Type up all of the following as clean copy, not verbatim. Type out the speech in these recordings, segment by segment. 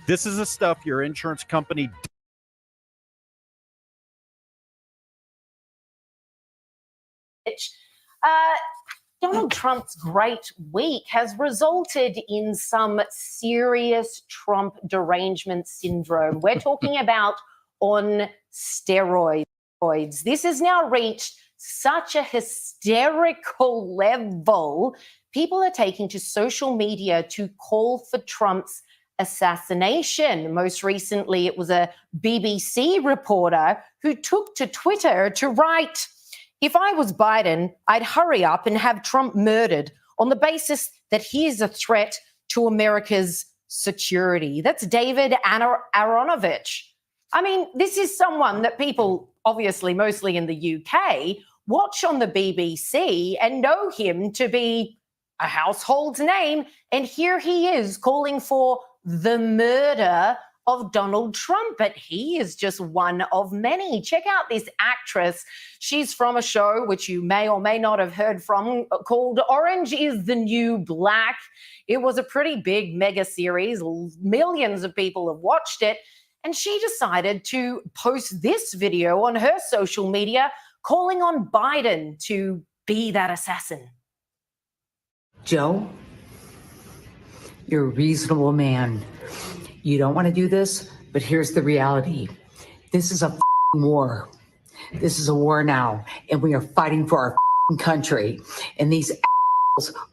This is the stuff your insurance company. Donald Trump's great week has resulted in some serious Trump derangement syndrome. We're talking about on steroids. This has now reached such a hysterical level. People are taking to social media to call for Trump's assassination. Most recently, it was a BBC reporter who took to Twitter to write, "If I was Biden, I'd hurry up and have Trump murdered on the basis that he is a threat to America's security." That's David Aronovich. I mean, this is someone that people, obviously mostly in the UK, watch on the BBC and know him to be a household name. And here he is calling for the murder of Donald Trump, but he is just one of many. Check out this actress. She's from a show which you may or may not have heard from called Orange is the New Black. It was a pretty big mega series. Millions of people have watched it. And she decided to post this video on her social media calling on Biden to be that assassin. Joe, you're a reasonable man. You don't want to do this, but here's the reality. This is a war. This is a war now, and we are fighting for our country. And these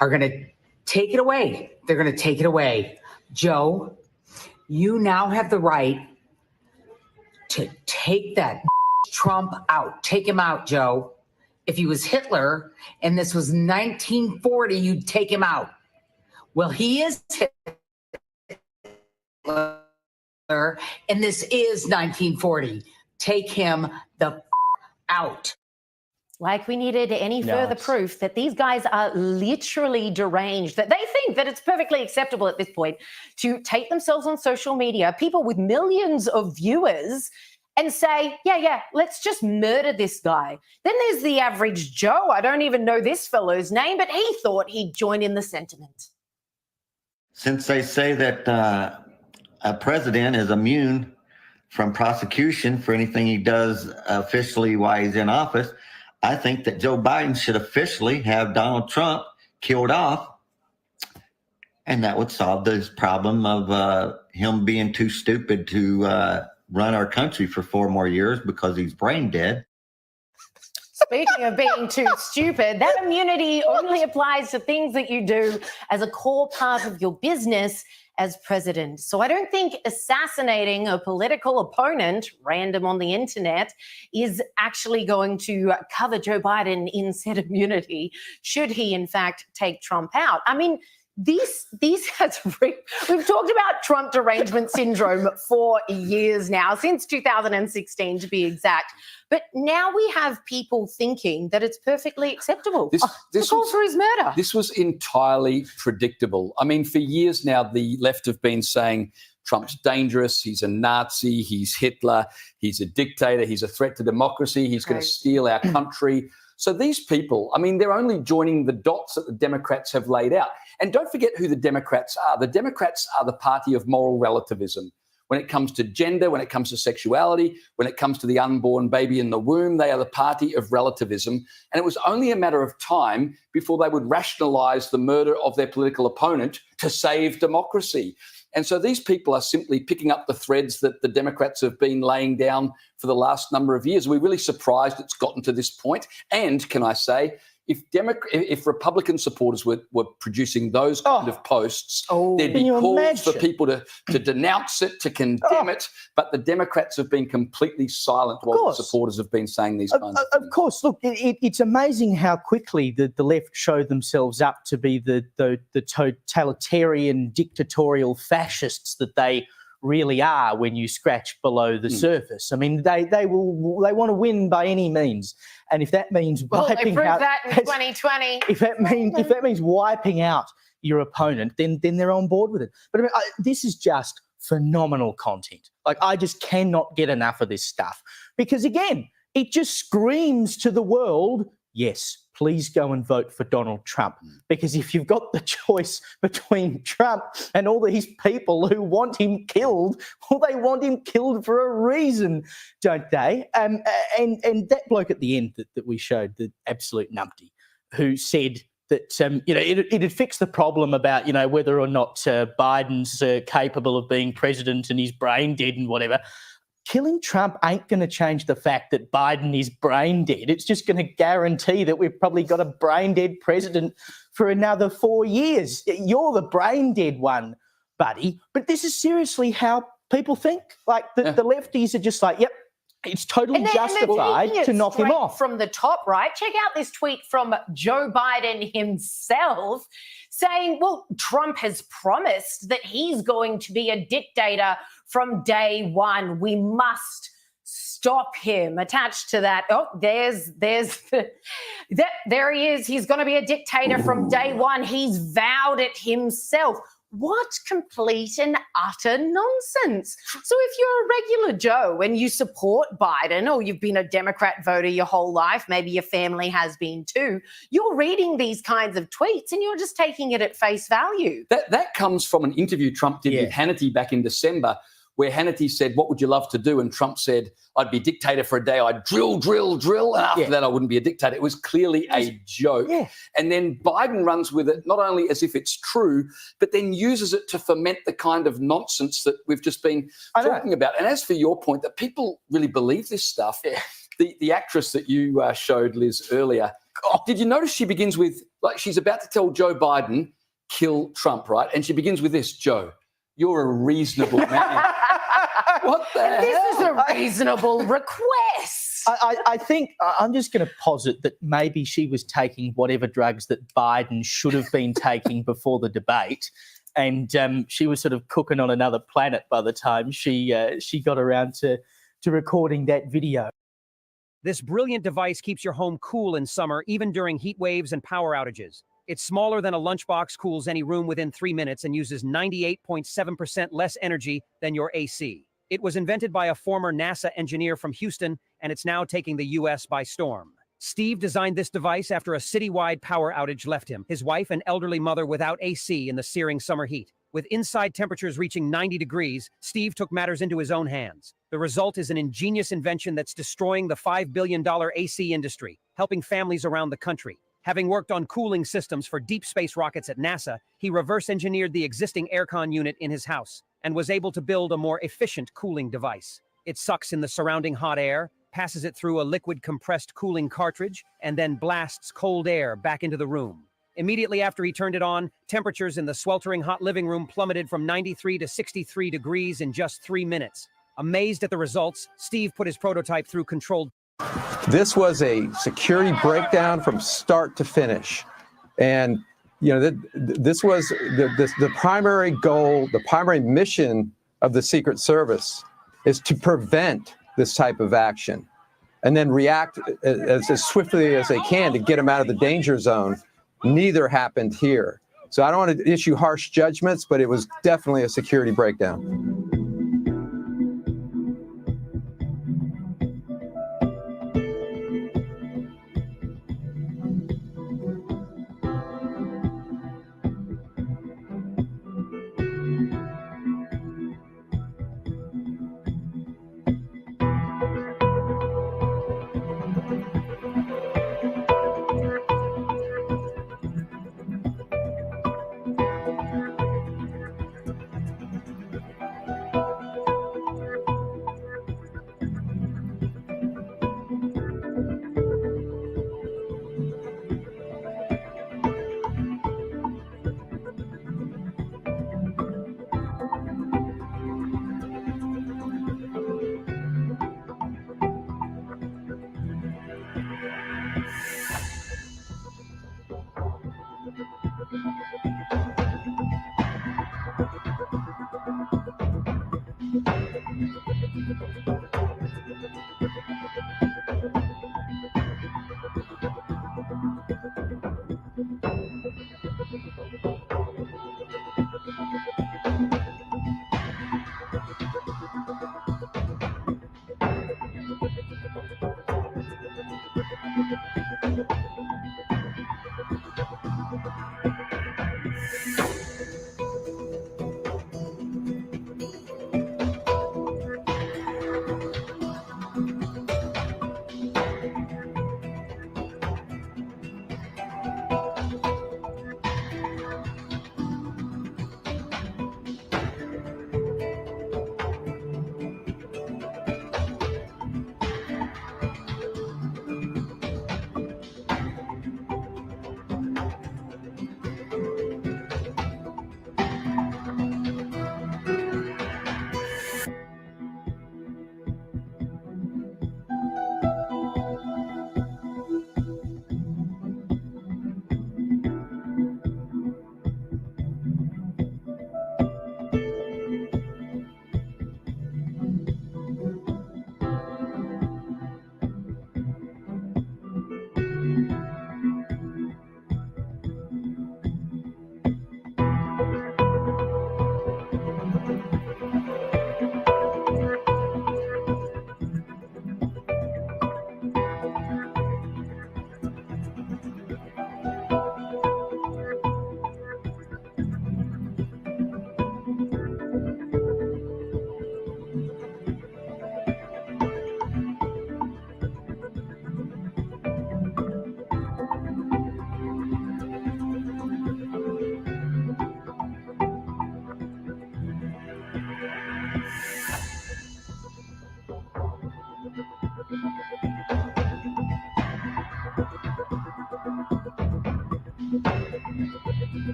are going to take it away. They're going to take it away. Joe, you now have the right to take that Trump out. Take him out, Joe. If he was Hitler and this was 1940, you'd take him out. Well, he is Hitler, and this is 1940. Take him the out. Like we needed any further proof that these guys are literally deranged, that they think that it's perfectly acceptable at this point to take themselves on social media, people with millions of viewers, and say, yeah, let's just murder this guy. Then there's the average Joe. I don't even know this fellow's name, but he thought he'd join in the sentiment. Since they say that a president is immune from prosecution for anything he does officially while he's in office, I think that Joe Biden should officially have Donald Trump killed off, and that would solve this problem of him being too stupid to run our country for 4 more years because he's brain dead. Speaking of being too stupid, that immunity only applies to things that you do as a core part of your business as president. So I don't think assassinating a political opponent, random on the internet, is actually going to cover Joe Biden in said immunity, should he in fact take Trump out. I mean, we've talked about Trump derangement syndrome for years now, since 2016 to be exact. But now we have people thinking that it's perfectly acceptable to call for his murder. This was entirely predictable. I mean, for years now, the left have been saying Trump's dangerous, he's a Nazi, he's Hitler, he's a dictator, he's a threat to democracy, he's going to steal our country. So these people, I mean, they're only joining the dots that the Democrats have laid out. And don't forget who the Democrats are. The Democrats are the party of moral relativism. When it comes to gender, when it comes to sexuality, when it comes to the unborn baby in the womb, they are the party of relativism. And it was only a matter of time before they would rationalize the murder of their political opponent to save democracy. And so these people are simply picking up the threads that the Democrats have been laying down for the last number of years. We're really surprised it's gotten to this point. And can I say, if Republican supporters were producing those kind of posts, there'd be calls for people to denounce it, to condemn it. But the Democrats have been completely silent while the supporters have been saying these kinds of things. Of course, look, it's amazing how quickly the left showed themselves up to be the totalitarian, dictatorial fascists that they really are when you scratch below the surface. I mean, they want to win by any means, and if that means wiping out, that in 2020. If that means wiping out your opponent, then they're on board with it. But I mean, this is just phenomenal content. Like, I just cannot get enough of this stuff because, again, it just screams to the world, yes, please go and vote for Donald Trump. Because if you've got the choice between Trump and all these people who want him killed, well, they want him killed for a reason, don't they? And that bloke at the end that we showed, the absolute numpty, who said that it'd fix the problem about whether or not Biden's capable of being president and he's brain dead and whatever. Killing Trump ain't going to change the fact that Biden is brain dead. It's just going to guarantee that we've probably got a brain dead president for another 4 years. You're the brain dead one, buddy. But this is seriously how people think. Like the lefties are just like, yep, it's totally justified to knock him off. From the top, right? Check out this tweet from Joe Biden himself saying, well, Trump has promised that he's going to be a dictator from day one. We must stop him. Attached to that, there he is. He's going to be a dictator from day one. He's vowed it himself. What complete and utter nonsense. So if you're a regular Joe and you support Biden, or you've been a Democrat voter your whole life, maybe your family has been too, you're reading these kinds of tweets and you're just taking it at face value. That comes from an interview Trump did with Hannity back in December, where Hannity said, what would you love to do? And Trump said, I'd be dictator for a day. I'd drill. And after that, I wouldn't be a dictator. It was clearly a joke. Yeah. And then Biden runs with it, not only as if it's true, but then uses it to foment the kind of nonsense that we've just been talking about. And as for your point, that people really believe this stuff, the actress that you showed, Liz, earlier, did you notice she begins with, like, she's about to tell Joe Biden, kill Trump, right? And she begins with this, Joe, you're a reasonable man. What the hell? This is a reasonable request. I think I'm just going to posit that maybe she was taking whatever drugs that Biden should have been taking before the debate, and she was sort of cooking on another planet by the time she got around to recording that video. This brilliant device keeps your home cool in summer, even during heat waves and power outages. It's smaller than a lunchbox, cools any room within 3 minutes, and uses 98.7% less energy than your AC. It was invented by a former NASA engineer from Houston, and it's now taking the U.S. by storm. Steve designed this device after a citywide power outage left him, his wife, and elderly mother without AC in the searing summer heat. With inside temperatures reaching 90 degrees, Steve took matters into his own hands. The result is an ingenious invention that's destroying the $5 billion AC industry, helping families around the country. Having worked on cooling systems for deep space rockets at NASA, he reverse-engineered the existing aircon unit in his house and was able to build a more efficient cooling device. It sucks in the surrounding hot air, passes it through a liquid compressed cooling cartridge, and then blasts cold air back into the room. Immediately after he turned it on, temperatures in the sweltering hot living room plummeted from 93 to 63 degrees in just 3 minutes. Amazed at the results, Steve put his prototype through controlled. This was a security breakdown from start to finish. And, this was the primary goal, the primary mission of the Secret Service is to prevent this type of action and then react as swiftly as they can to get them out of the danger zone. Neither happened here. So I don't want to issue harsh judgments, but it was definitely a security breakdown.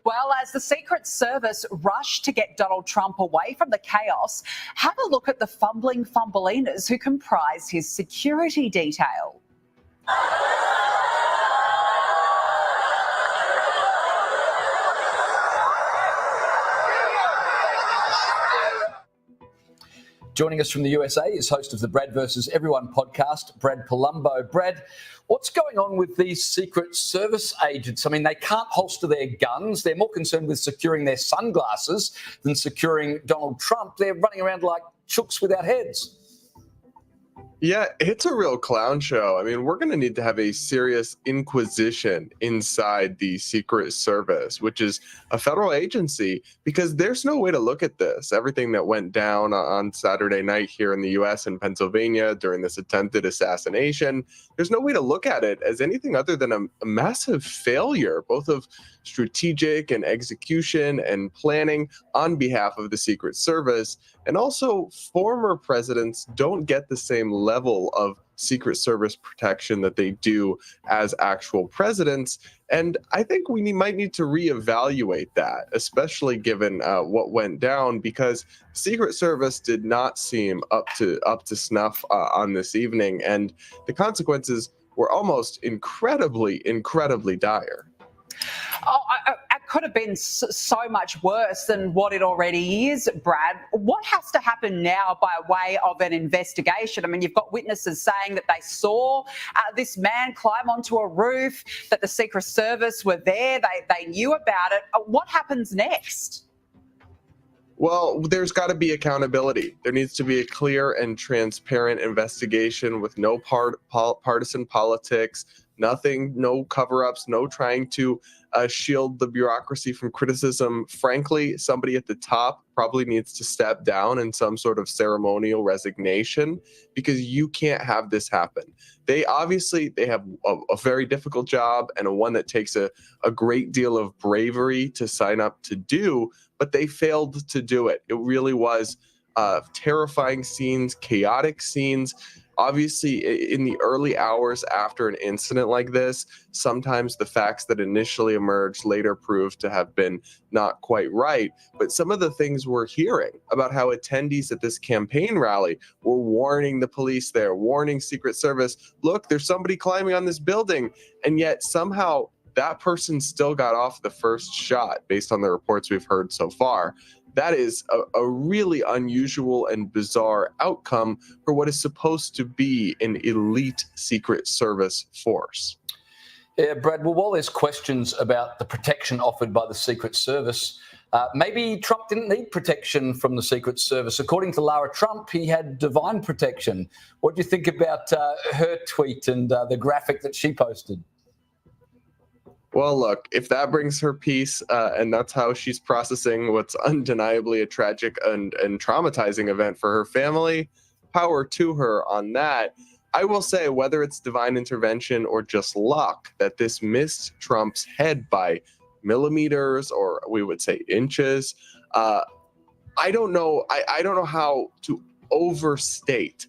Well, as the Secret Service rushed to get Donald Trump away from the chaos, have a look at the fumbling fumbleinas who comprise his security detail. Joining us from the USA is host of the Brad versus Everyone podcast, Brad Palumbo. Brad, what's going on with these Secret Service agents? I mean, they can't holster their guns. They're more concerned with securing their sunglasses than securing Donald Trump. They're running around like chooks without heads. Yeah, it's a real clown show. I mean, we're going to need to have a serious inquisition inside the Secret Service, which is a federal agency, because there's no way to look at this. Everything that went down on Saturday night here in the U.S. and Pennsylvania during this attempted assassination, there's no way to look at it as anything other than a massive failure, both of strategic and execution and planning on behalf of the Secret Service. And also, former presidents don't get the same level of Secret Service protection that they do as actual presidents. And I think we might need to reevaluate that, especially given what went down, because Secret Service did not seem up to snuff on this evening. And the consequences were almost incredibly dire. Oh, it could have been so much worse than what it already is, Brad. What has to happen now by way of an investigation? I mean, you've got witnesses saying that they saw this man climb onto a roof, that the Secret Service were there, they knew about it. What happens next? Well, there's got to be accountability. There needs to be a clear and transparent investigation with no partisan politics, nothing, no cover-ups, no trying to shield the bureaucracy from criticism. Frankly, somebody at the top probably needs to step down in some sort of ceremonial resignation, because you can't have this happen. They have a very difficult job, and one that takes a great deal of bravery to sign up to do, but they failed to do it. It really was terrifying scenes, chaotic scenes. Obviously, in the early hours after an incident like this, sometimes the facts that initially emerged later proved to have been not quite right. But some of the things we're hearing about how attendees at this campaign rally were warning the police there, warning Secret Service, look, there's somebody climbing on this building. And yet somehow that person still got off the first shot based on the reports we've heard so far. That is a really unusual and bizarre outcome for what is supposed to be an elite Secret Service force. Yeah, Brad, well, while there's questions about the protection offered by the Secret Service, maybe Trump didn't need protection from the Secret Service. According to Lara Trump, he had divine protection. What do you think about her tweet and the graphic that she posted? Well, look, if that brings her peace and that's how she's processing what's undeniably a tragic and traumatizing event for her family, power to her on that. I will say, whether it's divine intervention or just luck that this missed Trump's head by millimeters, or we would say inches, I don't know. I don't know how to overstate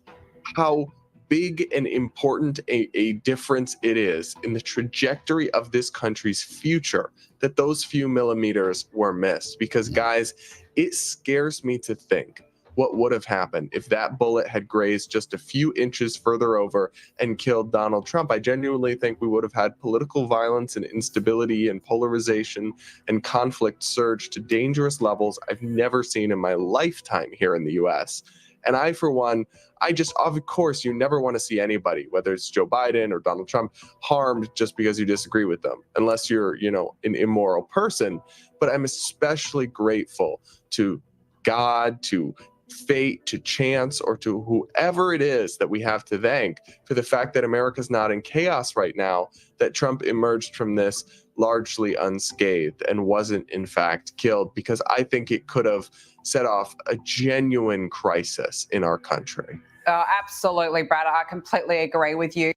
how big and important a difference it is in the trajectory of this country's future that those few millimeters were missed. Because, guys, it scares me to think what would have happened if that bullet had grazed just a few inches further over and killed Donald Trump. I genuinely think we would have had political violence and instability and polarization and conflict surge to dangerous levels I've never seen in my lifetime here in the U.S. And I, for one, of course, you never want to see anybody, whether it's Joe Biden or Donald Trump, harmed just because you disagree with them, unless you're, an immoral person. But I'm especially grateful to God, to fate, to chance, or to whoever it is that we have to thank for the fact that America's not in chaos right now, that Trump emerged from this largely unscathed and wasn't in fact killed, because I think it could have set off a genuine crisis in our country. Absolutely, Brad. I completely agree with you.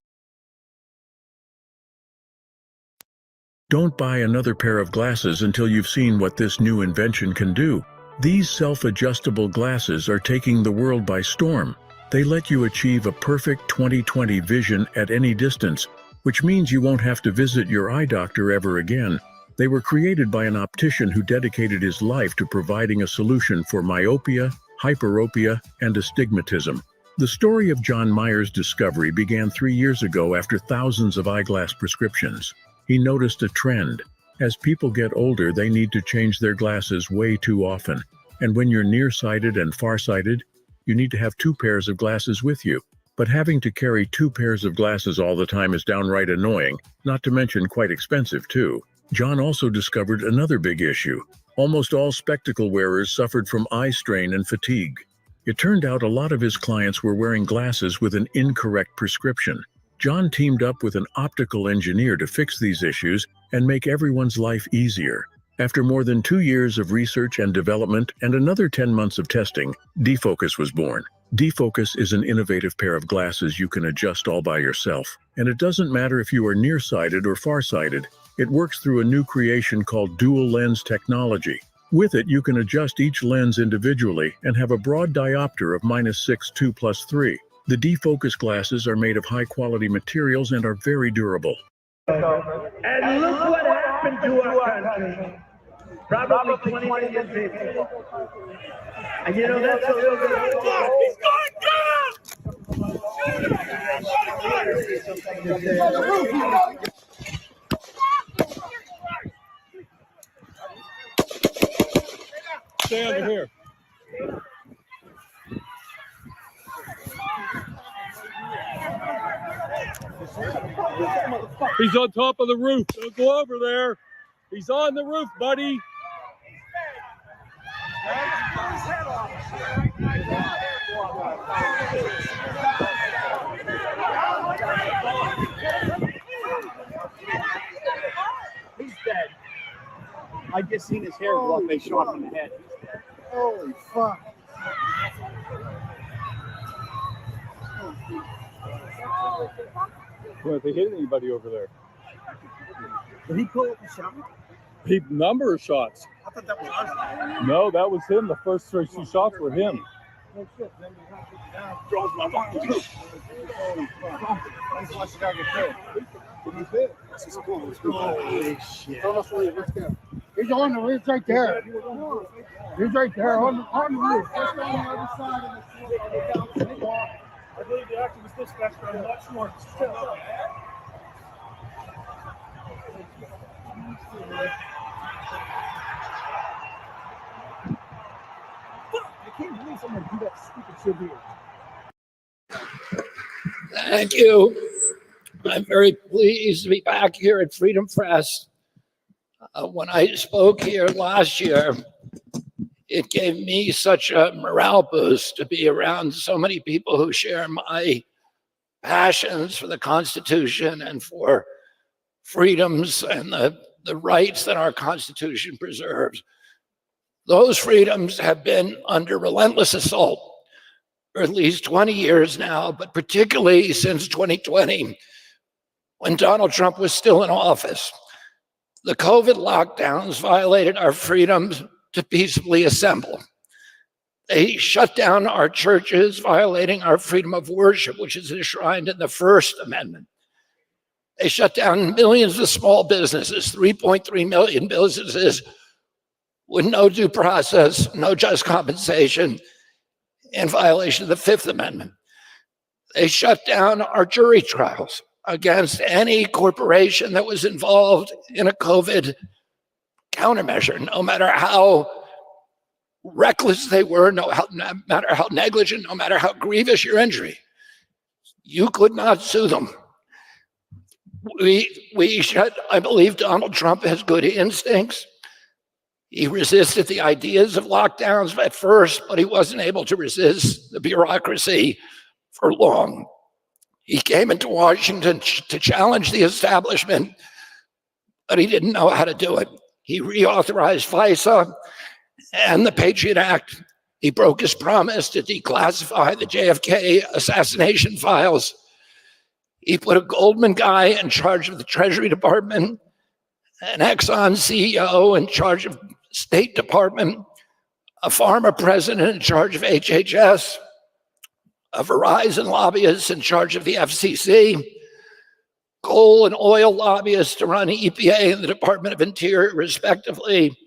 Don't buy another pair of glasses until you've seen what this new invention can do. These self-adjustable glasses are taking the world by storm. They let you achieve a perfect 20/20 vision at any distance, which means you won't have to visit your eye doctor ever again. They were created by an optician who dedicated his life to providing a solution for myopia, hyperopia, and astigmatism. The story of John Meyer's discovery began 3 years ago after thousands of eyeglass prescriptions. He noticed a trend. As people get older, they need to change their glasses way too often. And when you're nearsighted and farsighted, you need to have 2 pairs of glasses with you. But having to carry 2 pairs of glasses all the time is downright annoying, not to mention quite expensive too. John also discovered another big issue. Almost all spectacle wearers suffered from eye strain and fatigue. It turned out a lot of his clients were wearing glasses with an incorrect prescription. John teamed up with an optical engineer to fix these issues and make everyone's life easier. After more than 2 years of research and development and another 10 months of testing, D-Focus was born. D-Focus is an innovative pair of glasses you can adjust all by yourself. And it doesn't matter if you are nearsighted or farsighted. It works through a new creation called dual lens technology. With it, you can adjust each lens individually and have a broad diopter of -6 2+3. The D-Focus glasses are made of high-quality materials and are very durable. And look what happened to our country. Probably 20 years ago. And you know, that's a little bit of... He's going down! Stay over here. He's on top of the roof. Don't go over there. He's on the roof, buddy. He's dead. I just seen his hair go up. They shot him in the head. Holy fuck. Well, if they hit anybody over there. Did he pull up the shot? He number of shots. I thought that was us. No, that was him. The first 2 shots were him. No shit. Then we have to get down. Draws my fucking holy fuck. Let's watch the guy get killed. Did he fit? This is cool. Let's go. Holy shit. Let's go. He's on the roof right there. He's right there on the roof. Just on the other side of the floor. I believe the activist dispatch are much more still. I can't believe someone do that stupid shit here. Thank you. I'm very pleased to be back here at Freedom Fest. When I spoke here last year, it gave me such a morale boost to be around so many people who share my passions for the Constitution and for freedoms and the rights that our Constitution preserves. Those freedoms have been under relentless assault for at least 20 years now, but particularly since 2020, when Donald Trump was still in office. The COVID lockdowns violated our freedoms to peacefully assemble. They shut down our churches, violating our freedom of worship, which is enshrined in the First Amendment. They shut down millions of small businesses, 3.3 million businesses with no due process, no just compensation, in violation of the Fifth Amendment. They shut down our jury trials against any corporation that was involved in a COVID countermeasure, no matter how reckless they were, no matter how negligent, no matter how grievous your injury. You could not sue them. I believe Donald Trump has good instincts. He resisted the ideas of lockdowns at first, but he wasn't able to resist the bureaucracy for long. He came into Washington to challenge the establishment but he didn't know how to do it. He reauthorized FISA and the Patriot Act. He broke his promise to declassify the JFK assassination files. He put a Goldman guy in charge of the Treasury Department, an Exxon CEO in charge of State Department, a pharma president in charge of HHS, a Verizon lobbyist in charge of the FCC, coal and oil lobbyists to run EPA and the Department of Interior, respectively,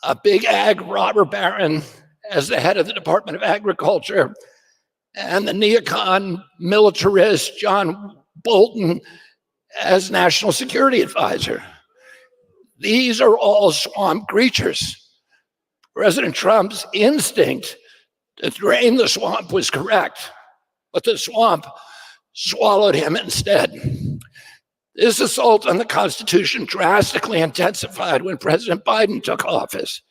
a big ag robber baron as the head of the Department of Agriculture, and the neocon militarist John Bolton as National Security Advisor. These are all swamp creatures. President Trump's instinct to drain the swamp was correct, but the swamp swallowed him instead. This assault on the Constitution drastically intensified when President Biden took office.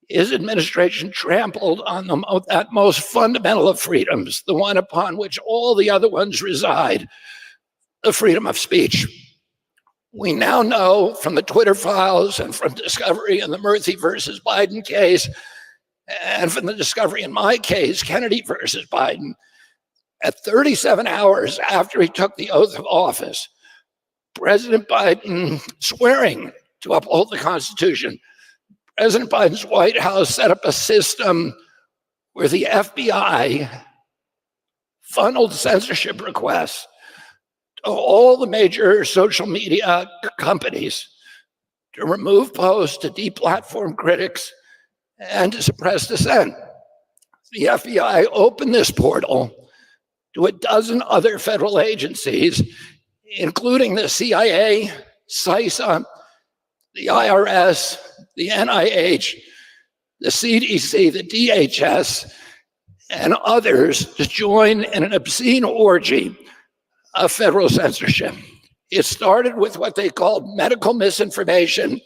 His administration trampled on that most fundamental of freedoms, the one upon which all the other ones reside, the freedom of speech. We now know from the Twitter files and from discovery in the Murthy versus Biden case, and from the discovery in my case, Kennedy versus Biden, at 37 hours after he took the oath of office, President Biden swearing to uphold the Constitution, President Biden's White House set up a system where the FBI funneled censorship requests to all the major social media companies to remove posts, to deplatform critics, and to suppress dissent. The FBI opened this portal to a dozen other federal agencies, including the CIA, CISA, the IRS, the NIH, the CDC, the DHS, and others to join in an obscene orgy of federal censorship. It started with what they called medical misinformation,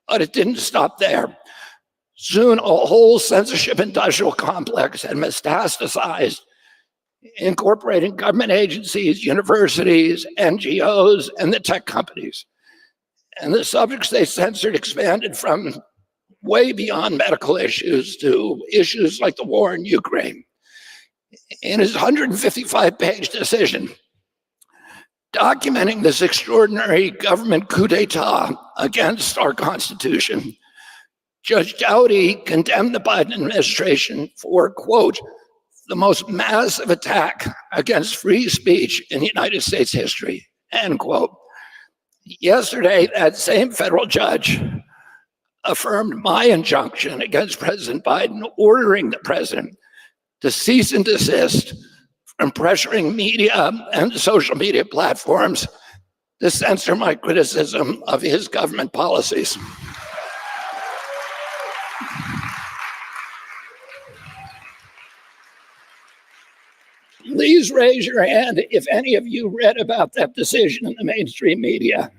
but it didn't stop there. Soon, a whole censorship industrial complex had metastasized, incorporating government agencies, universities, NGOs, and the tech companies. And the subjects they censored expanded from way beyond medical issues to issues like the war in Ukraine. In his 155-page decision, documenting this extraordinary government coup d'etat against our Constitution, Judge Doughty condemned the Biden administration for, quote, the most massive attack against free speech in United States history, end quote. Yesterday, that same federal judge affirmed my injunction against President Biden, ordering the president to cease and desist from pressuring media and social media platforms to censor my criticism of his government policies. Please raise your hand if any of you read about that decision in the mainstream media.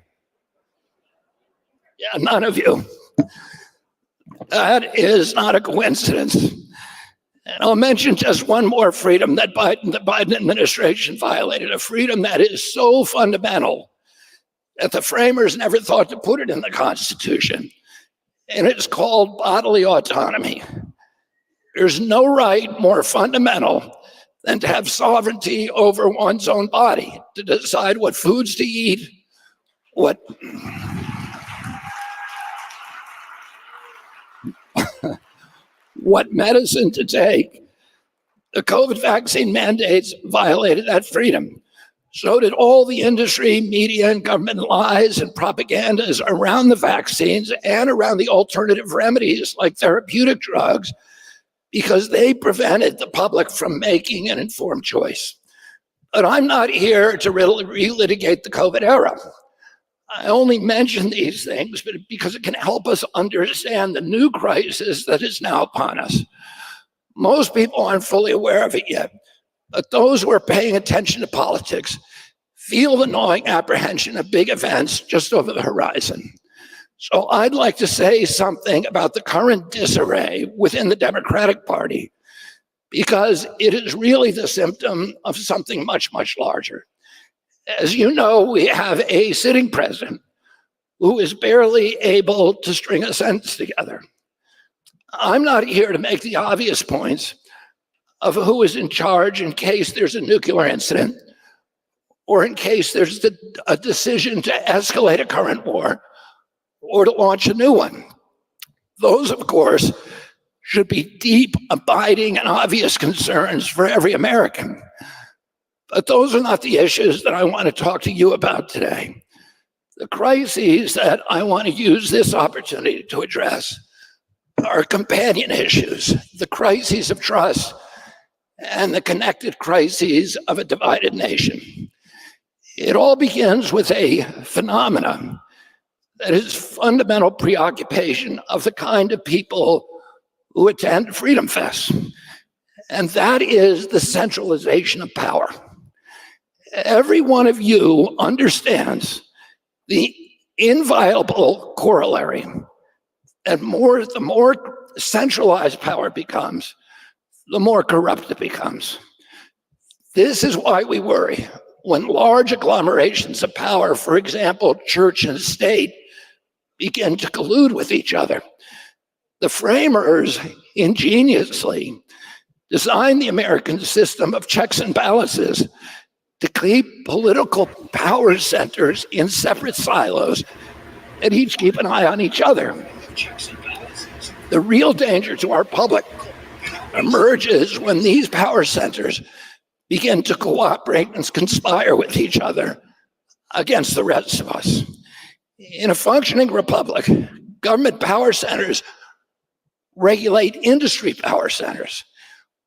Yeah, none of you. That is not a coincidence. And I'll mention just one more freedom that the Biden administration violated, a freedom that is so fundamental that the framers never thought to put it in the Constitution. And it's called bodily autonomy. There's no right more fundamental than to have sovereignty over one's own body, to decide what foods to eat, what medicine to take. The COVID vaccine mandates violated that freedom. So did all the industry, media, and government lies and propagandas around the vaccines and around the alternative remedies like therapeutic drugs, because they prevented the public from making an informed choice. But I'm not here to relitigate the COVID era. I only mention these things because it can help us understand the new crisis that is now upon us. Most people aren't fully aware of it yet, but those who are paying attention to politics feel the gnawing apprehension of big events just over the horizon. So I'd like to say something about the current disarray within the Democratic Party, because it is really the symptom of something much, much larger. As you know, we have a sitting president who is barely able to string a sentence together. I'm not here to make the obvious points of who is in charge in case there's a nuclear incident or in case there's a decision to escalate a current war or to launch a new one. Those, of course, should be deep, abiding, and obvious concerns for every American. But those are not the issues that I want to talk to you about today. The crises that I want to use this opportunity to address are companion issues, the crises of trust and the connected crises of a divided nation. It all begins with a phenomenon that is fundamental preoccupation of the kind of people who attend Freedom Fest, and that is the centralization of power. Every one of you understands the inviolable corollary that the more centralized power becomes, the more corrupt it becomes. This is why we worry when large agglomerations of power, for example, church and state, begin to collude with each other. The framers ingeniously designed the American system of checks and balances to keep political power centers in separate silos and each keep an eye on each other. The real danger to our public emerges when these power centers begin to cooperate and conspire with each other against the rest of us. In a functioning republic, government power centers regulate industry power centers,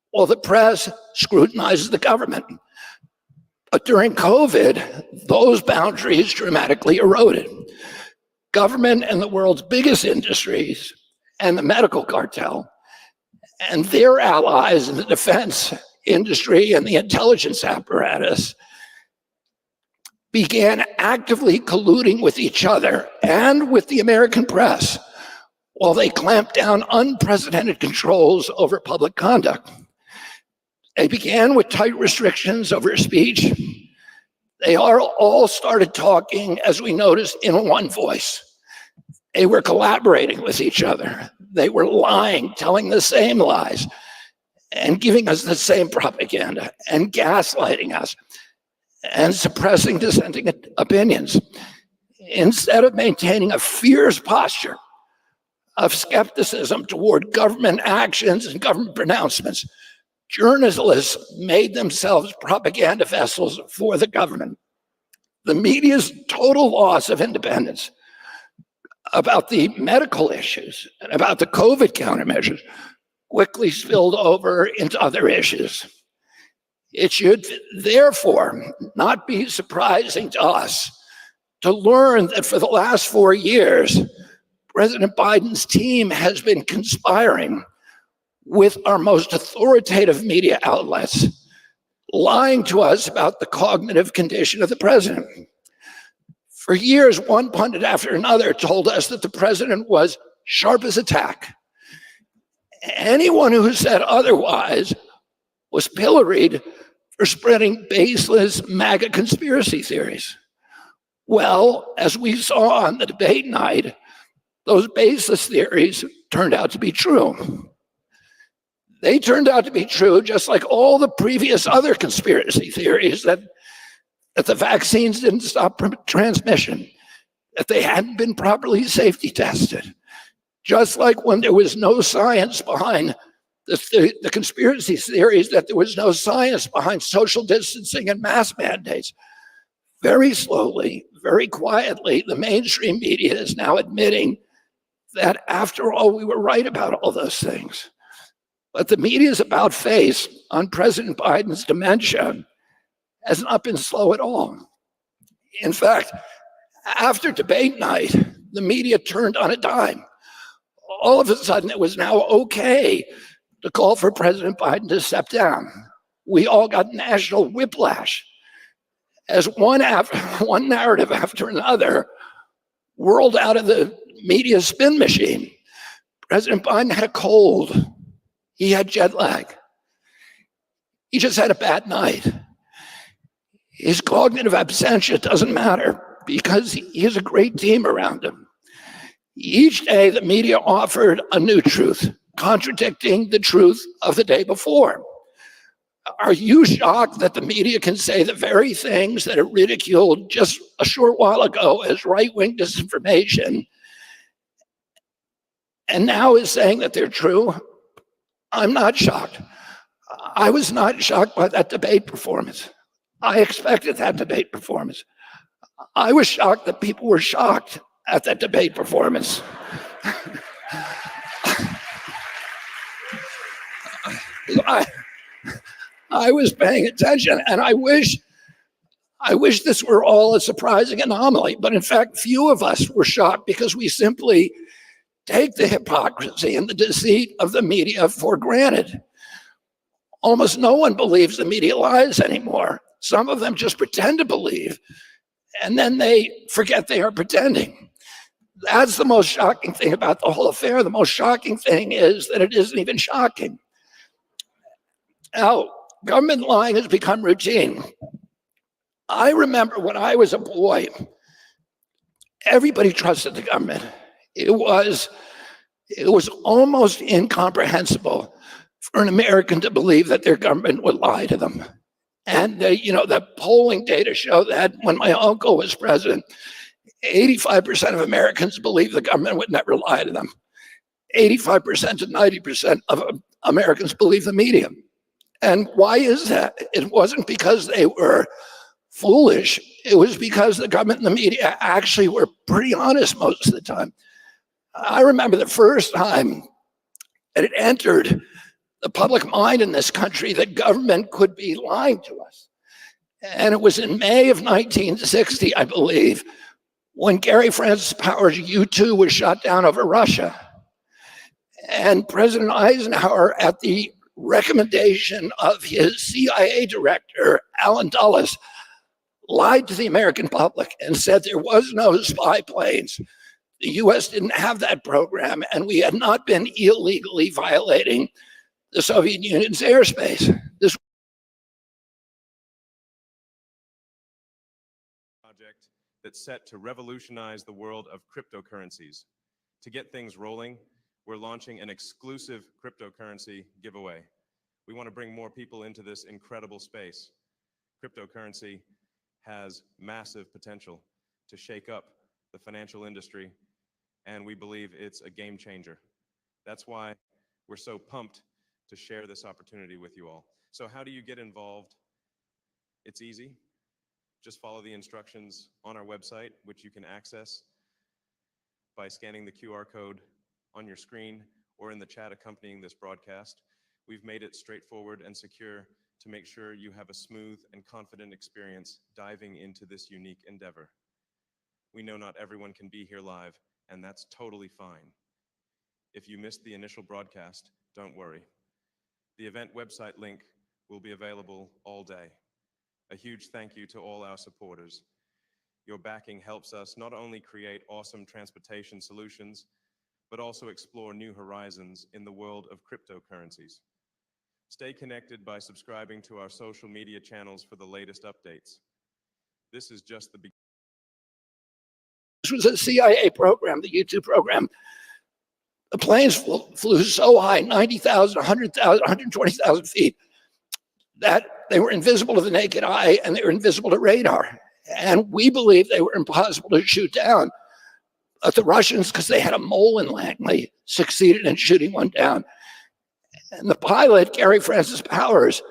while the press scrutinizes the government. But during COVID, those boundaries dramatically eroded. Government and the world's biggest industries and the medical cartel and their allies in the defense industry and the intelligence apparatus began actively colluding with each other and with the American press while they clamped down unprecedented controls over public conduct. They began with tight restrictions over speech. They all started talking, as we noticed, in one voice. They were collaborating with each other. They were lying, telling the same lies, and giving us the same propaganda, and gaslighting us, and suppressing dissenting opinions. Instead of maintaining a fierce posture of skepticism toward government actions and government pronouncements, journalists made themselves propaganda vessels for the government. The media's total loss of independence about the medical issues and about the COVID countermeasures quickly spilled over into other issues. It should therefore not be surprising to us to learn that for the last 4 years, President Biden's team has been conspiring with our most authoritative media outlets, lying to us about the cognitive condition of the president. For years, one pundit after another told us that the president was sharp as a tack. Anyone who said otherwise was pilloried for spreading baseless MAGA conspiracy theories. Well, as we saw on the debate night, those baseless theories turned out to be true. They turned out to be true just like all the previous other conspiracy theories that the vaccines didn't stop transmission, that they hadn't been properly safety tested. Just like when there was no science behind the conspiracy theories, that there was no science behind social distancing and mask mandates. Very slowly, very quietly, the mainstream media is now admitting that after all, we were right about all those things. But the media's about face on President Biden's dementia has not been slow at all. In fact, after debate night, the media turned on a dime. All of a sudden, it was now okay to call for President Biden to step down. We all got national whiplash as one narrative after another whirled out of the media spin machine. President Biden had a cold. He had jet lag. He just had a bad night. His cognitive absentia doesn't matter because he has a great team around him. Each day, the media offered a new truth, contradicting the truth of the day before. Are you shocked that the media can say the very things that it ridiculed just a short while ago as right-wing disinformation and now is saying that they're true? I'm not shocked. I was not shocked by that debate performance. I expected that debate performance. I was shocked that people were shocked at that debate performance. I was paying attention, and I wish this were all a surprising anomaly. But in fact, few of us were shocked because we simply take the hypocrisy and the deceit of the media for granted. Almost no one believes the media lies anymore. Some of them just pretend to believe, and then they forget they are pretending. That's the most shocking thing about the whole affair. The most shocking thing is that it isn't even shocking. Now, government lying has become routine. I remember when I was a boy, everybody trusted the government. It was almost incomprehensible for an American to believe that their government would lie to them. And the polling data show that when my uncle was president, 85% of Americans believe the government would never lie to them. 85% to 90% of Americans believe the media. And why is that? It wasn't because they were foolish. It was because the government and the media actually were pretty honest most of the time. I remember the first time that it entered the public mind in this country that government could be lying to us. And it was in May of 1960, I believe, when Gary Francis Powers' U-2 was shot down over Russia. And President Eisenhower, at the recommendation of his CIA director, Allen Dulles, lied to the American public and said there was no spy planes. The US didn't have that program, and we had not been illegally violating the Soviet Union's airspace. This project that's set to revolutionize the world of cryptocurrencies. To get things rolling, we're launching an exclusive cryptocurrency giveaway. We want to bring more people into this incredible space. Cryptocurrency has massive potential to shake up the financial industry, and we believe it's a game changer. That's why we're so pumped to share this opportunity with you all. So how do you get involved? It's easy. Just follow the instructions on our website, which you can access by scanning the QR code on your screen or in the chat accompanying this broadcast. We've made it straightforward and secure to make sure you have a smooth and confident experience diving into this unique endeavor. We know not everyone can be here live, and that's totally fine. If you missed the initial broadcast, don't worry. The event website link will be available all day. A huge thank you to all our supporters. Your backing helps us not only create awesome transportation solutions, but also explore new horizons in the world of cryptocurrencies. Stay connected by subscribing to our social media channels for the latest updates. This is just the beginning. This was a CIA program, the U-2 program. The planes flew so high, 90,000, 100,000, 120,000 feet, that they were invisible to the naked eye and they were invisible to radar. And we believe they were impossible to shoot down. But the Russians, because they had a mole in Langley, succeeded in shooting one down. And the pilot, Gary Francis Powers,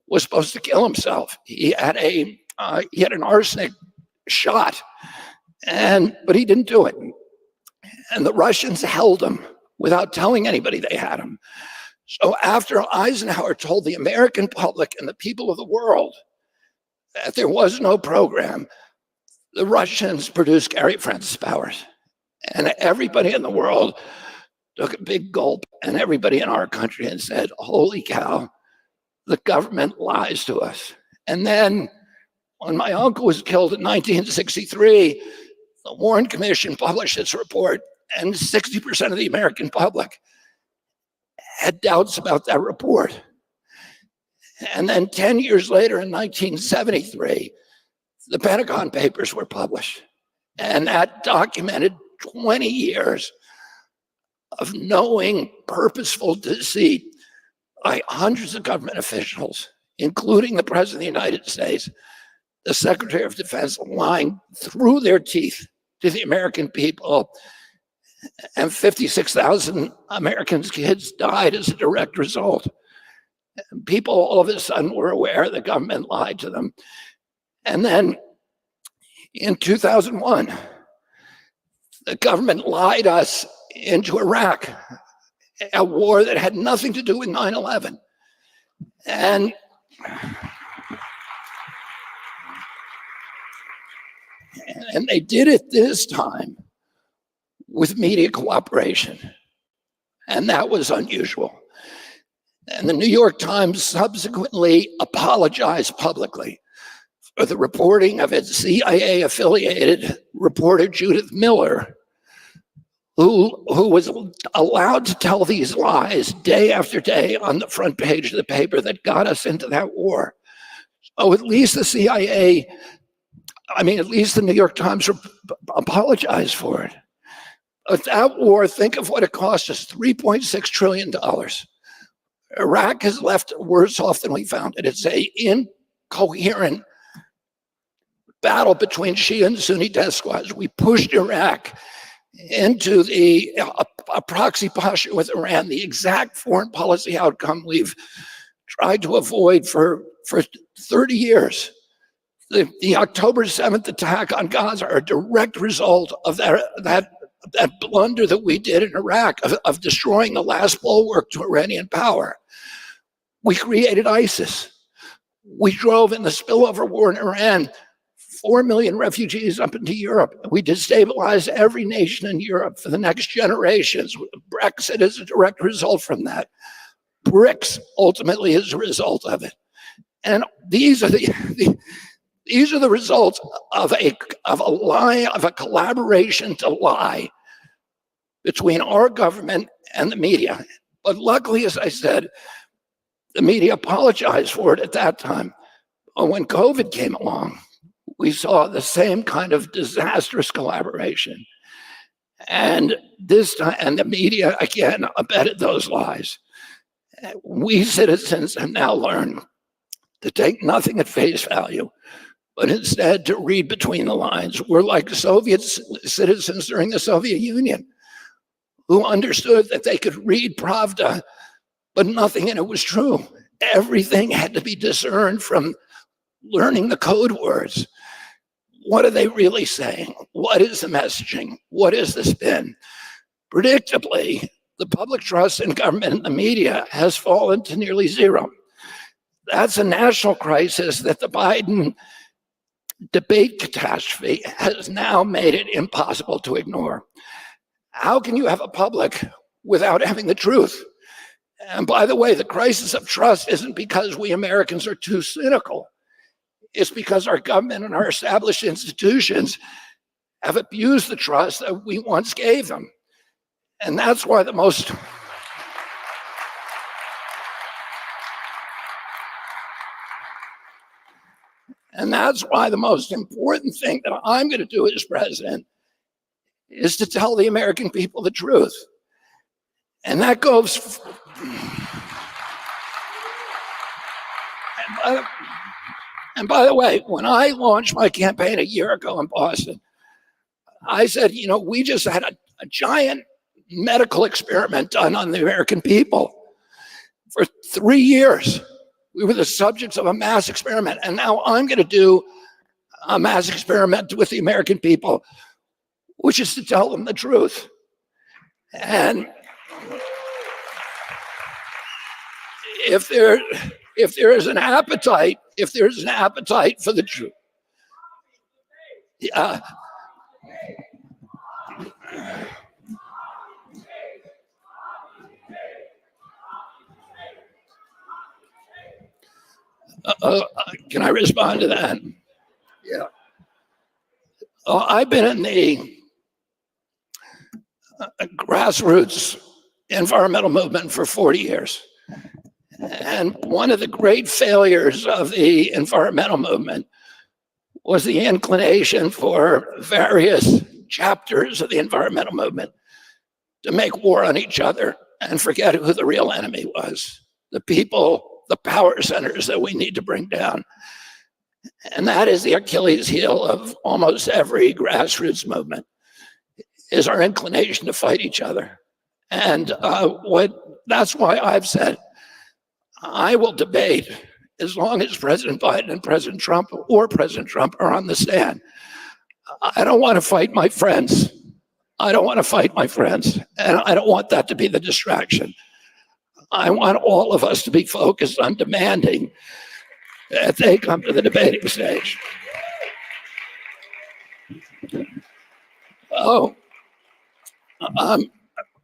was supposed to kill himself. He had an arsenic shot, but he didn't do it. And the Russians held him without telling anybody they had him. So after Eisenhower told the American public and the people of the world that there was no program, the Russians produced Gary Francis Powers. And everybody in the world took a big gulp, and everybody in our country and said, holy cow, the government lies to us. And then when my uncle was killed in 1963, the Warren Commission published its report, and 60% of the American public had doubts about that report. And then 10 years later, in 1973, the Pentagon Papers were published. And that documented 20 years of knowing, purposeful deceit by hundreds of government officials, including the President of the United States, the Secretary of Defense, lying through their teeth to the American people. And 56,000 Americans' kids died as a direct result. People all of a sudden were aware the government lied to them. And then in 2001, the government lied us into Iraq, a war that had nothing to do with 9/11. And they did it this time with media cooperation. And that was unusual. And the New York Times subsequently apologized publicly for the reporting of its CIA-affiliated reporter, Judith Miller, who was allowed to tell these lies day after day on the front page of the paper that got us into that war. So at least the CIA, at least the New York Times apologized for it. But that war, think of what it cost us, $3.6 trillion. Iraq has left worse off than we found it. It's a incoherent battle between Shia and Sunni death squads. We pushed Iraq into a proxy posture with Iran, the exact foreign policy outcome we've tried to avoid for 30 years. The October 7th attack on Gaza are a direct result of that blunder that we did in Iraq of destroying the last bulwark to Iranian power. We created ISIS. We drove in the spillover war in Iran 4 million refugees up into Europe. We destabilized every nation in Europe for the next generations. Brexit is a direct result from that. BRICS ultimately is a result of it. And these are the results of a lie, of a collaboration to lie between our government and the media. But luckily, as I said, the media apologized for it at that time. But when COVID came along, we saw the same kind of disastrous collaboration. And this time, and the media again abetted those lies. We citizens have now learned to take nothing at face value, but instead to read between the lines. We're like Soviet citizens during the Soviet Union who understood that they could read Pravda, but nothing in it was true. Everything had to be discerned from learning the code words. What are they really saying? What is the messaging? What is the spin? Predictably, the public trust in government and the media has fallen to nearly zero. That's a national crisis that the Biden debate catastrophe has now made it impossible to ignore. How can you have a public without having the truth? And by the way, the crisis of trust isn't because we Americans are too cynical. It's because our government and our established institutions have abused the trust that we once gave them. And that's why the most important thing that I'm going to do as president is to tell the American people the truth. And that goes and by the way, when I launched my campaign a year ago in Boston, I said, we just had a giant medical experiment done on the American people. For 3 years, we were the subjects of a mass experiment. And now I'm going to do a mass experiment with the American people, which is to tell them the truth. And if there is an appetite for the truth, can I respond to that? Yeah. I've been in the grassroots environmental movement for 40 years. And one of the great failures of the environmental movement was the inclination for various chapters of the environmental movement to make war on each other and forget who the real enemy was, the people, the power centers that we need to bring down. And that is the Achilles heel of almost every grassroots movement, is our inclination to fight each other. And that's why I've said I will debate as long as President Biden and President Trump are on the stand. I don't want to fight my friends. I don't want to fight my friends. And I don't want that to be the distraction. I want all of us to be focused on demanding that they come to the debating stage.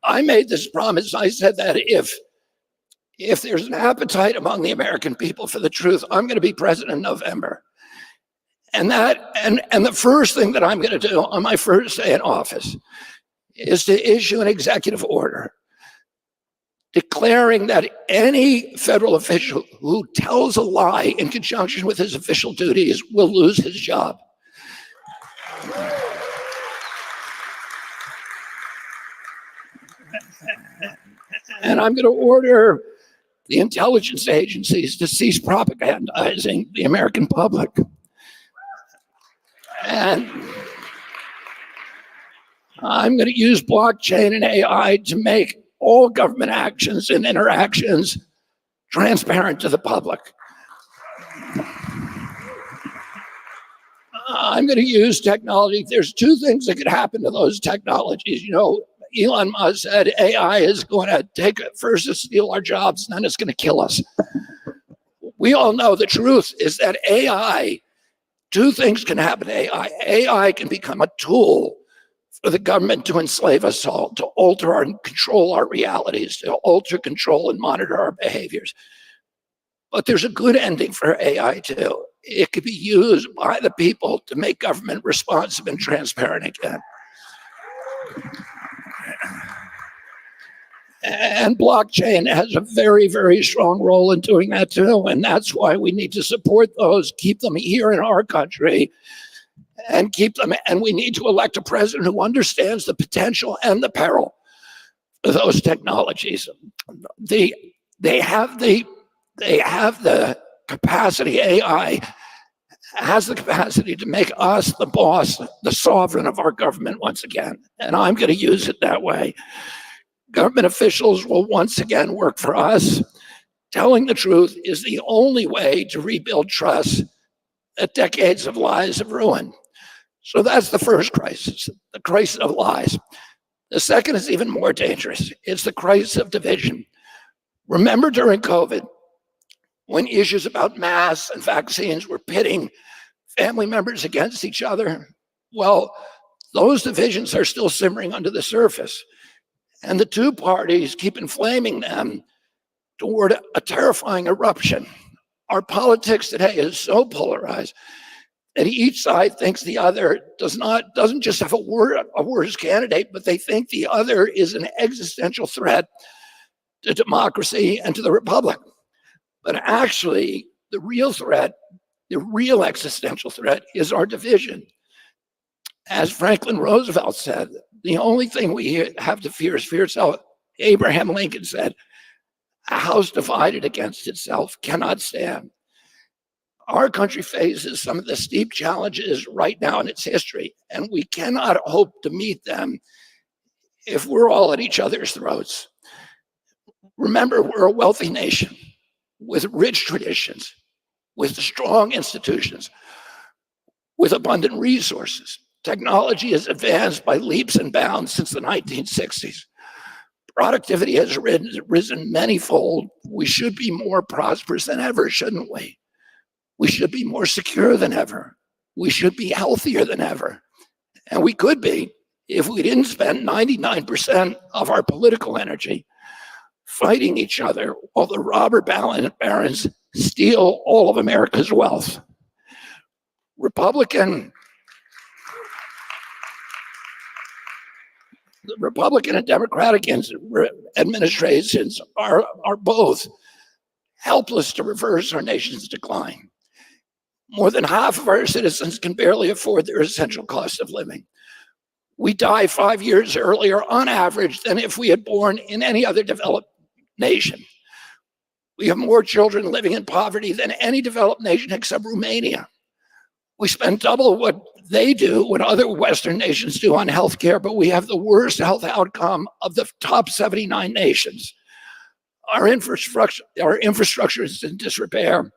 I made this promise. I said that if there's an appetite among the American people for the truth, I'm going to be president in November. And the first thing that I'm going to do on my first day in office is to issue an executive order declaring that any federal official who tells a lie in conjunction with his official duties will lose his job. And I'm going to order the intelligence agencies to cease propagandizing the American public. And I'm going to use blockchain and AI to make all government actions and interactions transparent to the public. I'm going to use technology. There's two things that could happen to those technologies. You know, Elon Musk said AI is going to take first to steal our jobs, and then it's going to kill us. We all know the truth is that AI, two things can happen to AI. AI can become a tool for the government to enslave us all, to alter and control our realities, to alter, control, and monitor our behaviors. But there's a good ending for AI too. It could be used by the people to make government responsive and transparent again. And blockchain has a very, very strong role in doing that too. And that's why we need to support those, keep them here in our country, and keep them. And we need to elect a president who understands the potential and the peril of those technologies. They have the capacity, AI has the capacity to make us the boss, the sovereign of our government once again. And I'm going to use it that way. Government officials will once again work for us. Telling the truth is the only way to rebuild trust that decades of lies have ruined. So that's the first crisis, the crisis of lies. The second is even more dangerous. It's the crisis of division. Remember during COVID, when issues about masks and vaccines were pitting family members against each other? Well, those divisions are still simmering under the surface. And the two parties keep inflaming them toward a terrifying eruption. Our politics today is so polarized that each side thinks the other doesn't just have a worse candidate, but they think the other is an existential threat to democracy and to the republic. But actually, the real threat, the real existential threat is our division. As Franklin Roosevelt said, the only thing we have to fear is fear itself. Abraham Lincoln said, a house divided against itself cannot stand. Our country faces some of the steep challenges right now in its history, and we cannot hope to meet them if we're all at each other's throats. Remember, we're a wealthy nation with rich traditions, with strong institutions, with abundant resources. Technology has advanced by leaps and bounds since the 1960s. Productivity has risen manyfold. We should be more prosperous than ever, shouldn't we? We should be more secure than ever. We should be healthier than ever. And we could be if we didn't spend 99% of our political energy fighting each other while the robber barons steal all of America's wealth. The Republican and Democratic administrations are both helpless to reverse our nation's decline. More than half of our citizens can barely afford their essential cost of living. We die 5 years earlier on average than if we had born in any other developed nation. We have more children living in poverty than any developed nation except Romania. We spend double what they do, what other Western nations do on healthcare, but we have the worst health outcome of the top 79 nations. Our infrastructure is in disrepair.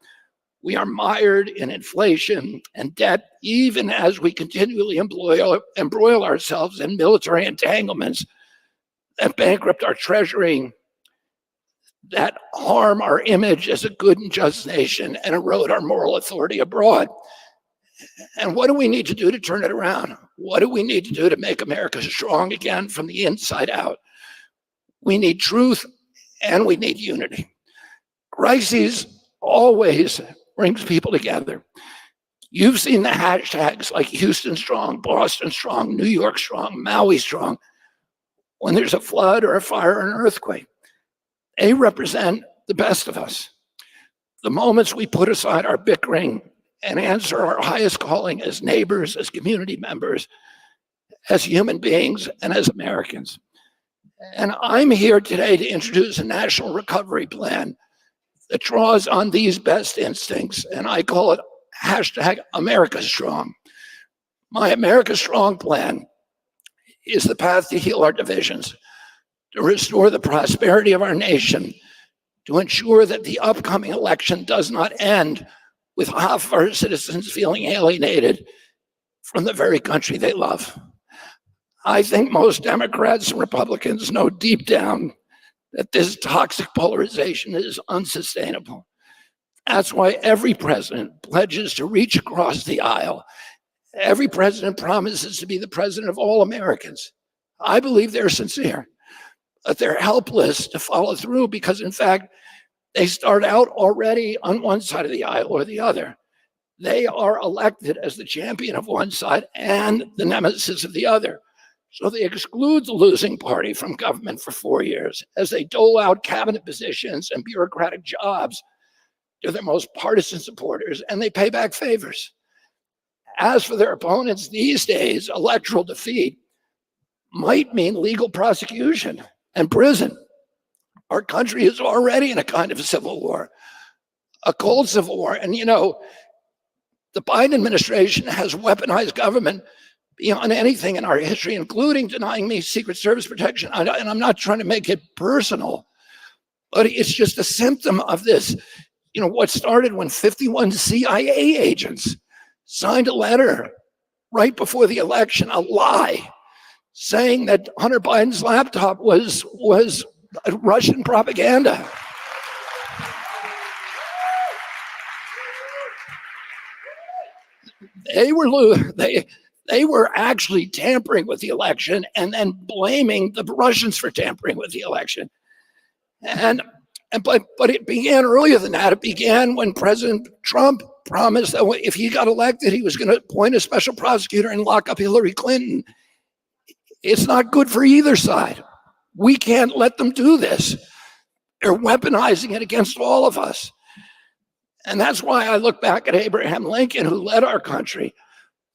We are mired in inflation and debt, even as we continually embroil ourselves in military entanglements that bankrupt our treasury, that harm our image as a good and just nation and erode our moral authority abroad. And what do we need to do to turn it around? What do we need to do to make America strong again from the inside out? We need truth and we need unity. Crises always brings people together. You've seen the hashtags like Houston Strong, Boston Strong, New York Strong, Maui Strong. When there's a flood or a fire or an earthquake, they represent the best of us. The moments we put aside our bickering and answer our highest calling as neighbors, as community members, as human beings, and as Americans. And I'm here today to introduce a national recovery plan that draws on these best instincts, and I call it hashtag America Strong. My America Strong plan is the path to heal our divisions, to restore the prosperity of our nation, to ensure that the upcoming election does not end with half of our citizens feeling alienated from the very country they love. I think most Democrats and Republicans know deep down that this toxic polarization is unsustainable. That's why every president pledges to reach across the aisle. Every president promises to be the president of all Americans. I believe they're sincere, but they're helpless to follow through because, in fact, they start out already on one side of the aisle or the other. They are elected as the champion of one side and the nemesis of the other. So they exclude the losing party from government for 4 years as they dole out cabinet positions and bureaucratic jobs to their most partisan supporters, and they pay back favors. As for their opponents these days, electoral defeat might mean legal prosecution and prison. Our country is already in a kind of a civil war, a cold civil war. And you know, the Biden administration has weaponized government beyond anything in our history, including denying me Secret Service protection. And I'm not trying to make it personal, but it's just a symptom of this. You know, what started when 51 CIA agents signed a letter right before the election, a lie, saying that Hunter Biden's laptop was Russian propaganda. They were actually tampering with the election and then blaming the Russians for tampering with the election. But it began earlier than that. It began when President Trump promised that if he got elected, he was going to appoint a special prosecutor and lock up Hillary Clinton. It's not good for either side. We can't let them do this. They're weaponizing it against all of us. And that's why I look back at Abraham Lincoln, who led our country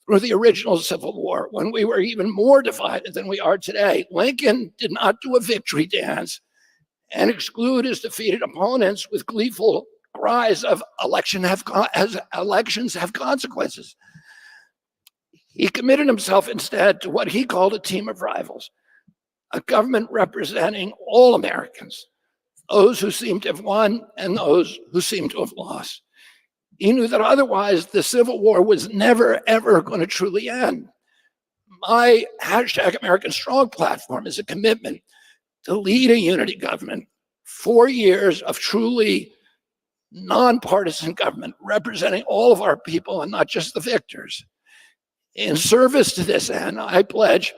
through the original Civil War, when we were even more divided than we are today. Lincoln did not do a victory dance and exclude his defeated opponents with gleeful cries of elections have consequences. He committed himself instead to what he called a team of rivals, a government representing all Americans, those who seem to have won and those who seem to have lost. He knew that otherwise the Civil War was never, ever going to truly end. My hashtag American Strong platform is a commitment to lead a unity government, 4 years of truly nonpartisan government representing all of our people and not just the victors. In service to this end, I pledge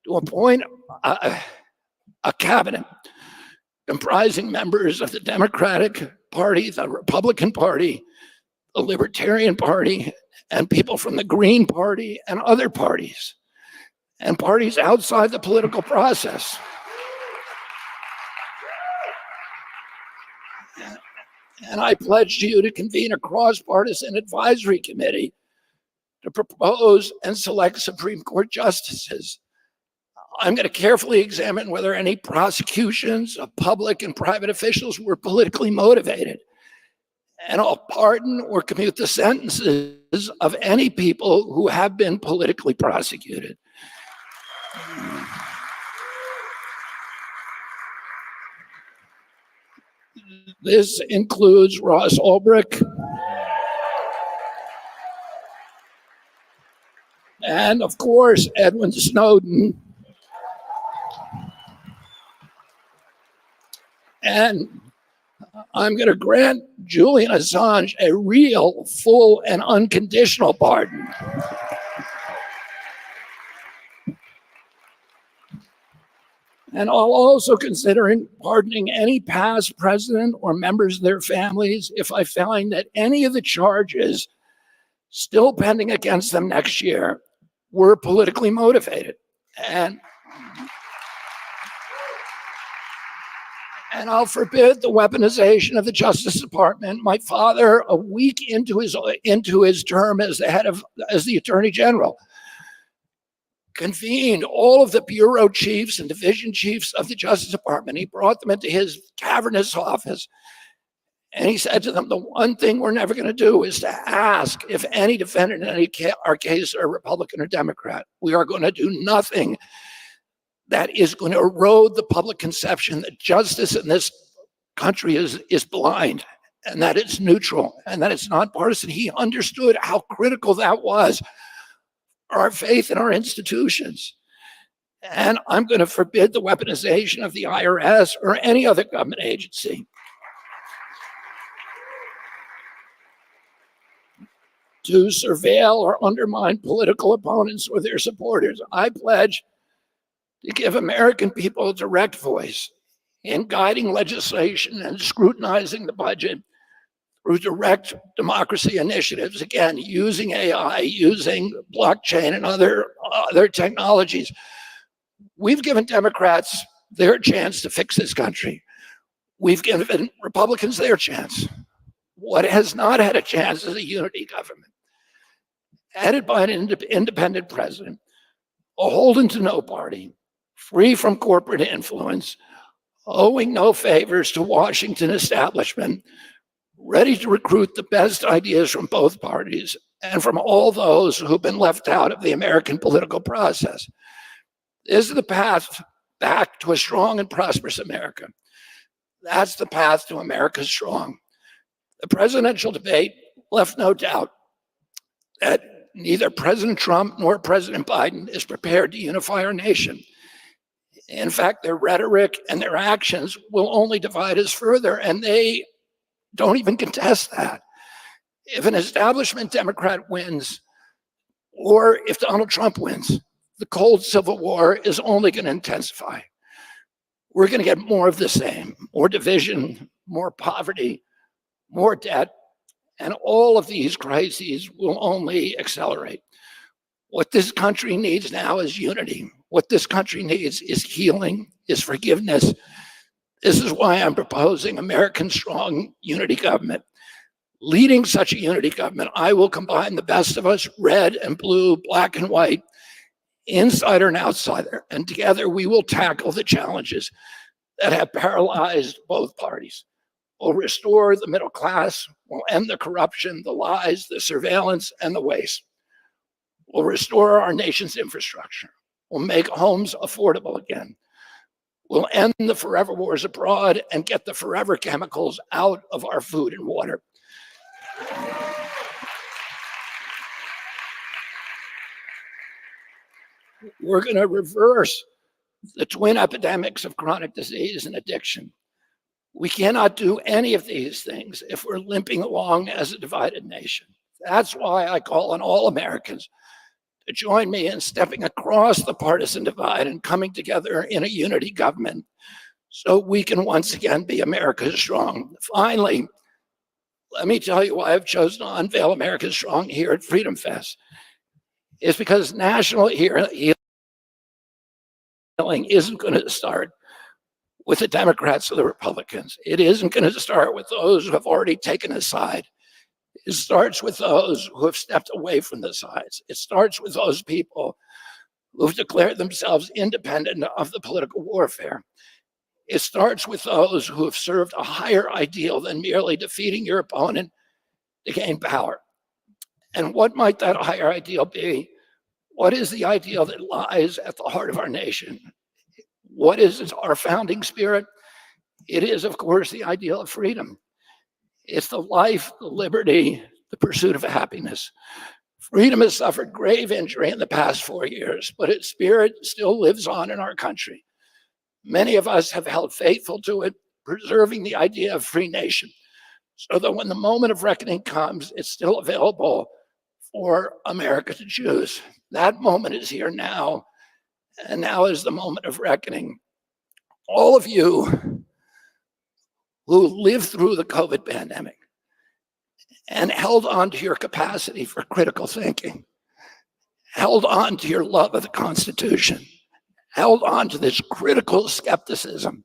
to appoint a cabinet comprising members of the Democratic Party, the Republican Party, the Libertarian Party, and people from the Green Party and other parties, and parties outside the political process. And I pledge to you to convene a cross-partisan advisory committee to propose and select Supreme Court justices. I'm going to carefully examine whether any prosecutions of public and private officials were politically motivated. And I'll pardon or commute the sentences of any people who have been politically prosecuted. This includes Ross Ulbricht and, of course, Edward Snowden. And I'm going to grant Julian Assange a real, full, and unconditional pardon. And I'll also consider pardoning any past president or members of their families if I find that any of the charges still pending against them next year were politically motivated. And I'll forbid the weaponization of the Justice Department. My father, a week into his term as the Attorney General, convened all of the bureau chiefs and division chiefs of the Justice Department. He brought them into his cavernous office, and he said to them, the one thing we're never going to do is to ask if any defendant in our case are Republican or Democrat. We are going to do nothing that is going to erode the public conception that justice in this country is blind, and that it's neutral, and that it's nonpartisan. He understood how critical that was for our faith in our institutions. And I'm going to forbid the weaponization of the IRS or any other government agency. To surveil or undermine political opponents or their supporters. I pledge to give American people a direct voice in guiding legislation and scrutinizing the budget through direct democracy initiatives, again, using AI, using blockchain and other technologies. We've given Democrats their chance to fix this country. We've given Republicans their chance. What has not had a chance is a unity government, headed by an independent president, beholden to no party, free from corporate influence, owing no favors to Washington establishment, ready to recruit the best ideas from both parties and from all those who've been left out of the American political process. This is the path back to a strong and prosperous America. That's the path to America strong. The presidential debate left no doubt that neither President Trump nor President Biden is prepared to unify our nation. In fact, their rhetoric and their actions will only divide us further, and they don't even contest that. If an establishment Democrat wins, or if Donald Trump wins, the cold civil war is only going to intensify. We're going to get more of the same, more division, more poverty, more debt, and all of these crises will only accelerate. What this country needs now is unity. What this country needs is healing, is forgiveness. This is why I'm proposing American Strong Unity Government. Leading such a unity government, I will combine the best of us, red and blue, black and white, insider and outsider, and together we will tackle the challenges that have paralyzed both parties. We'll restore the middle class, we'll end the corruption, the lies, the surveillance, and the waste. We'll restore our nation's infrastructure. We'll make homes affordable again. We'll end the forever wars abroad and get the forever chemicals out of our food and water. We're going to reverse the twin epidemics of chronic disease and addiction. We cannot do any of these things if we're limping along as a divided nation. That's why I call on all Americans to join me in stepping across the partisan divide and coming together in a unity government so we can once again be America Strong. Finally, let me tell you why I've chosen to unveil America Strong here at Freedom Fest. It's because national healing isn't going to start with the Democrats or the Republicans. It isn't going to start with those who have already taken a side. It starts with those who have stepped away from the sides. It starts with those people who've declared themselves independent of the political warfare. It starts with those who have served a higher ideal than merely defeating your opponent to gain power. And what might that higher ideal be? What is the ideal that lies at the heart of our nation? What is our founding spirit? It is, of course, the ideal of freedom. It's the life, the liberty, the pursuit of happiness. Freedom has suffered grave injury in the past 4 years, but its spirit still lives on in our country. Many of us have held faithful to it, preserving the idea of free nation, so that when the moment of reckoning comes, it's still available for America to choose. That moment is here now, and now is the moment of reckoning. All of you who lived through the COVID pandemic and held on to your capacity for critical thinking, held on to your love of the Constitution, held on to this critical skepticism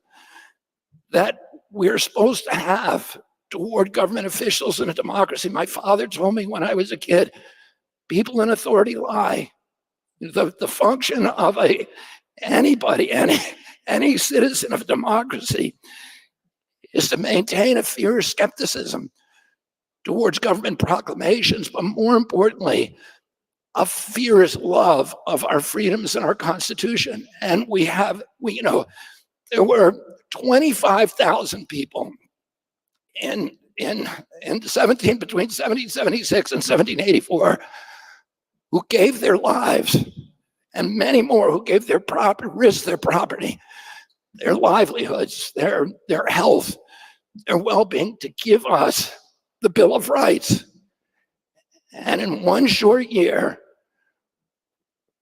that we're supposed to have toward government officials in a democracy. My father told me when I was a kid, people in authority lie. The function of anybody, any citizen of a democracy is to maintain a fierce skepticism towards government proclamations, but more importantly, a fierce love of our freedoms and our Constitution. And there were 25,000 people between 1776 and 1784 who gave their lives, and many more who gave their property, risked their property, their livelihoods, their health, their well-being to give us the Bill of Rights. And in one short year,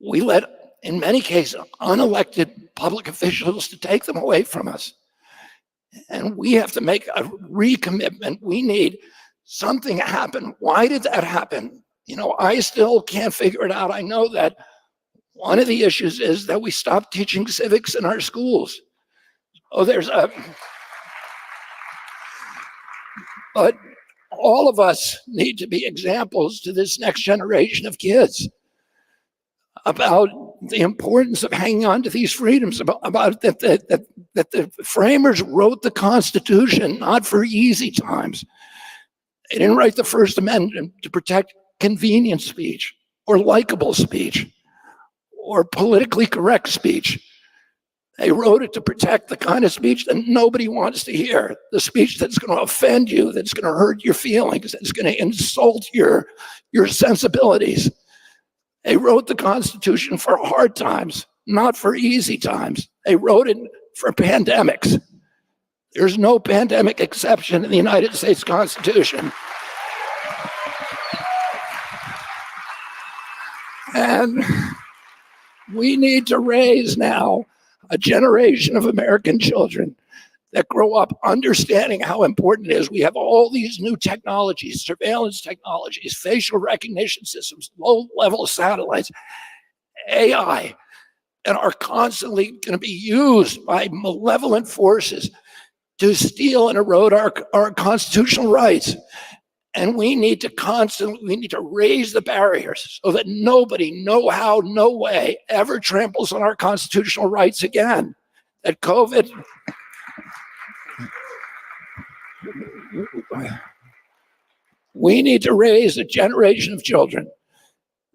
we let, in many cases, unelected public officials to take them away from us. And we have to make a recommitment. We need something to happen. Why did that happen? I still can't figure it out. I know that one of the issues is that we stopped teaching civics in our schools. But all of us need to be examples to this next generation of kids about the importance of hanging on to these freedoms, about that the framers wrote the Constitution not for easy times. They didn't write the First Amendment to protect convenient speech or likable speech or politically correct speech. They wrote it to protect the kind of speech that nobody wants to hear, the speech that's going to offend you, that's going to hurt your feelings, that's going to insult your sensibilities. They wrote the Constitution for hard times, not for easy times. They wrote it for pandemics. There's no pandemic exception in the United States Constitution. And we need to raise now a generation of American children that grow up understanding how important it is. We have all these new technologies, surveillance technologies, facial recognition systems, low-level satellites, AI, and are constantly going to be used by malevolent forces to steal and erode our constitutional rights. And we need to raise the barriers so that nobody, no how, no way, ever tramples on our constitutional rights again. That COVID, we need to raise a generation of children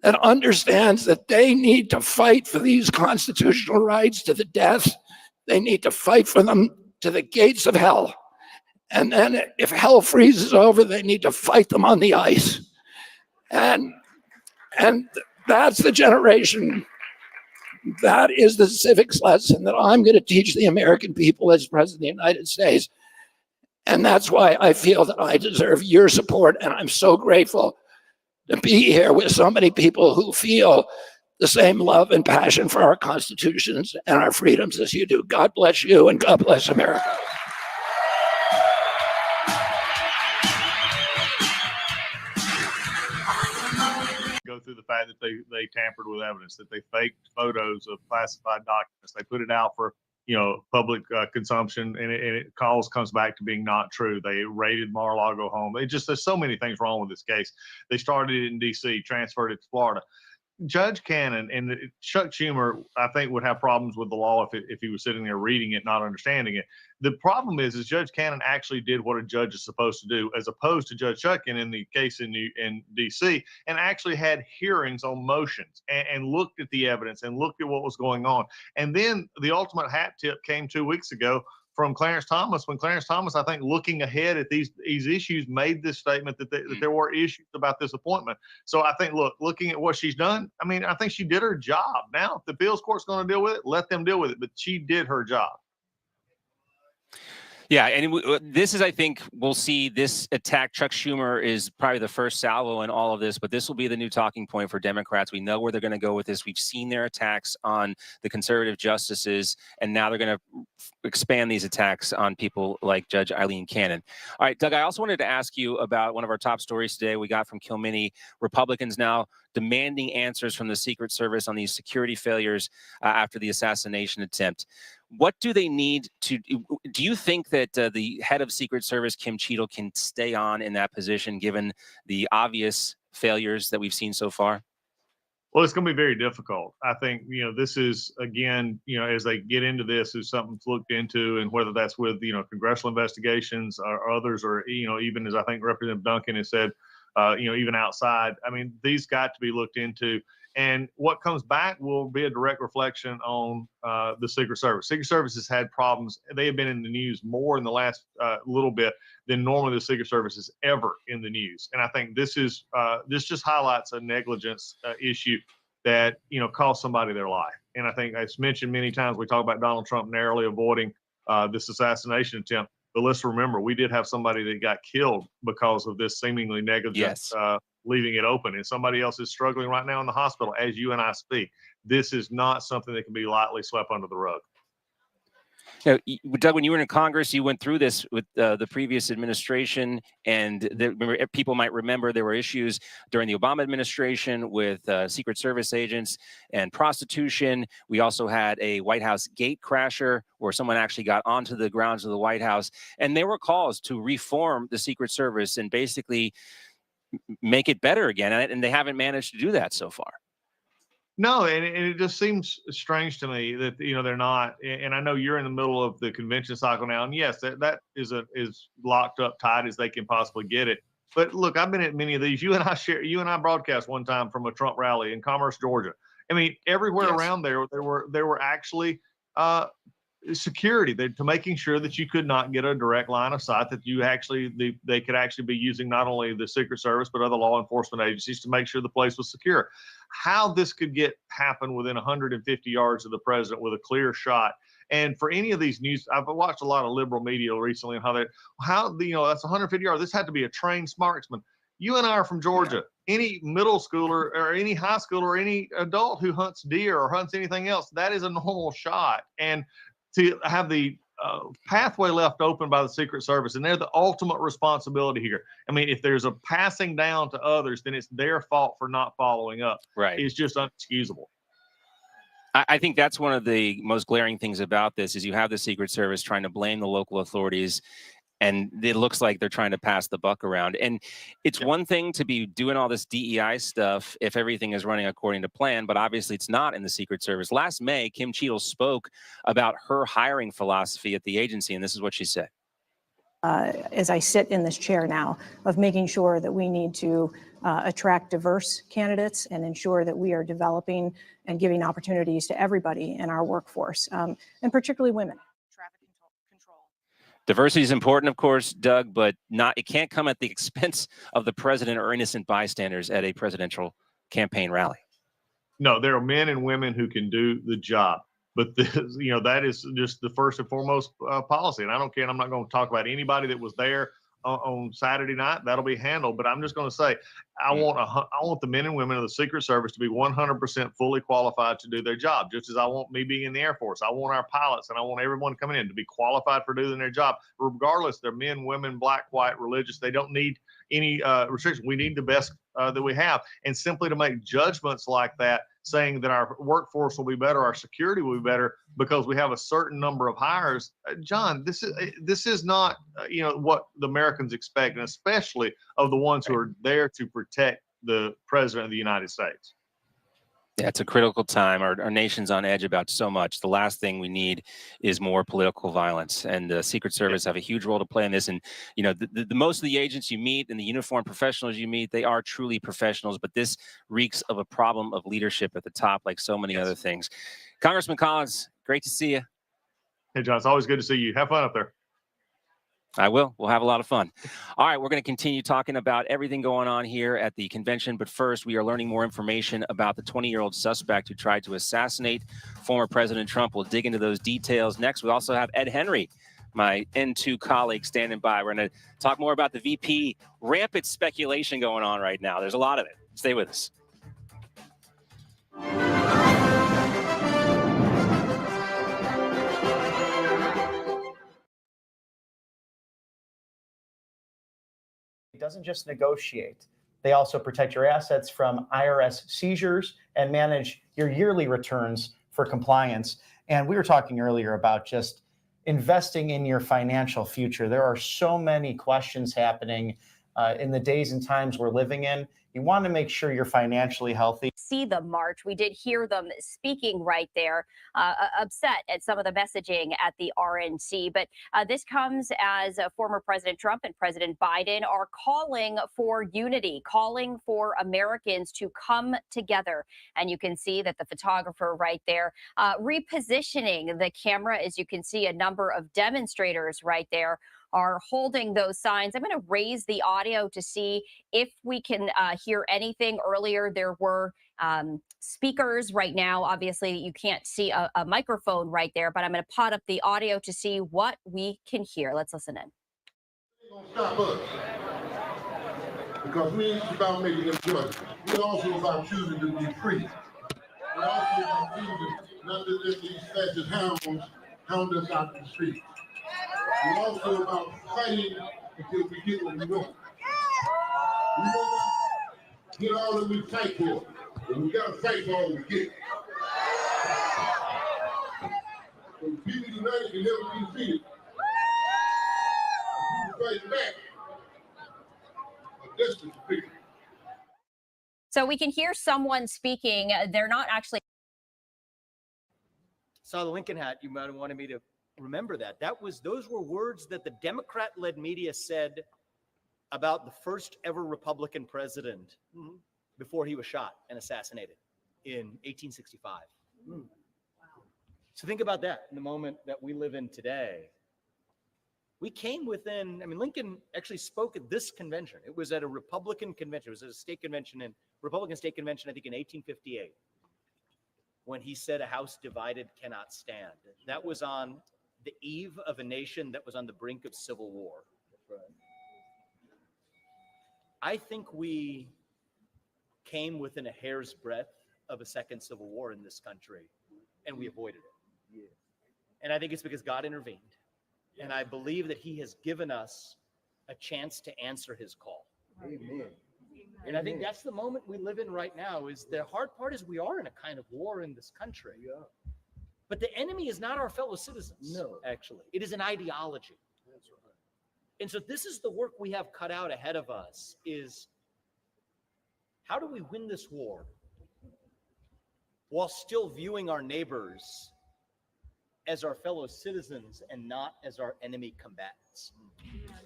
that understands that they need to fight for these constitutional rights to the death. They need to fight for them to the gates of hell. And then if hell freezes over, they need to fight them on the ice. And that's the generation. That is the civics lesson that I'm going to teach the American people as President of the United States. And that's why I feel that I deserve your support. And I'm so grateful to be here with so many people who feel the same love and passion for our constitutions and our freedoms as you do. God bless you and God bless America. Go through the fact that they tampered with evidence, that they faked photos of classified documents. They put it out for, public consumption, and it comes back to being not true. They raided Mar-a-Lago home. There's so many things wrong with this case. They started it in D.C., transferred it to Florida. Judge Cannon and Chuck Schumer, I think, would have problems with the law if he was sitting there reading it, not understanding it. The problem is Judge Cannon actually did what a judge is supposed to do, as opposed to Judge Chutkan in the case in D.C., and actually had hearings on motions and looked at the evidence and looked at what was going on. And then the ultimate hat tip came 2 weeks ago from Clarence Thomas, when Clarence Thomas, I think, looking ahead at these issues, made this statement that there were issues about this appointment. So I think, looking at what she's done, I mean, I think she did her job. Now, if the appeals court's going to deal with it, let them deal with it. But she did her job. Yeah, and this is, I think, we'll see this attack. Chuck Schumer is probably the first salvo in all of this, but this will be the new talking point for Democrats. We know where they're going to go with this. We've seen their attacks on the conservative justices, and now they're going to expand these attacks on people like Judge Eileen Cannon. All right, Doug, I also wanted to ask you about one of our top stories today we got from Kilmeny. Republicans now demanding answers from the Secret Service on these security failures after the assassination attempt. What do they need to do? Do you think that the head of Secret Service, Kim Cheadle, can stay on in that position given the obvious failures that we've seen so far? Well, it's going to be very difficult. I think, this is, again, as they get into this, is something to look into, and whether that's with, congressional investigations or others, or, even as I think Representative Duncan has said, even outside. I mean, these got to be looked into. And what comes back will be a direct reflection on the Secret Service. Secret Service has had problems. They have been in the news more in the last little bit than normally the Secret Service is ever in the news. And I think this just highlights a negligence issue that, cost somebody their life. And I think, as mentioned many times, we talk about Donald Trump narrowly avoiding this assassination attempt. But let's remember, we did have somebody that got killed because of this seemingly negligence, leaving it open. And somebody else is struggling right now in the hospital as you and I speak. This is not something that can be lightly swept under the rug. Doug, when you were in Congress, you went through this with the previous administration, and people might remember there were issues during the Obama administration with Secret Service agents and prostitution. We also had a White House gate crasher where someone actually got onto the grounds of the White House, and there were calls to reform the Secret Service and basically make it better again, and they haven't managed to do that so far. No, and it just seems strange to me that they're not. And I know you're in the middle of the convention cycle now, and yes, that is locked up tight as they can possibly get it. But look, I've been at many of these. You and I broadcast one time from a Trump rally in Commerce, Georgia. I mean, everywhere around there were actually security to making sure that you could not get a direct line of sight, that they could actually be using not only the Secret Service but other law enforcement agencies to make sure the place was secure. How this could happen within 150 yards of the president with a clear shot. And for any of these news, I've watched a lot of liberal media recently on that's 150 yards. This had to be a trained marksman. You and I are from Georgia. Any middle schooler or any high schooler or any adult who hunts deer or hunts anything else, that is a normal shot. And to have the pathway left open by the Secret Service, and they're the ultimate responsibility here. I mean, if there's a passing down to others, then it's their fault for not following up. Right. It's just unexcusable. I think that's one of the most glaring things about this is you have the Secret Service trying to blame the local authorities, and it looks like they're trying to pass the buck around. And it's one thing to be doing all this DEI stuff if everything is running according to plan, but obviously it's not in the Secret Service. Last May, Kim Cheadle spoke about her hiring philosophy at the agency, and this is what she said. As I sit in this chair now, of making sure that we need to attract diverse candidates and ensure that we are developing and giving opportunities to everybody in our workforce, and particularly women. Diversity is important, of course, Doug, but it can't come at the expense of the president or innocent bystanders at a presidential campaign rally. No, there are men and women who can do the job, but that is just the first and foremost policy. And I don't care. And I'm not going to talk about anybody that was there on Saturday night. That'll be handled. But I'm just going to say, I want the men and women of the Secret Service to be 100% fully qualified to do their job, just as I want me being in the Air Force. I want our pilots and I want everyone coming in to be qualified for doing their job, regardless they're men, women, black, white, religious. They don't need any restriction. We need the best that we have. And simply to make judgments like that saying that our workforce will be better, our security will be better because we have a certain number of hires. John, this is not what the Americans expect, and especially of the ones who are there to protect the president of the United States. Yeah, it's a critical time. Our nation's on edge about so much. The last thing we need is more political violence, and the Secret Service have a huge role to play in this. And the most of the agents you meet and the uniformed professionals you meet, they are truly professionals. But this reeks of a problem of leadership at the top, like so many other things. Congressman Collins, great to see you. Hey, John, it's always good to see you. Have fun up there. I will. We'll have a lot of fun. All right, we're going to continue talking about everything going on here at the convention. But first, we are learning more information about the 20-year-old suspect who tried to assassinate former President Trump. We'll dig into those details next. We also have Ed Henry, my N2 colleague, standing by. We're going to talk more about the VP. Rampant speculation going on right now. There's a lot of it. Stay with us. Doesn't just negotiate. They also protect your assets from IRS seizures and manage your yearly returns for compliance. And we were talking earlier about just investing in your financial future. There are so many questions happening in the days and times we're living in. You want to make sure you're financially healthy. See the march. We did hear them speaking right there, upset at some of the messaging at the RNC. But this comes as former President Trump and President Biden are calling for unity, calling for Americans to come together. And you can see that the photographer right there repositioning the camera, as you can see a number of demonstrators right there are holding those signs. I'm going to raise the audio to see if we can hear anything. Earlier, there were speakers. Right now, obviously, you can't see a microphone right there, but I'm going to pot up the audio to see what we can hear. Let's listen in. Stop us. Because we ain't about making them judges. We're also about choosing to be free. We're also about choosing not to let these fascist hounds hound us out in the street. We're also about fighting until we get what we want. We want to get all that we fight for, but we got to fight for all we get. So people united can never be defeated. We fight back. But that's the defeat. So we can hear someone speaking. They're not actually. Saw the Lincoln hat. You might have wanted me to remember that. Those were words that the Democrat-led media said about the first ever Republican president before he was shot and assassinated in 1865. Wow. So think about that in the moment that we live in today. We came within, Lincoln actually spoke at this convention. It was at a Republican convention. It was at a state convention Republican state convention, I think in 1858, when he said a house divided cannot stand. That was on the eve of a nation that was on the brink of civil war. That's right. I think we came within a hair's breadth of a second civil war in this country, and we avoided it. Yeah. And I think it's because God intervened. Yeah. And I believe that he has given us a chance to answer his call. Amen. And I think that's the moment we live in right now. Is the hard part is we are in a kind of war in this country. Yeah. But the enemy is not our fellow citizens. No, actually, it is an ideology. That's right. And so this is the work we have cut out ahead of us: is how do we win this war while still viewing our neighbors as our fellow citizens and not as our enemy combatants?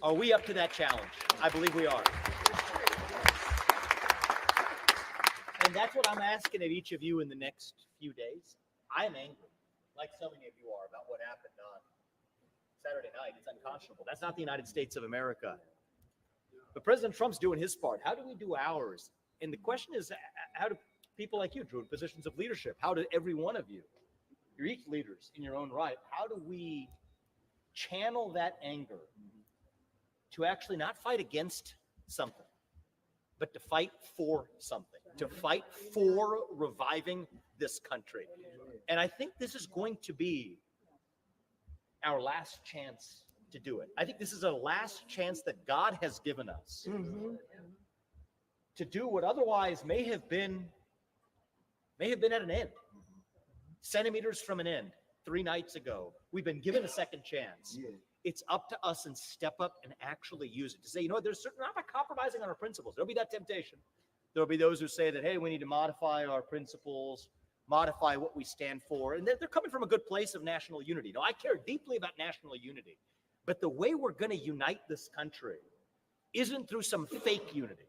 Are we up to that challenge? I believe we are. And that's what I'm asking of each of you in the next few days. I'm angry, like so many of you are, about what happened on Saturday night. It's unconscionable. That's not the United States of America. But President Trump's doing his part. How do we do ours? And the question is, how do people like you, Drew, in positions of leadership, how do every one of you, you're each leaders in your own right, how do we channel that anger to actually not fight against something, but to fight for something, to fight for reviving this country? And I think this is going to be our last chance to do it. I think this is a last chance that God has given us to do what otherwise may have been may have been at an end, centimeters from an end 3 nights ago. We've been given a second chance. It's up to us and step up and actually use it to say, you know what, we're not compromising on our principles. There'll be that temptation. There'll be those who say that, hey, we need to modify our principles, modify what we stand for. And they're coming from a good place of national unity. Now, I care deeply about national unity, but the way we're going to unite this country isn't through some fake unity,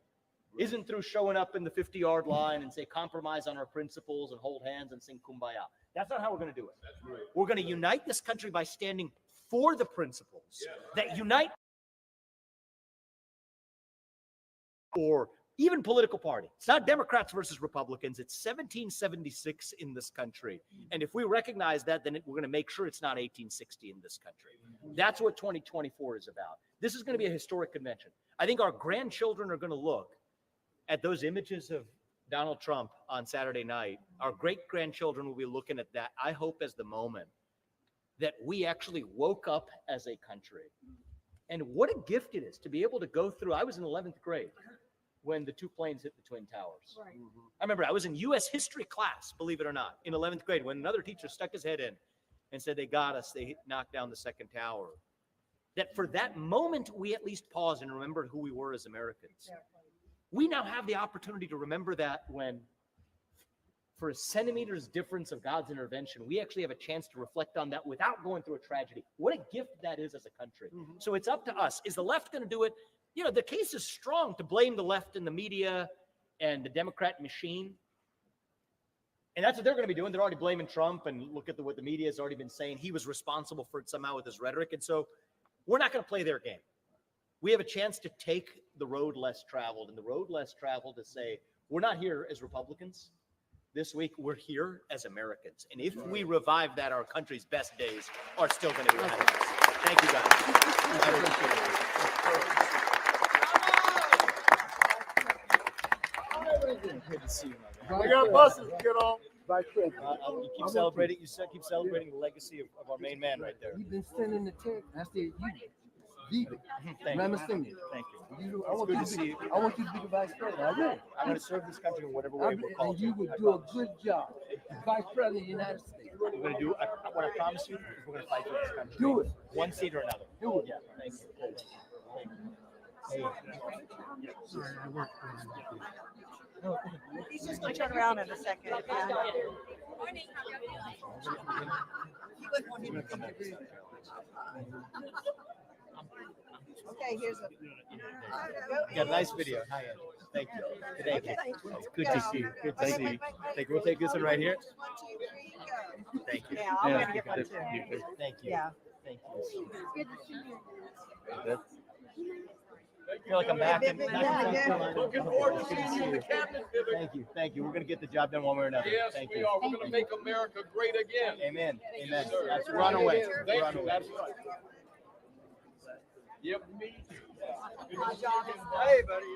isn't through showing up in the 50-yard line and say compromise on our principles and hold hands and sing Kumbaya. That's not how we're going to do it. We're going to unite this country by standing for the principles that unite, or even political party. It's not Democrats versus Republicans. It's 1776 in this country. And if we recognize that, then we're going to make sure it's not 1860 in this country. That's what 2024 is about. This is going to be a historic convention. I think our grandchildren are going to look at those images of Donald Trump on Saturday night. Our great-grandchildren will be looking at that, I hope, as the moment that we actually woke up as a country. And what a gift it is to be able to go through. I was in 11th grade when the 2 planes hit the Twin Towers. Right. I remember I was in U.S. history class, believe it or not, in 11th grade when another teacher stuck his head in and said, they got us, they knocked down the second tower. That for that moment, we at least paused and remembered who we were as Americans. We now have the opportunity to remember that when, for a centimeter's difference of God's intervention, we actually have a chance to reflect on that without going through a tragedy. What a gift that is as a country. So it's up to us. Is the left going to do it? You know, the case is strong to blame the left and the media and the Democrat machine. And that's what they're going to be doing. They're already blaming Trump, and look at what the media has already been saying. He was responsible for it somehow with his rhetoric. And so we're not going to play their game. We have a chance to take the road less traveled, and the road less traveled to say, we're not here as Republicans. This week, we're here as Americans. And if we revive that, our country's best days are still going to be ahead of us. Thank you, guys. I appreciate it. Good to see you, my man. We got buses. Get on. You keep celebrating. You keep celebrating the legacy of our main man right there. You've been standing in the tent. I said, you leave it. Thank Let you. me sing it. Thank you. You, It's good to see you. I want you to be the vice president. I will. I'm going to serve this country in whatever way we're called And you to. would do a good job. Vice president of the United States. We're going to do what I promise you is we're going to fight for this country. Do it. One seat or another. Do it. Yeah. Thank you. Hey. He's just going to turn around in a second. Okay, here's a. You got a nice video. Hi, Andrew. Thank you. Thank you. It's good to see you. Good to see you. Thank you. We'll take this one right here. Thank you. Yeah, I'm gonna get one too. Thank you. Yeah. Thank you. Good to see you. I feel like I'm back in North Carolina. Looking forward to seeing you in the cabinet. Thank you. Thank you. We're going to get the job done one way or another. Yes, Thank we you. are. We're going to make America great again. Amen. Amen. Yes, sir. That's we're on our way. We're Thank on you. our way. That's right. Yep, me too. Hey, buddy.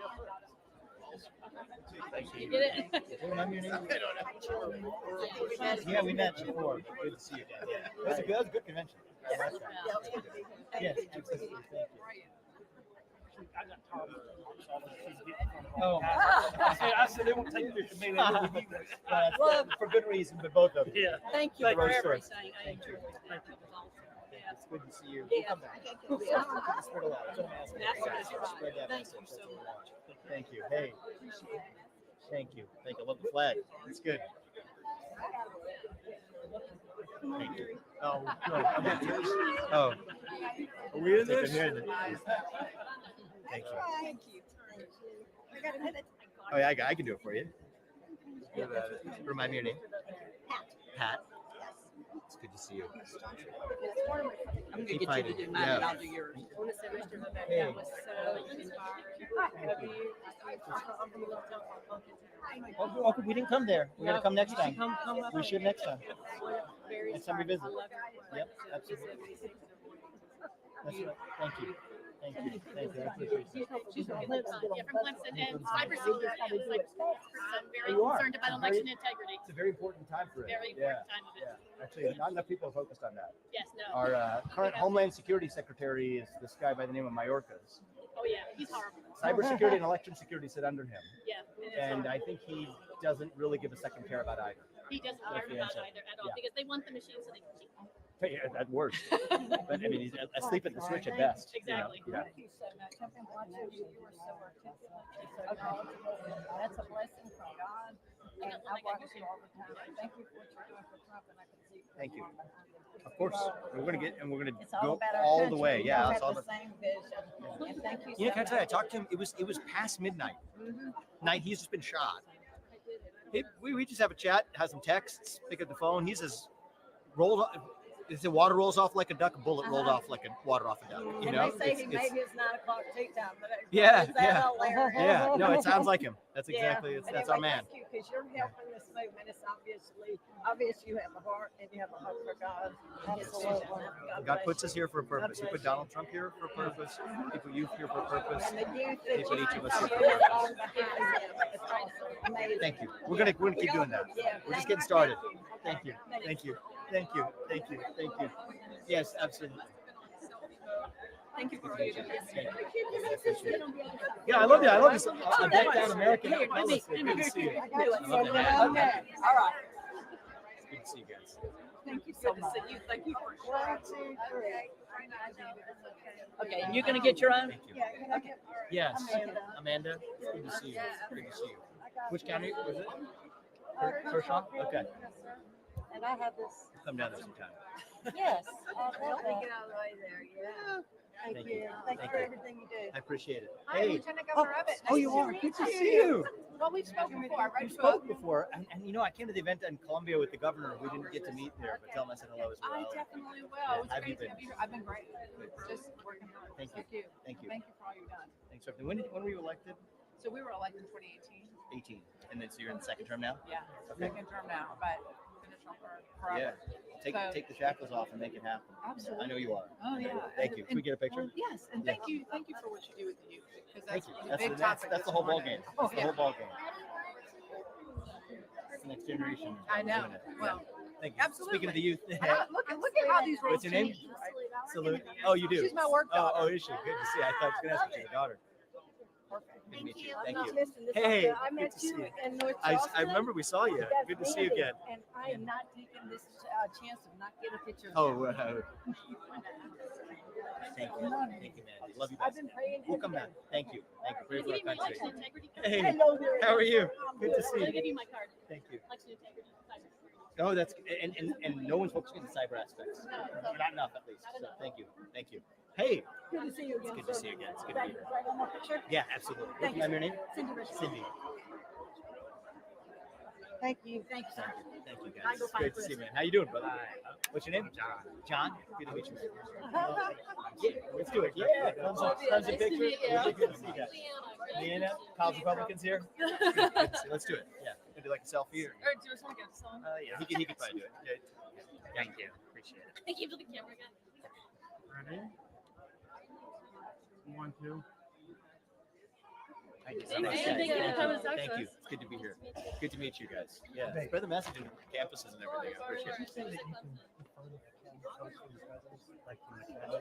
Thank you. You did it. Remember your name? Yeah, we met before. Good to see you guys. That was a good convention. Yes, absolutely. Thank you. Oh, I said they won't take pictures of me. Well, for good reason, but both of them. Yeah. Thank you for everything. I enjoyed it. It's good to see you. Yeah. Come back. Spread it out. That's what I'm asking. That's right. Spread that Thank you message. so much. Thank you. Hey. Thank you. Thank you. I love the flag. It's good. Thank you. Oh, no. I'm not here. Oh. Are we in this? Thank you. Thank you. I got a minute. Oh, yeah, I can do it for you. Remind me your name. Pat. It's good to see you. I'm Keep gonna get you fighting. to do mine, Yeah. and I'll do yours. I want to say, Mr. Rebecca, Hey. that was so inspiring of you. Oh, we didn't come there. We gotta come next time. Come up We should next time. Very Next time we inspiring. visit. I love Yep, absolutely. That's right. Thank you. Thank you. Thank you. I appreciate it. She's from Clemson. Yeah, from Clemson and cybersecurity. I'm very You are. concerned about It's very- election integrity. It's a very important time for it. Very Yeah. important time of it. Yeah. Actually, not enough people are focused on that. Yes, no. Our current Homeland Security Secretary is this guy by the name of Mayorkas. Oh yeah, he's horrible. Cybersecurity and election security sit under him. Yeah. it is And horrible. I think he doesn't really give a second care about either. He doesn't Yeah, care about fiance. either at all Yeah. because they want the machine so they can cheat. Yeah, that works. But I mean, he's asleep at the switch at best. you know? Exactly. Yeah. Thank you so much. I've been watching you. You were so articulate. So knowledgeable. That's a blessing from God. And I watch you all the time. Thank you for what you're doing for Trump, and I can see. Thank you. Of course, we're gonna get and we're gonna It's all go about our all country. the way. We Yeah, all it's all have the about. same vision. And thank you You know, so can I tell you, I much. talked to him. It was past midnight. Mhm. Night. He's just been shot. We just have a chat, have some texts, pick up the phone. He says, rolled. Is the water rolls off like a duck? A bullet rolled off like a water off a duck. You And know. they say he It's- made his 9 o'clock tea time today. Yeah, Is that yeah. hilarious? Yeah, no, it sounds like him. That's Yeah. exactly. That's our Anyway, man. Thank you, because you're helping this movement. It's obvious you have a heart and you have a heart for God. Absolutely. God puts us here for a purpose. He put Donald Trump here for a purpose. He put you here for a purpose. And the youth He that put you each of us put here for a purpose. along behind him. It's awesome. Amazing. Thank you. We're gonna keep doing that. Yeah, We're just thank getting you. started. Thank you. Thank you. Thank you. Thank you. Thank you. Yes, absolutely. Thank you for all you do. Yeah, I love you. I love this. Oh, I'm back down American. Good to see you. I do it. I love you, man. Okay. All right. It's good to see you guys. Thank you so much. Thank you for 1, 2, 3. Okay, and you're gonna get your own? Yeah. Okay. Yes. Amanda. Amanda, it's good to see you. Good to see you. Which county was it? Kershaw? Okay. And I have this. Come down there sometime. Yes. Help me get out of the way there. Yeah. Thank Thank you. you. Thank you Thank for you. everything you do. I appreciate it. Hi, Hey. Lieutenant Governor Abbott. Oh, Nice you to are. meet Good to see you. Well, we've spoken before. I We wrote you spoke up. before, and you know, I came to the event in Columbia with the governor. We didn't get to meet there, but tell him I said hello as well. I definitely will. Yeah, It's have you great to been? have you here. I've been great. Just working hard. Thank you. Thank you. Thank you. Thank you for all you've done. Thanks for everything. When were you elected? So we were elected in 2018. 18. And then so you're in the second term now? Yeah. Okay. Second term now, but finish on forever. Yeah. Take So- take the shackles off and make it happen. Absolutely. I know you are. Oh yeah. Thank you. Can we get a picture? Well, yes, and Yeah. thank you for what you do with the youth because Thank that's you. a That's big the, topic. that's the this whole ball morning. game. Oh, That's the yeah. whole ball game. It's the next generation. I know. doing it. Well, Thank you. absolutely. Speaking of the youth, look at how these roles what's your name? change. Salute. Oh, you do. She's my work Oh, daughter. is she? Good to see. I thought I was going to ask you your daughter. Good to meet you. I'm Thank not you. missing this. Hey, I good met to see you you. in North I Charleston. remember we saw you. That's Good to see you Andy, again. And I am not taking this chance of not getting a picture. Oh, thank you. Thank you, man. Love you I've guys. been praying. We'll come back. Thank you. Thank you. Pray for our country. Election integrity. Hey, Hello there. how are you? I'm Good to see I'm gonna you. give you my card. Thank you. Election integrity. Oh, that's and no one's focusing on the cyber aspects. Not enough, at least. So thank you. Thank you. Hey, Good to see you again. it's good to sir. see you again. It's good to be here. Right on my picture? Yeah, absolutely. Thank What's your you. name? Cindy Richardson. Cindy. Thank you. Thank you, sir. Thank you, I guys. go find Great to see Chris. you, man. How you doing, brother? What's your name? John. John. Good to meet you. Yeah, let's do it. Yeah, comes a picture. meet you. Really good to see you guys. Leanna, college Republicans here. Good to see you. Let's do it. Yeah, gonna do like a selfie or. Or do you want to get a song? Yeah, he can probably do it. Yeah. Thank you. Appreciate it. Thank you for the camera guy. Ready? 1, 2. Thank you so Thank much. you. guys. Thank you for coming to talk to Thank you. us. It's good to be here. Good to meet you guys. Yeah, spread the message in campuses and everything. I appreciate it.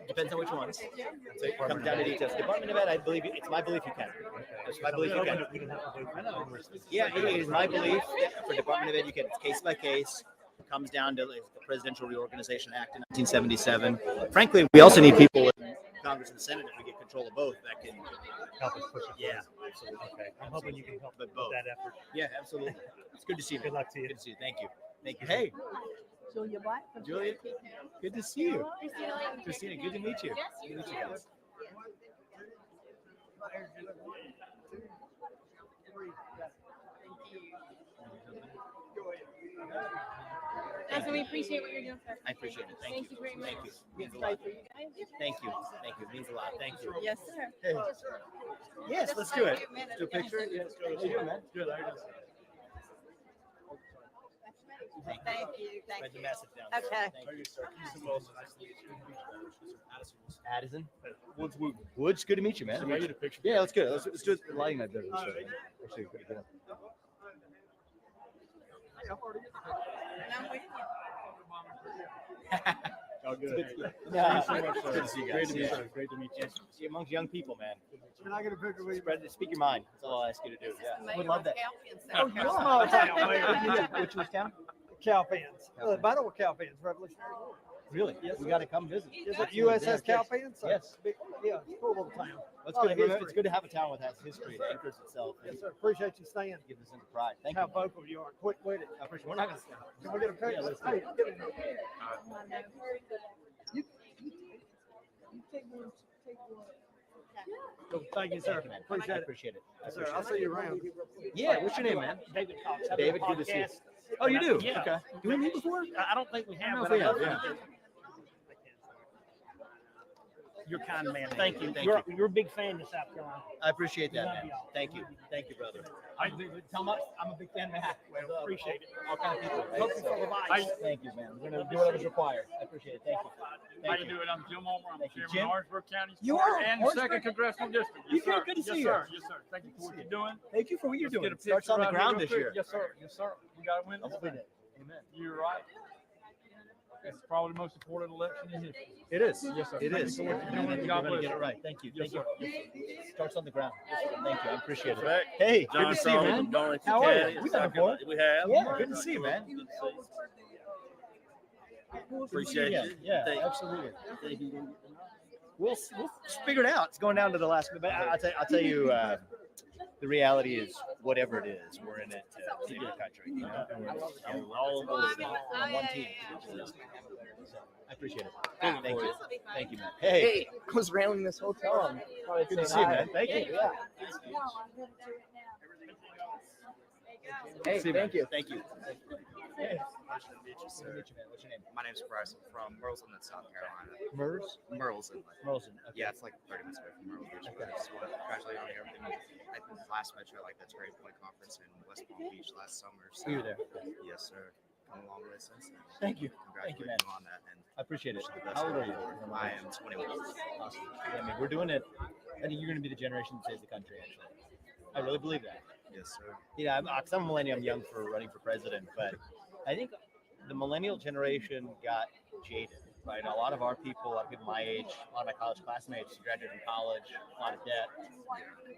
Depends on which ones. So it comes down to details. Department of Ed, I believe it's my belief you can. It's my belief you can. Yeah, it is my belief that for Department of Ed you can. It's case by case. It comes down to the Presidential Reorganization Act in 1977. Frankly, we also need people in Congress and the Senate if we get control of both that can help us push it. Yeah, absolutely. Okay. I'm hoping you can help But with both. that effort. Yeah, absolutely. It's good to see you. Good luck to you. Good to see you. Thank you. Thank you. Hey, Julia Black. from Julia. Good to see you. Christina. Christina, good to meet you. Yes, Good you to meet you too. guys. That's we appreciate what you're doing for us. I appreciate it. Thank you. very much. Thank you. Means a lot. Thank you. Thank you. Means a lot. Thank you. Yes, sir. Hey. Yes, let's do it. Let's do a picture. Yeah, let's go. How you doing, man? Good. How you doing? Thank you. Thank Spread the you. message down. Okay. Thank you. Addison. Woods. Good to meet you, man. Can I get a picture? Yeah, let's go. Let's do it. The lighting might be better. Actually, pretty good. And I'm with you. Oh, good. Yeah. Thank you so much, sir. Good to see you guys. Great to meet Yeah. you. Great to meet you. You're amongst young people, man. Can I get a picture with you? Speak your mind. That's all I ask you to do. Yeah. Would love that. Oh, you're small town. Which town? Cowpens. Battle with Cowpens, Revolutionary War. Really? Yes, We got to come visit. Is it USS Cowpens? Yes. Yeah, it's a cool little town. That's Oh, good. history. It's good to have a town that has history. It anchors itself. Yes, sir. Appreciate you staying. Give us into pride. Thank How you. vocal you are. Quick with it. I appreciate it. We're not going to stop. Can we get a picture? Yeah, let's do Hey, it. get in there. You take one. So, thank you, sir. Thank you, man. Appreciate I it. appreciate it. Yes, sir. I'll see you around. Yeah. What's your name, man? David Cox. I do a David, good to see you. podcast. Oh, you do? Yeah. Okay. Do we meet before? I don't think we have. know if but we I have, love yeah. it. You're kind man. Thank you. Thank you're, you. You're a big fan of South Carolina. I appreciate that, Love man. y'all. Thank you. Thank you, brother. I do. Tell much. I'm a big fan, man. Well, appreciate it. All kind of people. Hope you full of ice. Thank you, man. We're going to do whatever's required. I appreciate it. Thank you. How you doing? I'm Jim Ulmer. I'm Thank you, chairman Jim. of Orangeburg County You Board are? and the Orangeburg? second congressional district. You Yes, sir. good to see yes, you. Sir. Yes, sir. Thank you for what you're doing. Thank you for what you're Let's doing. get a It starts picture on the right here ground real this quick. year. Yes, sir. Yes, sir. We got a witness. Hopefully that. Amen. You're right. It's probably the most important election in history. It is. Yes, sir. It Thank is. you for what you're And I doing. think God we're going bless to get it you. right. Thank you. Yes, Thank you. sir. Starts on the ground. Thank you. I appreciate it. Right. Hey, John good to see you, Sullivan, man. Darlington How are County, you? We met before. We have. Yeah, good to see you, man. Appreciate Yeah, you. yeah, Thank you. absolutely. We'll figure it out. It's going down to the last. But I'll tell you, the reality is, whatever it is, we're in it to keep the country. You know? And we're all on one team. I appreciate it. Thank you. Thank you, man. Hey, I was railing this whole time. good to see you, man. Thank you. Yeah. Hey, thank you. Thank you. Hey. Pleasure to meet you, sir. What's your name? My name's Bryce. I'm from Merle's Inlet, South Carolina. Merle's Inlet. Merle's Inlet. Okay. Yeah, it's like 30 minutes away from Myrtle Beach. But I just want to congratulate you on everything. I think last Metro, like the Trade Point Conference in West Palm Beach last summer. So, You were there. Yes, sir. Come a long way since then. Thank you. Thank you, Congratulate man. you on that. And I appreciate it. wish you the best How old are going you? forward. I am 21. Awesome. I mean, we're doing it. I think you're going to be the generation that saves the country, actually. I really believe that. Yes, sir. Yeah, I'm a millennial. I'm young for running for president, but I think the millennial generation got jaded, right? A lot of our people, a lot of people my age, a lot of my college classmates graduated from college, a lot of debt,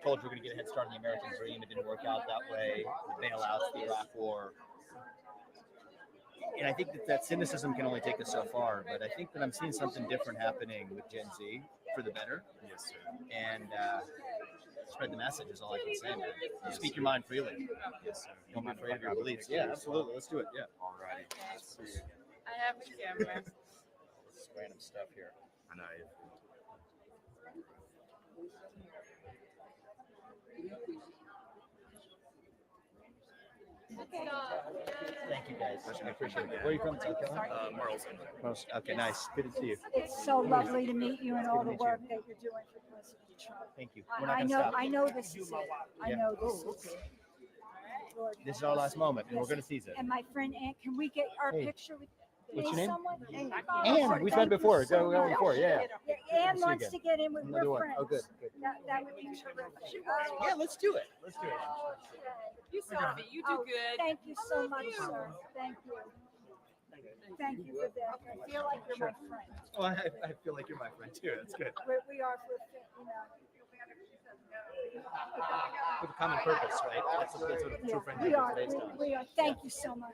told you we're going to get a head start on the American dream. It didn't work out that way. The bailouts, the Iraq War. And I think that cynicism can only take us so far, but I think that I'm seeing something different happening with Gen Z for the better. Yes, sir. And spread the message is all I can say, man. Speak your mind freely. Yes, sir. Don't be afraid of your beliefs. Yeah, absolutely. Let's do it. Yeah. All righty. I have a camera. This is random stuff here. I know. Thank you, guys. I appreciate it. Where are you from? South Carolina? Merle's Inlet. Okay, nice. Good to see you. It's so lovely to meet you and all the work that you're doing for President Trump. Thank you. We're not I gonna know, stop. I know this is it. I Yeah. know this is it. Lord, This is our last moment, and we're going to seize it. And my friend Ann, can we get our Hey. picture with What's your name? someone? Ann. Ann, we've met before. Go before. Yeah. Yeah, Good Ann to see you wants again. to get in with Another her one. friends. Oh, good. Good. That would be terrific. Yeah, let's do it. Let's do it. You saw me. You do good. Thank you so much, sir. Thank you. Thank you for that. I feel like you're my friend. Well, I feel like you're my friend too. That's good. We are for, you know. With a common purpose, right? That's what a true Yeah, friendship we is are. based on. We are. Thank you so much.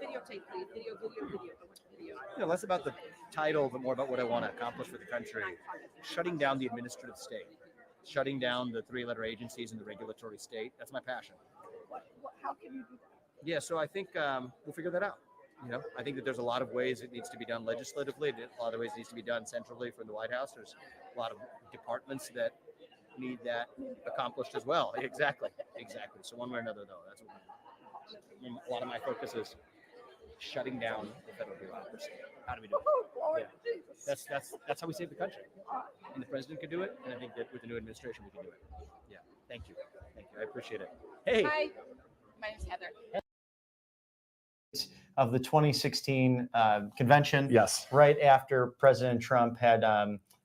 Videotape, please. Video. You know, less about the title, but more about what I want to accomplish for the country. Shutting down the administrative state, shutting down the three-letter agencies in the regulatory state. That's my passion. How can you do that? Yeah, so I think we'll figure that out. You know, I think that there's a lot of ways it needs to be done legislatively. A lot of ways it needs to be done centrally from the White House. There's a lot of departments that need that accomplished as well. Exactly. So one way or another, though, that's what a lot of my focus is. Shutting down the federal bureaucracy. How do we do it? Yeah. That's how we save the country. And the president could do it, and I think that with the new administration we can do it. Yeah. Thank you. I appreciate it. Hey. Hi. My name's Heather. Of the 2016 convention. Yes. Right after President Trump had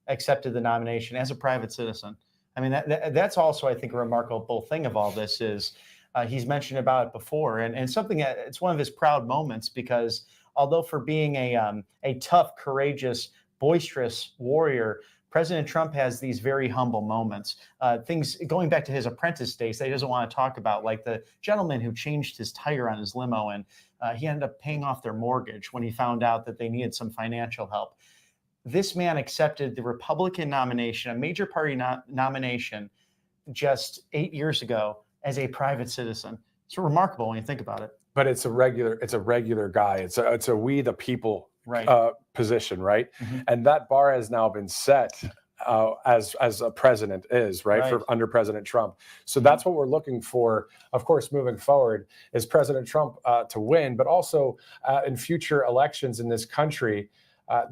accepted the nomination as a private citizen. I mean, that's also, I think, a remarkable thing of all this is he's mentioned about it before, and something that it's one of his proud moments because although for being a tough, courageous, boisterous warrior, President Trump has these very humble moments. Things going back to his apprentice days that he doesn't want to talk about, like the gentleman who changed his tire on his limo and he ended up paying off their mortgage when he found out that they needed some financial help. This man accepted the Republican nomination, a major party nomination, just 8 years ago as a private citizen. It's remarkable when you think about it. But it's a regular guy. It's a we the people position, right? And that bar has now been set as a president is, right, for under President Trump. So that's what we're looking for, of course, moving forward, is President Trump to win, but also in future elections in this country,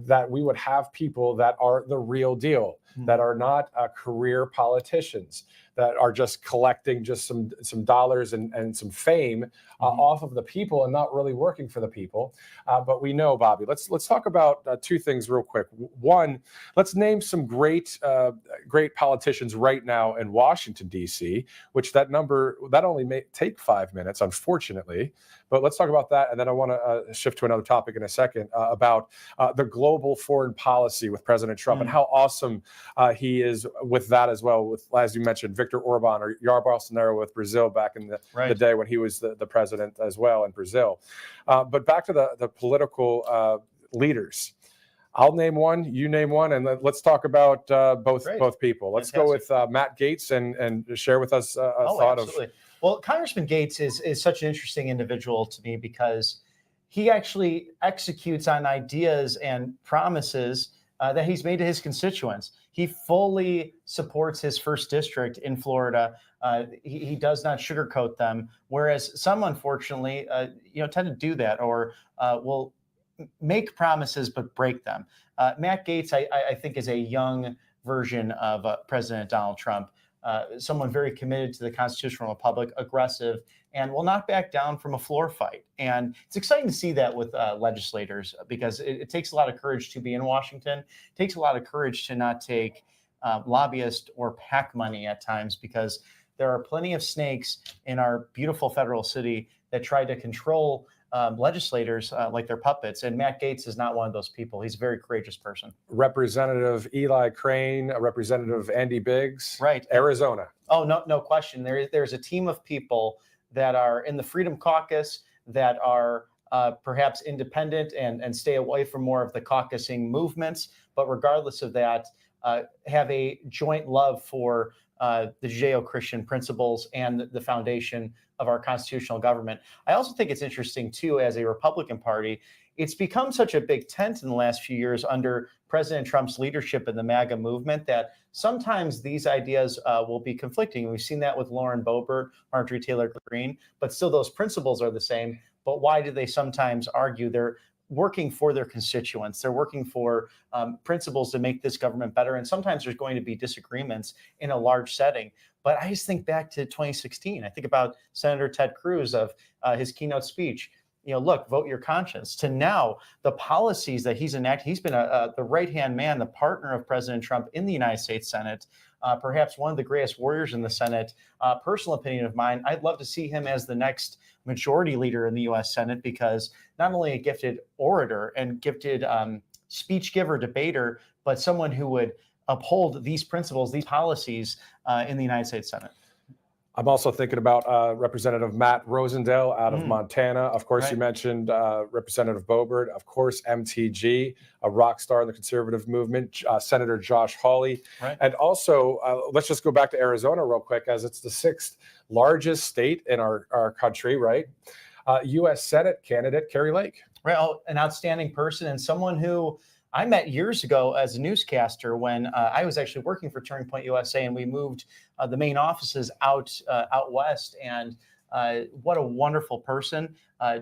that we would have people that are the real deal, that are not career politicians, that are just collecting just some dollars and some fame off of the people and not really working for the people. But we know, Bobby, let's talk about two things real quick. One, let's name some great politicians right now in Washington, D.C., which that only may take 5 minutes, unfortunately. But let's talk about that. And then I want to shift to another topic in a second about the global foreign policy with President Trump and how awesome he is with that as well, with, as you mentioned, Viktor Orban or Jair Bolsonaro with Brazil back in the day when he was the president as well in Brazil. But back to the political leaders. I'll name one, you name one, and let's talk about both people. Let's go with Matt Gaetz and share with us a thought absolutely. Well, Congressman Gaetz is such an interesting individual to me because he actually executes on ideas and promises that he's made to his constituents. He fully supports his first district in Florida. He does not sugarcoat them, whereas some, unfortunately, tend to do that or will make promises but break them. Matt Gaetz, I think, is a young version of President Donald Trump. Someone very committed to the constitutional republic, aggressive, and will not back down from a floor fight. And it's exciting to see that with legislators because it takes a lot of courage to be in Washington. It takes a lot of courage to not take lobbyist or PAC money at times because there are plenty of snakes in our beautiful federal city that try to control legislators like they're puppets. And Matt Gaetz is not one of those people. He's a very courageous person. Representative Eli Crane, Representative Andy Biggs, right, Arizona. Oh, no question. There's a team of people that are in the Freedom Caucus that are perhaps independent and stay away from more of the caucusing movements. But regardless of that, have a joint love for the Judeo-Christian principles and the foundation of our constitutional government. I also think it's interesting, too, as a Republican Party, it's become such a big tent in the last few years under President Trump's leadership in the MAGA movement that sometimes these ideas will be conflicting. We've seen that with Lauren Boebert, Marjorie Taylor Greene, but still those principles are the same. But why do they sometimes argue? They're working for their constituents. They're working for principles to make this government better. And sometimes there's going to be disagreements in a large setting. But I just think back to 2016. I think about Senator Ted Cruz of his keynote speech. Look, vote your conscience. To now, the policies that he's enacted, he's been the right-hand man, the partner of President Trump in the United States Senate, perhaps one of the greatest warriors in the Senate. Personal opinion of mine, I'd love to see him as the next majority leader in the U.S. Senate because not only a gifted orator and gifted speech giver, debater, but someone who would uphold these principles, these policies in the United States Senate. I'm also thinking about Representative Matt Rosendale out of Montana. Of course, you mentioned Representative Boebert. Of course, MTG, a rock star in the conservative movement. Senator Josh Hawley. Right. And also, let's just go back to Arizona real quick, as it's the 6th largest state in our country, right? U.S. Senate candidate Kari Lake. Right, an outstanding person and someone who I met years ago as a newscaster when I was actually working for Turning Point USA, and we moved the main offices out west. And what a wonderful person!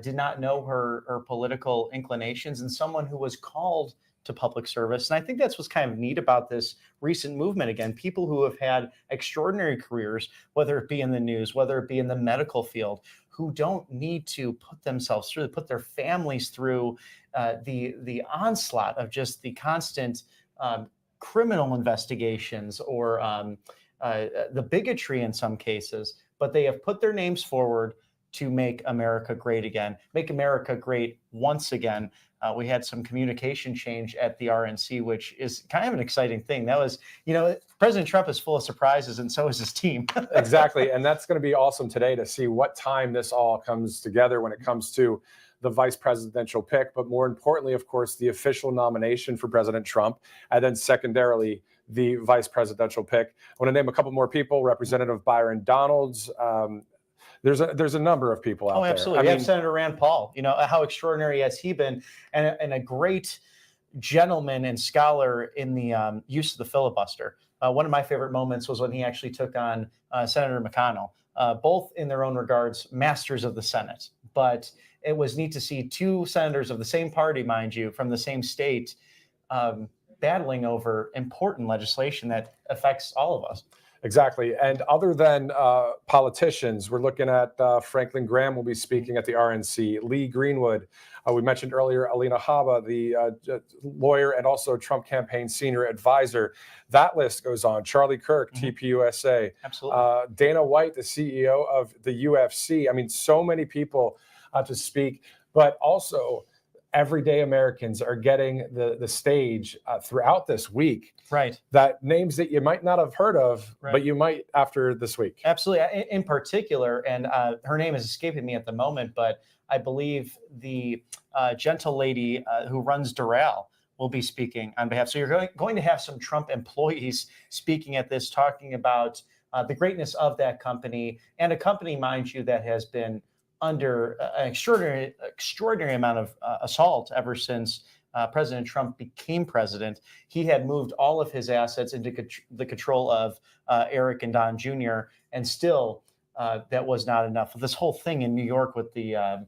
Did not know her political inclinations, and someone who was called to public service. And I think that's what's kind of neat about this recent movement. Again, people who have had extraordinary careers, whether it be in the news, whether it be in the medical field, who don't need to put themselves through, put their families through the onslaught of just the constant criminal investigations or the bigotry in some cases, but they have put their names forward to make America great again, make America great once again. We had some communication change at the RNC, which is kind of an exciting thing. That was, President Trump is full of surprises, and so is his team. Exactly. And that's going to be awesome today to see what time this all comes together when it comes to the vice presidential pick, but more importantly, of course, the official nomination for President Trump, and then secondarily, the vice presidential pick. I want to name a couple more people. Representative Byron Donalds. There's a number of people out there. Oh, absolutely. We have Senator Rand Paul. How extraordinary has he been, and a great gentleman and scholar in the use of the filibuster. One of my favorite moments was when he actually took on Senator McConnell, both in their own regards, masters of the Senate. But it was neat to see two senators of the same party, mind you, from the same state, battling over important legislation that affects all of us. Exactly. And other than politicians, we're looking at Franklin Graham will be speaking at the RNC, Lee Greenwood. We mentioned earlier, Alina Habba, the lawyer and also Trump campaign senior advisor. That list goes on. Charlie Kirk, TPUSA. Absolutely. Dana White, the CEO of the UFC. I mean, so many people to speak, but also everyday Americans are getting the stage throughout this week. Right. That names that you might not have heard of, Right. but you might after this week. Absolutely. In particular, and her name is escaping me at the moment, but I believe the gentle lady who runs Doral will be speaking on behalf. So you're going to have some Trump employees speaking at this, talking about the greatness of that company, and a company, mind you, that has been under an extraordinary amount of assault ever since President Trump became president. He had moved all of his assets into the control of Eric and Don Jr., and still that was not enough. This whole thing in New York with the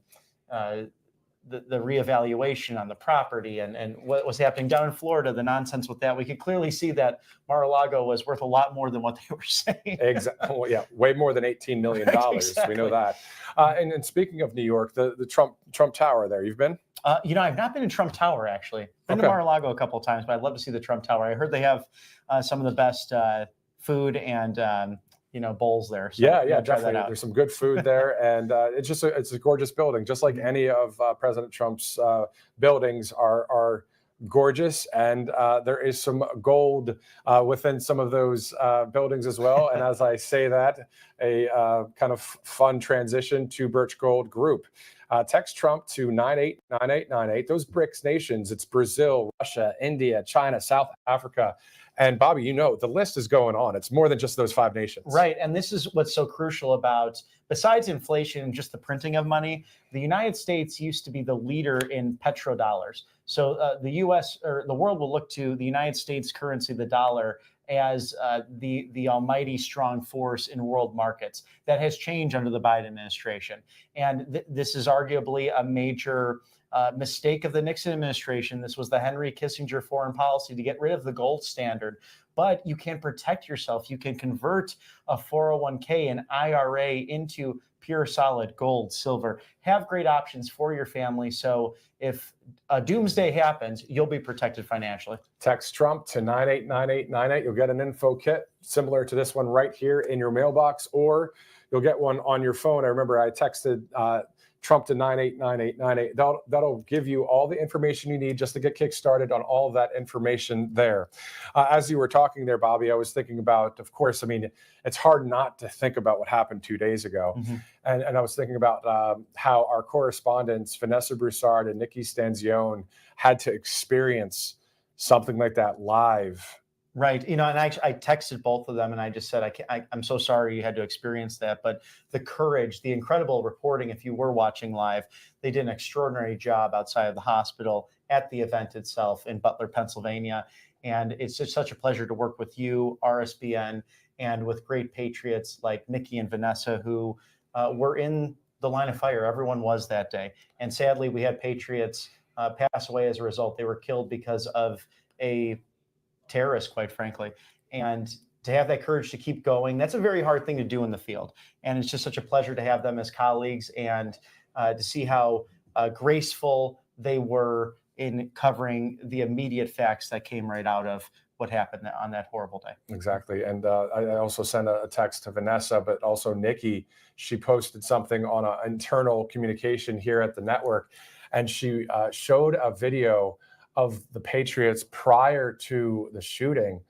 reevaluation on the property and what was happening down in Florida, the nonsense with that, we could clearly see that Mar-a-Lago was worth a lot more than what they were saying. Exactly. Well, yeah, way more than $18 million. Exactly. We know that. And speaking of New York, the Trump Tower there, you've been? I've not been in Trump Tower, actually. Been to Mar-a-Lago a couple of times, but I'd love to see the Trump Tower. I heard they have some of the best food and bowls there. So Yeah, try that definitely. out. There's some good food there, and it's a gorgeous building, just like any of President Trump's buildings are gorgeous, and there is some gold within some of those buildings as well. And as I say that, a kind of fun transition to Birch Gold Group. Text Trump to 989898. Those BRICS nations, it's Brazil, Russia, India, China, South Africa. And Bobby, the list is going on. It's more than just those 5 nations. Right. And this is what's so crucial about, besides inflation and just the printing of money, the United States used to be the leader in petrodollars. So the U.S. or the world will look to the United States currency, the dollar, as the almighty strong force in world markets. That has changed under the Biden administration. And this is arguably a major mistake of the Nixon administration. This was the Henry Kissinger foreign policy to get rid of the gold standard. But you can protect yourself. You can convert a 401k, an IRA into pure solid gold, silver. Have great options for your family. So if a doomsday happens, you'll be protected financially. Text Trump to 989898. You'll get an info kit similar to this one right here in your mailbox, or you'll get one on your phone. I remember I texted Trump to 989898. That'll give you all the information you need just to get kickstarted on all of that information there. As you were talking there, Bobby, I was thinking about, of course, it's hard not to think about what happened 2 days ago. Mm-hmm. And I was thinking about how our correspondents, Vanessa Broussard and Nikki Stanzione, had to experience something like that live. Right. And I texted both of them and I just said, I'm so sorry you had to experience that. But the courage, the incredible reporting, if you were watching live, they did an extraordinary job outside of the hospital at the event itself in Butler, Pennsylvania. And it's just such a pleasure to work with you, RSBN, and with great patriots like Nikki and Vanessa, who were in the line of fire. Everyone was that day. And sadly, we had patriots pass away as a result. They were killed because of a terrorist, quite frankly. And to have that courage to keep going, that's a very hard thing to do in the field. And it's just such a pleasure to have them as colleagues and to see how graceful they were in covering the immediate facts that came right out of what happened on that horrible day. Exactly. And I also sent a text to Vanessa, but also Nikki. She posted something on an internal communication here at the network, and she showed a video of the Patriots prior to the shooting.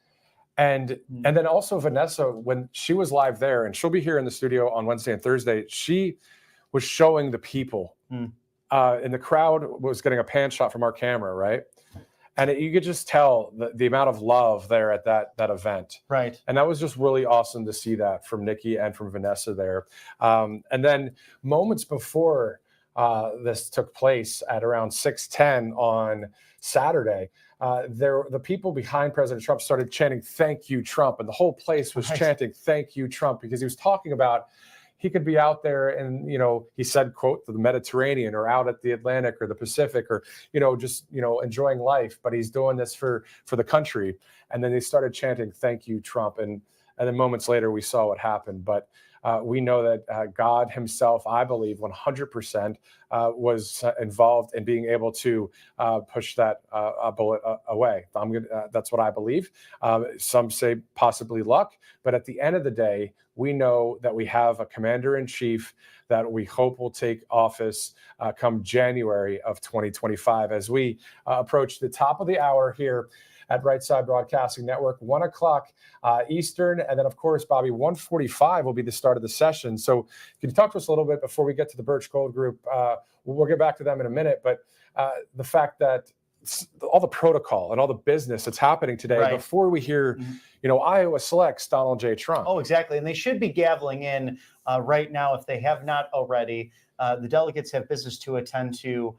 And then also Vanessa, when she was live there, and she'll be here in the studio on Wednesday and Thursday, she was showing the people. And the crowd was getting a pan shot from our camera, right? And you could just tell the amount of love there at that event. Right. And that was just really awesome to see that from Nikki and from Vanessa there. And then moments before this took place at around 6:10 on Saturday, the people behind President Trump started chanting, "Thank you, Trump." And the whole place was chanting, "Thank you, Trump," because he was talking about he could be out there and, he said, quote, the Mediterranean or out at the Atlantic or the Pacific or, just, enjoying life. But he's doing this for the country. And then they started chanting, "Thank you, Trump." And then moments later, we saw what happened. But we know that God himself, I believe, 100% was involved in being able to push that bullet away. That's what I believe. Some say possibly luck. But at the end of the day, we know that we have a commander-in-chief that we hope will take office come January of 2025. As we approach the top of the hour here at Right Side Broadcasting Network, 1 o'clock Eastern. And then, of course, Bobby, 1:45 will be the start of the session. So can you talk to us a little bit before we get to the Birch Gold Group? We'll get back to them in a minute. But the fact that all the protocol and all the business that's happening today before we hear, Iowa selects Donald J. Trump. Oh, exactly. And they should be gaveling in right now if they have not already. The delegates have business to attend to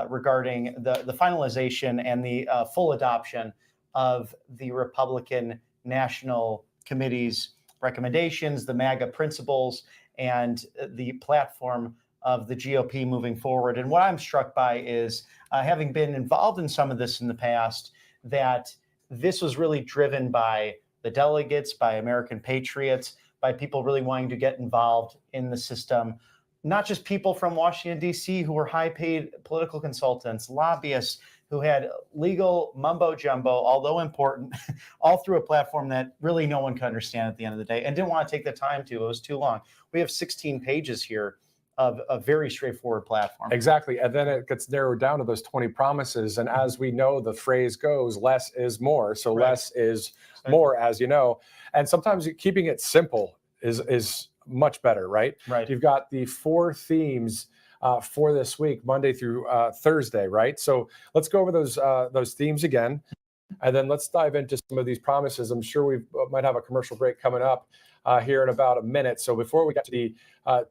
regarding the finalization and the full adoption of the Republican National Committee's recommendations, the MAGA principles, and the platform of the GOP moving forward. And what I'm struck by is, having been involved in some of this in the past, that this was really driven by the delegates, by American patriots, by people really wanting to get involved in the system. Not just people from Washington, D.C., who were high-paid political consultants, lobbyists, who had legal mumbo jumbo, although important, all through a platform that really no one could understand at the end of the day and didn't want to take the time to. It was too long. We have 16 pages here of a very straightforward platform. Exactly. And then it gets narrowed down to those 20 promises. And as we know, the phrase goes, less is more. So less is more, as you know. And sometimes keeping it simple is much better, right? Right. You've got the 4 themes for this week, Monday through Thursday, right? So let's go over those themes again, and then let's dive into some of these promises. I'm sure we might have a commercial break coming up here in about a minute. So before we get to the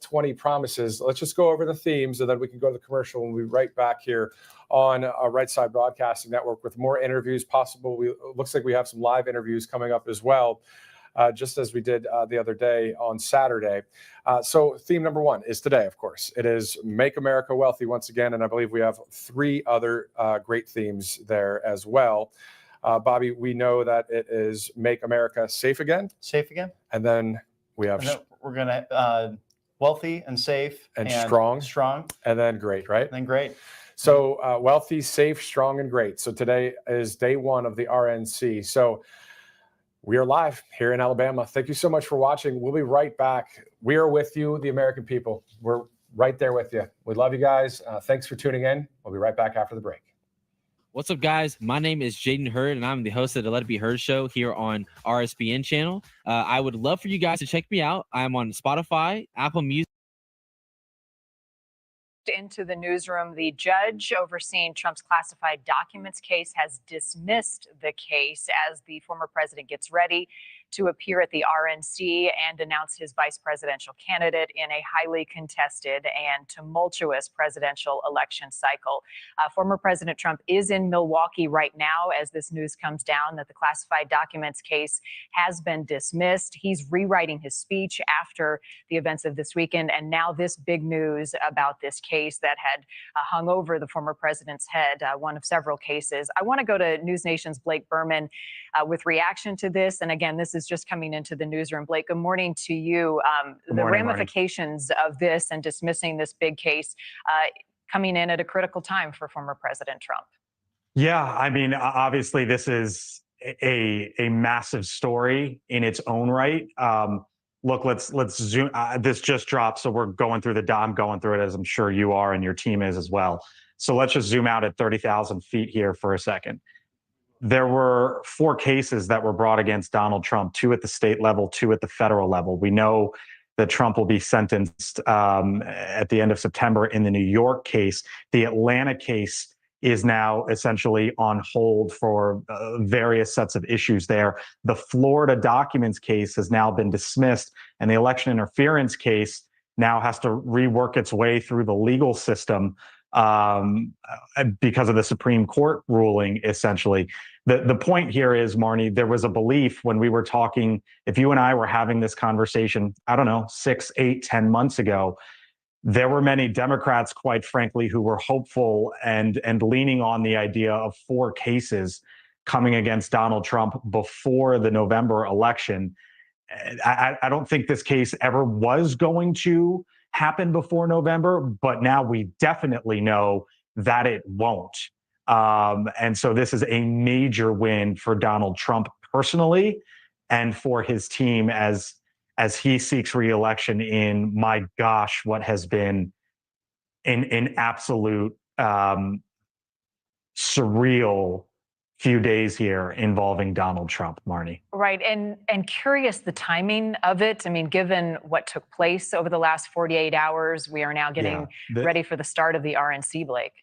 20 promises, let's just go over the themes, and then we can go to the commercial and we'll be right back here on Right Side Broadcasting Network with more interviews possible. Looks like we have some live interviews coming up as well. Just as we did the other day on Saturday. So theme number 1 is today, of course. It is Make America Wealthy once again, and I believe we have 3 other great themes there as well. Bobby, we know that it is Make America Safe Again. Safe again. And then we have... we're going to wealthy and safe. And strong. Strong. And then great, right? And then great. So wealthy, safe, strong, and great. So today is day 1 of the RNC. So we are live here in Alabama. Thank you so much for watching. We'll be right back. We are with you, the American people. We're right there with you. We love you guys. Thanks for tuning in. We'll be right back after the break. What's up, guys? My name is Jaden Hurd, and I'm the host of the Let It Be Heard show here on RSBN channel. I would love for you guys to check me out. I'm on Spotify, Apple Music. Into the newsroom, the judge overseeing Trump's classified documents case has dismissed the case as the former president gets ready to appear at the RNC and announce his vice presidential candidate in a highly contested and tumultuous presidential election cycle. Former President Trump is in Milwaukee right now as this news comes down that the classified documents case has been dismissed. He's rewriting his speech after the events of this weekend, and now this big news about this case that had hung over the former president's head, one of several cases. I want to go to News Nation's Blake Berman with reaction to this. And again, this is just coming into the newsroom. Blake, good morning to you. The ramifications of this and dismissing this big case coming in at a critical time for former President Trump. Yeah, I mean, obviously this is a massive story in its own right. Look, let's zoom. This just dropped, so we're going through I'm going through it, as I'm sure you are and your team is as well. So let's just zoom out at 30,000 feet here for a second. There were 4 cases that were brought against Donald Trump, 2 at the state level, 2 at the federal level. We know that Trump will be sentenced at the end of September in the New York case. The Atlanta case is now essentially on hold for various sets of issues there. The Florida documents case has now been dismissed, and the election interference case now has to rework its way through the legal system because of the Supreme Court ruling, essentially. The point here is, Marnie, there was a belief when we were talking, if you and I were having this conversation, I don't know, 6, 8, 10 months ago, there were many Democrats, quite frankly, who were hopeful and leaning on the idea of 4 cases coming against Donald Trump before the November election. I don't think this case ever was going to happen before November, but now we definitely know that it won't. And so this is a major win for Donald Trump personally and for his team as he seeks re-election in, my gosh, what has been an absolute surreal few days here involving Donald Trump, Marnie. Right. And curious the timing of it. I mean, given what took place over the last 48 hours, we are now getting ready for the start of the RNC, Blake.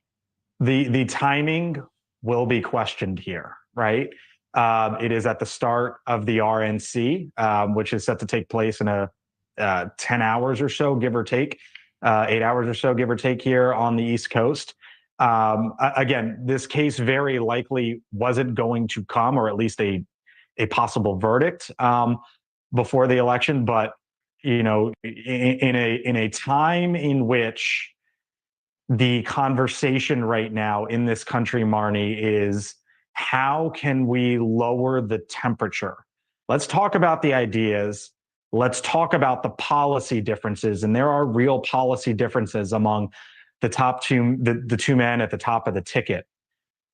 The timing will be questioned here, right? It is at the start of the RNC, which is set to take place in 10 hours or so, give or take, 8 hours or so, give or take, here on the East Coast. Again, this case very likely wasn't going to come, or at least a possible verdict before the election. But, you know, in a time in which the conversation right now in this country, Marnie, is how can we lower the temperature? Let's talk about the ideas. Let's talk about the policy differences. And there are real policy differences among the top two, the 2 men at the top of the ticket.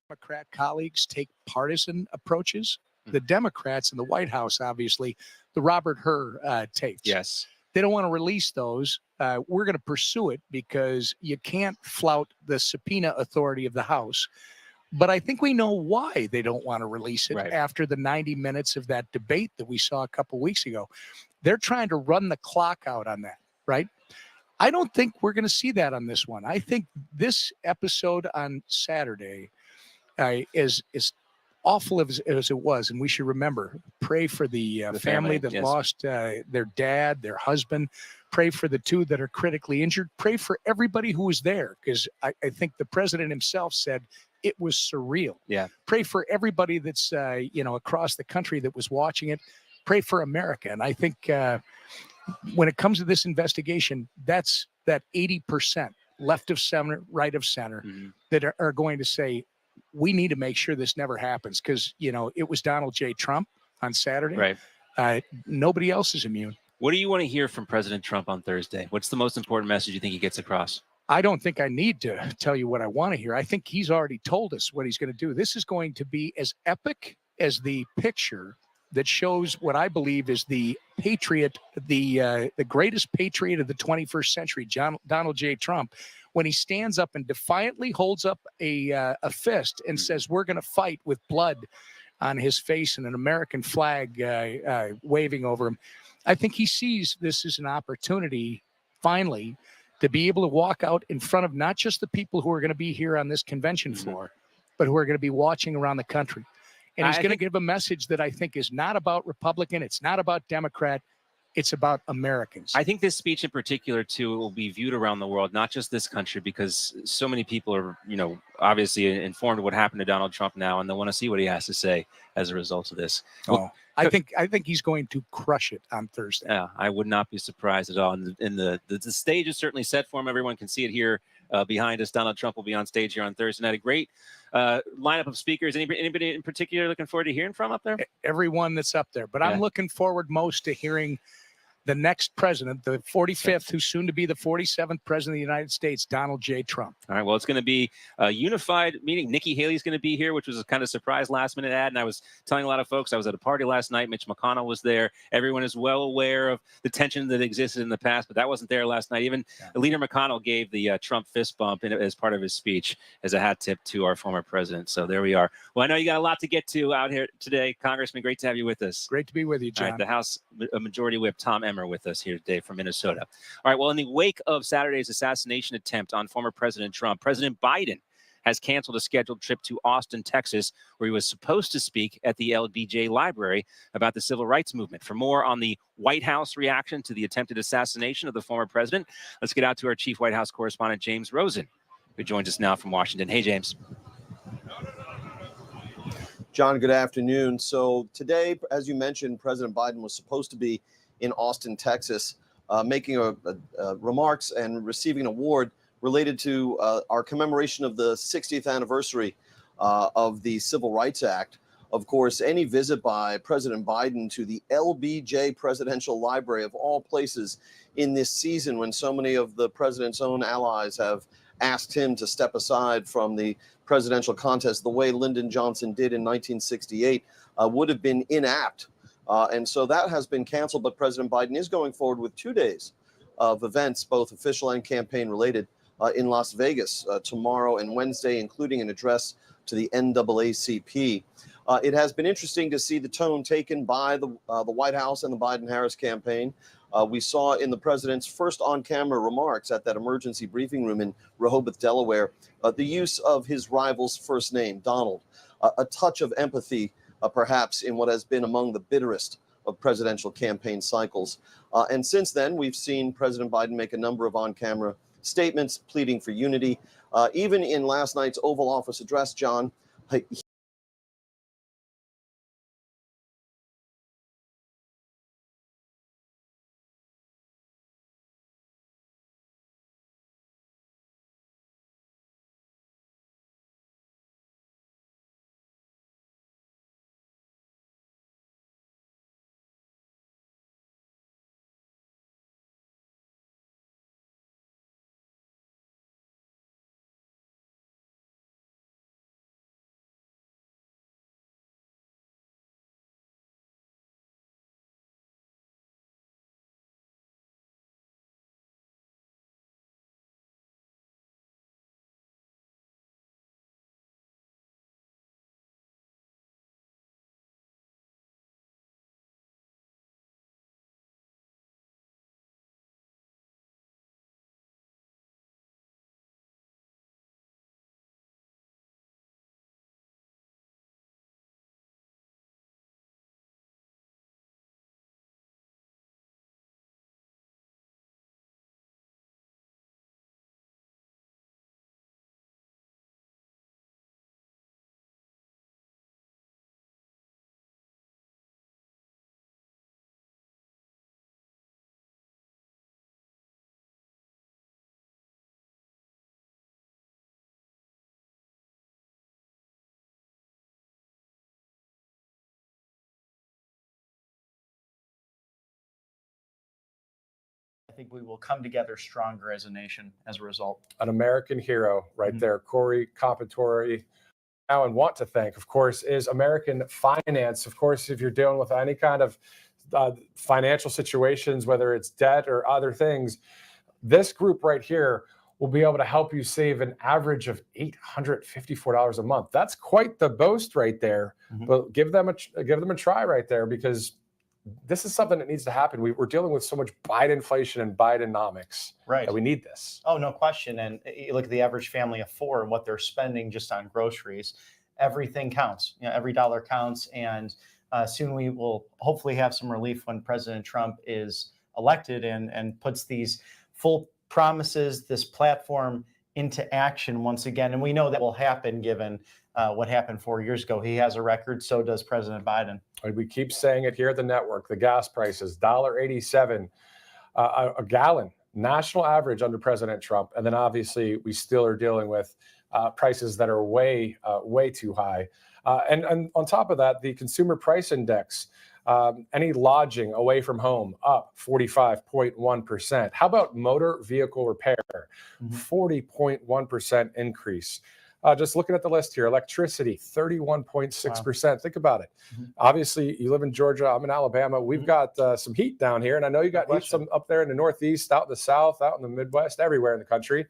Democrat colleagues take partisan approaches. The Democrats in the White House, obviously, the Robert Hur tapes. Yes. They don't want to release those. We're going to pursue it because you can't flout the subpoena authority of the House. But I think we know why they don't want to release it after the 90 minutes of that debate that we saw a couple weeks ago. They're trying to run the clock out on that, right? I don't think we're going to see that on this one. I think this episode on Saturday is awful as it was, and we should remember, pray for the family that lost their dad, their husband. Pray for the 2 that are critically injured. Pray for everybody who was there, because I think the president himself said it was surreal. Yeah. Pray for everybody that's across the country that was watching it. Pray for America, and I think when it comes to this investigation, that's that 80% left of center, right of center that are going to say, we need to make sure this never happens, because, you know, it was Donald J. Trump on Saturday. Right. Nobody else is immune. What do you want to hear from President Trump on Thursday? What's the most important message you think he gets across? I don't think I need to tell you what I want to hear. I think he's already told us what he's going to do. This is going to be as epic as the picture that shows what I believe is the patriot, the greatest patriot of the 21st century, Donald J. Trump, when he stands up and defiantly holds up a fist and says, we're going to fight, with blood on his face and an American flag waving over him. I think he sees this as an opportunity, finally, to be able to walk out in front of not just the people who are going to be here on this convention floor, but who are going to be watching around the country. And he's going to give a message that I think is not about Republican. It's not about Democrat. It's about Americans. I think this speech in particular, too, will be viewed around the world, not just this country, because so many people are, you know, obviously informed of what happened to Donald Trump now, and they want to see what he has to say as a result of this. Well, I think he's going to crush it on Thursday. Yeah, I would not be surprised at all. And the stage is certainly set for him. Everyone can see it here behind us. Donald Trump will be on stage here on Thursday night. A great lineup of speakers. Anybody in particular looking forward to hearing from up there? Everyone that's up there. But I'm looking forward most to hearing the next president, the 45th, who's soon to be the 47th president of the United States, Donald J. Trump. All right. Well, it's going to be a unified meeting. Nikki Haley's going to be here, which was a kind of surprise last minute ad. And I was telling a lot of folks, I was at a party last night. Mitch McConnell was there. Everyone is well aware of the tension that existed in the past, but that wasn't there last night. Even Leader McConnell gave the Trump fist bump as part of his speech as a hat tip to our former president. So there we are. Well, I know you got a lot to get to out here today, Congressman. Great to have you with us. Great to be with you, John. All right, the House Majority Whip Tom Emmer with us here today from Minnesota. All right, well, in the wake of Saturday's assassination attempt on former President Trump, President Biden has canceled a scheduled trip to Austin, Texas, where he was supposed to speak at the LBJ Library about the civil rights movement. For more on the White House reaction to the attempted assassination of the former president, let's get out to our chief White House correspondent, James Rosen, who joins us now from Washington. Hey, James. John, good afternoon. So today, as you mentioned, President Biden was supposed to be in Austin, Texas, making remarks and receiving an award related to our commemoration of the 60th anniversary of the Civil Rights Act. Of course, any visit by President Biden to the LBJ Presidential Library, of all places in this season when so many of the president's own allies have asked him to step aside from the presidential contest the way Lyndon Johnson did in 1968, would have been inapt. And so that has been canceled, but President Biden is going forward with 2 days of events, both official and campaign related, in Las Vegas tomorrow and Wednesday, including an address to the NAACP. It has been interesting to see the tone taken by the White House and the Biden-Harris campaign. We saw in the president's first on-camera remarks at that emergency briefing room in Rehoboth, Delaware, the use of his rival's first name, Donald, a touch of empathy, perhaps in what has been among the bitterest of presidential campaign cycles. And since then, we've seen President Biden make a number of on-camera statements pleading for unity. Even in last night's Oval Office address, John, I think we will come together stronger as a nation as a result. An American hero right there, Corey Compatore. Now, and want to thank, of course, is American Finance. Of course, if you're dealing with any kind of financial situations, whether it's debt or other things, this group right here will be able to help you save an average of $854 a month. That's quite the boast right there. But give them a try right there, because this is something that needs to happen. We're dealing with so much Biden-inflation and Bidenomics. Right. That we need this. Oh, no question. And you look at the average family of four and what they're spending just on groceries. Everything counts. You know, every dollar counts. And soon we will hopefully have some relief when President Trump is elected and puts these full promises, this platform into action once again. And we know that will happen given what happened 4 years ago. He has a record. So does President Biden. We keep saying it here at the network. The gas prices, $1.87 a gallon, national average under President Trump. And then obviously we still are dealing with prices that are way too high. And on top of that, the consumer price index Any lodging away from home, up 45.1%. How about motor vehicle repair? 40.1% increase. Just looking at the list here, electricity, 31.6%. Wow. Think about it. Obviously, you live in Georgia. I'm in Alabama. We've got some heat down here, and I know you got some up there in the Northeast, out in the South, out in the Midwest, everywhere in the country.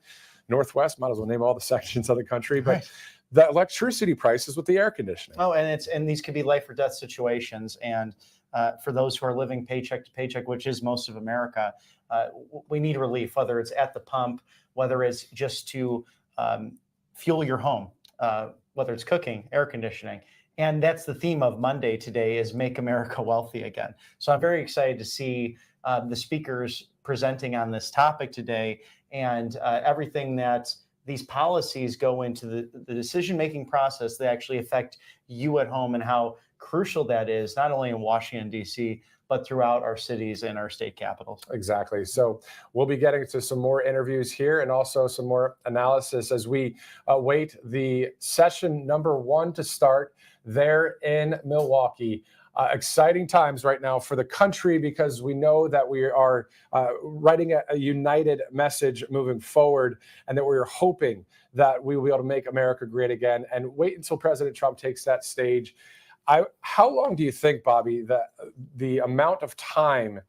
Northwest, might as well name all the sections of the country, but the electricity prices with the air conditioning. Oh, and these could be life or death situations. And for those who are living paycheck to paycheck, which is most of America, we need relief, whether it's at the pump, whether it's just to fuel your home, whether it's cooking, air conditioning. And that's the theme of Monday today, is Make America Wealthy Again. So I'm very excited to see the speakers presenting on this topic today, and everything that these policies go into the decision-making process that actually affect you at home, and how crucial that is, not only in Washington, D.C., but throughout our cities and our state capitals. Exactly. So we'll be getting to some more interviews here, and also some more analysis as we await the session number 1 to start there in Milwaukee. Exciting times right now for the country, because we know that we are writing a united message moving forward, and that we're hoping that we will be able to make America great again. And wait until President Trump takes that stage. How long do you think, Bobby, that the amount of time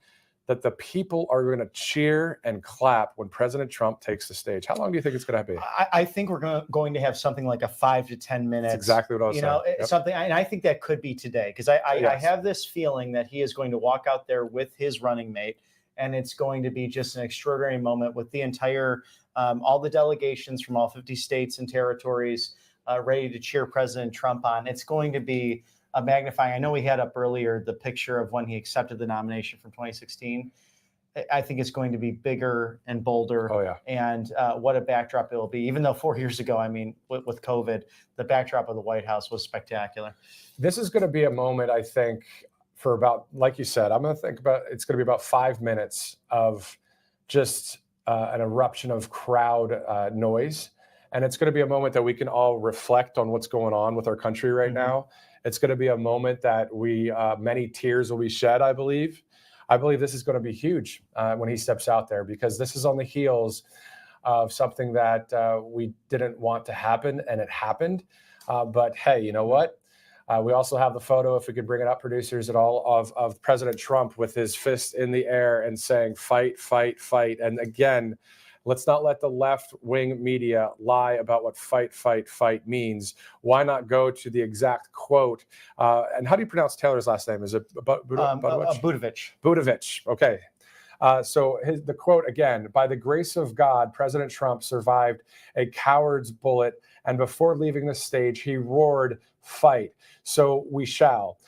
that the people are going to cheer and clap when President Trump takes the stage? How long do you think it's going to be? I think we're going to have something like a 5 to 10 minutes. That's exactly what I was saying. Yep. Something, and I think that could be today, because I have this feeling that he is going to walk out there with his running mate, and it's going to be just an extraordinary moment with the entire, all the delegations from all 50 states and territories ready to cheer President Trump on. It's going to be a magnifying. I know we had up earlier the picture of when he accepted the nomination from 2016. I think it's going to be bigger and bolder. Oh, yeah. And what a backdrop it will be. Even though 4 years ago, I mean, with COVID, the backdrop of the White House was spectacular. This is going to be a moment, I think, for about, like you said, I'm going to think about, it's going to be about 5 minutes of just an eruption of crowd noise. And it's going to be a moment that we can all reflect on what's going on with our country right now. It's going to be a moment that many tears will be shed, I believe. I believe this is going to be huge when he steps out there, because this is on the heels of something that we didn't want to happen, and it happened. But hey, you know what? We also have the photo, if we could bring it up, producers at all, of President Trump with his fist in the air and saying, "Fight, fight, fight." And again, let's not let the left-wing media lie about what fight, fight, fight means. Why not go to the exact quote? And how do you pronounce Taylor's last name? Is it Buttigieg? Buttigieg. Okay. So the quote again: "By the grace of God, President Trump survived a coward's bullet, and before leaving the stage, he roared, 'Fight.' So we shall.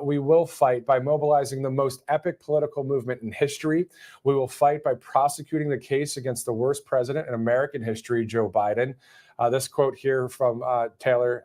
We will fight by mobilizing the most epic political movement in history. We will fight by prosecuting the case against the worst president in American history, Joe Biden." This quote here from Taylor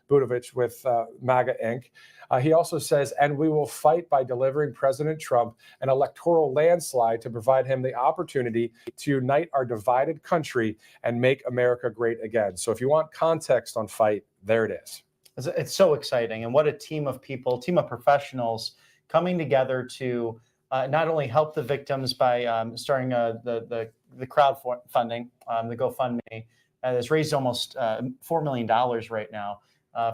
Buttigieg with MAGA Inc. He also says, "And we will fight by delivering President Trump an electoral landslide to provide him the opportunity to unite our divided country and make America great again." So if you want context on fight, there it is. It's so exciting. And what a team of people, team of professionals coming together to not only help the victims by starting the crowdfunding, the GoFundMe. It's raised almost $4 million right now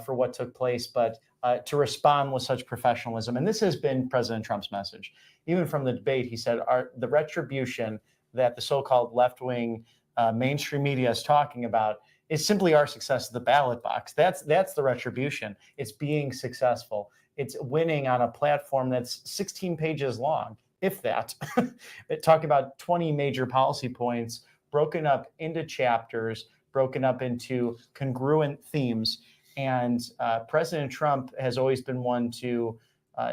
for what took place, but to respond with such professionalism. And this has been President Trump's message. Even from the debate, he said the retribution that the so-called left-wing mainstream media is talking about is simply our success at the ballot box. That's the retribution. It's being successful. It's winning on a platform that's 16 pages long, if that. Talking about 20 major policy points broken up into chapters, broken up into congruent themes. And President Trump has always been one to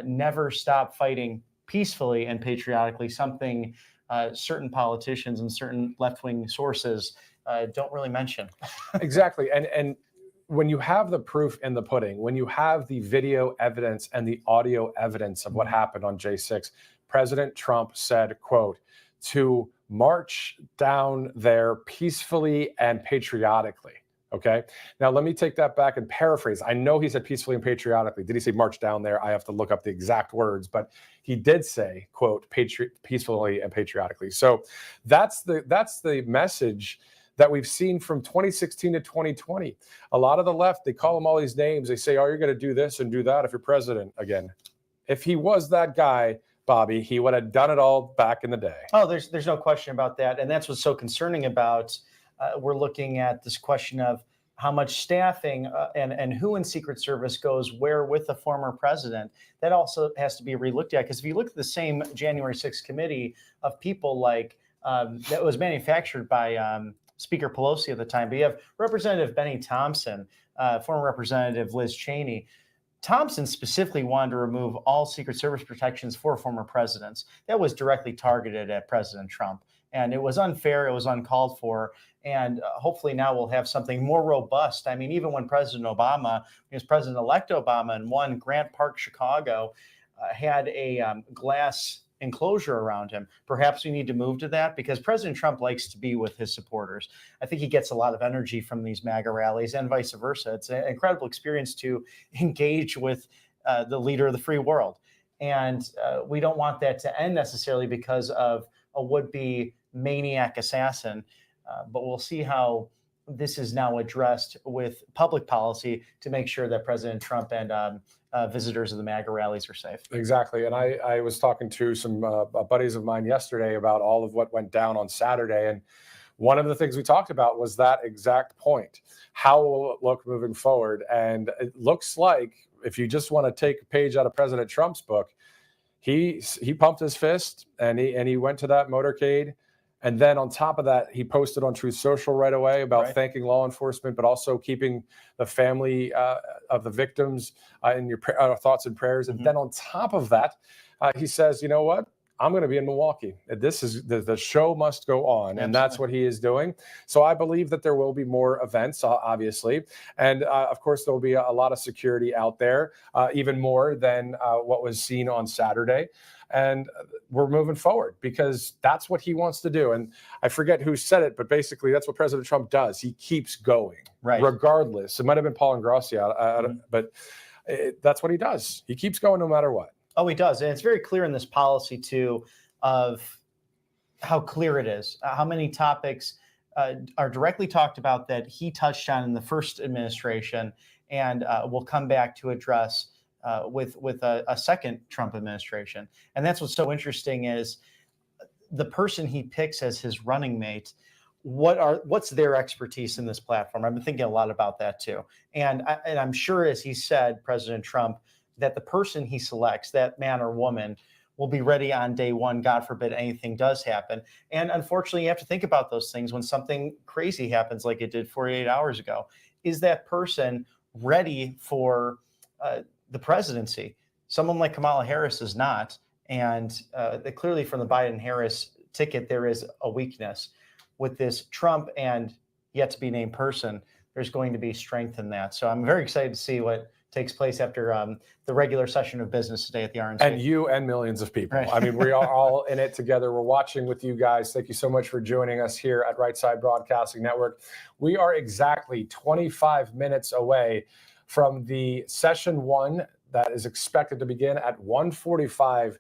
never stop fighting peacefully and patriotically, something certain politicians and certain left-wing sources don't really mention. Exactly. And when you have the proof in the pudding, when you have the video evidence and the audio evidence of what happened on J6, President Trump said, quote, "to march down there peacefully and patriotically." Okay. Now, let me take that back and paraphrase. I know he said peacefully and patriotically. Did he say march down there? I have to look up the exact words, but he did say, quote, peacefully and patriotically. So that's the message that we've seen from 2016 to 2020. A lot of the left, they call him all these names. They say, oh, you're going to do this and do that if you're president again. If he was that guy, Bobby, he would have done it all back in the day. Oh, there's no question about that. And that's what's so concerning about we're looking at this question of how much staffing and who in Secret Service goes where with the former president. That also has to be relooked at, because if you look at the same January 6th committee of people like that was manufactured by Speaker Pelosi at the time, but you have Representative Benny Thompson, former Representative Liz Cheney. Thompson specifically wanted to remove all Secret Service protections for former presidents. That was directly targeted at President Trump. And it was unfair. It was uncalled for. And hopefully now we'll have something more robust. I mean, even when President Obama, President-elect Obama, in one Grant Park, Chicago, had a glass enclosure around him. Perhaps we need to move to that, because President Trump likes to be with his supporters. I think he gets a lot of energy from these MAGA rallies and vice versa. It's an incredible experience to engage with the leader of the free world. And we don't want that to end necessarily because of a would-be maniac assassin. But we'll see how this is now addressed with public policy to make sure that President Trump and visitors of the MAGA rallies are safe. Exactly. And I was talking to some buddies of mine yesterday about all of what went down on Saturday. And one of the things we talked about was that exact point. How will it look moving forward? And it looks like, if you just want to take a page out of President Trump's book, he pumped his fist and he went to that motorcade. And then on top of that, he posted on Truth Social right away about thanking law enforcement, but also keeping the family of the victims in your thoughts and prayers. And then on top of that, he says, you know what? I'm going to be in Milwaukee. This is the show must go on. And that's what he is doing. So I believe that there will be more events, obviously. And of course, there will be a lot of security out there, even more than what was seen on Saturday. And we're moving forward because that's what he wants to do. And I forget who said it, but basically that's what President Trump does. He keeps going, regardless. It might have been Paul Ingrassia, but that's what he does. He keeps going no matter what. Oh, he does. And it's very clear in this policy, too, of how clear it is, how many topics are directly talked about that he touched on in the first administration and will come back to address with a second Trump administration. And that's what's so interesting is the person he picks as his running mate. What's their expertise in this platform? I've been thinking a lot about that, too. And I'm sure, as he said, President Trump, that the person he selects, that man or woman, will be ready on day one, God forbid anything does happen. And unfortunately, you have to think about those things when something crazy happens like it did 48 hours ago. Is that person ready for the presidency? Someone like Kamala Harris is not. And clearly from the Biden-Harris ticket, there is a weakness. With this Trump and yet to be named person, there's going to be strength in that. So I'm very excited to see what takes place after the regular session of business today at the RNC. And you and millions of people. Right. I mean, we are all in it together. We're watching with you guys. Thank you so much for joining us here at Right Side Broadcasting Network. We are exactly 25 minutes away from the session one that is expected to begin at 1:45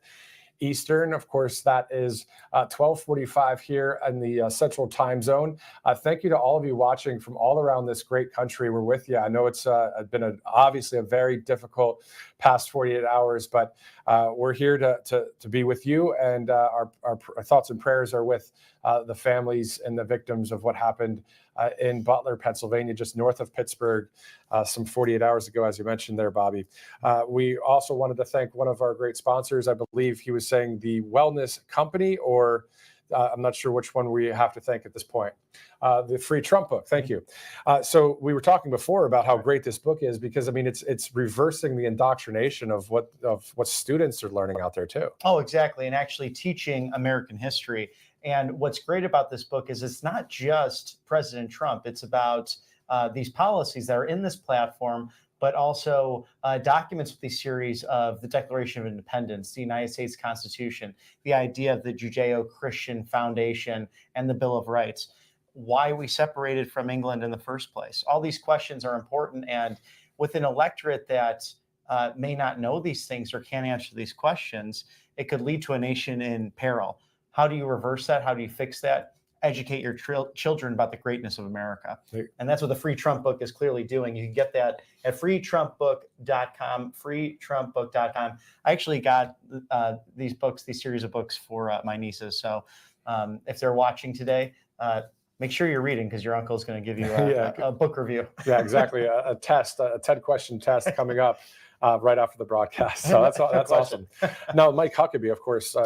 Eastern. Of course, that is 12:45 here in the Central Time Zone. Thank you to all of you watching from all around this great country. We're with you. I know it's been obviously a very difficult past 48 hours, but we're here to be with you. And our thoughts and prayers are with the families and the victims of what happened in Butler, Pennsylvania, just north of Pittsburgh, some 48 hours ago, as you mentioned there, Bobby. We also wanted to thank one of our great sponsors. I believe he was saying the Wellness Company, or I'm not sure which one we have to thank at this point. The Free Trump book. Thank you. So we were talking before about how great this book is because, I mean, it's reversing the indoctrination of what students are learning out there too. Oh, exactly. And actually teaching American history. And what's great about this book is it's not just President Trump. It's about these policies that are in this platform, but also documents with the series of the Declaration of Independence, the United States Constitution, the idea of the Judeo-Christian Foundation, and the Bill of Rights. why we separated from England in the first place. All these questions are important, and with an electorate that may not know these things or can't answer these questions, it could lead to a nation in peril. How do you reverse that? How do you fix that? Educate your children about the greatness of America. And that's what the Free Trump book is clearly doing. You can get that at freetrumpbook.com, freetrumpbook.com. I actually got these series of books for my nieces. So if they're watching today, make sure you're reading, because your uncle is going to give you a book review. Yeah, exactly. A test, a 10 question test coming up right after the broadcast. So that's awesome. Now, Mike Huckabee, of course,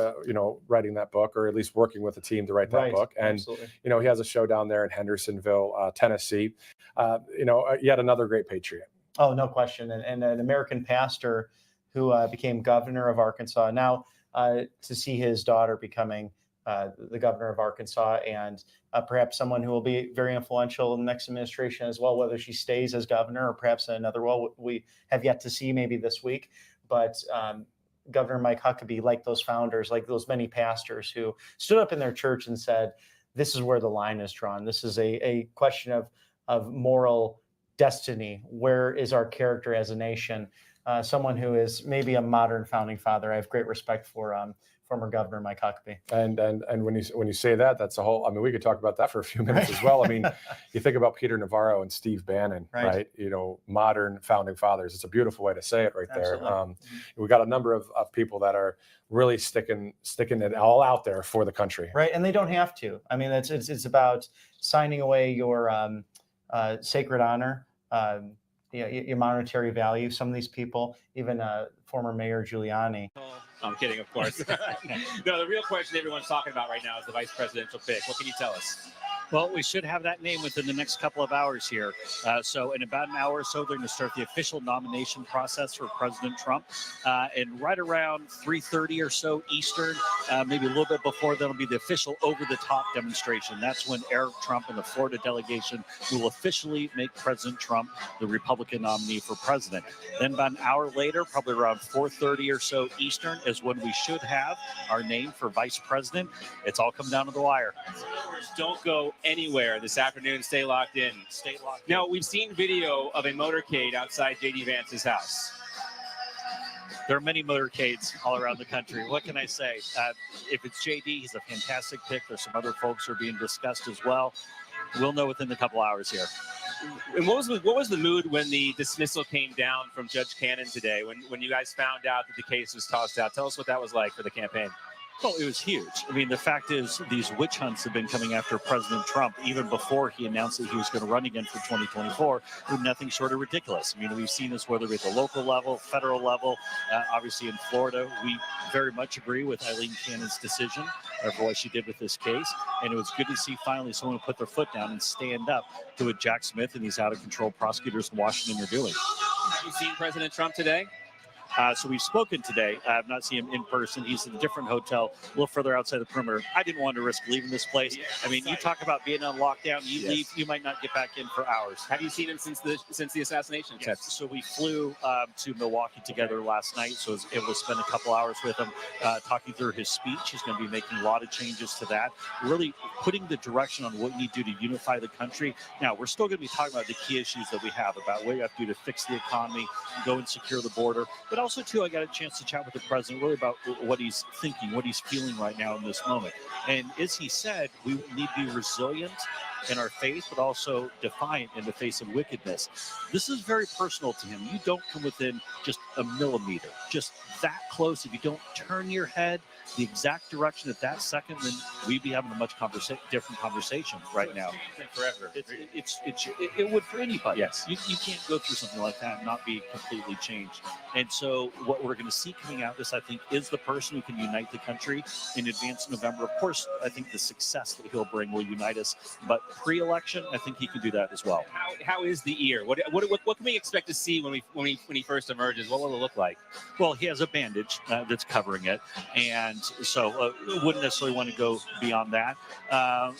writing that book, or at least working with a team to write that book. And, absolutely. He has a show down there in Hendersonville, Tennessee. Yet another great patriot. Oh, no question. And an American pastor who became governor of Arkansas. Now, to see his daughter becoming the governor of Arkansas, and perhaps someone who will be very influential in the next administration as well, whether she stays as governor or perhaps in another role, we have yet to see, maybe this week. But Governor Mike Huckabee, like those founders, like those many pastors who stood up in their church and said, this is where the line is drawn. This is a question of moral destiny. Where is our character as a nation? Someone who is maybe a modern founding father. I have great respect for former Governor Mike Huckabee. And when you say that, that's a whole. I mean, we could talk about that for a few minutes as well. I mean, you think about Peter Navarro and Steve Bannon, right? Modern founding fathers. It's a beautiful way to say it, right there. We got a number of people that are really sticking it all out there for the country, right? And they don't have to. I mean, it's about signing away your sacred honor. Your monetary value. Some of these people, even former Mayor Giuliani. I'm kidding, of course. No, the real question everyone's talking about right now is the vice presidential pick. What can you tell us? Well, we should have that name within the next couple of hours here. So in about an hour or so, they're going to start the official nomination process for President Trump. And right around 3:30 or so Eastern, maybe a little bit before, that'll be the official over-the-top demonstration. That's when Eric Trump and the Florida delegation will officially make President Trump the Republican nominee for president. Then about an hour later, probably around 4:30 or so Eastern, is when we should have our name for vice president. It's all come down to the wire. Don't go anywhere this afternoon. Stay locked in. Stay locked in. Now, we've seen video of a motorcade outside J.D. Vance's house. There are many motorcades all around the country. What can I say? If it's JD, he's a fantastic pick. There's some other folks who are being discussed as well. We'll know within a couple hours here. And what was the mood when the dismissal came down from Judge Cannon today, when you guys found out that the case was tossed out? Tell us what that was like for the campaign. Well, it was huge. I mean, the fact is, these witch hunts have been coming after President Trump even before he announced that he was going to run again for 2024. With nothing short of ridiculous. I mean, we've seen this whether at the local level, federal level, obviously in Florida. We very much agree with Eileen Cannon's decision for what she did with this case. And it was good to see finally someone put their foot down and stand up to what Jack Smith and these out-of-control prosecutors in Washington are doing. Have you seen President Trump today? So we've spoken today. I have not seen him in person. He's in a different hotel, a little further outside the perimeter. I didn't want to risk leaving this place. I mean, you talk about being on lockdown. You leave, you might not get back in for hours. Have you seen him since the assassination attempt? Yes. So we flew to Milwaukee together last night. So I was able to spend a couple hours with him, talking through his speech. He's going to be making a lot of changes to that, really putting the direction on what we need to do to unify the country. Now, we're still going to be talking about the key issues that we have about what you have to do to fix the economy, go and secure the border, but also, too, I got a chance to chat with the president really about what he's thinking, what he's feeling right now in this moment. And as he said, we need to be resilient in our faith, but also defiant in the face of wickedness. This is very personal to him. You don't come within just a millimeter, just that close. If you don't turn your head the exact direction at that second, then we'd be having a much different conversation right now. Forever. It would for anybody. Yes. You can't go through something like that and not be completely changed. And so what we're going to see coming out of this, I think, is the person who can unite the country in advance of November. Of course, I think the success that he'll bring will unite us. But pre-election, I think he can do that as well. How is the ear? What can we expect to see when he first emerges? What will it look like? Well, he has a bandage that's covering it, and so wouldn't necessarily want to go beyond that.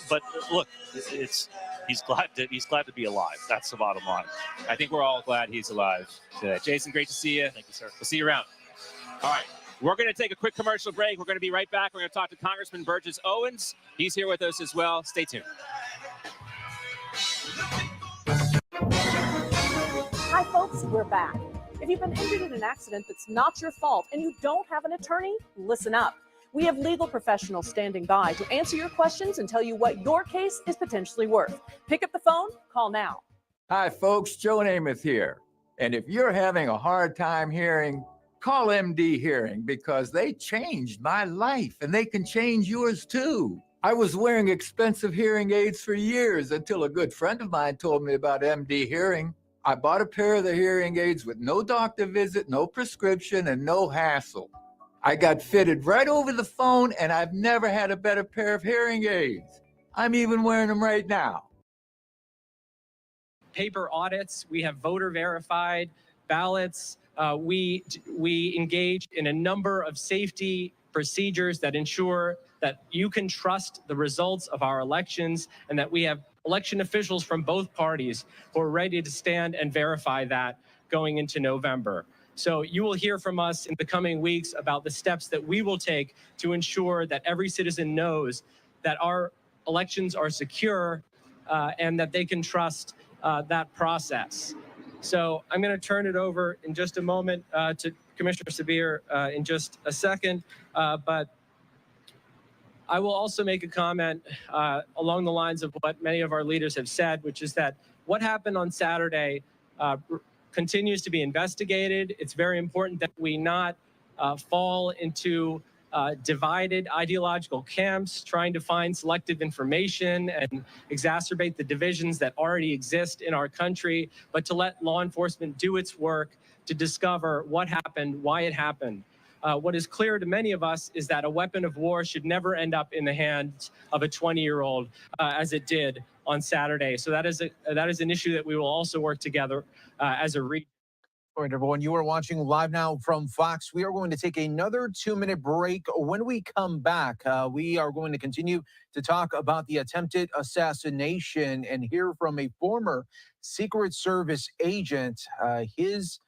But look, he's glad to be alive. That's the bottom line. I think we're all glad he's alive today. Jason, great to see you. Thank you, sir. We'll see you around. All right. We're going to take a quick commercial break. We're going to be right back. We're going to talk to Congressman Burgess Owens. He's here with us as well. Stay tuned. Hi, folks, we're back. If you've been injured in an accident that's not your fault and you don't have an attorney, listen up. We have legal professionals standing by to answer your questions and tell you what your case is potentially worth. Pick up the phone, call now. Hi, folks. Joe Namath here. And if you're having a hard time hearing, call MD Hearing because they changed my life and they can change yours too. I was wearing expensive hearing aids for years until a good friend of mine told me about MD Hearing. I bought a pair of the hearing aids with no doctor visit, no prescription, and no hassle. I got fitted right over the phone, and I've never had a better pair of hearing aids. I'm even wearing them right now. Paper audits, we have voter verified ballots. We engage in a number of safety procedures that ensure that you can trust the results of our elections and that we have election officials from both parties who are ready to stand and verify that going into November. So you will hear from us in the coming weeks about the steps that we will take to ensure that every citizen knows that our elections are secure and that they can trust that process. So I'm going to turn it over in just a moment to Commissioner Sabir in just a second, but I will also make a comment along the lines of what many of our leaders have said, which is that what happened on Saturday continues to be investigated. It's very important that we not fall into divided ideological camps, trying to find selective information and exacerbate the divisions that already exist in our country, but to let law enforcement do its work to discover what happened, why it happened. What is clear to many of us is that a weapon of war should never end up in the hands of a 20-year-old as it did on Saturday. So that is an issue that we will also work together as a region. All right, everyone, you are watching Live Now from Fox. We are going to take another 2-minute break. When we come back, we are going to continue to talk about the attempted assassination and hear from a former Secret Service agent, his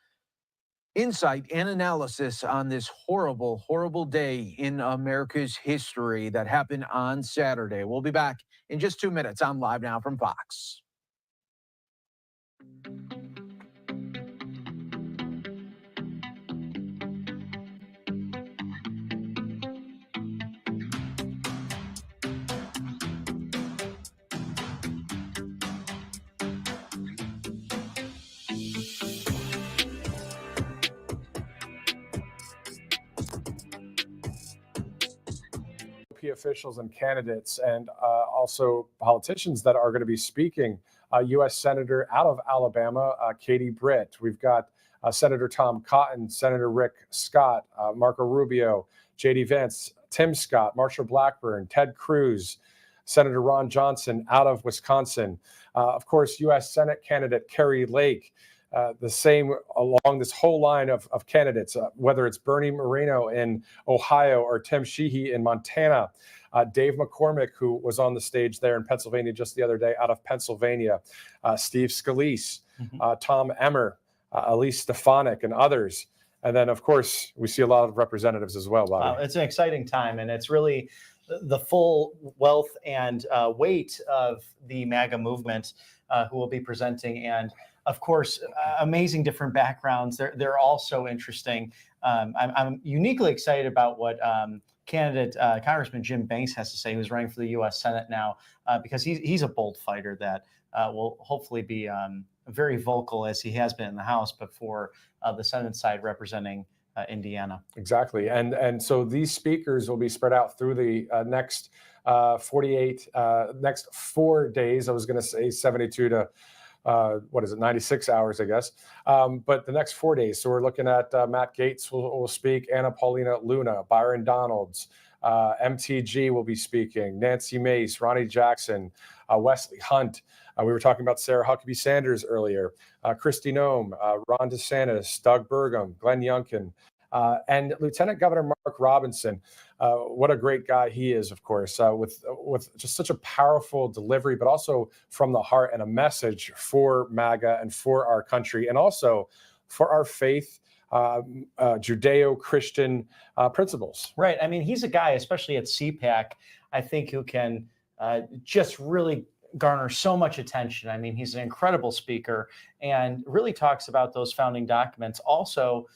insight and analysis on this horrible, horrible day in America's history that happened on Saturday. We'll be back in just 2 minutes on Live Now from Fox. Officials and candidates and also politicians that are going to be speaking. U.S. Senator out of Alabama, Katie Britt. We've got Senator Tom Cotton, Senator Rick Scott, Marco Rubio, J.D. Vance, Tim Scott, Marsha Blackburn, Ted Cruz, Senator Ron Johnson out of Wisconsin. Of course, U.S. Senate candidate Kari Lake. The same along this whole line of candidates, whether it's Bernie Moreno in Ohio or Tim Sheehy in Montana, Dave McCormick, who was on the stage there in Pennsylvania just the other day out of Pennsylvania, Steve Scalise, Tom Emmer, Elise Stefanik, and others. And then, of course, we see a lot of representatives as well, Bobby. It's an exciting time, and it's really the full wealth and weight of the MAGA movement who will be presenting. And of course, amazing different backgrounds. They're all so interesting. I'm uniquely excited about what candidate Congressman Jim Banks has to say, who's running for the U.S. Senate now, because he's a bold fighter that will hopefully be very vocal as he has been in the House, but for the Senate side representing Indiana. Exactly. And so these speakers will be spread out through the next 4 days. I was going to say 72 to 96 hours, I guess. But the next 4 days. So we're looking at Matt Gaetz will speak, Anna Paulina Luna, Byron Donalds, MTG will be speaking, Nancy Mace, Ronnie Jackson, Wesley Hunt. We were talking about Sarah Huckabee Sanders earlier, Kristi Noem, Ron DeSantis, Doug Burgum, Glenn Youngkin, and Lieutenant Governor Mark Robinson. What a great guy he is, of course, with just such a powerful delivery, but also from the heart and a message for MAGA and for our country and also for our faith, Judeo-Christian principles. Right. I mean, he's a guy, especially at CPAC, I think, who can just really garners so much attention. I mean, he's an incredible speaker and really talks about those founding documents. Also,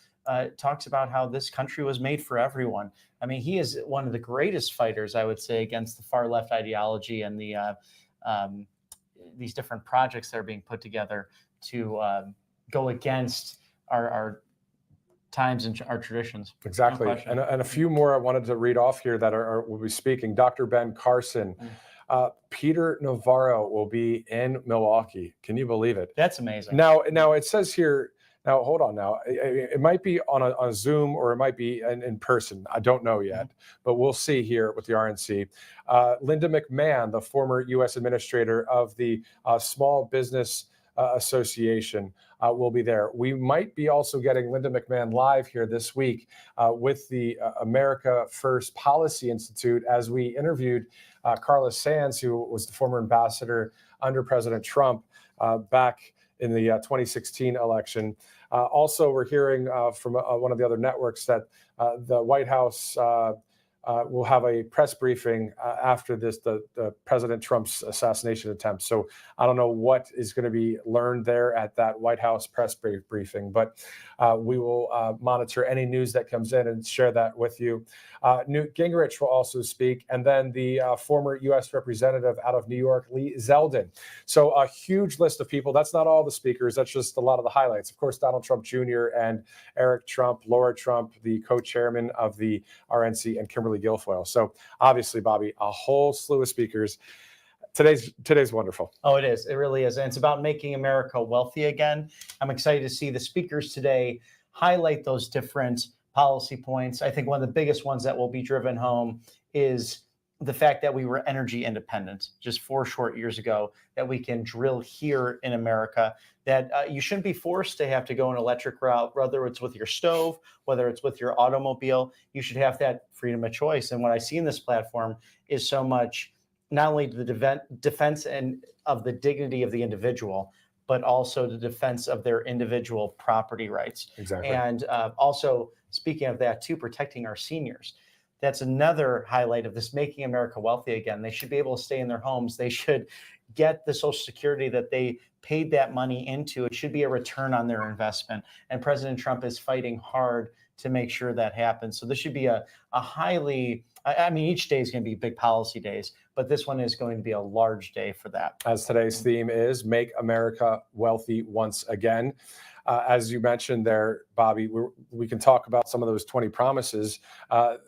talks about how this country was made for everyone. I mean, he is one of the greatest fighters, I would say, against the far left ideology and the these different projects that are being put together to go against our times and our traditions. Exactly. No question. And a few more I wanted to read off here that will be speaking. Dr. Ben Carson, Peter Navarro will be in Milwaukee. Can you believe it? That's amazing. Now it says here, now hold on now. It might be on a Zoom or it might be in person. I don't know yet, but we'll see here with the RNC. Linda McMahon, the former U.S. administrator of the Small Business Association, will be there. We might be also getting Linda McMahon live here this week with the America First Policy Institute as we interviewed Carla Sands, who was the former ambassador under President Trump back in the 2016 election. Also, we're hearing from one of the other networks that the White House will have a press briefing after the President Trump's assassination attempt. So I don't know what is going to be learned there at that White House press briefing, but we will monitor any news that comes in and share that with you. Newt Gingrich will also speak, and then the former U.S. representative out of New York, Lee Zeldin. So a huge list of people. That's not all the speakers. That's just a lot of the highlights. Of course, Donald Trump Jr. and Eric Trump, Laura Trump, the co-chairman of the RNC, and Kimberly Guilfoyle. So obviously, Bobby, a whole slew of speakers. Today's wonderful. Oh, it is. It really is. And it's about making America wealthy again. I'm excited to see the speakers today highlight those different policy points. I think one of the biggest ones that will be driven home is the fact that we were energy independent just 4 short years ago, that we can drill here in America, that you shouldn't be forced to have to go an electric route, whether it's with your stove, whether it's with your automobile. You should have that freedom of choice. And what I see in this platform is so much, not only the defense and of the dignity of the individual, but also the defense of their individual property rights. Exactly. And also, speaking of that too, protecting our seniors. That's another highlight of this making America wealthy again. They should be able to stay in their homes. They should get the Social Security that they paid that money into. It should be a return on their investment. And President Trump is fighting hard to make sure that happens. So this should be a highly, I mean, each day is going to be big policy days, but this one is going to be a large day for that. As today's theme is Make America Wealthy Once Again. As you mentioned there, Bobby, we can talk about some of those 20 promises.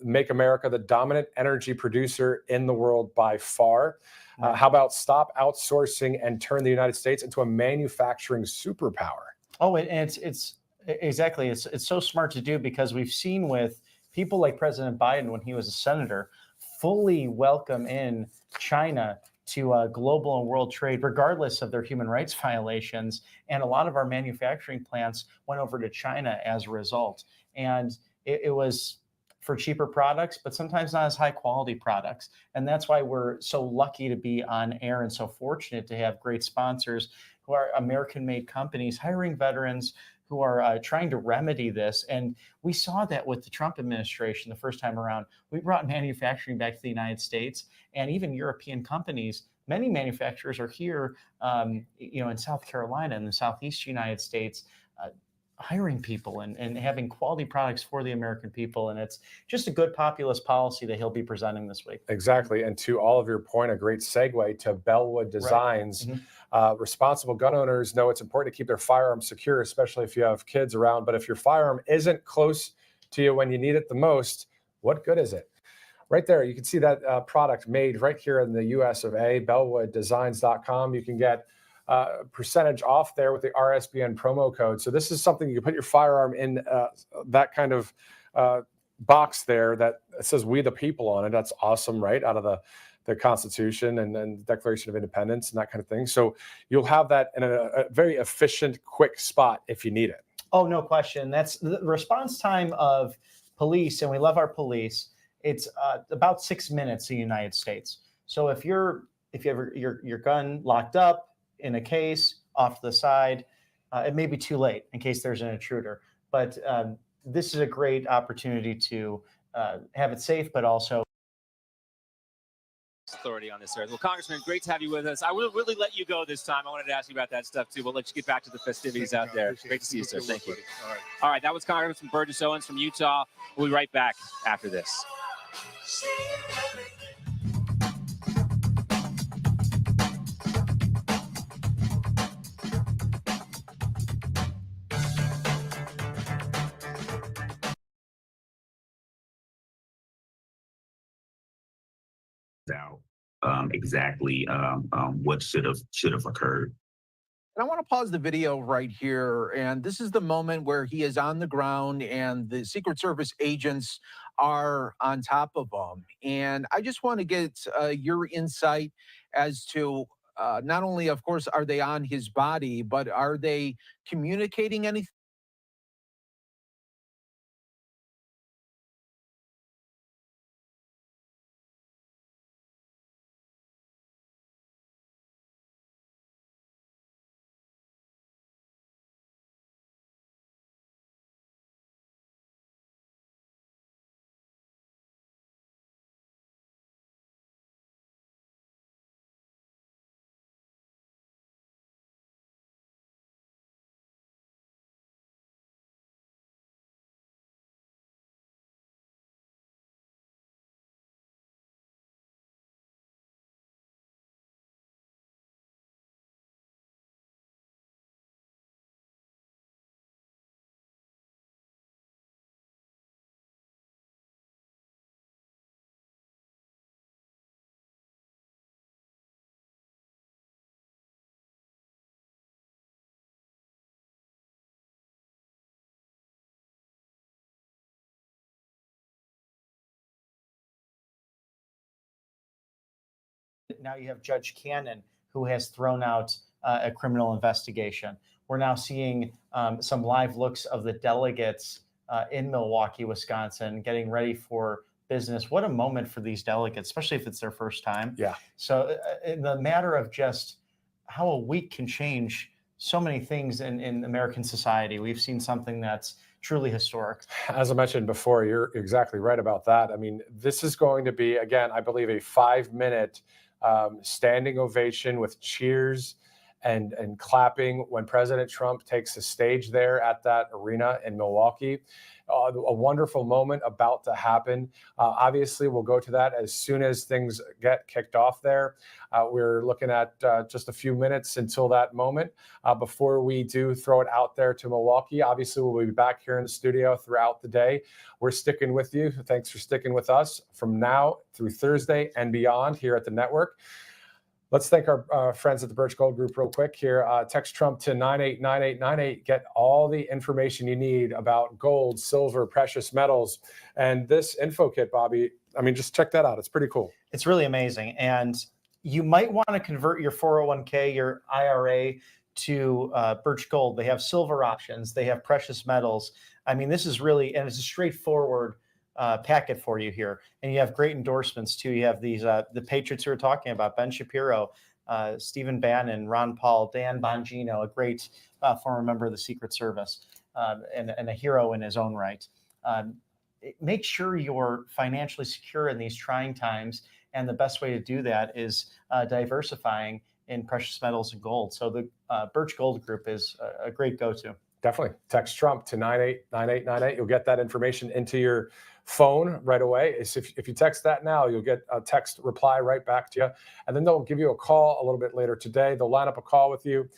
Make America the dominant energy producer in the world by far. How about stop outsourcing and turn the United States into a manufacturing superpower? Oh, and it's exactly. It's so smart to do, because we've seen with people like President Biden, when he was a senator, fully welcome in China to global and world trade, regardless of their human rights violations. And a lot of our manufacturing plants went over to China as a result. And it was for cheaper products, but sometimes not as high quality products. And that's why we're so lucky to be on air and so fortunate to have great sponsors who are American-made companies hiring veterans who are trying to remedy this. And we saw that with the Trump administration the first time around. We brought manufacturing back to the United States, and even European companies. Many manufacturers are here, in South Carolina and the Southeast United States, hiring people and having quality products for the American people. And it's just a good populist policy that he'll be presenting this week. Exactly. And to all of your point, a great segue to Bellwood Designs. Right. Responsible gun owners know it's important to keep their firearms secure, especially if you have kids around. But if your firearm isn't close to you when you need it the most, what good is it? Right there, you can see that product made right here in the US of A, bellwooddesigns.com. You can get percentage off there with the RSBN promo code. So this is something you can put your firearm in that kind of box there that says "We the People" on it. That's awesome, right? Out of the Constitution and the Declaration of Independence and that kind of thing. So you'll have that in a very efficient, quick spot if you need it. Oh, no question. That's the response time of police, and we love our police. It's about 6 minutes in the United States. So if you have your gun locked up in a case off to the side, it may be too late in case there's an intruder. But this is a great opportunity to have it safe, but also authority on this earth. Well, Congressman, great to have you with us. I will really let you go this time. I wanted to ask you about that stuff too, but let's get back to the festivities out there. Great to see you, sir. Thank you. All right, that was Congressman Burgess Owens from Utah. We'll be right back after this. Out exactly what should have occurred. And I want to pause the video right here. And this is the moment where he is on the ground and the Secret Service agents are on top of him. And I just want to get your insight as to not only, of course, are they on his body, but are they communicating anything? Now you have Judge Cannon, who has thrown out a criminal investigation. We're now seeing some live looks of the delegates in Milwaukee, Wisconsin, getting ready for business. What a moment for these delegates, especially if it's their first time. Yeah. So in the matter of just how a week can change so many things in American society, we've seen something that's truly historic. As I mentioned before, you're exactly right about that. I mean, this is going to be, again, I believe, a 5-minute standing ovation with cheers and clapping when President Trump takes the stage there at that arena in Milwaukee. A wonderful moment about to happen. Obviously, we'll go to that as soon as things get kicked off there. We're looking at just a few minutes until that moment. Before we do throw it out there to Milwaukee, obviously, we'll be back here in the studio throughout the day. We're sticking with you. Thanks for sticking with us from now through Thursday and beyond here at the network. Let's thank our friends at the Birch Gold Group real quick here. Text Trump to 989898. Get all the information you need about gold, silver, precious metals. And this info kit, Bobby, I mean, just check that out. It's pretty cool. It's really amazing. And you might want to convert your 401k, your IRA to Birch Gold. They have silver options. They have precious metals. I mean, this is really, and it's a straightforward packet for you here. And you have great endorsements too. You have these, the Patriots who are talking about, Ben Shapiro, Stephen Bannon, Ron Paul, Dan Bongino, a great former member of the Secret Service and a hero in his own right. Make sure you're financially secure in these trying times. And the best way to do that is diversifying in precious metals and gold. So the Birch Gold Group is a great go-to. Definitely. Text Trump to 989898. You'll get that information into your phone right away. If you text that now, you'll get a text reply right back to you. And then they'll give you a call a little bit later today. They'll line up a call with you.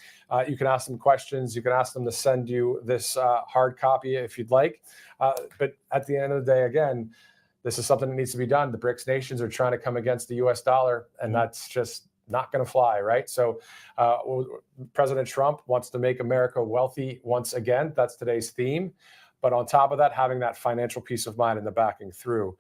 You can ask them questions. You can ask them to send you this hard copy if you'd like. But at the end of the day, again, this is something that needs to be done. The BRICS nations are trying to come against the US dollar, and that's just not going to fly, right? So President Trump wants to make America wealthy once again. That's today's theme. But on top of that, having that financial peace of mind in the backing through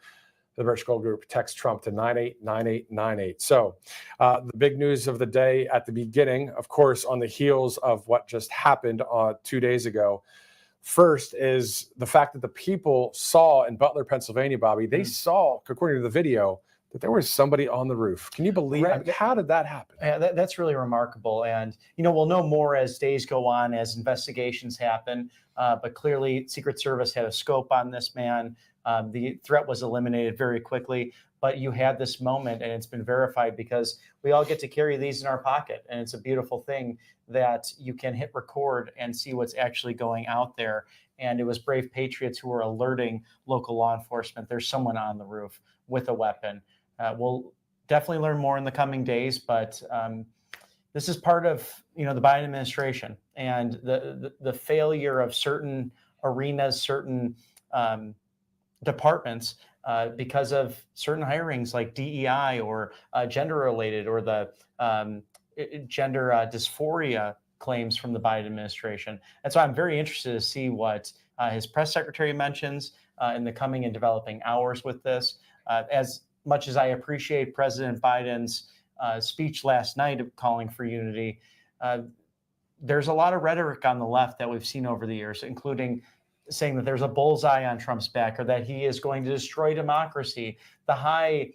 the Birch Gold Group. Text Trump to 989898. So the big news of the day at the beginning, of course, on the heels of what just happened 2 days ago. First is the fact that the people saw in Butler, Pennsylvania, Bobby, they saw, according to the video, that there was somebody on the roof. Can you believe it? I mean, how did that happen? Yeah, that's really remarkable. And, you know, we'll know more as days go on, as investigations happen. But clearly, Secret Service had a scope on this man. The threat was eliminated very quickly, but you had this moment, and it's been verified because we all get to carry these in our pocket, and it's a beautiful thing that you can hit record and see what's actually going out there. And it was brave patriots who were alerting local law enforcement there's someone on the roof with a weapon. We'll definitely learn more in the coming days, but this is part of the Biden administration and the failure of certain arenas, certain departments because of certain hirings like DEI or gender related or the gender dysphoria claims from the Biden administration. And so I'm very interested to see what his press secretary mentions in the coming and developing hours with this. As much as I appreciate President Biden's speech last night of calling for unity, there's a lot of rhetoric on the left that we've seen over the years, including saying that there's a bullseye on Trump's back or that he is going to destroy democracy. The high,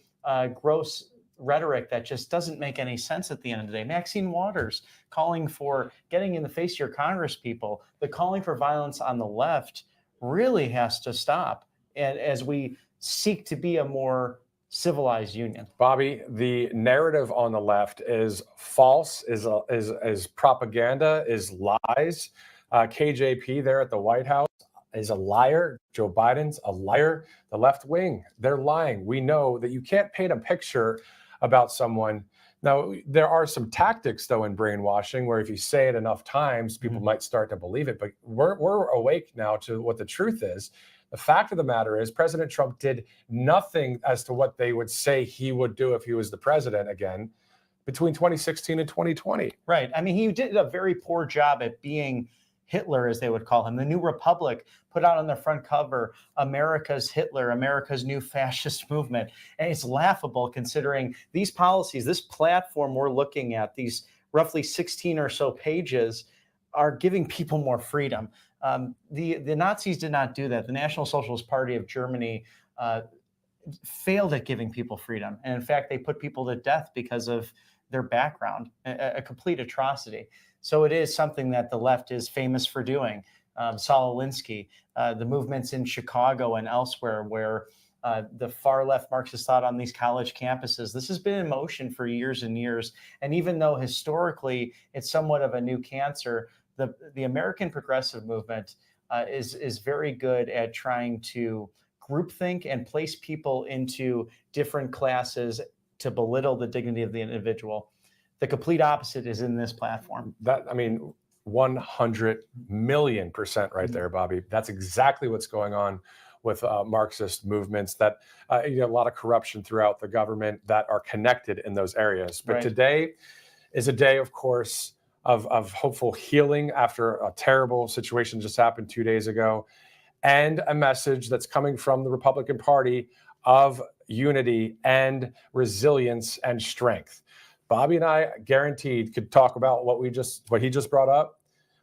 gross rhetoric that just doesn't make any sense at the end of the day. Maxine Waters calling for getting in the face of your Congress people. The calling for violence on the left really has to stop. And as we seek to be a more civilized union. Bobby, the narrative on the left is false, is propaganda, is lies. KJP there at the White House is a liar. Joe Biden's a liar. The left wing, they're lying. We know that you can't paint a picture about someone. Now, there are some tactics, though, in brainwashing where if you say it enough times, people might start to believe it. But we're awake now to what the truth is. The fact of the matter is President Trump did nothing as to what they would say he would do if he was the president again between 2016 and 2020. Right. I mean, he did a very poor job at being Hitler, as they would call him. The New Republic put out on their front cover, America's Hitler, America's new fascist movement. And it's laughable considering these policies, this platform we're looking at, these roughly 16 or so pages are giving people more freedom. The Nazis did not do that. The National Socialist Party of Germany failed at giving people freedom. And in fact, they put people to death because of their background, a complete atrocity. So it is something that the left is famous for doing. Saul Alinsky, the movements in Chicago and elsewhere where the far left Marxist thought on these college campuses, this has been in motion for years and years. And even though historically it's somewhat of a new cancer, the American progressive movement is very good at trying to groupthink and place people into different classes to belittle the dignity of the individual. The complete opposite is in this platform. 100 million% right there, Bobby. That's exactly what's going on with Marxist movements that a lot of corruption throughout the government that are connected in those areas. But today is a day, of course, of hopeful healing after a terrible situation just happened 2 days ago, and a message that's coming from the Republican Party of unity and resilience and strength. Bobby and I guaranteed could talk about what he just brought up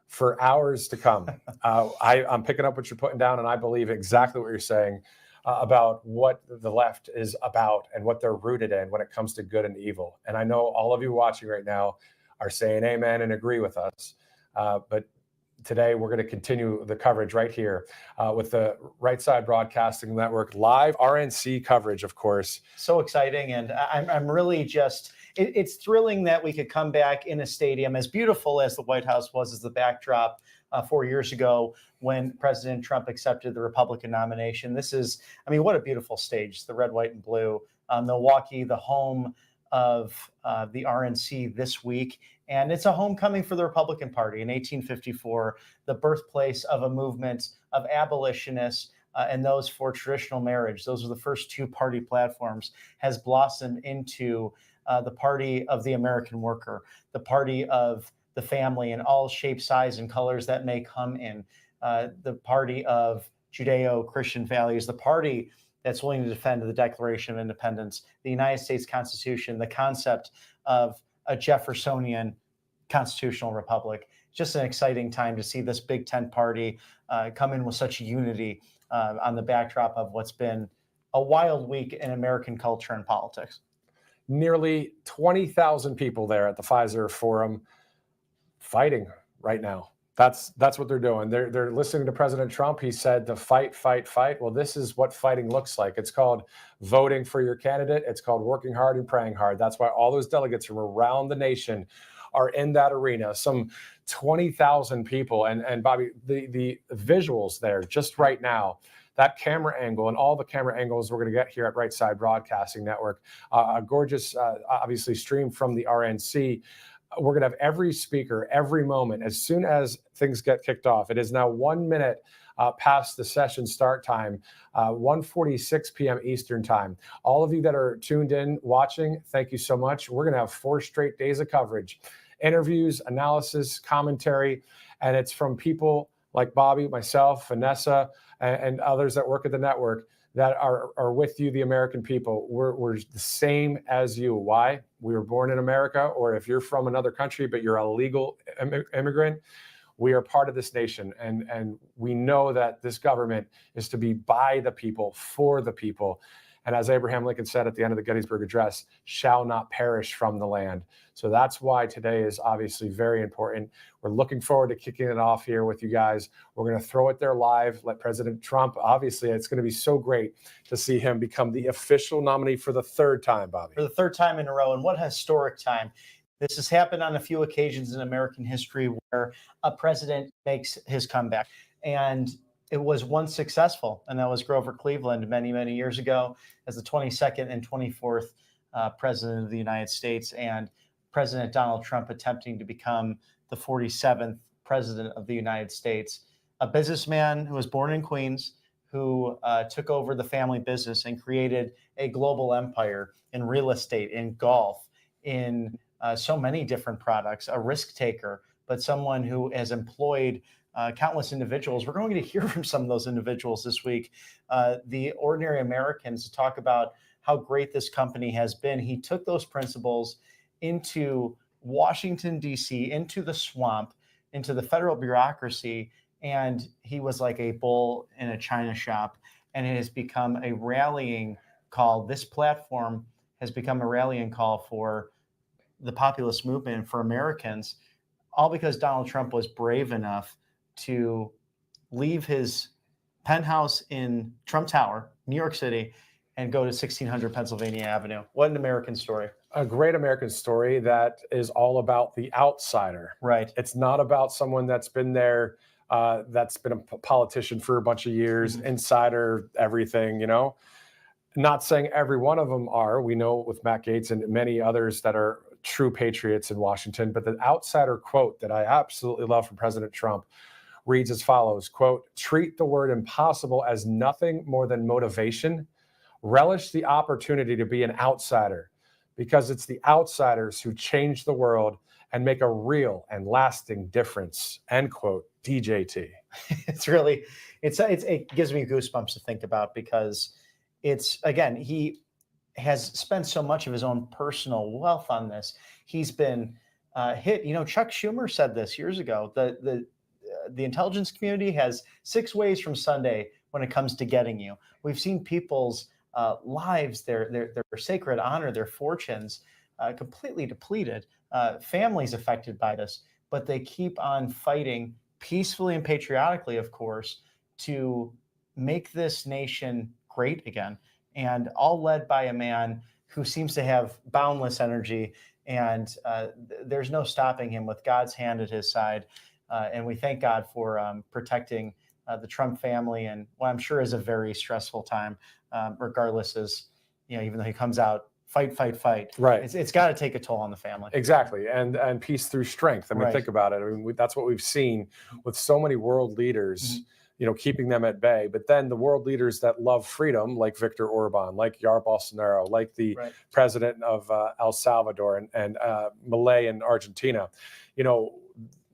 for hours to come. I'm picking up what you're putting down, and I believe exactly what you're saying about what the left is about and what they're rooted in when it comes to good and evil. And I know all of you watching right now are saying amen and agree with us. But today we're going to continue the coverage right here with the Right Side Broadcasting Network live RNC coverage, of course. So exciting. And I'm really just, it's thrilling that we could come back in a stadium as beautiful as the White House was as the backdrop 4 years ago when President Trump accepted the Republican nomination. This is, what a beautiful stage, the red, white, and blue. Milwaukee, the home of the RNC this week. And it's a homecoming for the Republican Party in 1854, the birthplace of a movement of abolitionists and those for traditional marriage. Those are the first two party platforms, has blossomed into the party of the American worker, the party of the family in all shapes, size, and colors that may come in, the party of Judeo-Christian values, the party that's willing to defend the Declaration of Independence, the United States Constitution, the concept of a Jeffersonian constitutional republic. Just an exciting time to see this Big Tent party come in with such unity on the backdrop of what's been a wild week in American culture and politics. Nearly 20,000 people there at the Pfizer Forum fighting right now. That's what they're doing. They're listening to President Trump. He said to fight, fight, fight. Well, this is what fighting looks like. It's called voting for your candidate. It's called working hard and praying hard. That's why all those delegates from around the nation are in that arena. Some 20,000 people. And Bobby, the visuals there just right now, that camera angle and all the camera angles we're going to get here at Right Side Broadcasting Network, a gorgeous, obviously stream from the RNC. We're going to have every speaker, every moment, as soon as things get kicked off. It is now 1 minute past the session start time, 1:46 p.m. Eastern time. All of you that are tuned in, watching, thank you so much. We're going to have 4 straight days of coverage, interviews, analysis, commentary, and it's from people like Bobby, myself, Vanessa, and others that work at the network that are with you, the American people. We're the same as you. Why? We were born in America, or if you're from another country, but you're a legal immigrant, we are part of this nation. And we know that this government is to be by the people, for the people. And as Abraham Lincoln said at the end of the Gettysburg Address, shall not perish from the land. So that's why today is obviously very important. We're looking forward to kicking it off here with you guys. We're going to throw it there live. Let President Trump, obviously, it's going to be so great to see him become the official nominee for the 3rd time, Bobby. For the 3rd time in a row. And what a historic time. This has happened on a few occasions in American history where a president makes his comeback. And it was once successful, and that was Grover Cleveland many, many years ago as the 22nd and 24th president of the United States, and President Donald Trump attempting to become the 47th president of the United States. A businessman who was born in Queens, who took over the family business and created a global empire in real estate, in golf, in so many different products, a risk taker, but someone who has employed countless individuals. We're going to hear from some of those individuals this week. The ordinary Americans to talk about how great this company has been. He took those principles into Washington, D.C., into the swamp, into the federal bureaucracy, and he was like a bull in a china shop. And it has become a rallying call. This platform has become a rallying call for the populist movement, for Americans, all because Donald Trump was brave enough to leave his penthouse in Trump Tower, New York City, and go to 1600 Pennsylvania Avenue. What an American story. A great American story that is all about the outsider. Right. It's not about someone that's been there, that's been a politician for a bunch of years, insider, everything, you know. Not saying every one of them are. We know with Matt Gaetz and many others that are true patriots in Washington, but the outsider quote that I absolutely love from President Trump reads as follows, quote, treat the word impossible as nothing more than motivation. Relish the opportunity to be an outsider, because it's the outsiders who change the world and make a real and lasting difference, end quote, DJT. It's really, it gives me goosebumps to think about, because it's, again, he has spent so much of his own personal wealth on this. He's been hit. You know, Chuck Schumer said this years ago. The intelligence community has 6 ways from Sunday when it comes to getting you. We've seen people's lives, their sacred honor, their fortunes completely depleted. Families affected by this, but they keep on fighting peacefully and patriotically, of course, to make this nation great again. And all led by a man who seems to have boundless energy, and there's no stopping him with God's hand at his side. And we thank God for protecting the Trump family, and what I'm sure is a very stressful time, regardless, as you know, even though he comes out, fight, fight, fight. Right. It's got to take a toll on the family. Exactly. And peace through strength. I mean, Right. think about it. I mean, that's what we've seen with so many world leaders, you know, keeping them at bay. But then the world leaders that love freedom, like Viktor Orban, like Jair Bolsonaro, like the president of El Salvador and Milei in Argentina, you know,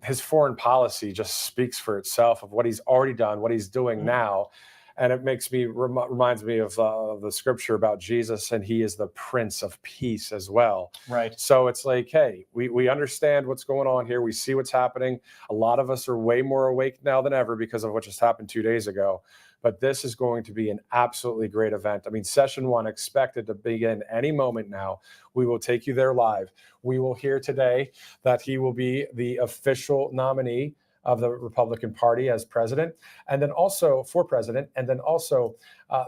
his foreign policy just speaks for itself of what he's already done, what he's doing now. And it makes me, reminds me of the scripture about Jesus, and he is the Prince of Peace as well. Right. So it's like, hey, we understand what's going on here. We see what's happening. A lot of us are way more awake now than ever because of what just happened 2 days ago. But this is going to be an absolutely great event. I mean, session 1 expected to begin any moment now. We will take you there live. We will hear today that he will be the official nominee of the Republican Party as president, and then also for president, and then also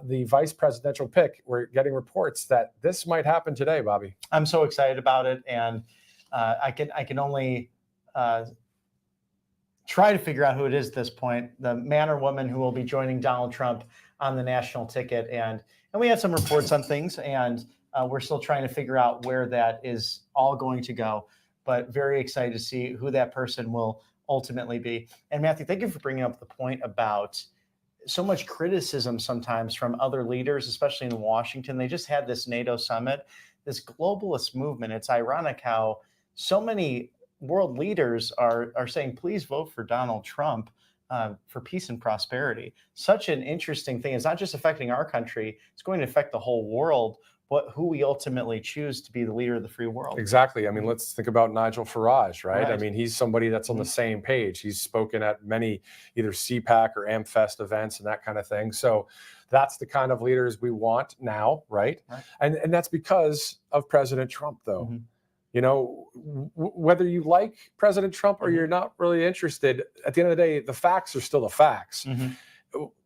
the vice presidential pick. We're getting reports that this might happen today, Bobby. I'm so excited about it, and I can only try to figure out who it is at this point. The man or woman who will be joining Donald Trump on the national ticket, and we have some reports on things, and we're still trying to figure out where that is all going to go. But very excited to see who that person will ultimately be. And Matthew, thank you for bringing up the point about so much criticism sometimes from other leaders, especially in Washington. They just had this NATO summit, this globalist movement. It's ironic how so many world leaders are saying, please vote for Donald Trump for peace and prosperity. Such an interesting thing. It's not just affecting our country, it's going to affect the whole world, but who we ultimately choose to be the leader of the free world. Exactly. I mean, let's think about Nigel Farage, right? I Right. mean, he's somebody that's on the same page. He's spoken at many either CPAC or AmFest events and that kind of thing. So that's the kind of leaders we want now, right? Right. And that's because of President Trump, though. You know, whether you like President Trump or you're not really interested, at the end of the day, the facts are still the facts.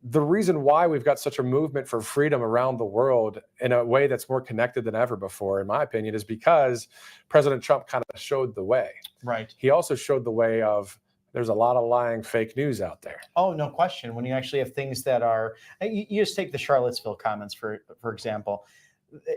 The reason why we've got such a movement for freedom around the world in a way that's more connected than ever before, in my opinion, is because President Trump kind of showed the way. Right. He also showed the way of there's a lot of lying fake news out there. Oh, no question. When you actually have things that are, you just take the Charlottesville comments, for example.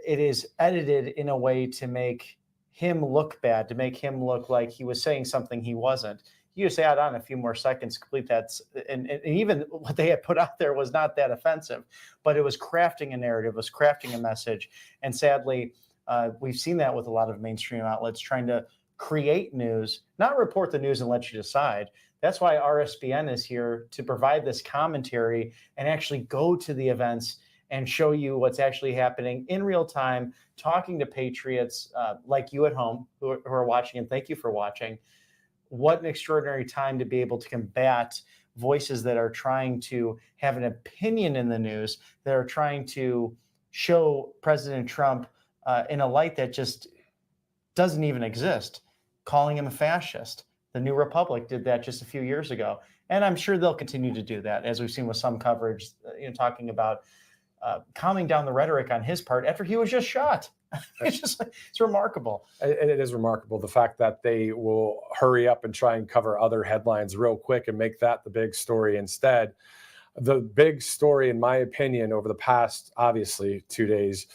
It is edited in a way to make him look bad, to make him look like he was saying something he wasn't. You just add on a few more seconds, complete that. And even what they had put out there was not that offensive, but it was crafting a narrative, was crafting a message. And sadly, we've seen that with a lot of mainstream outlets trying to create news, not report the news and let you decide. That's why RSBN is here to provide this commentary and actually go to the events and show you what's actually happening in real time, talking to patriots like you at home who are watching, and thank you for watching. What an extraordinary time to be able to combat voices that are trying to have an opinion in the news, that are trying to show President Trump in a light that just doesn't even exist, calling him a fascist. The New Republic did that just a few years ago. And I'm sure they'll continue to do that, as we've seen with some coverage, talking about calming down the rhetoric on his part after he was just shot. It's remarkable. And it is remarkable, the fact that they will hurry up and try and cover other headlines real quick and make that the big story instead. The big story, in my opinion, over the past, obviously, 2 days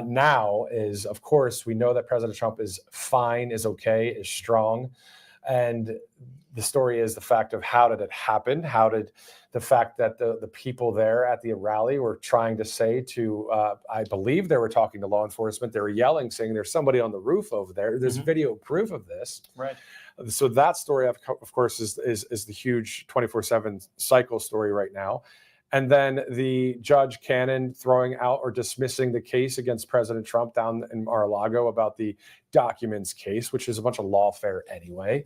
now is, of course, we know that President Trump is fine, is okay, is strong. And the story is the fact of how did it happen? How did the fact that the people there at the rally were trying to say to, I believe they were talking to law enforcement, they were yelling, saying there's somebody on the roof over there. There's video proof of this. Right. So that story, of course, is the huge 24/7 cycle story right now. And then the Judge Cannon throwing out or dismissing the case against President Trump down in Mar-a-Lago about the documents case, which is a bunch of lawfare anyway.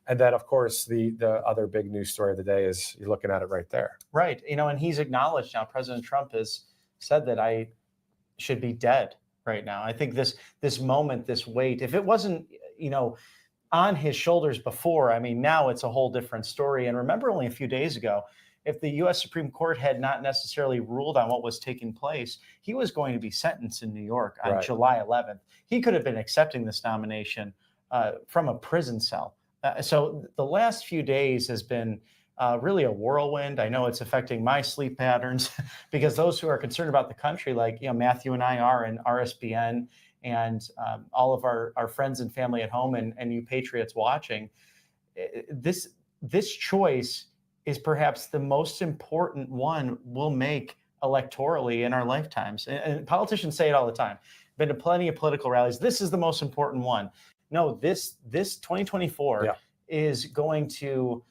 And then, of course, the other big news story of the day is you're looking at it right there. Right. And he's acknowledged now, President Trump has said that I should be dead right now. I think this moment, this weight, if it wasn't, on his shoulders before, I mean, now it's a whole different story. And remember, only a few days ago, if the U.S. Supreme Court had not necessarily ruled on what was taking place, he was going to be sentenced in New York on Right. July 11th. He could have been accepting this nomination from a prison cell. So the last few days has been really a whirlwind. I know it's affecting my sleep patterns because those who are concerned about the country, like Matthew and I are, and RSBN, and all of our friends and family at home, and you patriots watching, this choice is perhaps the most important one we'll make electorally in our lifetimes. And politicians say it all the time. Been to plenty of political rallies. This is the most important one. No, this 2024 is going to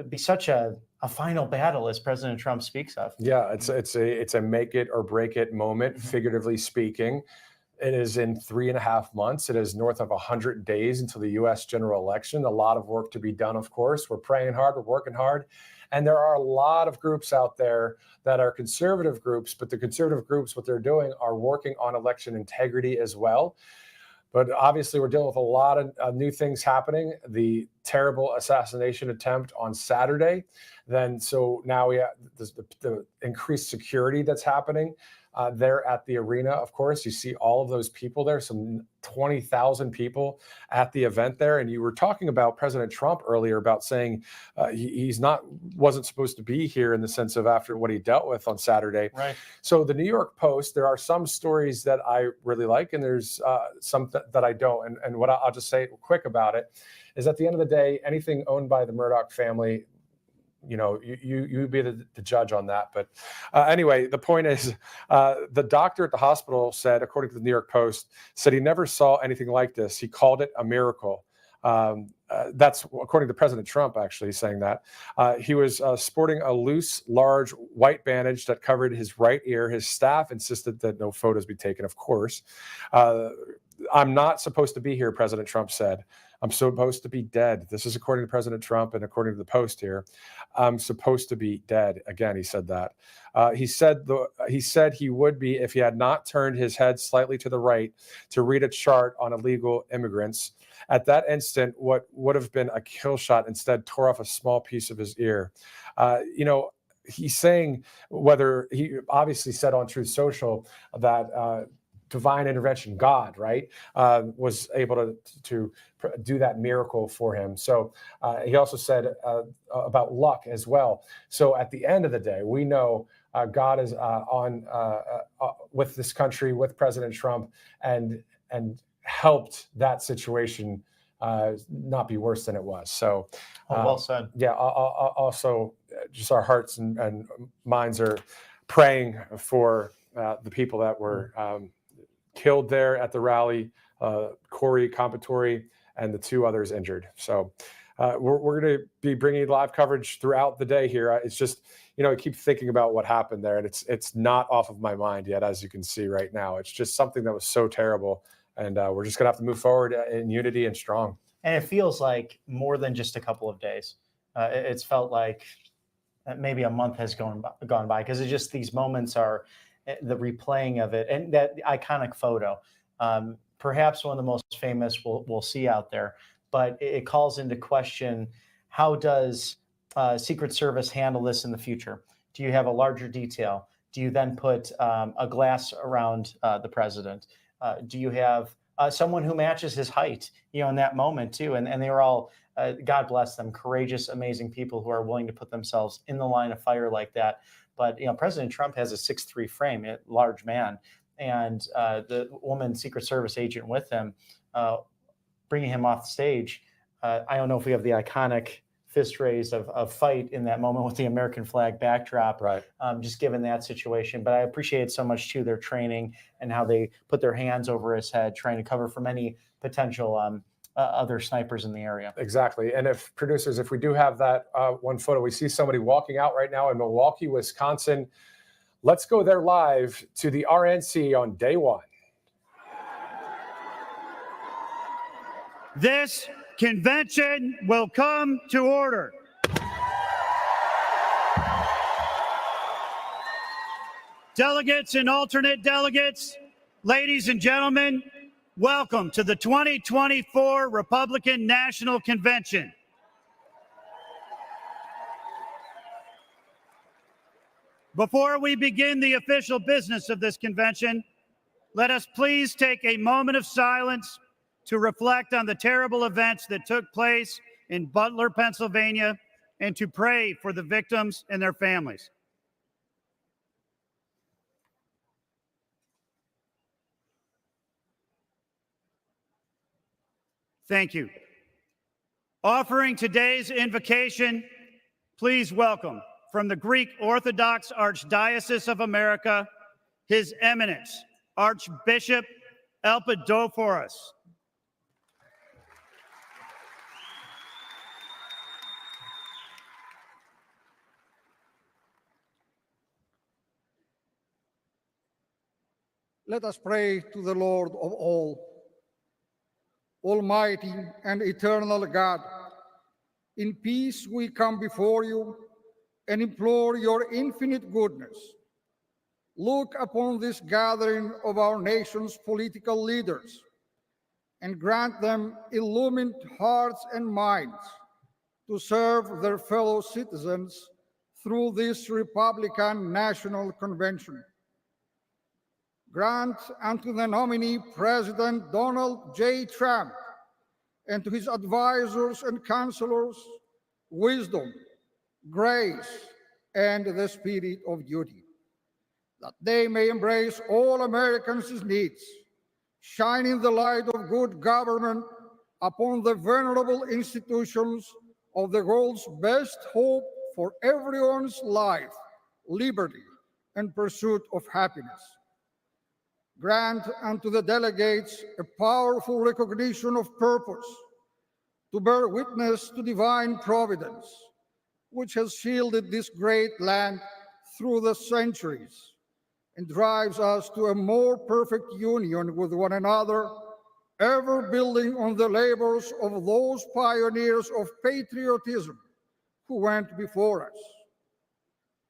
be such a final battle, as President Trump speaks of. Yeah, it's a make it or break it moment, figuratively speaking. It is in 3.5 months. It is north of 100 days until the U.S. general election. A lot of work to be done, of course. We're praying hard, we're working hard. And there are a lot of groups out there that are conservative groups, but the conservative groups, what they're doing are working on election integrity as well. But obviously, we're dealing with a lot of new things happening. The terrible assassination attempt on Saturday. Then, so now we have the increased security that's happening there at the arena. Of course, you see all of those people there, some 20,000 people at the event there. And you were talking about President Trump earlier about saying wasn't supposed to be here in the sense of after what he dealt with on Saturday. Right. So the New York Post, there are some stories that I really like, and there's some that I don't. And what I'll just say quick about it is, at the end of the day, anything owned by the Murdoch family, you be the judge on that. But anyway, the point is, the doctor at the hospital said, according to the New York Post, said he never saw anything like this. He called it a miracle. That's according to President Trump, actually saying that. He was sporting a loose, large white bandage that covered his right ear. His staff insisted that no photos be taken, of course. I'm not supposed to be here, President Trump said. I'm supposed to be dead. This is according to President Trump and according to the Post here. I'm supposed to be dead. Again, he said that. He said he would be if he had not turned his head slightly to the right to read a chart on illegal immigrants. At that instant, what would have been a kill shot instead tore off a small piece of his ear. He's saying, whether he obviously said on Truth Social that divine intervention, God, right, was able to do that miracle for him. So he also said about luck as well. So at the end of the day, we know God is with this country, with President Trump, and helped that situation not be worse than it was. So well said. Yeah. Also, just our hearts and minds are praying for the people that were killed there at the rally, Corey Compatore, and the two others injured. So we're going to be bringing live coverage throughout the day here. It's just, I keep thinking about what happened there, and it's not off of my mind yet, as you can see right now. It's just something that was so terrible, and we're just going to have to move forward in unity and strong. And it feels like more than just a couple of days. It's felt like maybe a month has gone by, because it's just, these moments are the replaying of it, and that iconic photo, perhaps one of the most famous we'll see out there. But it calls into question, how does Secret Service handle this in the future? Do you have a larger detail? Do you then put a glass around the president? Do you have someone who matches his height, in that moment too? And they were all, God bless them, courageous, amazing people who are willing to put themselves in the line of fire like that. But President Trump has a 6'3" frame, a large man, and the woman Secret Service agent with him, bringing him off the stage. I don't know if we have the iconic fist raise of fight in that moment with the American flag backdrop, right? Just given that situation. But I appreciate so much too their training and how they put their hands over his head, trying to cover from any potential other snipers in the area. Exactly. And if we do have that one photo, we see somebody walking out right now in Milwaukee, Wisconsin. Let's go there live to the RNC on day one. This convention will come to order. Delegates and alternate delegates, ladies and gentlemen, welcome to the 2024 Republican National Convention. Before we begin the official business of this convention, let us please take a moment of silence to reflect on the terrible events that took place in Butler, Pennsylvania, and to pray for the victims and their families. Thank you. Offering today's invocation, please welcome from the Greek Orthodox Archdiocese of America, His Eminence, Archbishop Elpidophoros. Let us pray to the Lord of all. Almighty and eternal God, in peace we come before you and implore your infinite goodness. Look upon this gathering of our nation's political leaders and grant them illumined hearts and minds to serve their fellow citizens through this Republican National Convention. Grant unto the nominee President Donald J. Trump and to his advisors and counselors wisdom, grace, and the spirit of duty, that they may embrace all Americans' needs, shining the light of good government upon the venerable institutions of the world's best hope for everyone's life, liberty, and pursuit of happiness. Grant unto the delegates a powerful recognition of purpose to bear witness to divine providence, which has shielded this great land through the centuries and drives us to a more perfect union with one another, ever building on the labors of those pioneers of patriotism who went before us.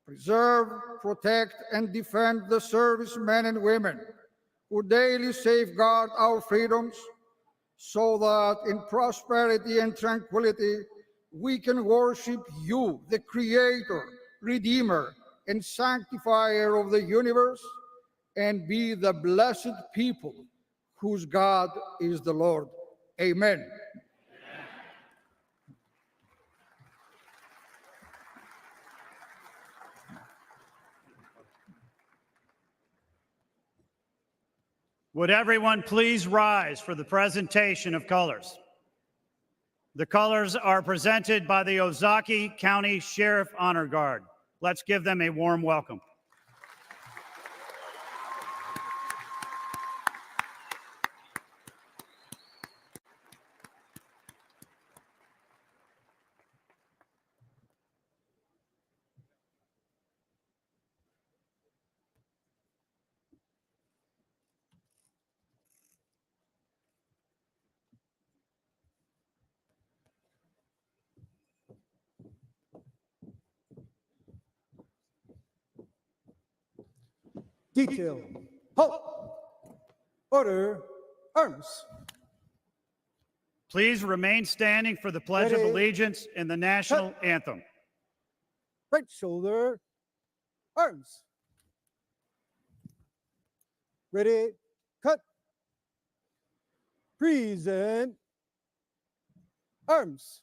Preserve, protect, and defend the servicemen and women who daily safeguard our freedoms, so that in prosperity and tranquility we can worship you, the Creator, Redeemer, and Sanctifier of the universe, and be the blessed people whose God is the Lord. Amen. Would everyone please rise for the presentation of colors? The colors are presented by the Ozaukee County Sheriff Honor Guard. Let's give them a warm welcome. Detail, halt, order, arms. Please remain standing for the Pledge of Ready. Allegiance and the national anthem. Right shoulder, arms. Ready, cut. Present, arms.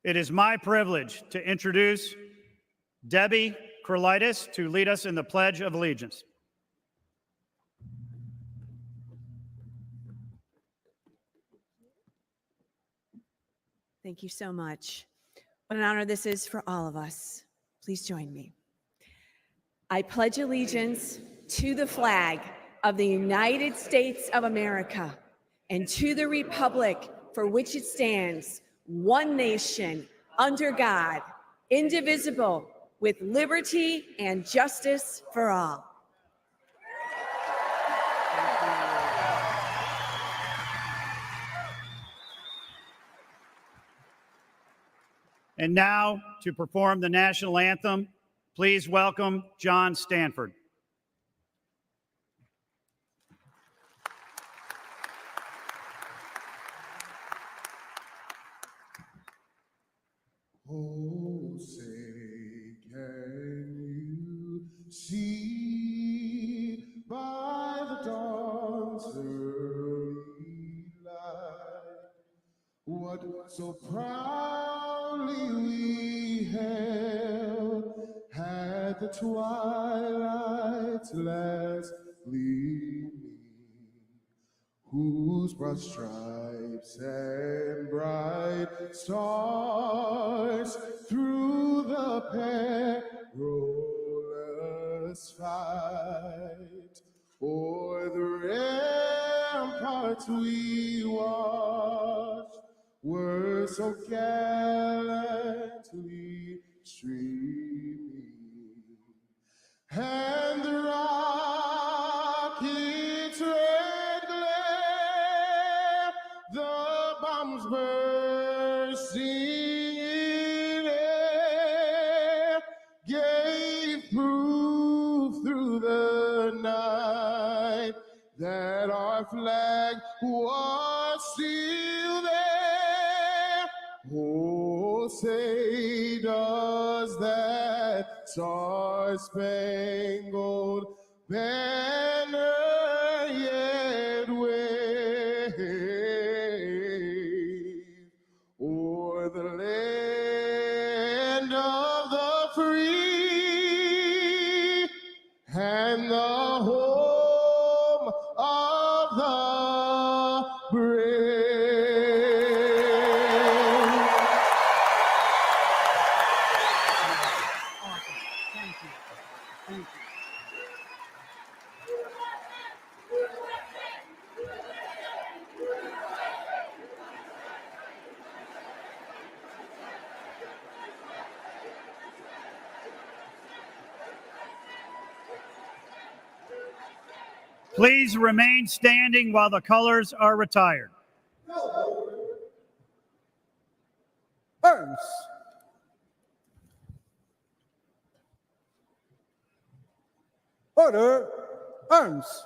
It is my privilege to introduce Debbie Krolitis to lead us in the Pledge of Allegiance. Thank you so much. What an honor this is for all of us. Please join me. I pledge allegiance to the flag of the United States of America and to the republic for which it stands, one nation, under God, indivisible, with liberty and justice for all. And now, to perform the national anthem, please welcome John Stanford. Oh, say, can you see by the dawn's early light what so proudly we hailed at the twilight's last gleaming, whose broad stripes and bright stars through the perilous fight o'er the ramparts we watched were so gallantly streaming, and the rocket's red glare, the bombs bursting in air, gave proof our flag was still there. Oh, say does that star-spangled banner yet wave o'er the land of the free and the home of the brave. Please remain standing while the colors are retired. Arms. Order. Arms.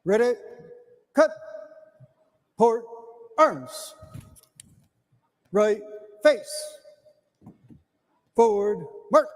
Ready. Cut. Port. Arms. Right. Face. Forward. March.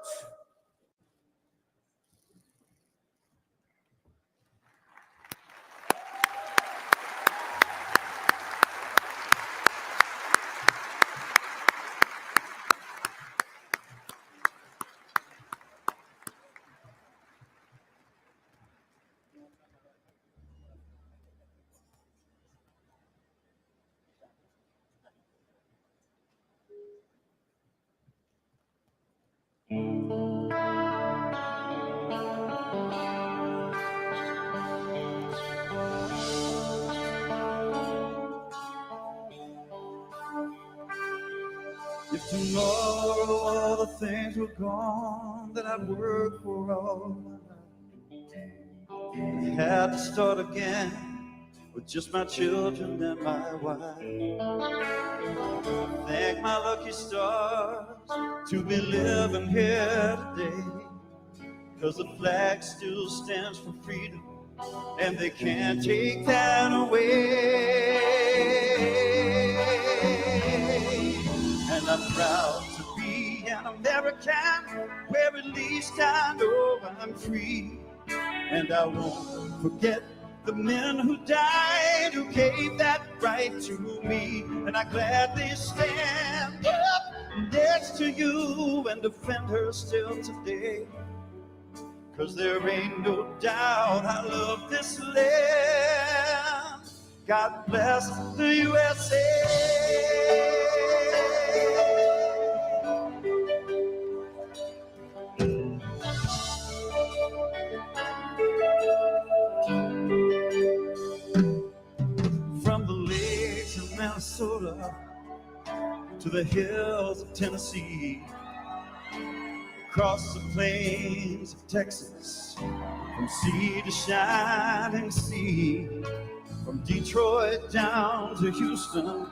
If tomorrow all the things were gone that I'd worked for all my life, had to start again with just my children and my wife. Thank my lucky stars to be living here today, 'cause the flag still stands for freedom and they can't take that away. And I'm proud to be an American, where at least I know I'm free. And I won't forget the men who died, who gave that right to me. And I gladly stand up next to you and defend her still today. 'Cause there ain't no doubt I love this land. God bless the USA. From the lakes of Minnesota to the hills of Tennessee, across the plains of Texas, from sea to shining sea, from Detroit down to Houston,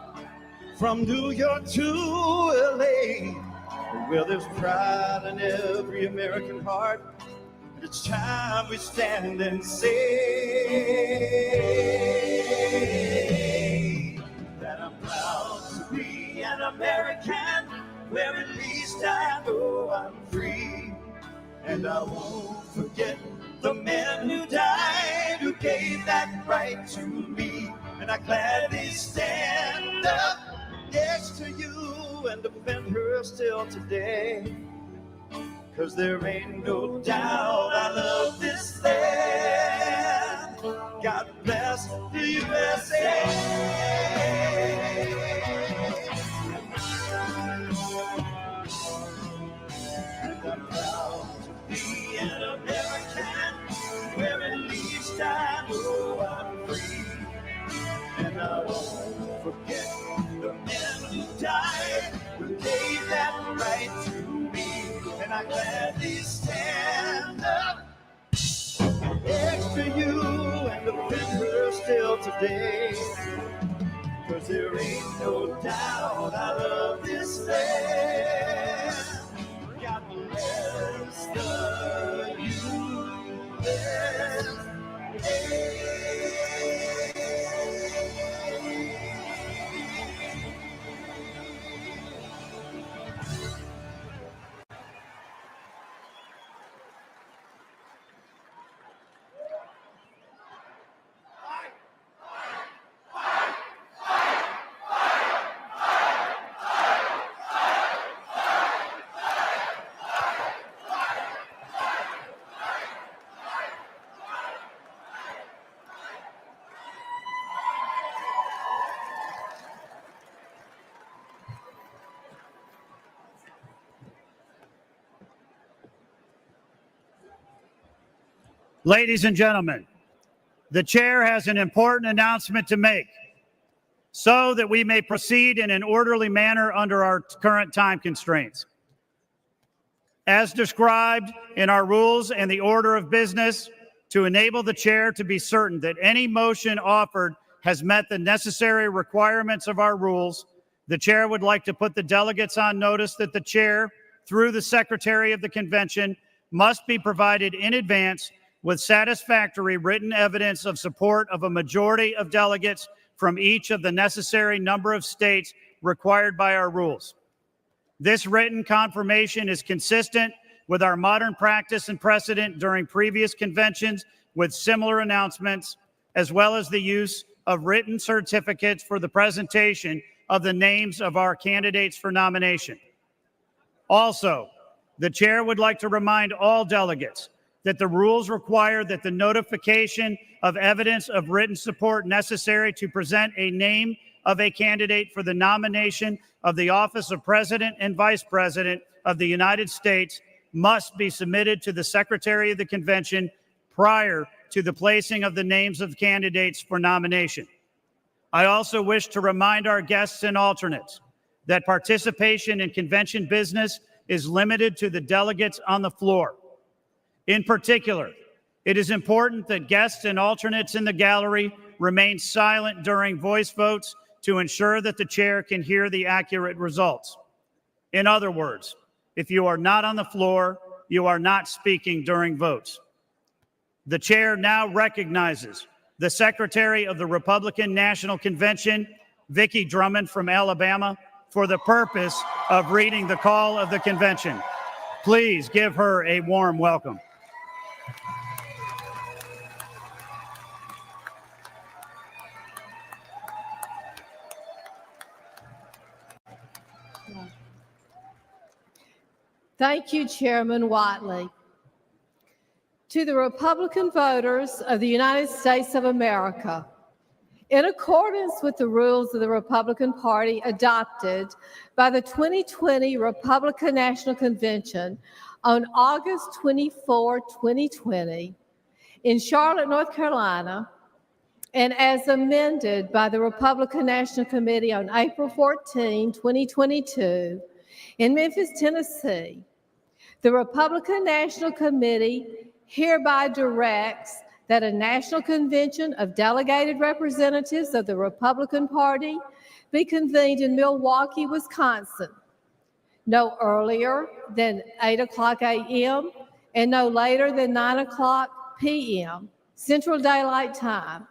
from New York to LA, where there's pride in every American heart. And it's time we stand and say that I'm proud to be an American, where at least I know I'm free. And I won't forget the men who died, who gave that right to me. And I gladly stand up next to you and defend her still today. 'Cause there ain't no doubt I love this land. God bless the USA. And I'm proud to be an American, where at least I know I'm free. And I won't forget the men who died, who gave that right to me. And I gladly stand up next to you and defend her still today. 'Cause there ain't no doubt I love this land. God bless the Ladies and gentlemen, the chair has an important announcement to make so that we may proceed in an orderly manner under our current time constraints. As described in our rules and the order of business, to enable the chair to be certain that any motion offered has met the necessary requirements of our rules, the chair would like to put the delegates on notice that the chair, through the secretary of the convention, must be provided in advance with satisfactory written evidence of support of a majority of delegates from each of the necessary number of states required by our rules. This written confirmation is consistent with our modern practice and precedent during previous conventions with similar announcements, as well as the use of written certificates for the presentation of the names of our candidates for nomination. Also, the chair would like to remind all delegates that the rules require that the notification of evidence of written support necessary to present a name of a candidate for the nomination of the office of President and Vice President of the United States must be submitted to the Secretary of the Convention prior to the placing of the names of candidates for nomination. I also wish to remind our guests and alternates that participation in convention business is limited to the delegates on the floor. In particular, it is important that guests and alternates in the gallery remain silent during voice votes to ensure that the chair can hear the accurate results. In other words, if you are not on the floor, you are not speaking during votes. The chair now recognizes the Secretary of the Republican National Convention, Vicki Drummond from Alabama, for the purpose of reading the call of the convention. Please give her a warm welcome. Thank you, Chairman Whatley. To the Republican voters of the United States of America, in accordance with the rules of the Republican Party adopted by the 2020 Republican National Convention on August 24, 2020, in Charlotte, North Carolina, and as amended by the Republican National Committee on April 14, 2022, in Memphis, Tennessee, the Republican National Committee hereby directs that a national convention of delegated representatives of the Republican Party be convened in Milwaukee, Wisconsin, no earlier than 8:00 a.m. and no later than 9:00 p.m. Central Daylight Time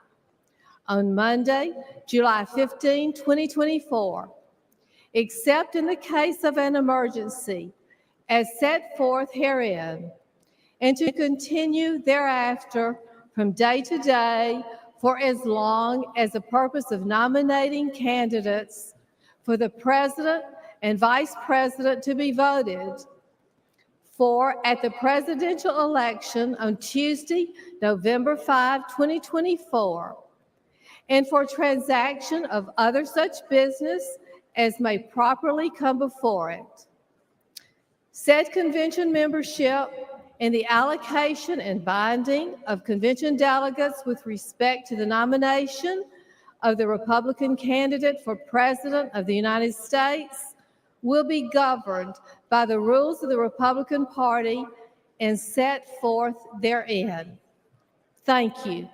on Monday, July 15, 2024, except in the case of an emergency as set forth herein, and to continue thereafter from day to day for as long as the purpose of nominating candidates for the president and vice president to be voted for at the presidential election on Tuesday, November 5, 2024, and for transaction of other such business as may properly come before it. Said convention membership and the allocation and binding of convention delegates with respect to the nomination of the Republican candidate for President of the United States will be governed by the rules of the Republican Party and set forth therein. Thank you.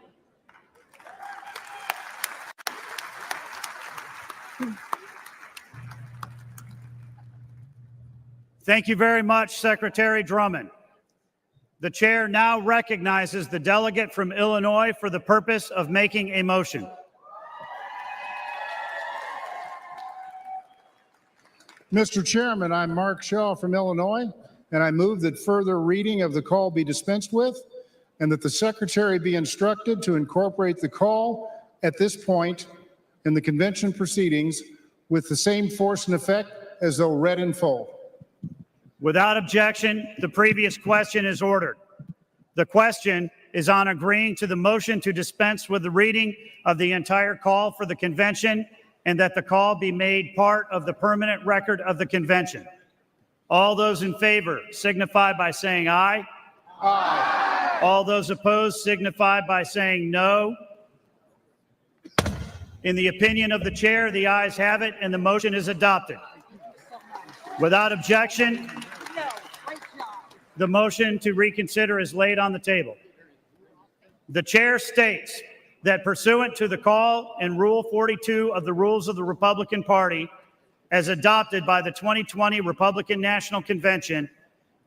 Thank you very much, Secretary Drummond. The chair now recognizes the delegate from Illinois for the purpose of making a motion. Mr. Chairman, I'm Mark Shaw from Illinois, and I move that further reading of the call be dispensed with, and that the secretary be instructed to incorporate the call at this point in the convention proceedings with the same force and effect as though read in full. Without objection, the previous question is ordered. The question is on agreeing to the motion to dispense with the reading of the entire call for the convention and that the call be made part of the permanent record of the convention. All those in favor signify by saying aye. Aye. All those opposed signify by saying no. In the opinion of the chair, the ayes have it, and the motion is adopted. Without objection, the motion to reconsider is laid on the table. The chair states that pursuant to the call and Rule 42 of the Rules of the Republican Party, as adopted by the 2020 Republican National Convention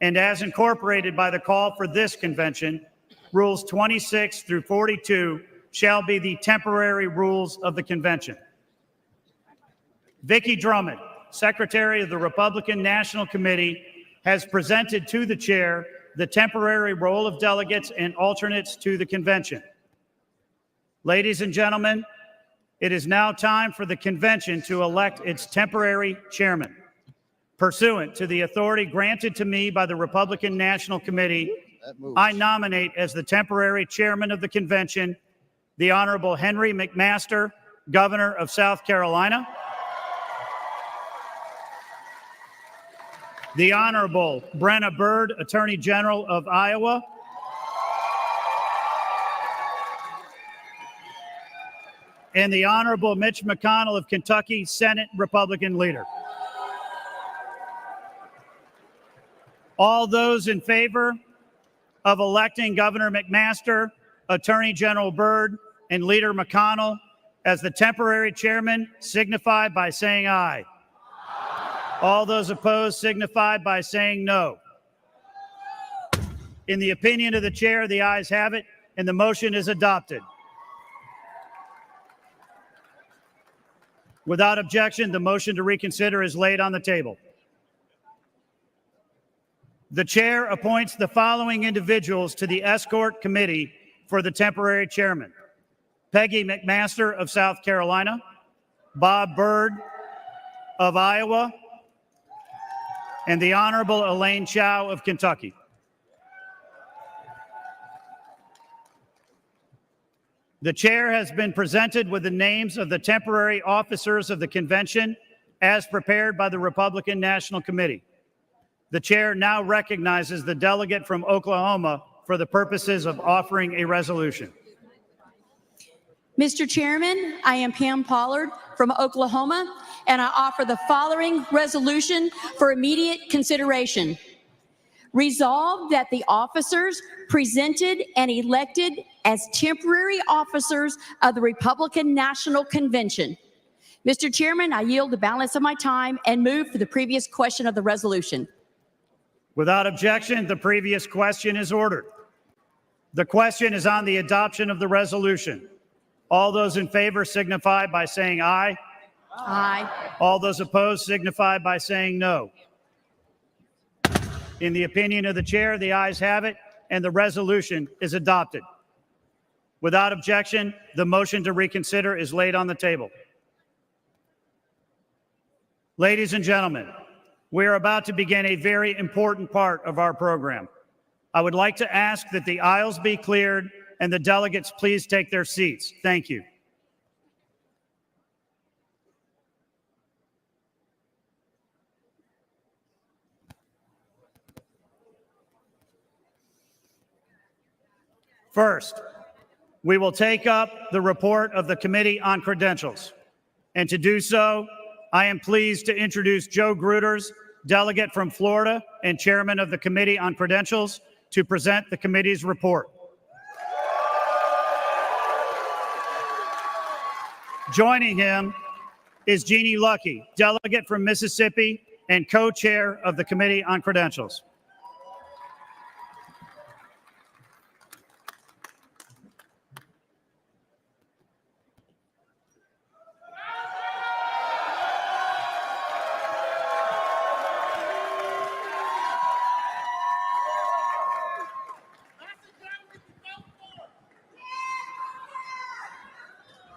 and as incorporated by the call for this convention, Rules 26 through 42 shall be the temporary rules of the convention. Vicki Drummond, Secretary of the Republican National Committee, has presented to the chair the temporary roll of delegates and alternates to the convention. Ladies and gentlemen, it is now time for the convention to elect its temporary chairman. Pursuant to the authority granted to me by the Republican National Committee, I nominate as the temporary chairman of the convention the Honorable Henry McMaster, Governor of South Carolina, the Honorable Brenna Bird, Attorney General of Iowa, and the Honorable Mitch McConnell of Kentucky, Senate Republican Leader. All those in favor of electing Governor McMaster, Attorney General Byrd, and Leader McConnell as the temporary chairman signify by saying aye. All those opposed signify by saying no. In the opinion of the chair, the ayes have it, and the motion is adopted. Without objection, the motion to reconsider is laid on the table. The chair appoints the following individuals to the escort committee for the temporary chairman: Peggy McMaster of South Carolina, Bob Byrd of Iowa, and the Honorable Elaine Chao of Kentucky. The chair has been presented with the names of the temporary officers of the convention as prepared by the Republican National Committee. The chair now recognizes the delegate from Oklahoma for the purposes of offering a resolution. Mr. Chairman, I am Pam Pollard from Oklahoma, and I offer the following resolution for immediate consideration. Resolved that the officers presented and elected as temporary officers of the Republican National Convention. Mr. Chairman, I yield the balance of my time and move for the previous question of the resolution. Without objection, the previous question is ordered. The question is on the adoption of the resolution. All those in favor signify by saying aye. Aye. All those opposed signify by saying no. In the opinion of the chair, the ayes have it, and the resolution is adopted. Without objection, the motion to reconsider is laid on the table. Ladies and gentlemen, we are about to begin a very important part of our program. I would like to ask that the aisles be cleared and the delegates please take their seats. Thank you. First, we will take up the report of the Committee on Credentials. And to do so, I am pleased to introduce Joe Gruters, delegate from Florida and chairman of the Committee on Credentials, to present the committee's report. Joining him is Jeannie Lucky, delegate from Mississippi and co-chair of the Committee on Credentials.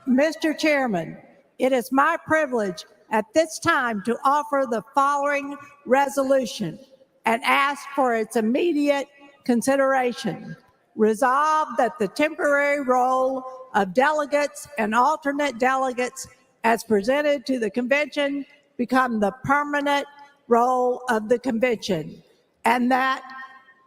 Mr. Chairman, it is my privilege at this time to offer the following resolution and ask for its immediate consideration. Resolved that the temporary role of delegates and alternate delegates as presented to the convention become the permanent role of the convention, and that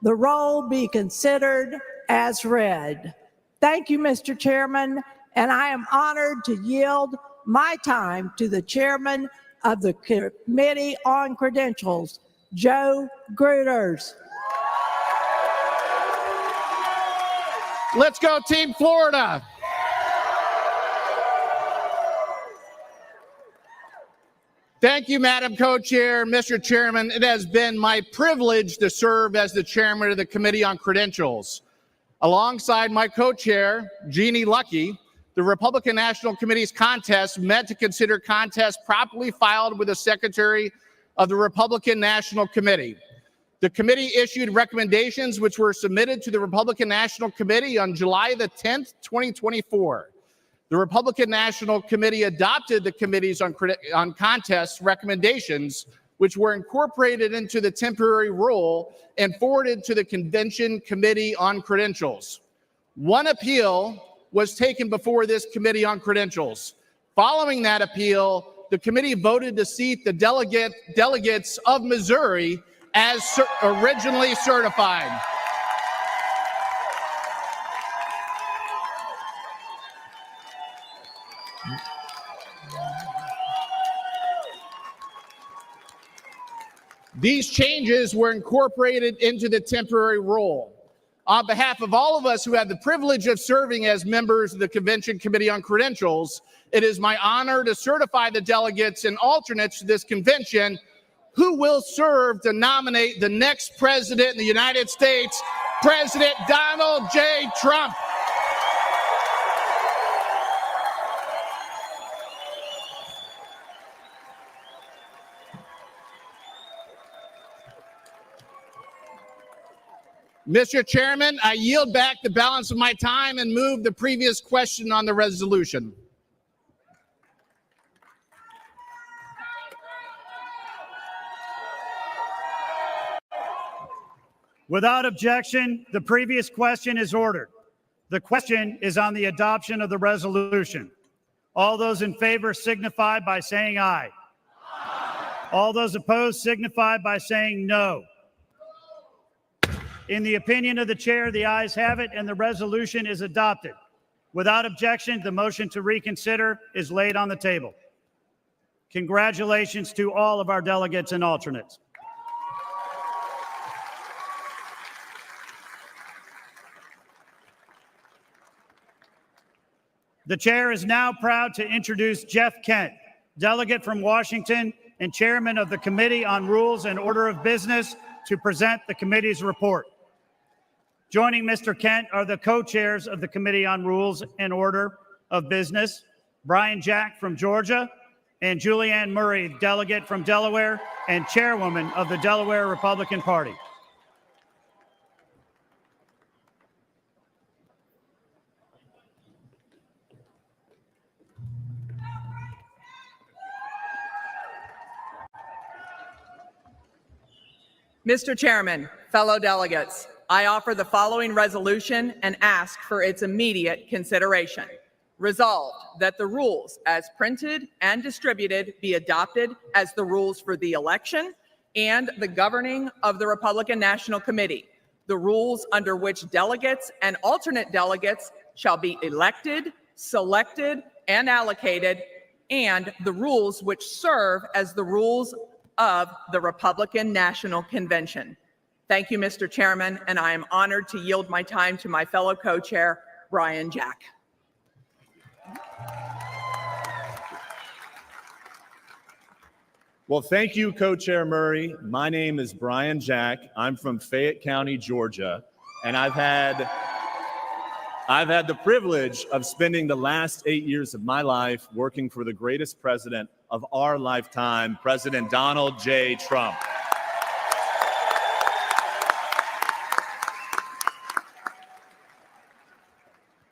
the role be considered as read. Thank you, Mr. Chairman, and I am honored to yield my time to the chairman of the Committee on Credentials, Joe Gruters. Let's go, Team Florida. Thank you, Madam Co-Chair. Mr. Chairman, it has been my privilege to serve as the chairman of the Committee on Credentials. Alongside my co-chair, Jeannie Lucky, the Republican National Committee's contest met to consider contests properly filed with the Secretary of the Republican National Committee. The committee issued recommendations which were submitted to the Republican National Committee on July the 10th, 2024. The Republican National Committee adopted the committees on contests recommendations, which were incorporated into the temporary rule and forwarded to the Convention Committee on Credentials. One appeal was taken before this Committee on Credentials. Following that appeal, the committee voted to seat the delegates of Missouri as originally certified. These changes were incorporated into the temporary rule. On behalf of all of us who have the privilege of serving as members of the Convention Committee on Credentials, it is my honor to certify the delegates and alternates to this convention who will serve to nominate the next president in the United States, President Donald J. Trump. Mr. Chairman, I yield back the balance of my time and move the previous question on the resolution. Without objection, the previous question is ordered. The question is on the adoption of the resolution. All those in favor signify by saying aye. All those opposed signify by saying no. In the opinion of the chair, the ayes have it, and the resolution is adopted. Without objection, the motion to reconsider is laid on the table. Congratulations to all of our delegates and alternates. The chair is now proud to introduce Jeff Kent, delegate from Washington and chairman of the Committee on Rules and Order of Business, to present the committee's report. Joining Mr. Kent are the co-chairs of the Committee on Rules and Order of Business, Brian Jack from Georgia, and Julianne Murray, delegate from Delaware and chairwoman of the Delaware Republican Party. Mr. Chairman, fellow delegates, I offer the following resolution and ask for its immediate consideration. Resolved that the rules as printed and distributed be adopted as the rules for the election and the governing of the Republican National Committee, the rules under which delegates and alternate delegates shall be elected, selected, and allocated, and the rules which serve as the rules of the Republican National Convention. Thank you, Mr. Chairman, and I am honored to yield my time to my fellow co-chair, Brian Jack. Well, thank you, Co-Chair Murray. My name is Brian Jack. I'm from Fayette County, Georgia, and I've had the privilege of spending the last 8 years of my life working for the greatest president of our lifetime, President Donald J. Trump.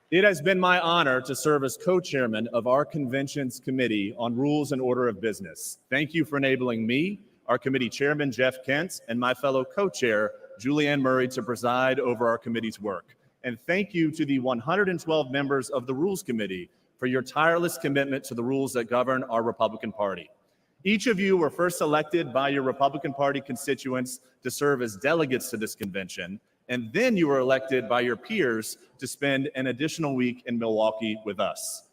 It has been my honor to serve as co-chairman of our convention's Committee on Rules and Order of Business. Thank you for enabling me, our committee chairman, Jeff Kent, and my fellow co-chair, Julianne Murray, to preside over our committee's work. And thank you to the 112 members of the Rules Committee for your tireless commitment to the rules that govern our Republican Party. Each of you were first elected by your Republican Party constituents to serve as delegates to this convention, and then you were elected by your peers to spend an additional week in Milwaukee with us.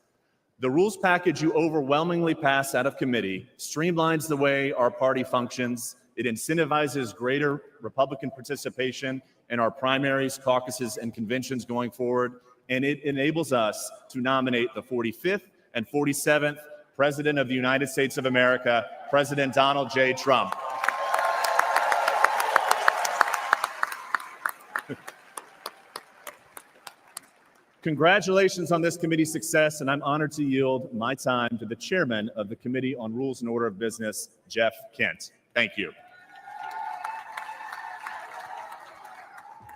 The rules package you overwhelmingly passed out of committee streamlines the way our party functions. It incentivizes greater Republican participation in our primaries, caucuses, and conventions going forward, and it enables us to nominate the 45th and 47th President of the United States of America, President Donald J. Trump. Congratulations on this committee's success, and I'm honored to yield my time to the chairman of the Committee on Rules and Order of Business, Jeff Kent. Thank you.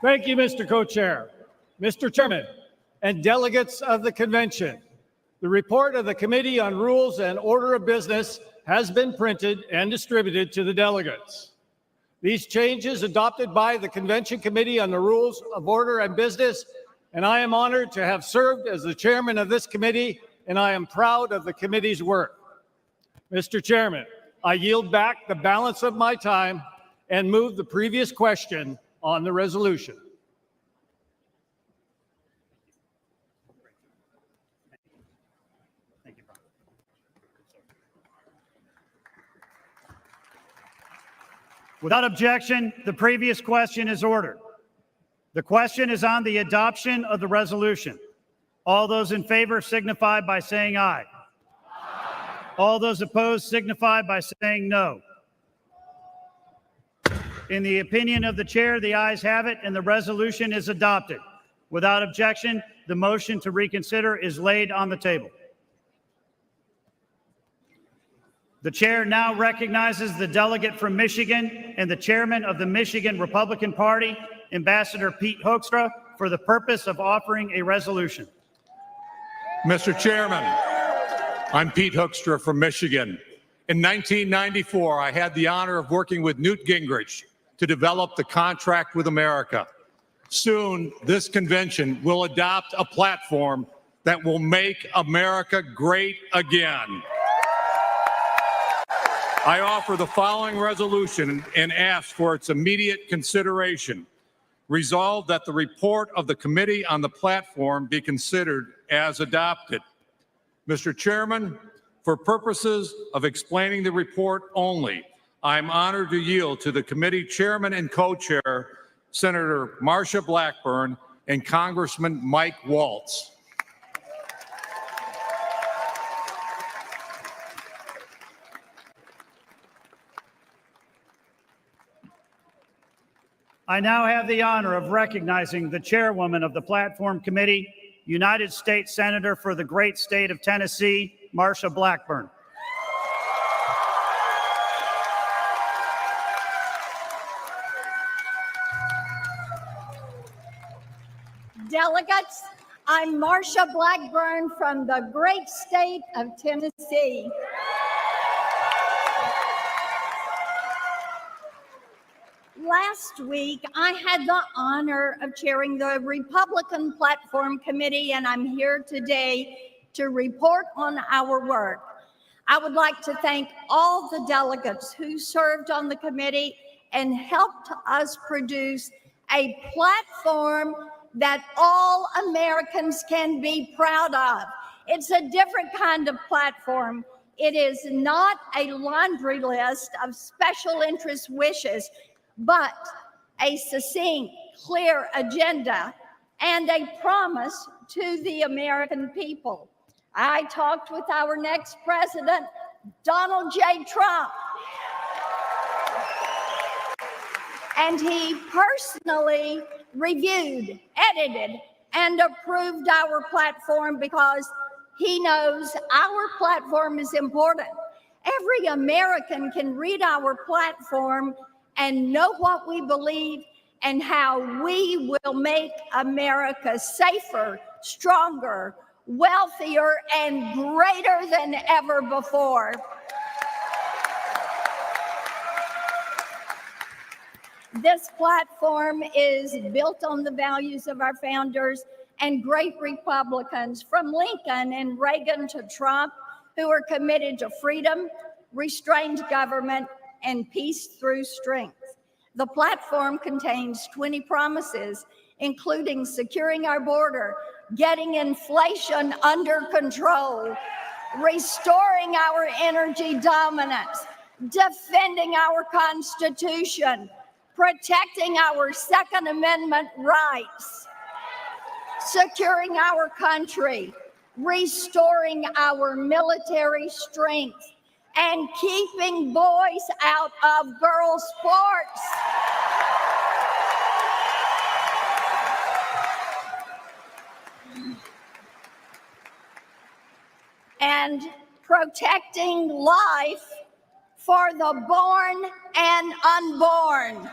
Thank you, Mr. Co-Chair. Mr. Chairman and delegates of the convention, the report of the Committee on Rules and Order of Business has been printed and distributed to the delegates. These changes adopted by the Convention Committee on the Rules of Order and Business, and I am honored to have served as the chairman of this committee, and I am proud of the committee's work. Mr. Chairman, I yield back the balance of my time and move the previous question on the resolution. Without objection, the previous question is ordered. The question is on the adoption of the resolution. All those in favor signify by saying aye. All those opposed signify by saying no. In the opinion of the chair, the ayes have it, and the resolution is adopted. Without objection, the motion to reconsider is laid on the table. The chair now recognizes the delegate from Michigan and the chairman of the Michigan Republican Party, Ambassador Pete Hoekstra, for the purpose of offering a resolution. Mr. Chairman, I'm Pete Hoekstra from Michigan. In 1994, I had the honor of working with Newt Gingrich to develop the Contract with America. Soon, this convention will adopt a platform that will make America great again. I offer the following resolution and ask for its immediate consideration. Resolved that the report of the Committee on the Platform be considered as adopted. Mr. Chairman, for purposes of explaining the report only, I'm honored to yield to the committee chairman and co-chair, Senator Marsha Blackburn and Congressman Mike Waltz. I now have the honor of recognizing the chairwoman of the Platform Committee, United States Senator for the great state of Tennessee, Marsha Blackburn. Delegates, I'm Marsha Blackburn from the great state of Tennessee. Last week, I had the honor of chairing the Republican Platform Committee, and I'm here today to report on our work. I would like to thank all the delegates who served on the committee and helped us produce a platform that all Americans can be proud of. It's a different kind of platform. It is not a laundry list of special interest wishes, but a succinct, clear agenda and a promise to the American people. I talked with our next president, Donald J. Trump, and he personally reviewed, edited, and approved our platform because he knows our platform is important. Every American can read our platform and know what we believe and how we will make America safer, stronger, wealthier, and greater than ever before. This platform is built on the values of our founders and great Republicans, from Lincoln and Reagan to Trump, who are committed to freedom, restrained government, and peace through strength. The platform contains 20 promises, including securing our border, getting inflation under control, restoring our energy dominance, defending our Constitution, protecting our Second Amendment rights, securing our country, restoring our military strength, and keeping boys out of girls' sports. And protecting life for the born and unborn.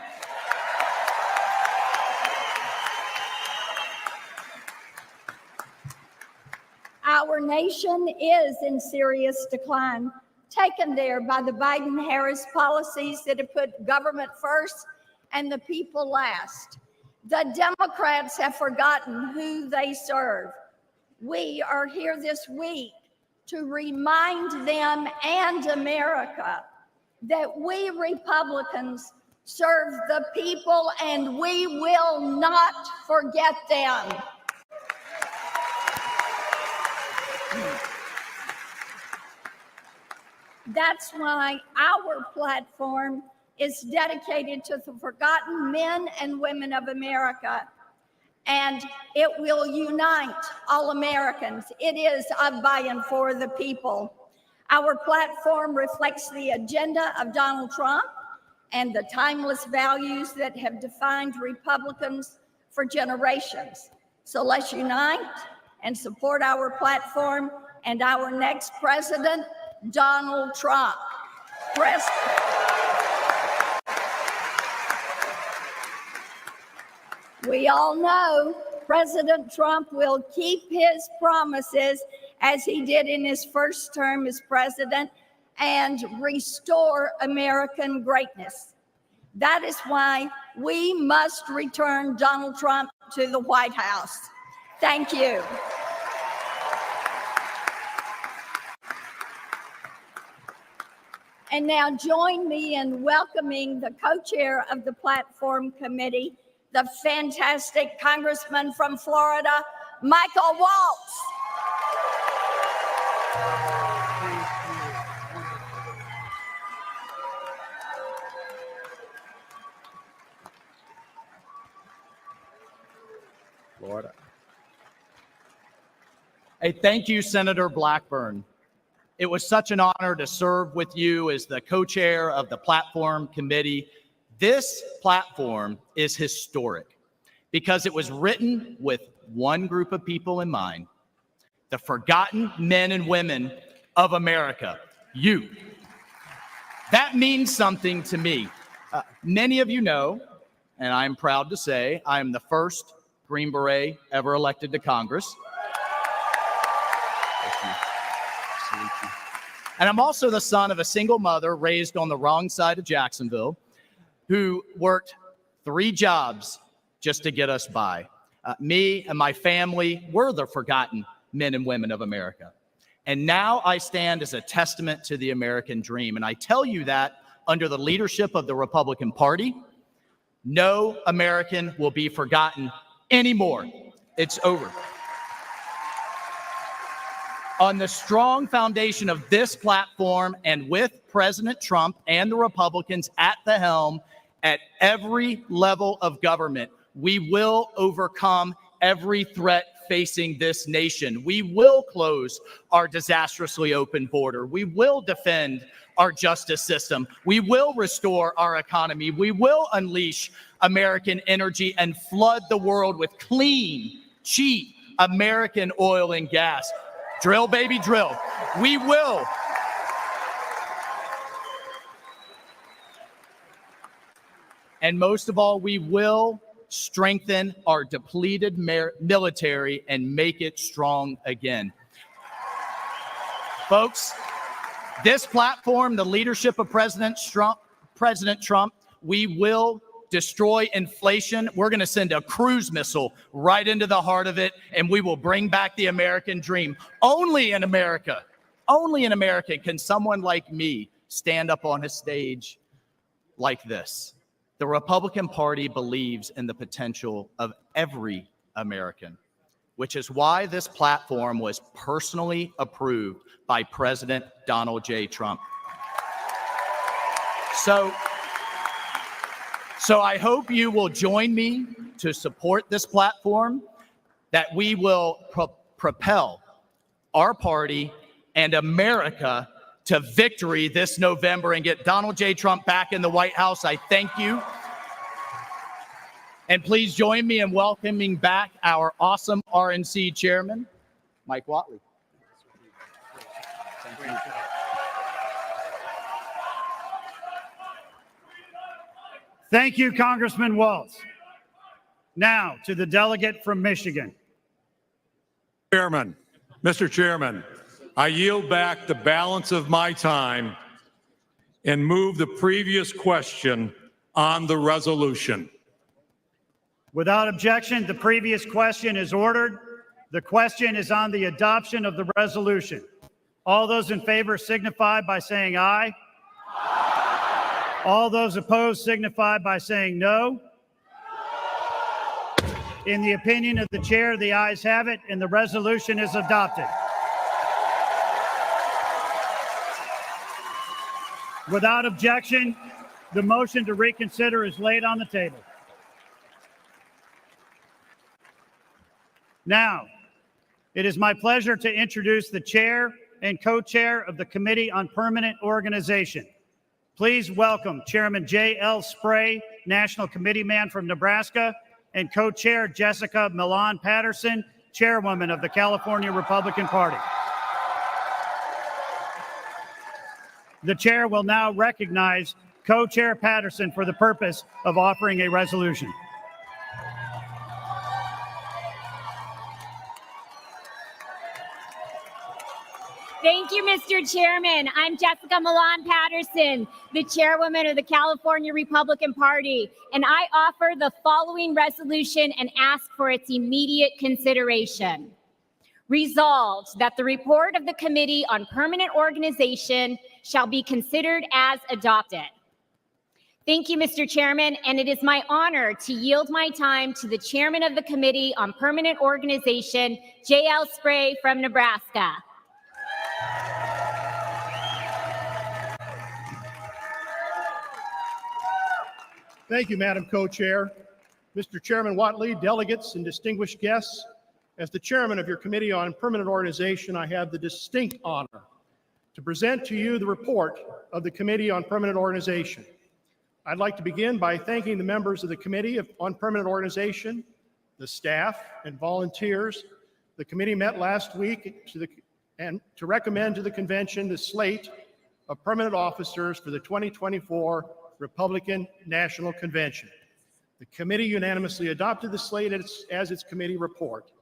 Our nation is in serious decline, taken there by the Biden-Harris policies that have put government first and the people last. The Democrats have forgotten who they serve. We are here this week to remind them and America that we Republicans serve the people and we will not forget them. That's why our platform is dedicated to the forgotten men and women of America, and it will unite all Americans. It is of, by, and for the people. Our platform reflects the agenda of Donald Trump and the timeless values that have defined Republicans for generations. So let's unite and support our platform and our next president, Donald Trump. We all know President Trump will keep his promises as he did in his first term as president and restore American greatness. That is why we must return Donald Trump to the White House. Thank you. And now join me in welcoming the co-chair of the Platform Committee, the fantastic Congressman from Florida, Michael Waltz. Florida. Hey, thank you, Senator Blackburn. It was such an honor to serve with you as the co-chair of the Platform Committee. This platform is historic because it was written with one group of people in mind, the forgotten men and women of America, you. That means something to me. Many of you know, and I'm proud to say, I am the first Green Beret ever elected to Congress. And I'm also the son of a single mother raised on the wrong side of Jacksonville who worked 3 jobs just to get us by. Me and my family were the forgotten men and women of America. And now I stand as a testament to the American dream. And I tell you that under the leadership of the Republican Party, no American will be forgotten anymore. It's over. On the strong foundation of this platform and with President Trump and the Republicans at the helm at every level of government, we will overcome every threat facing this nation. We will close our disastrously open border. We will defend our justice system. We will restore our economy. We will unleash American energy and flood the world with clean, cheap American oil and gas. Drill, baby, drill. We will. And most of all, we will strengthen our depleted military and make it strong again. Folks, this platform, the leadership of President Trump, we will destroy inflation. We're going to send a cruise missile right into the heart of it, and we will bring back the American dream. Only in America can someone like me stand up on a stage like this The Republican Party believes in the potential of every American, which is why this platform was personally approved by President Donald J. Trump. So I hope you will join me to support this platform, that we will propel our party and America to victory this November and get Donald J. Trump back in the White House. I thank you. And please join me in welcoming back our awesome RNC chairman, Mike Whatley. Thank you. Thank you, Congressman Waltz. Now to the delegate from Michigan. Chairman, Mr. Chairman, I yield back the balance of my time and move the previous question on the resolution. Without objection, the previous question is ordered. The question is on the adoption of the resolution. All those in favor signify by saying aye. Aye. All those opposed signify by saying no. In the opinion of the chair, the ayes have it, and the resolution is adopted. Without objection, the motion to reconsider is laid on the table. Now, it is my pleasure to introduce the chair and co-chair of the Committee on Permanent Organization. Please welcome Chairman J.L. Spray, National Committee Man from Nebraska, and co-chair Jessica Milan Patterson, Chairwoman of the California Republican Party. The chair will now recognize co-chair Patterson for the purpose of offering a resolution. Thank you, Mr. Chairman. I'm Jessica Milan Patterson, the chairwoman of the California Republican Party, and I offer the following resolution and ask for its immediate consideration. Resolved that the report of the Committee on Permanent Organization shall be considered as adopted. Thank you, Mr. Chairman, and it is my honor to yield my time to the chairman of the Committee on Permanent Organization, J.L. Spray from Nebraska. Thank you, Madam Co-Chair. Mr. Chairman Whatley, delegates, and distinguished guests, as the chairman of your Committee on Permanent Organization, I have the distinct honor to present to you the report of the Committee on Permanent Organization. I'd like to begin by thanking the members of the Committee on Permanent Organization, the staff and volunteers. The committee met last week to recommend to the convention the slate of permanent officers for the 2024 Republican National Convention. The committee unanimously adopted the slate as its committee report.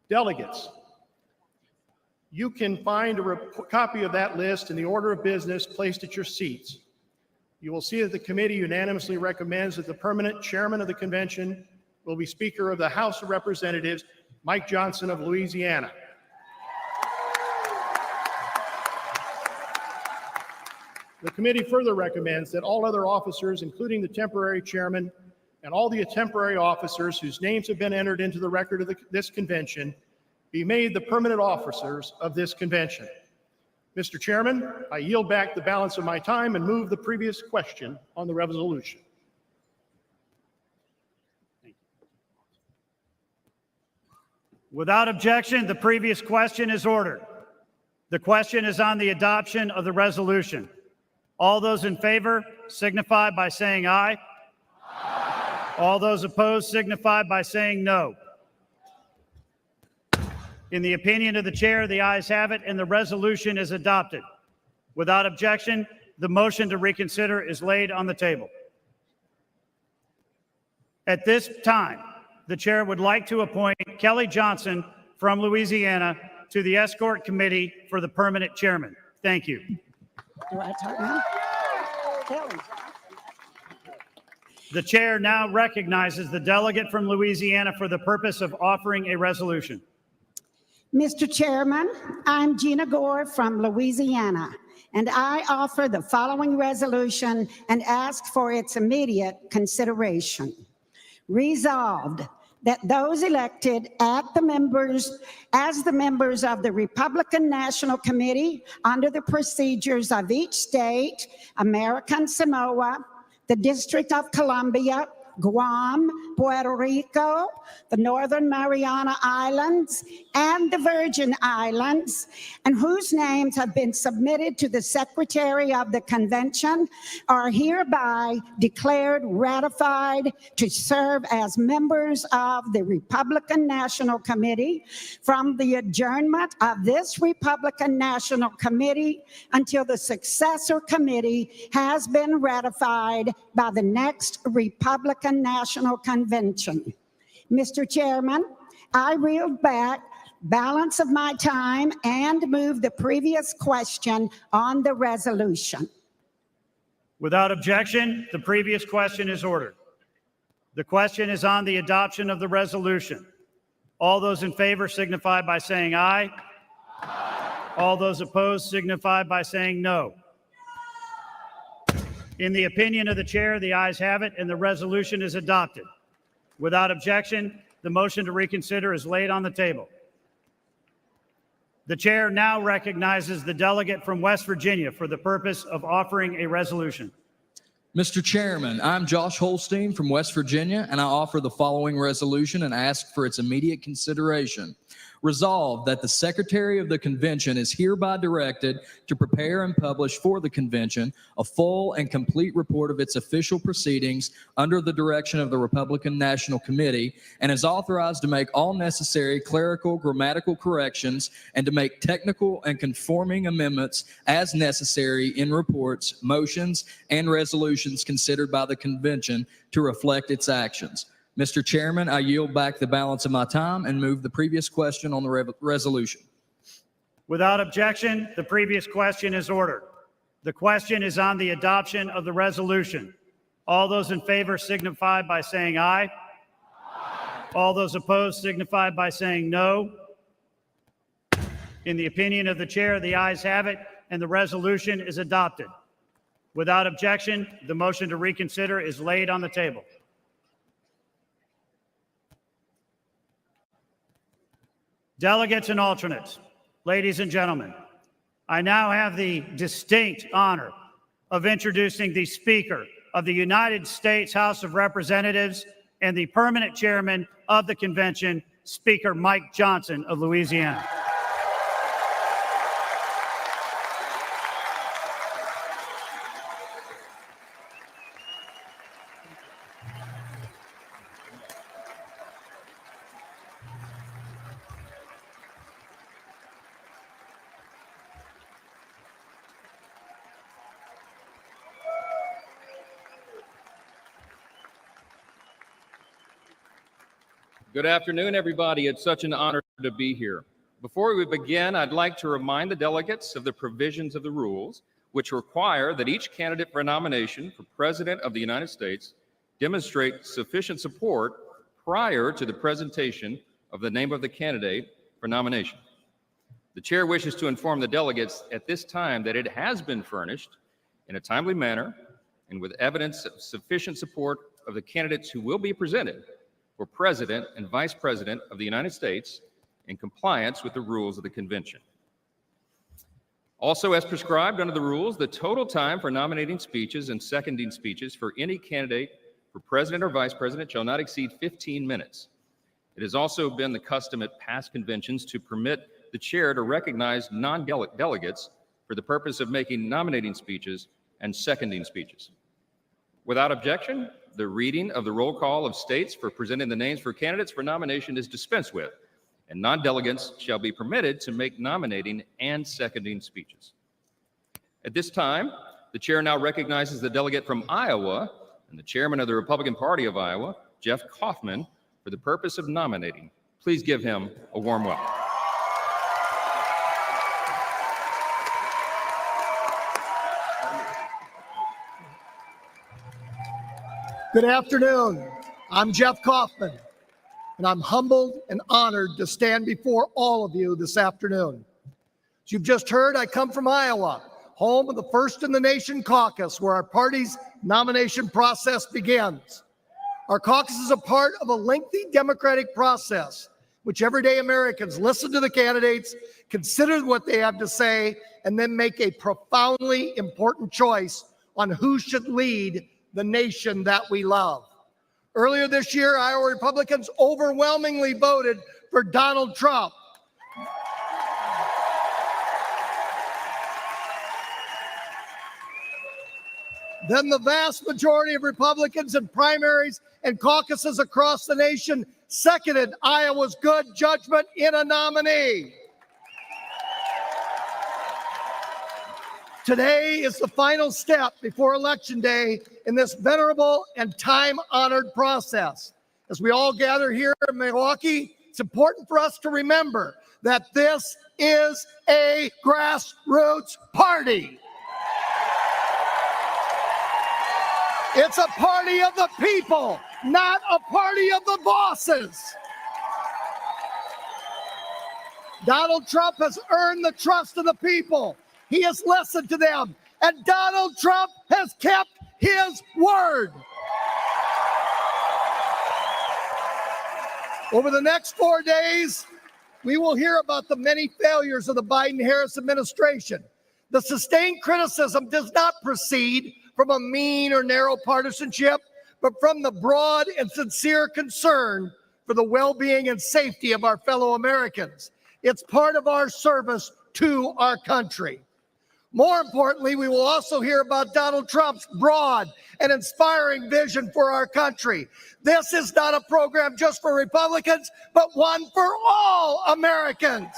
Delegates, you can find a copy of that list in the order of business placed at your seats. You will see that the committee unanimously recommends that the permanent chairman of the convention will be Speaker of the House of Representatives, Mike Johnson of Louisiana. The committee further recommends that all other officers, including the temporary chairman and all the temporary officers whose names have been entered into the record of this convention, be made the permanent officers of this convention. Mr. Chairman, I yield back the balance of my time and move the previous question on the resolution. Without objection, the previous question is ordered. The question is on the adoption of the resolution. All those in favor signify by saying aye. Aye. All those opposed signify by saying no. In the opinion of the chair, the ayes have it, and the resolution is adopted. Without objection, the motion to reconsider is laid on the table. At this time, the chair would like to appoint Kelly Johnson from Louisiana to the Escort Committee for the permanent chairman. Thank you. Do I talk now? Kelly. The chair now recognizes the delegate from Louisiana for the purpose of offering a resolution. Mr. Chairman, I'm Gina Gore from Louisiana, and I offer the following resolution and ask for its immediate consideration. Resolved that those elected as the members of the Republican National Committee under the procedures of each state, American Samoa, the District of Columbia, Guam, Puerto Rico, the Northern Mariana Islands, and the Virgin Islands, and whose names have been submitted to the Secretary of the Convention, are hereby declared ratified to serve as members of the Republican National Committee from the adjournment of this Republican National Committee until the successor committee has been ratified by the next Republican National Convention. Mr. Chairman, I yield back balance of my time and move the previous question on the resolution. Without objection, the previous question is ordered. The question is on the adoption of the resolution. All those in favor signify by saying aye. All those opposed signify by saying no. In the opinion of the chair, the ayes have it, and the resolution is adopted. Without objection, the motion to reconsider is laid on the table. The chair now recognizes the delegate from West Virginia for the purpose of offering a resolution. Mr. Chairman, I'm Josh Holstein from West Virginia, and I offer the following resolution and ask for its immediate consideration. Resolved that the Secretary of the Convention is hereby directed to prepare and publish for the Convention a full and complete report of its official proceedings under the direction of the Republican National Committee, and is authorized to make all necessary clerical, grammatical corrections and to make technical and conforming amendments as necessary in reports, motions, and resolutions considered by the Convention to reflect its actions. Mr. Chairman, I yield back the balance of my time and move the previous question on the resolution. Without objection, the previous question is ordered. The question is on the adoption of the resolution. All those in favor signify by saying aye. All those opposed signify by saying no. In the opinion of the chair, the ayes have it, and the resolution is adopted. Without objection, the motion to reconsider is laid on the table. Delegates and alternates, ladies and gentlemen, I now have the distinct honor of introducing the Speaker of the United States House of Representatives and the permanent chairman of the convention, Speaker Mike Johnson of Louisiana. Good afternoon, everybody. It's such an honor to be here. Before we begin, I'd like to remind the delegates of the provisions of the rules, which require that each candidate for nomination for President of the United States demonstrate sufficient support prior to the presentation of the name of the candidate for nomination. The chair wishes to inform the delegates at this time that it has been furnished in a timely manner and with evidence of sufficient support of the candidates who will be presented for President and Vice President of the United States in compliance with the rules of the convention. Also, as prescribed under the rules, the total time for nominating speeches and seconding speeches for any candidate for President or Vice President shall not exceed 15 minutes. It has also been the custom at past conventions to permit the chair to recognize non-delegates for the purpose of making nominating speeches and seconding speeches. Without objection, the reading of the roll call of states for presenting the names for candidates for nomination is dispensed with, and non-delegates shall be permitted to make nominating and seconding speeches. At this time, the chair now recognizes the delegate from Iowa and the chairman of the Republican Party of Iowa, Jeff Kaufman, for the purpose of nominating. Please give him a warm welcome. Good afternoon. I'm Jeff Kaufman, and I'm humbled and honored to stand before all of you this afternoon. As you've just heard, I come from Iowa, home of the First in the Nation Caucus, where our party's nomination process begins. Our caucus is a part of a lengthy democratic process, which everyday Americans listen to the candidates, consider what they have to say, and then make a profoundly important choice on who should lead the nation that we love. Earlier this year, Iowa Republicans overwhelmingly voted for Donald Trump. Then the vast majority of Republicans in primaries and caucuses across the nation seconded Iowa's good judgment in a nominee. Today is the final step before Election Day in this venerable and time-honored process. As we all gather here in Milwaukee, it's important for us to remember that this is a grassroots party. It's a party of the people, not a party of the bosses. Donald Trump has earned the trust of the people. He has listened to them, and Donald Trump has kept his word. Over the next 4 days, we will hear about the many failures of the Biden-Harris administration. The sustained criticism does not proceed from a mean or narrow partisanship, but from the broad and sincere concern for the well-being and safety of our fellow Americans. It's part of our service to our country. More importantly, we will also hear about Donald Trump's broad and inspiring vision for our country. This is not a program just for Republicans, but one for all Americans.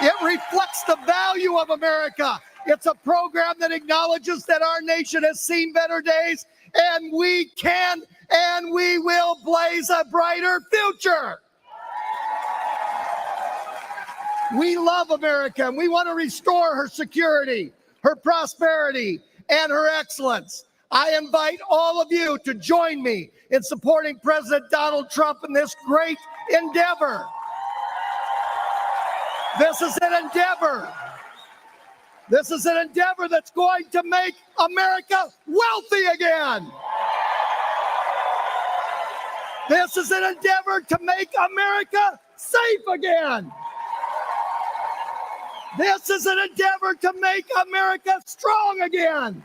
It reflects the value of America. It's a program that acknowledges that our nation has seen better days, and we can and we will blaze a brighter future. We love America, and we want to restore her security, her prosperity, and her excellence. I invite all of you to join me in supporting President Donald Trump in this great endeavor. This is an endeavor. This is an endeavor that's going to make America wealthy again. This is an endeavor to make America safe again. This is an endeavor to make America strong again.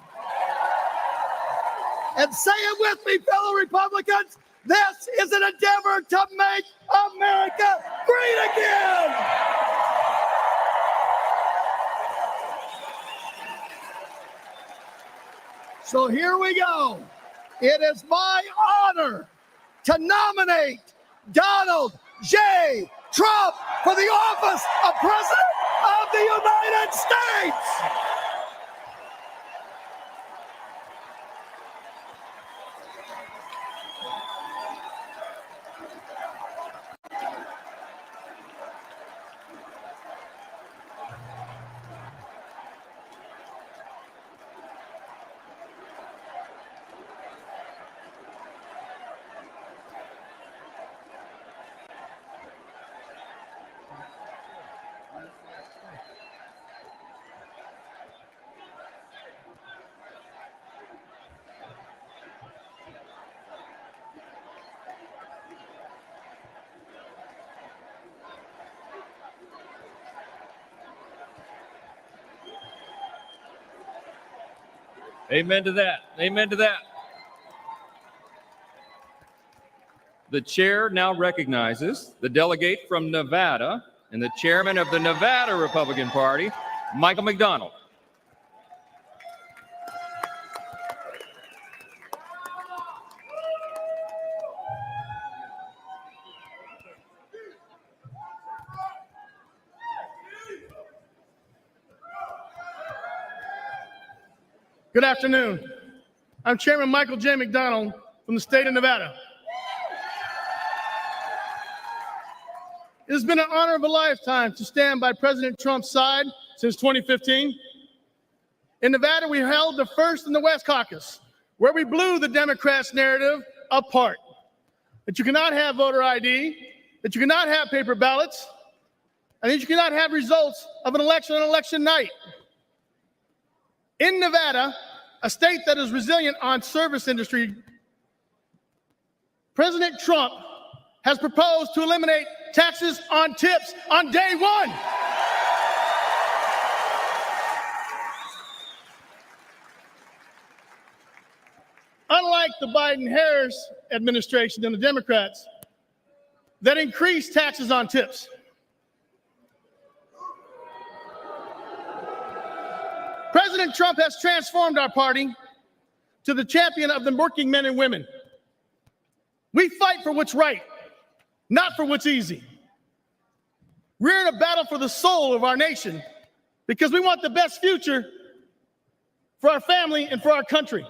And say it with me, fellow Republicans, this is an endeavor to make America great again. So here we go. It is my honor to nominate Donald J. Trump for the office of President of the United States. Amen to that. Amen to that. The chair now recognizes the delegate from Nevada and the chairman of the Nevada Republican Party, Michael McDonald. Good afternoon. I'm Chairman Michael J. McDonald from the state of Nevada. It has been an honor of a lifetime to stand by President Trump's side since 2015. In Nevada, we held the first in the West Caucus, where we blew the Democrats' narrative apart. That you cannot have voter ID, that you cannot have paper ballots, I think you cannot have results of an election on election night. In Nevada, a state that is resilient on service industry, President Trump has proposed to eliminate taxes on tips on day one. Unlike the Biden-Harris administration and the Democrats that increased taxes on tips, President Trump has transformed our party to the champion of the working men and women. We fight for what's right, not for what's easy. We're in a battle for the soul of our nation because we want the best future for our family and for our country.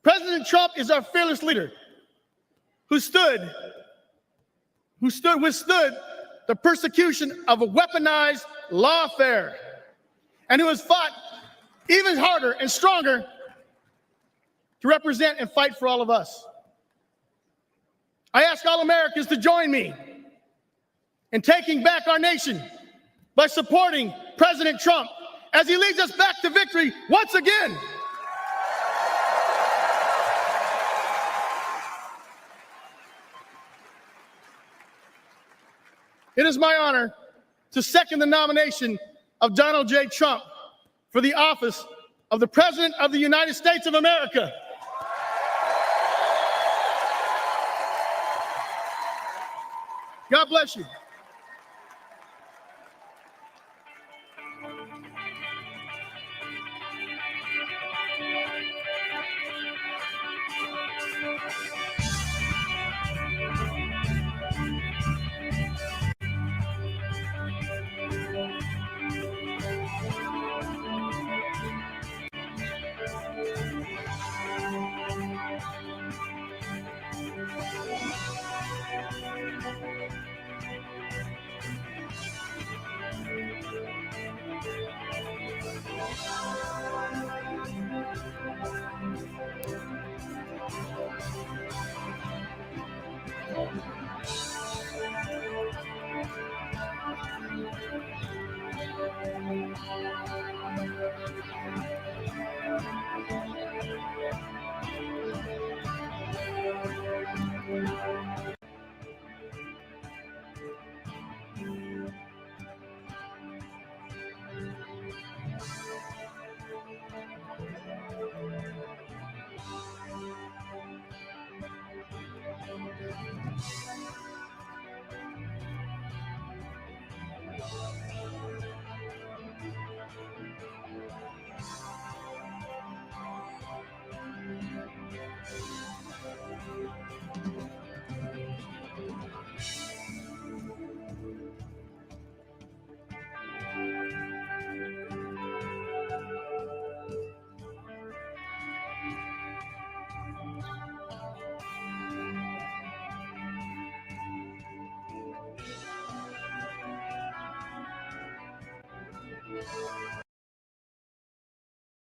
President Trump is our fearless leader who withstood the persecution of a weaponized lawfare, and who has fought even harder and stronger to represent and fight for all of us. I ask all Americans to join me in taking back our nation by supporting President Trump as he leads us back to victory once again. It is my honor to second the nomination of Donald J. Trump for the office of the President of the United States of America. God bless you.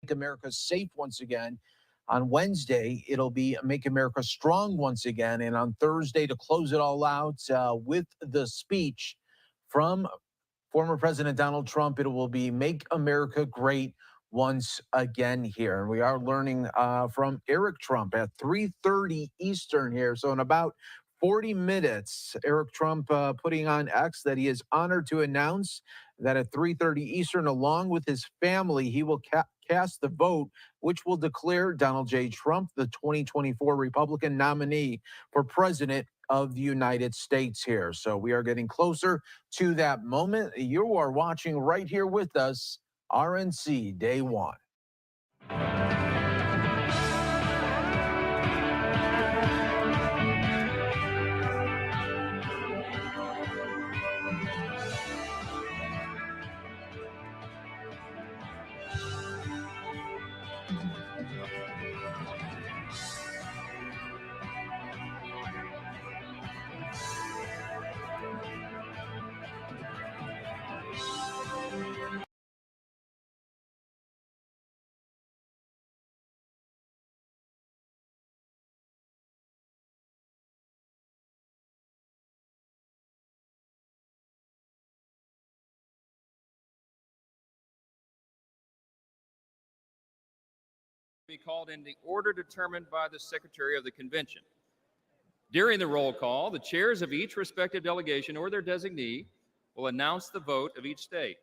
Make America safe once again. On Wednesday, it'll be Make America Strong once again. And on Thursday, to close it all out with the speech from former President Donald Trump, it will be Make America Great once again here. And we are learning from Eric Trump at 3:30 Eastern here. So in about 40 minutes, Eric Trump putting on X that he is honored to announce that at 3:30 Eastern, along with his family, he will cast the vote, which will declare Donald J. Trump the 2024 Republican nominee for President of the United States here. So we are getting closer to that moment. You are watching right here with us, RNC Day One. be called in the order determined by the Secretary of the Convention. During the roll call, the chairs of each respective delegation or their designee will announce the vote of each state.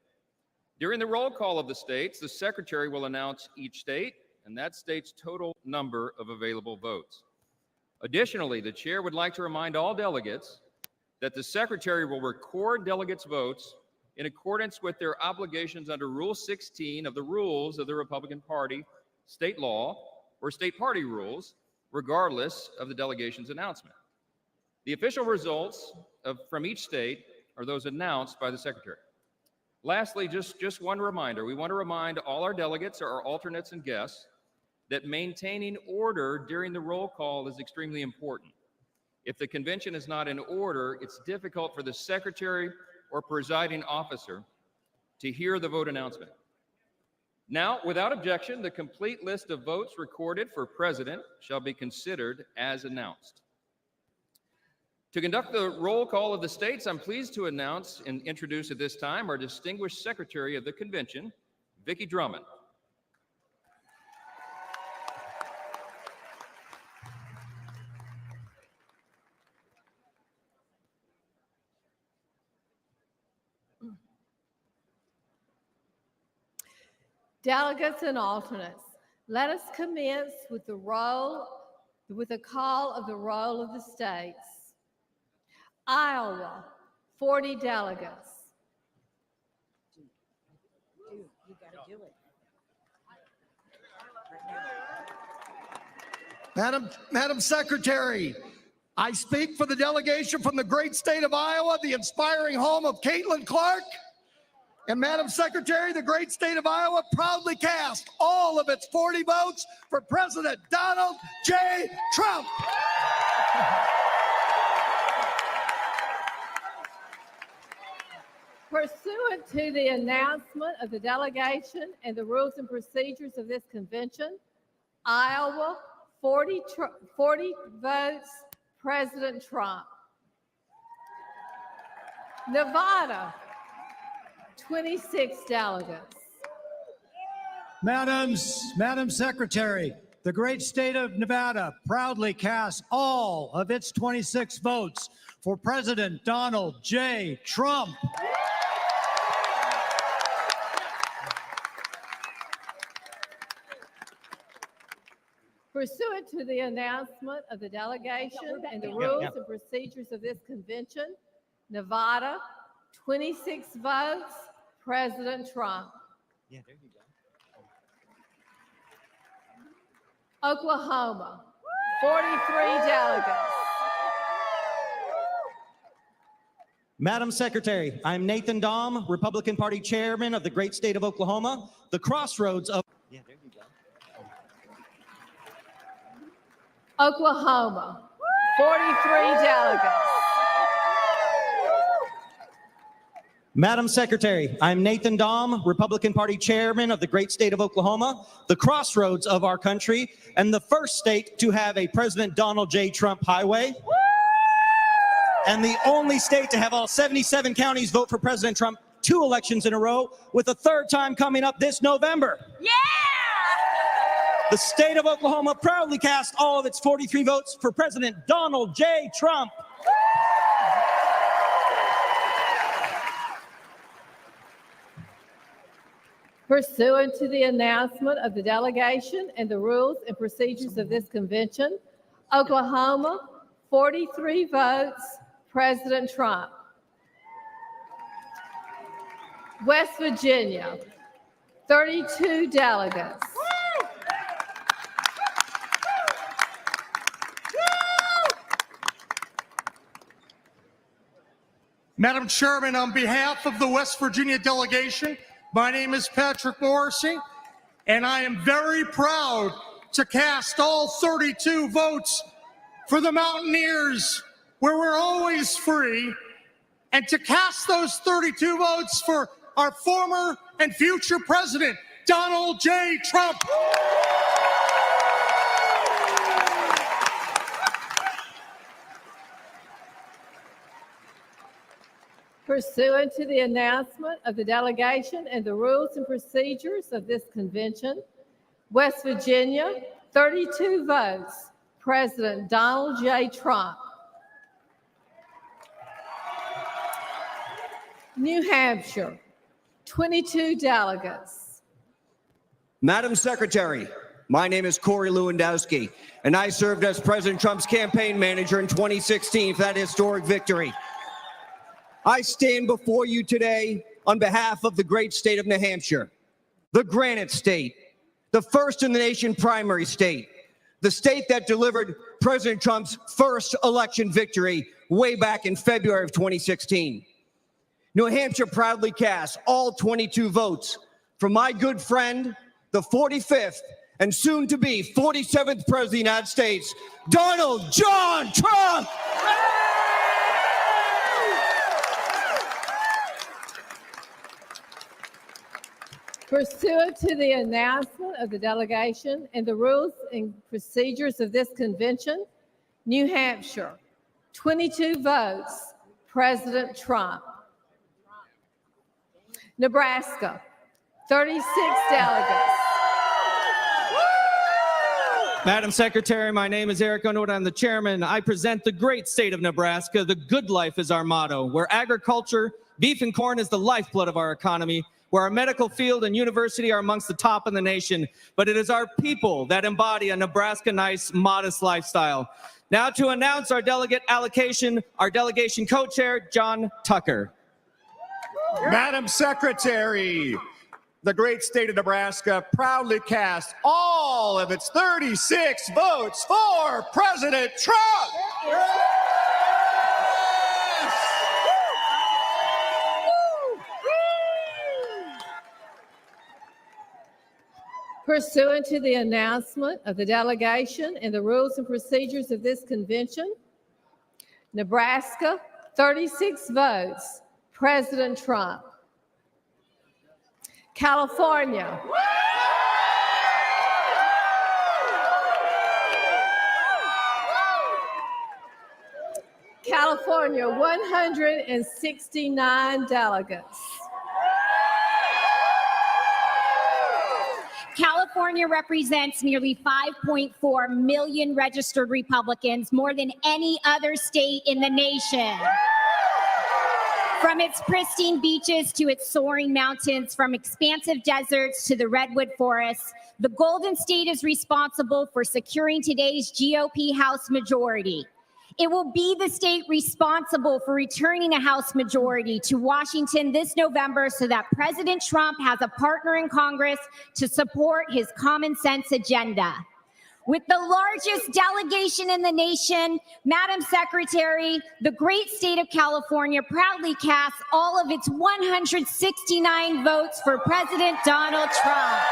During the roll call of the states, the Secretary will announce each state and that state's total number of available votes. Additionally, the chair would like to remind all delegates that the Secretary will record delegates' votes in accordance with their obligations under Rule 16 of the Rules of the Republican Party, state law, or state party rules, regardless of the delegation's announcement. The official results from each state are those announced by the Secretary. Lastly, just one reminder. We want to remind all our delegates, our alternates, and guests that maintaining order during the roll call is extremely important. If the convention is not in order, it's difficult for the Secretary or presiding officer to hear the vote announcement. Now, without objection, the complete list of votes recorded for president shall be considered as announced. To conduct the roll call of the states, I'm pleased to announce and introduce at this time our distinguished Secretary of the Convention, Vicki Drummond. Delegates and alternates, let us commence with the call of the roll of the states. Iowa, 40 delegates. You gotta do it. Madam Secretary, I speak for the delegation from the great state of Iowa, the inspiring home of Caitlin Clark. And Madam Secretary, the great state of Iowa proudly cast all of its 40 votes for President Donald J. Trump. Pursuant to the announcement of the delegation and the rules and procedures of this convention, Iowa, 40 votes, President Trump. Nevada, 26 delegates. Madam Secretary, the great state of Nevada proudly casts all of its 26 votes for President Donald J. Trump. Pursuant to the announcement of the delegation and the rules and procedures of this convention, Nevada, 26 votes, President Trump. Yeah, there you go. Oklahoma, 43 delegates. Madam Secretary, I'm Nathan Dahm, Republican Party Chairman of the great state of Oklahoma, the crossroads of... Yeah, there you go. Oklahoma, 43 delegates. Madam Secretary, I'm Nathan Dahm, Republican Party Chairman of the great state of Oklahoma, the crossroads of our country, and the first state to have a President Donald J. Trump highway, and the only state to have all 77 counties vote for President Trump 2 elections in a row, with a third time coming up this November. Yeah! The state of Oklahoma proudly cast all of its 43 votes for President Donald J. Trump. Pursuant to the announcement of the delegation and the rules and procedures of this convention, Oklahoma, 43 votes, President Trump. West Virginia, 32 delegates. Madam Chairman, on behalf of the West Virginia delegation, my name is Patrick Morrissey, and I am very proud to cast all 32 votes for the Mountaineers, where we're always free, and to cast those 32 votes for our former and future president, Donald J. Trump. Pursuant to the announcement of the delegation and the rules and procedures of this convention, West Virginia, 32 votes, President Donald J. Trump. New Hampshire, 22 delegates. Madam Secretary, my name is Corey Lewandowski, and I served as President Trump's campaign manager in 2016 for that historic victory. I stand before you today on behalf of the great state of New Hampshire, the Granite State, the first in the nation primary state, the state that delivered President Trump's first election victory way back in February of 2016. New Hampshire proudly cast all 22 votes for my good friend, the 45th and soon to be 47th President of the United States, Donald John Trump. Pursuant to the announcement of the delegation and the rules and procedures of this convention, New Hampshire, 22 votes, President Trump. Nebraska, 36 delegates. Madam Secretary, my name is Eric Underwood. I'm the chairman. I present the great state of Nebraska. The good life is our motto, where agriculture, beef and corn is the lifeblood of our economy, where our medical field and university are amongst the top in the nation. But it is our people that embody a Nebraska nice, modest lifestyle. Now to announce our delegate allocation, our delegation co-chair, John Tucker. Madam Secretary, the great state of Nebraska proudly cast all of its 36 votes for President Trump. Pursuant to the announcement of the delegation and the rules and procedures of this convention, Nebraska, 36 votes, President Trump. California. California, 169 delegates. California represents nearly 5.4 million registered Republicans, more than any other state in the nation. From its pristine beaches to its soaring mountains, from expansive deserts to the redwood forests, the Golden State is responsible for securing today's GOP House majority. It will be the state responsible for returning a House majority to Washington this November so that President Trump has a partner in Congress to support his common sense agenda. With the largest delegation in the nation, Madam Secretary, the great state of California proudly casts all of its 169 votes for President Donald Trump.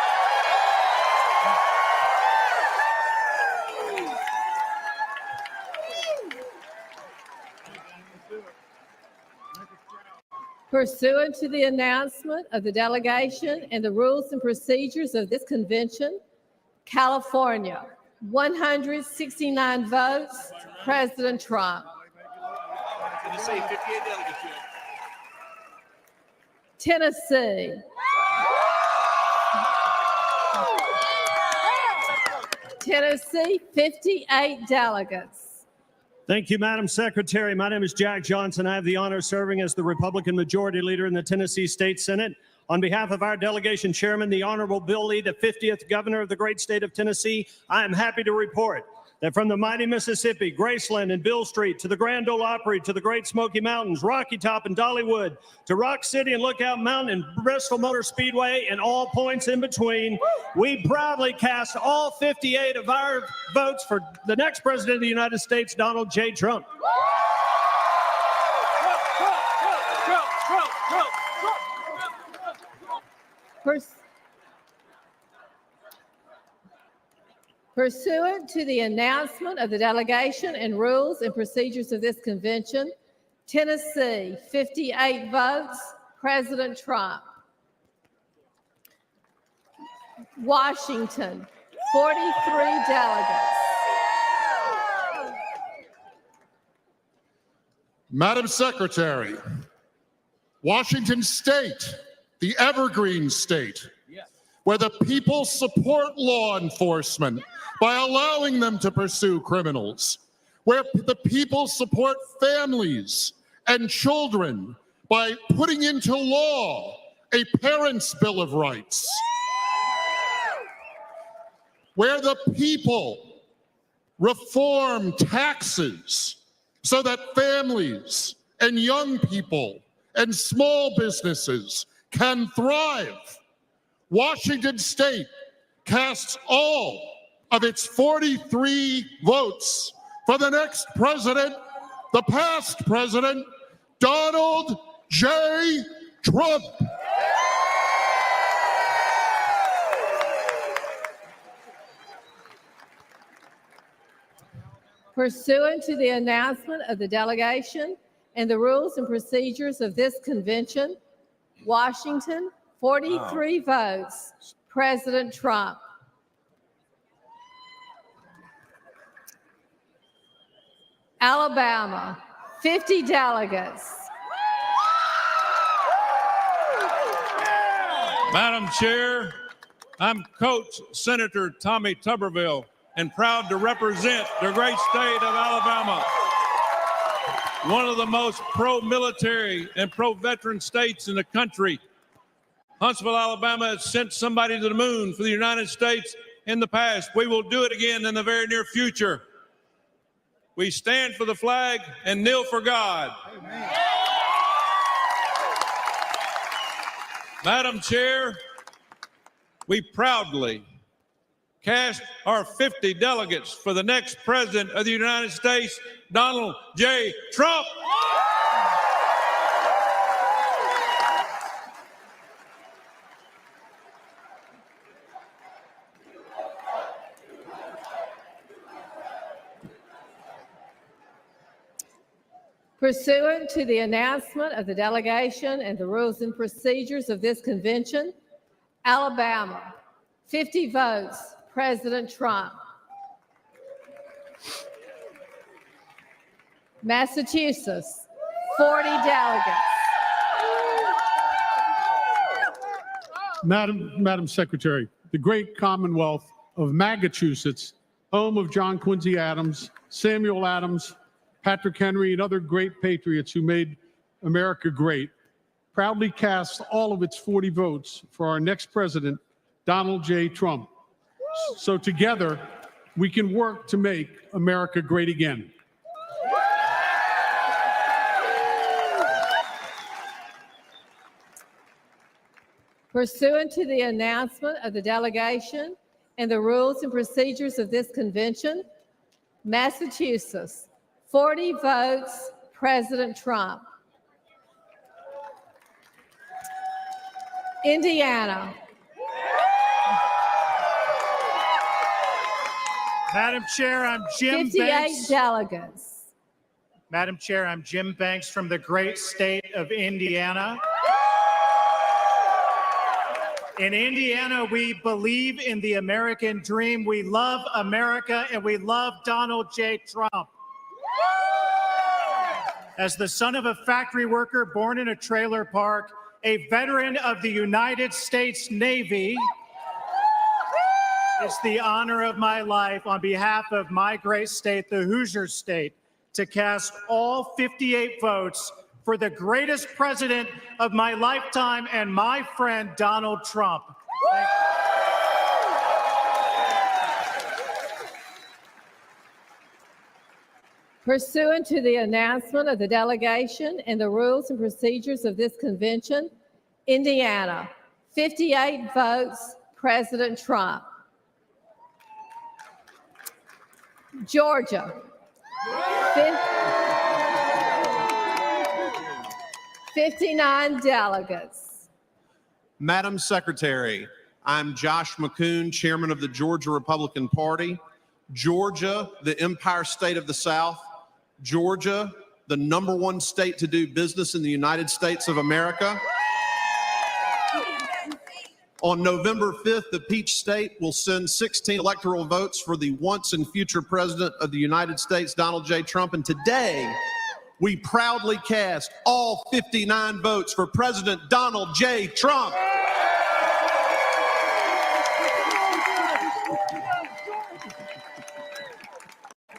Pursuant to the announcement of the delegation and the rules and procedures of this convention, California, 169 votes, President Trump. Tennessee. Tennessee, 58 delegates. Thank you, Madam Secretary. My name is Jack Johnson. I have the honor of serving as the Republican Majority Leader in the Tennessee State Senate. On behalf of our delegation chairman, the Honorable Bill Lee, the 50th governor of the great state of Tennessee, I am happy to report that from the mighty Mississippi, Graceland and Bill Street, to the Grand Ole Opry, to the Great Smoky Mountains, Rocky Top and Dollywood, to Rock City and Lookout Mountain and Bristol Motor Speedway and all points in between, we proudly cast all 58 of our votes for the next president of the United States, Donald J. Trump. Pursuant to the announcement of the delegation and rules and procedures of this convention, Tennessee, 58 votes, President Trump. Washington, 43 delegates. Madam Secretary, Washington State, the Evergreen State, where the people support law enforcement by allowing them to pursue criminals, where the people support families and children by putting into law a Parents' Bill of Rights, where the people reform taxes so that families and young people and small businesses can thrive. Washington State casts all of its 43 votes for the next president, the past president, Donald J. Trump. Pursuant to the announcement of the delegation and the rules and procedures of this convention, Washington, 43 votes, President Trump. Alabama, 50 delegates. Madam Chair, I'm Coach Senator Tommy Tuberville and proud to represent the great state of Alabama, one of the most pro-military and pro-veteran states in the country. Huntsville, Alabama has sent somebody to the moon for the United States in the past. We will do it again in the very near future. We stand for the flag and kneel for God. Amen. Madam Chair, we proudly cast our 50 delegates for the next president of the United States, Donald J. Trump. Pursuant to the announcement of the delegation and the rules and procedures of this convention, Alabama, 50 votes, President Trump. Massachusetts, 40 delegates. Madam Secretary, the great Commonwealth of Massachusetts, home of John Quincy Adams, Samuel Adams, Patrick Henry, and other great patriots who made America great, proudly casts all of its 40 votes for our next president, Donald J. Trump. So together, we can work to make America great again. Pursuant to the announcement of the delegation and the rules and procedures of this convention, Massachusetts, 40 votes, President Trump. Indiana. Madam Chair, I'm Jim 58 Banks. delegates. Madam Chair, I'm Jim Banks from the great state of Indiana. In Indiana, we believe in the American dream. We love America and we love Donald J. Trump. As the son of a factory worker born in a trailer park, a veteran of the United States Navy, it's the honor of my life on behalf of my great state, the Hoosier State, to cast all 58 votes for the greatest president of my lifetime and my friend, Donald Trump. Thank you. Pursuant to the announcement of the delegation and the rules and procedures of this convention, Indiana, 58 votes, President Trump. Georgia, 59 delegates. Madam Secretary, I'm Josh McCoon, Chairman of the Georgia Republican Party. Georgia, the Empire State of the South. Georgia, the #1 state to do business in the United States of America. On November 5th, the Peach State will send 16 electoral votes for the once and future president of the United States, Donald J. Trump. And today, we proudly cast all 59 votes for President Donald J. Trump.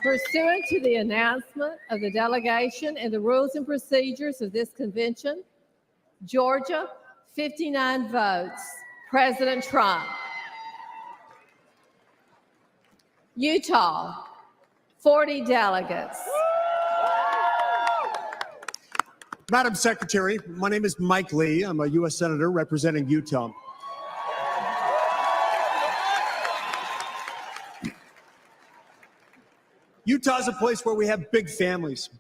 Pursuant to the announcement of the delegation and the rules and procedures of this convention, Georgia, 59 votes, President Trump. Utah, 40 delegates. Madam Secretary, my name is Mike Lee. I'm a U.S. Senator representing Utah. Utah is a place where we have big families.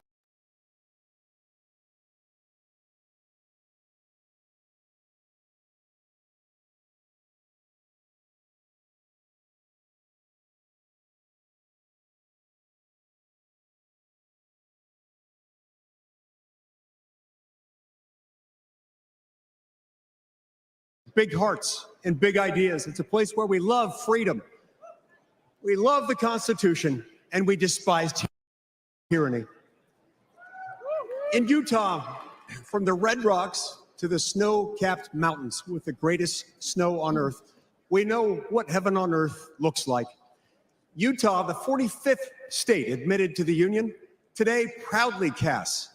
Big hearts and big ideas. It's a place where we love freedom. We love the Constitution and we despise tyranny. In Utah, from the Red Rocks to the snow-capped mountains with the greatest snow on earth, we know what heaven on earth looks like. Utah, the 45th state admitted to the Union, today proudly casts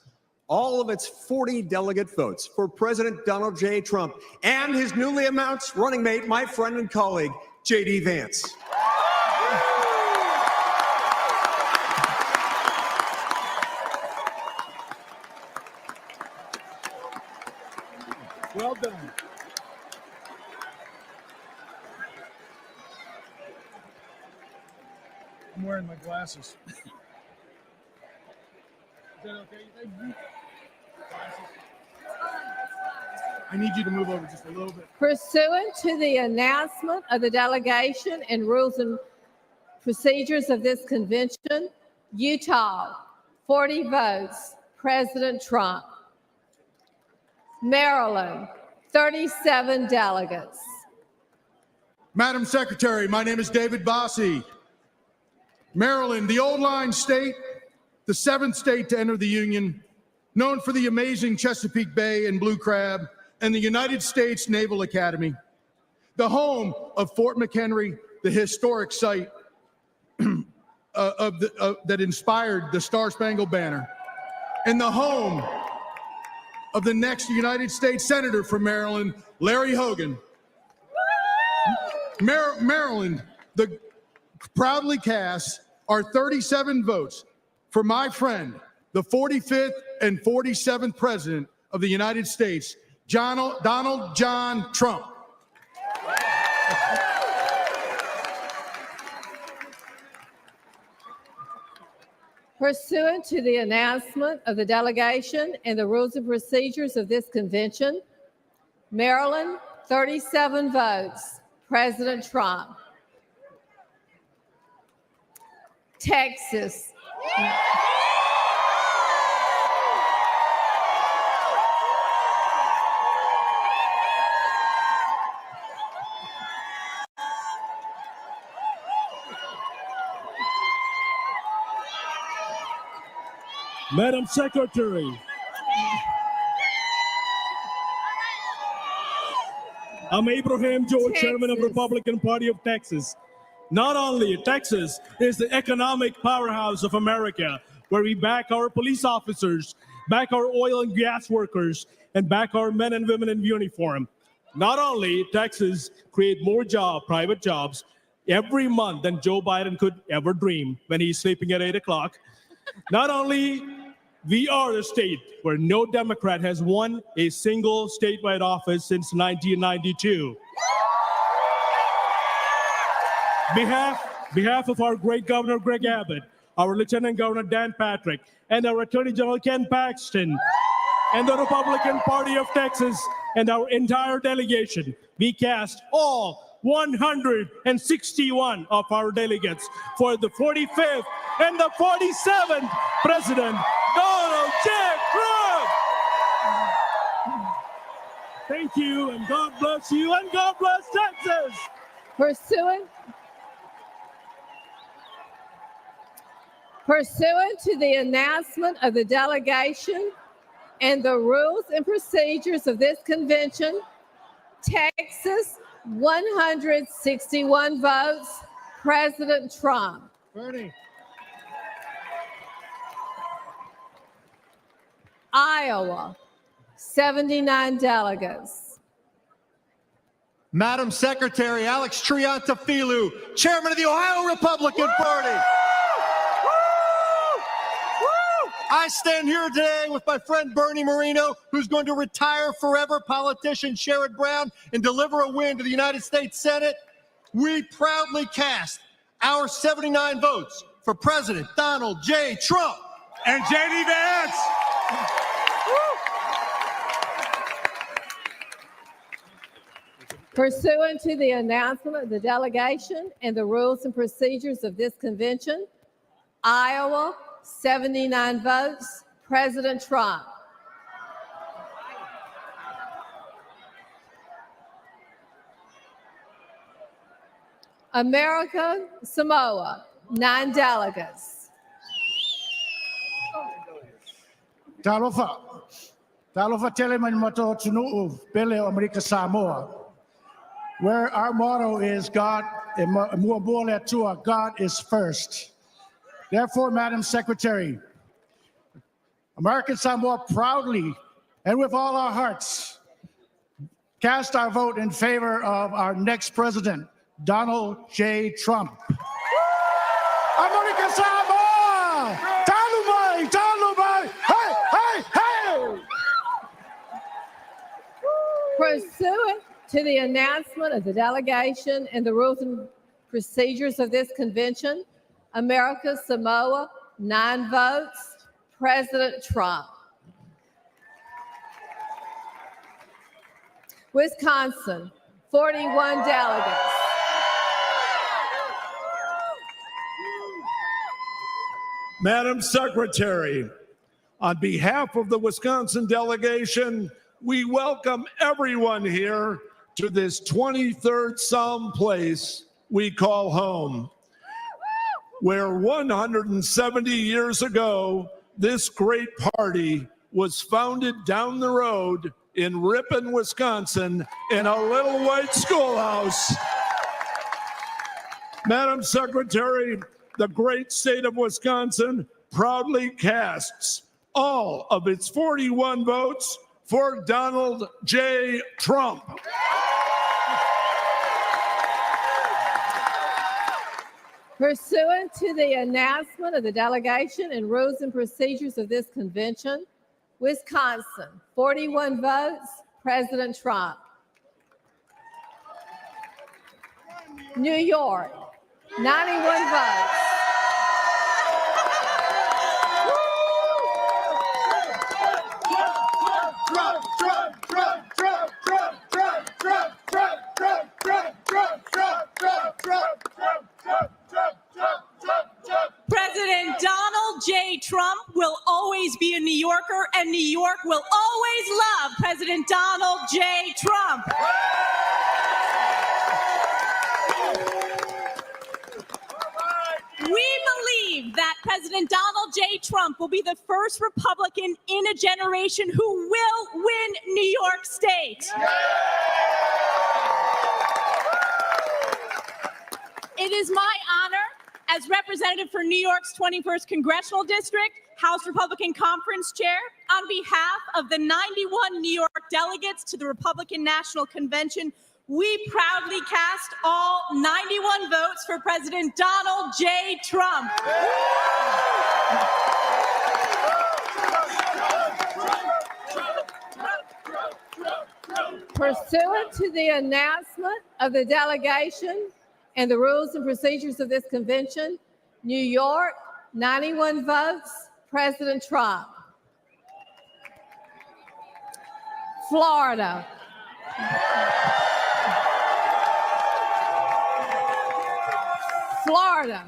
all of its 40 delegate votes for President Donald J. Trump and his newly announced running mate, my friend and colleague, J.D. Vance. Well done. I'm wearing my glasses. Is that okay? Thank you. I need you to move over just a little bit. Pursuant to the announcement of the delegation and rules and procedures of this convention, Utah, 40 votes, President Trump. Maryland, 37 delegates. Madam Secretary, my name is David Bossie. Maryland, the old line state, the 7th state to enter the Union, known for the amazing Chesapeake Bay and Blue Crab, and the United States Naval Academy, the home of Fort McHenry, the historic site that inspired the Star-Spangled Banner, and the home of the next United States Senator from Maryland, Larry Hogan. Maryland, proudly casts our 37 votes for my friend, the 45th and 47th President of the United States, Donald John Trump. Pursuant to the announcement of the delegation and the rules and procedures of this convention, Maryland, 37 votes, President Trump. Texas. Madam Secretary, I'm Abraham George, Chairman of the Republican Party of Texas. Not only Texas is the economic powerhouse of America, where we back our police officers, back our oil and gas workers, and back our men and women in uniform. Not only Texas create more private jobs every month than Joe Biden could ever dream when he's sleeping at 8 o'clock. Not only we are a state where no Democrat has won a single statewide office since 1992. Behalf of our great Governor Greg Abbott, our Lieutenant Governor Dan Patrick, and our Attorney General Ken Paxton, and the Republican Party of Texas, and our entire delegation, we cast all 161 of our delegates for the 45th and the 47th President Donald J. Trump. Thank you, and God bless you, and God bless Texas. Pursuant to the announcement of the delegation and the rules and procedures of this convention, Texas, 161 votes, President Trump. Bernie. Iowa, 79 delegates. Madam Secretary, Alex Triantafilou, Chairman of the Ohio Republican Party. I stand here today with my friend Bernie Moreno, who's going to retire forever, politician Sherrod Brown, and deliver a win to the United States Senate. We proudly cast our 79 votes for President Donald J. Trump And J.D. Vance. Pursuant to the announcement of the delegation and the rules and procedures of this convention, Iowa, 79 votes, President Trump. America, Samoa, 9 delegates. Talofa teleman mato tunu pele America Samoa, where our motto is God is first. Therefore, Madam Secretary, American Samoa proudly and with all our hearts cast our vote in favor of our next president, Donald J. Trump. American Samoa! Talumai! Talumai! Hey! Hey! Hey! Pursuant to the announcement of the delegation and the rules and procedures of this convention, America Samoa, 9 votes, President Trump. Wisconsin, 41 delegates. Madam Secretary, on behalf of the Wisconsin delegation, we welcome everyone here to this 23rd Psalm place we call home, where 170 years ago, this great party was founded down the road in Ripon, Wisconsin, in a little white schoolhouse. Madam Secretary, the great state of Wisconsin proudly casts all of its 41 votes for Donald J. Trump. Pursuant to the announcement of the delegation and rules and procedures of this convention, Wisconsin, 41 votes, President Trump. New York, 91 votes. President Donald J. Trump will always be a New Yorker, and New York will always love President Donald J. Trump. We believe that President Donald J. Trump will be the first Republican in a generation who will win New York State. It is my honor, as representative for New York's 21st Congressional District, House Republican Conference Chair, on behalf of the 91 New York delegates to the Republican National Convention, we proudly cast all 91 votes for President Donald J. Trump. Pursuant to the announcement of the delegation and the rules and procedures of this convention, New York, 91 votes, President Trump. Florida. Florida,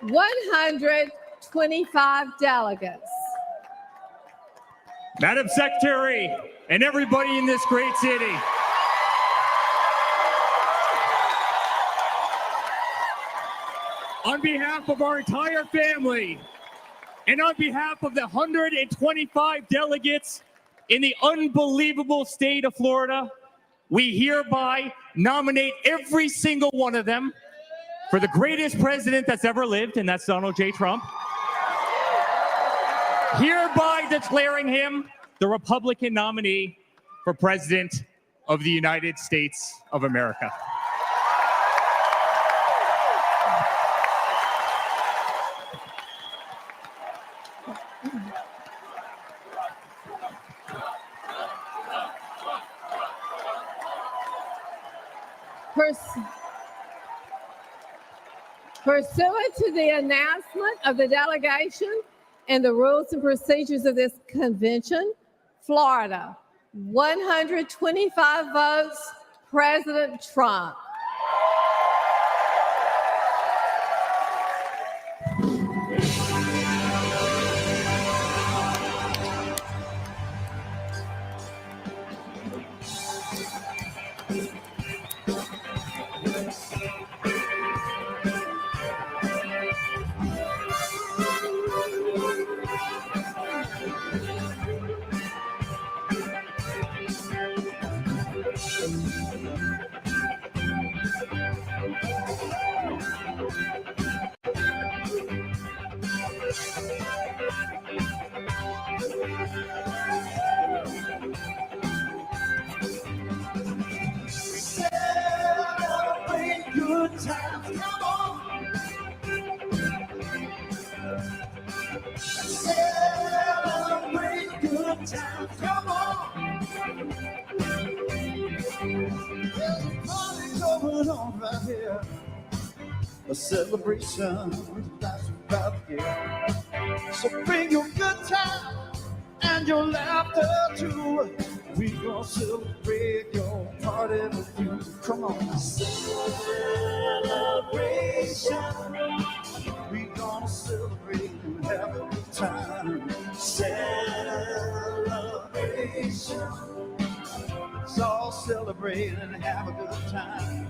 125 delegates. Madam Secretary, and everybody in this great city, on behalf of our entire family and on behalf of the 125 delegates in the unbelievable state of Florida, we hereby nominate every single one of them for the greatest president that's ever lived, and that's Donald J. Trump. hereby declaring him the Republican nominee for President of the United States of America. Pursuant to the announcement of the delegation and the rules and procedures of this convention, Florida, 125 votes, President Trump. Celebrate good times, come on. Celebrate good times, come on. There's a party going on right here. A celebration that's about here. So bring your good time and your laughter too. We gonna celebrate your party with you. Come on. Celebration. We gonna celebrate and have a good time. Celebration. Let's all celebrate and have a good time.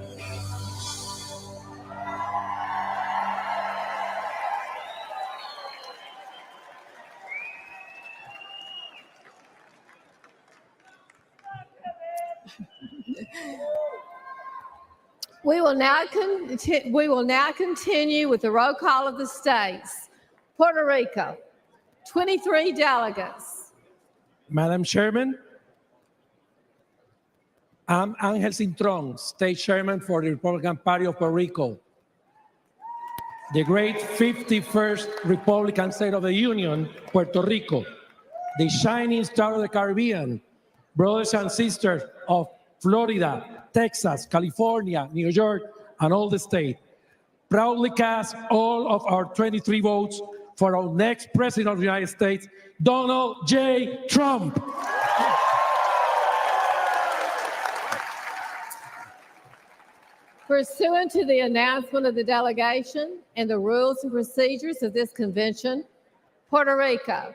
We will now continue with the roll call of the states. Puerto Rico, 23 delegates. Madam Chairman, I'm Angel Cintron, State Chairman for the Republican Party of Puerto Rico, the great 51st Republican State of the Union, Puerto Rico, the shining star of the Caribbean, brothers and sisters of Florida, Texas, California, New York, and all the state. Proudly cast all of our 23 votes for our next President of the United States, Donald J. Trump. Pursuant to the announcement of the delegation and the rules and procedures of this convention, Puerto Rico,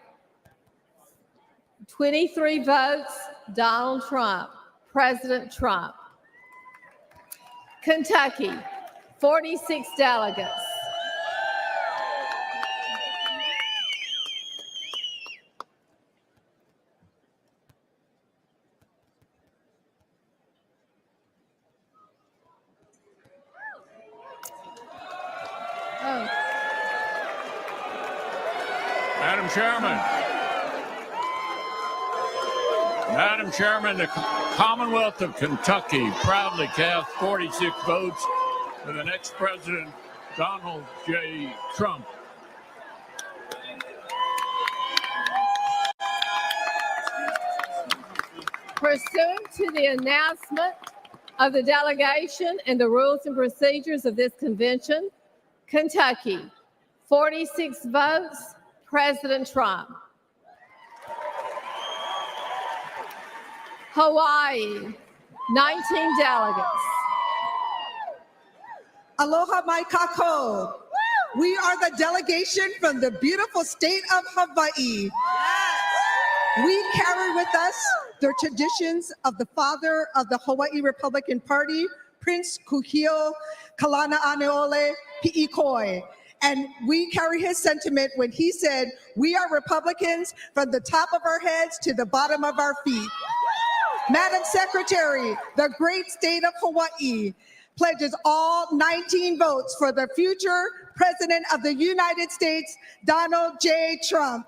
23 votes, Donald Trump, President Trump. Kentucky, 46 delegates. Madam Chairman. Madam Chairman, the Commonwealth of Kentucky proudly cast 46 votes for the next president, Donald J. Trump. Pursuant to the announcement of the delegation and the rules and procedures of this convention, Kentucky, 46 votes, President Trump. Hawaii, 19 delegates. Aloha mai kako. We are the delegation from the beautiful state of Hawaii. We carry with us the traditions of the father of the Hawaii Republican Party, Prince Kuhio Kalana-Aneole Pi'ikoi. And we carry his sentiment when he said, we are Republicans from the top of our heads to the bottom of our feet. Madam Secretary, the great state of Hawaii, pledges all 19 votes for the future President of the United States, Donald J. Trump.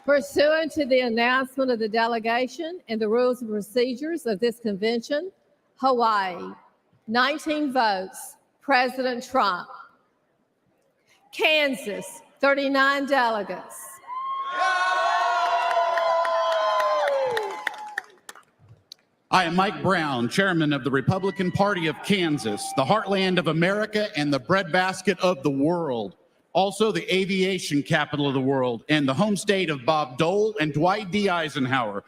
Pursuant to the announcement of the delegation and the rules and procedures of this convention, Hawaii, 19 votes, President Trump. Kansas, 39 delegates. I am Mike Brown, chairman of the Republican Party of Kansas, the heartland of America and the breadbasket of the world. Also the aviation capital of the world and the home state of Bob Dole and Dwight D. Eisenhower.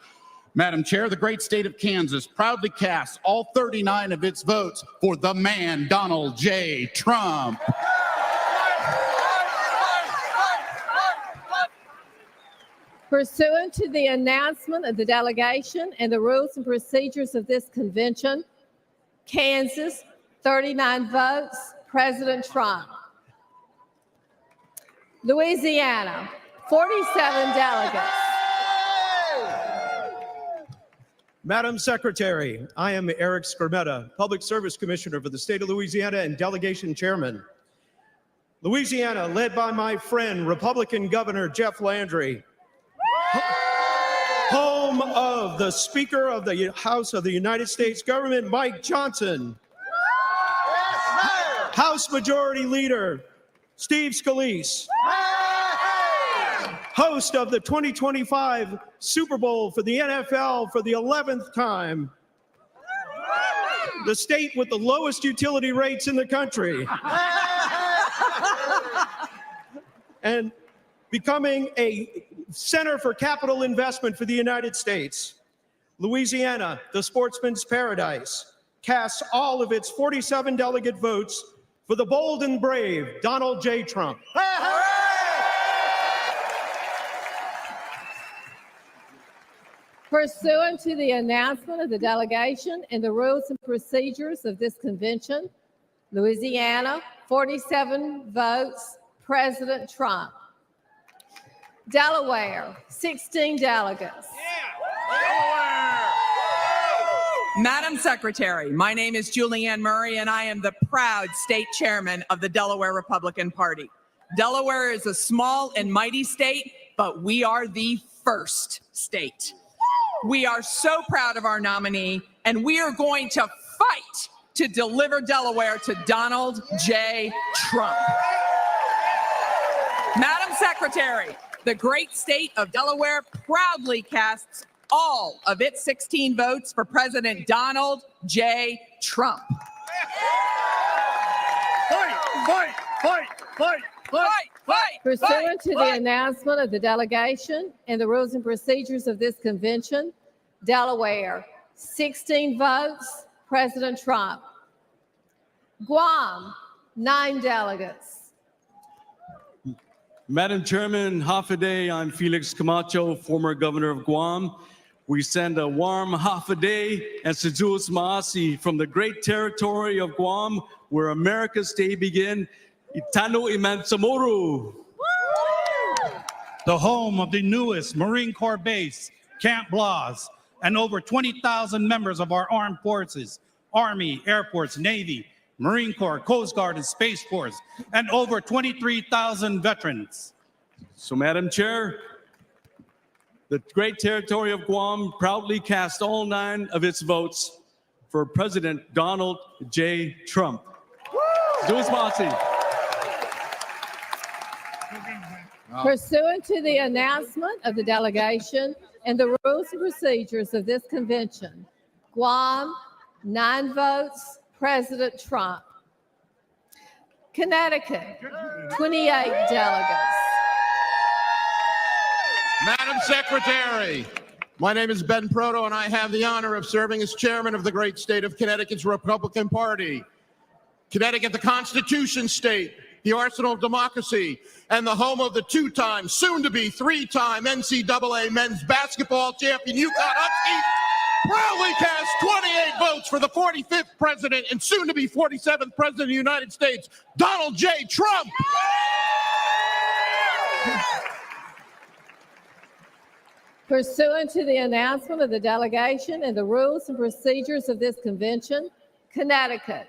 Madam Chair, the great state of Kansas proudly casts all 39 of its votes for the man, Donald J. Trump. Pursuant to the announcement of the delegation and the rules and procedures of this convention, Kansas, 39 votes, President Trump. Louisiana, 47 delegates. Madam Secretary, I am Eric Skermetta, Public Service Commissioner for the state of Louisiana and delegation chairman. Louisiana, led by my friend, Republican Governor Jeff Landry, home of the Speaker of the House of the United States Government, Mike Johnson, House Majority Leader Steve Scalise, host of the 2025 Super Bowl for the NFL for the 11th time, the state with the lowest utility rates in the country, and becoming a center for capital investment for the United States. Louisiana, the sportsman's paradise, casts all of its 47 delegate votes for the bold and brave Donald J. Trump. Pursuant to the announcement of the delegation and the rules and procedures of this convention, Louisiana, 47 votes, President Trump. Delaware, 16 delegates. Madam Secretary, my name is Julianne Murray, and I am the proud state chairman of the Delaware Republican Party. Delaware is a small and mighty state, but we are the first state. We are so proud of our nominee, and we are going to fight to deliver Delaware to Donald J. Trump. Madam Secretary, the great state of Delaware proudly casts all of its 16 votes for President Donald J. Trump. Pursuant to the announcement of the delegation and the rules and procedures of this convention, Delaware, 16 votes, President Trump. Guam, 9 delegates. Madam Chairman, half a day, I'm Felix Camacho, former governor of Guam. We send a warm half a day and Sejus Maasi from the great territory of Guam, where America's day begin, Itano Imansamoru. The home of the newest Marine Corps base, Camp Blas, and over 20,000 members of our armed forces, Army, Air Force, Navy, Marine Corps, Coast Guard, and Space Force, and over 23,000 veterans. So, Madam Chair, the great territory of Guam proudly cast all 9 of its votes for President Donald J. Trump. Sejus Maasi. Pursuant to the announcement of the delegation and the rules and procedures of this convention, Guam, 9 votes, President Trump. Connecticut, 28 delegates. Madam Secretary, my name is Ben Proto, and I have the honor of serving as chairman of the great state of Connecticut's Republican Party. Connecticut, the Constitution state, the arsenal of democracy, and the home of the 2-time, soon-to-be 3-time NCAA men's basketball champion UConn Huskies, proudly cast 28 votes for the 45th president and soon-to-be 47th president of the United States, Donald J. Trump. Pursuant to the announcement of the delegation and the rules and procedures of this convention, Connecticut,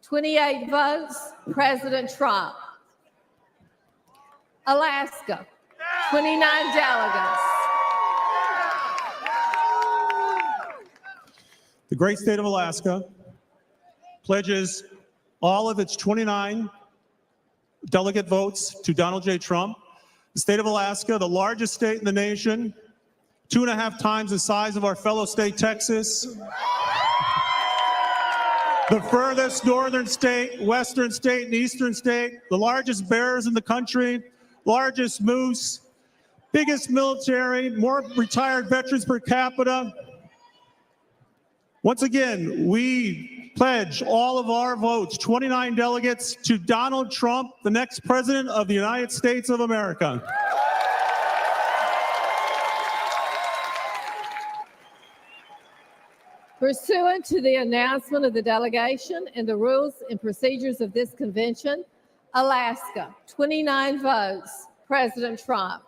28 votes, President Trump. Alaska, 29 delegates. The great state of Alaska pledges all of its 29 delegate votes to Donald J. Trump. The state of Alaska, the largest state in the nation, 2.5 times the size of our fellow state, Texas. The furthest northern state, western state, and eastern state, the largest bears in the country, largest moose, biggest military, more retired veterans per capita. Once again, we pledge all of our votes, 29 delegates, to Donald Trump, the next president of the United States of America. Pursuant to the announcement of the delegation and the rules and procedures of this convention, Alaska, 29 votes, President Trump.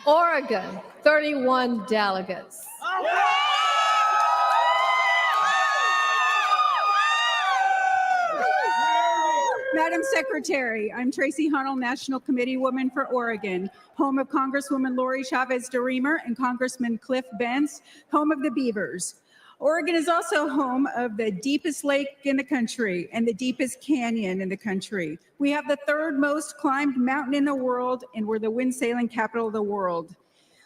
Oregon, 31 delegates. Madam Secretary, I'm Tracy Hunnell, National Committee Woman for Oregon, home of Congresswoman Lori Chavez DeRemer and Congressman Cliff Benz, home of the Beavers. Oregon is also home of the deepest lake in the country and the deepest canyon in the country. We have the third most climbed mountain in the world, and we're the wind sailing capital of the world.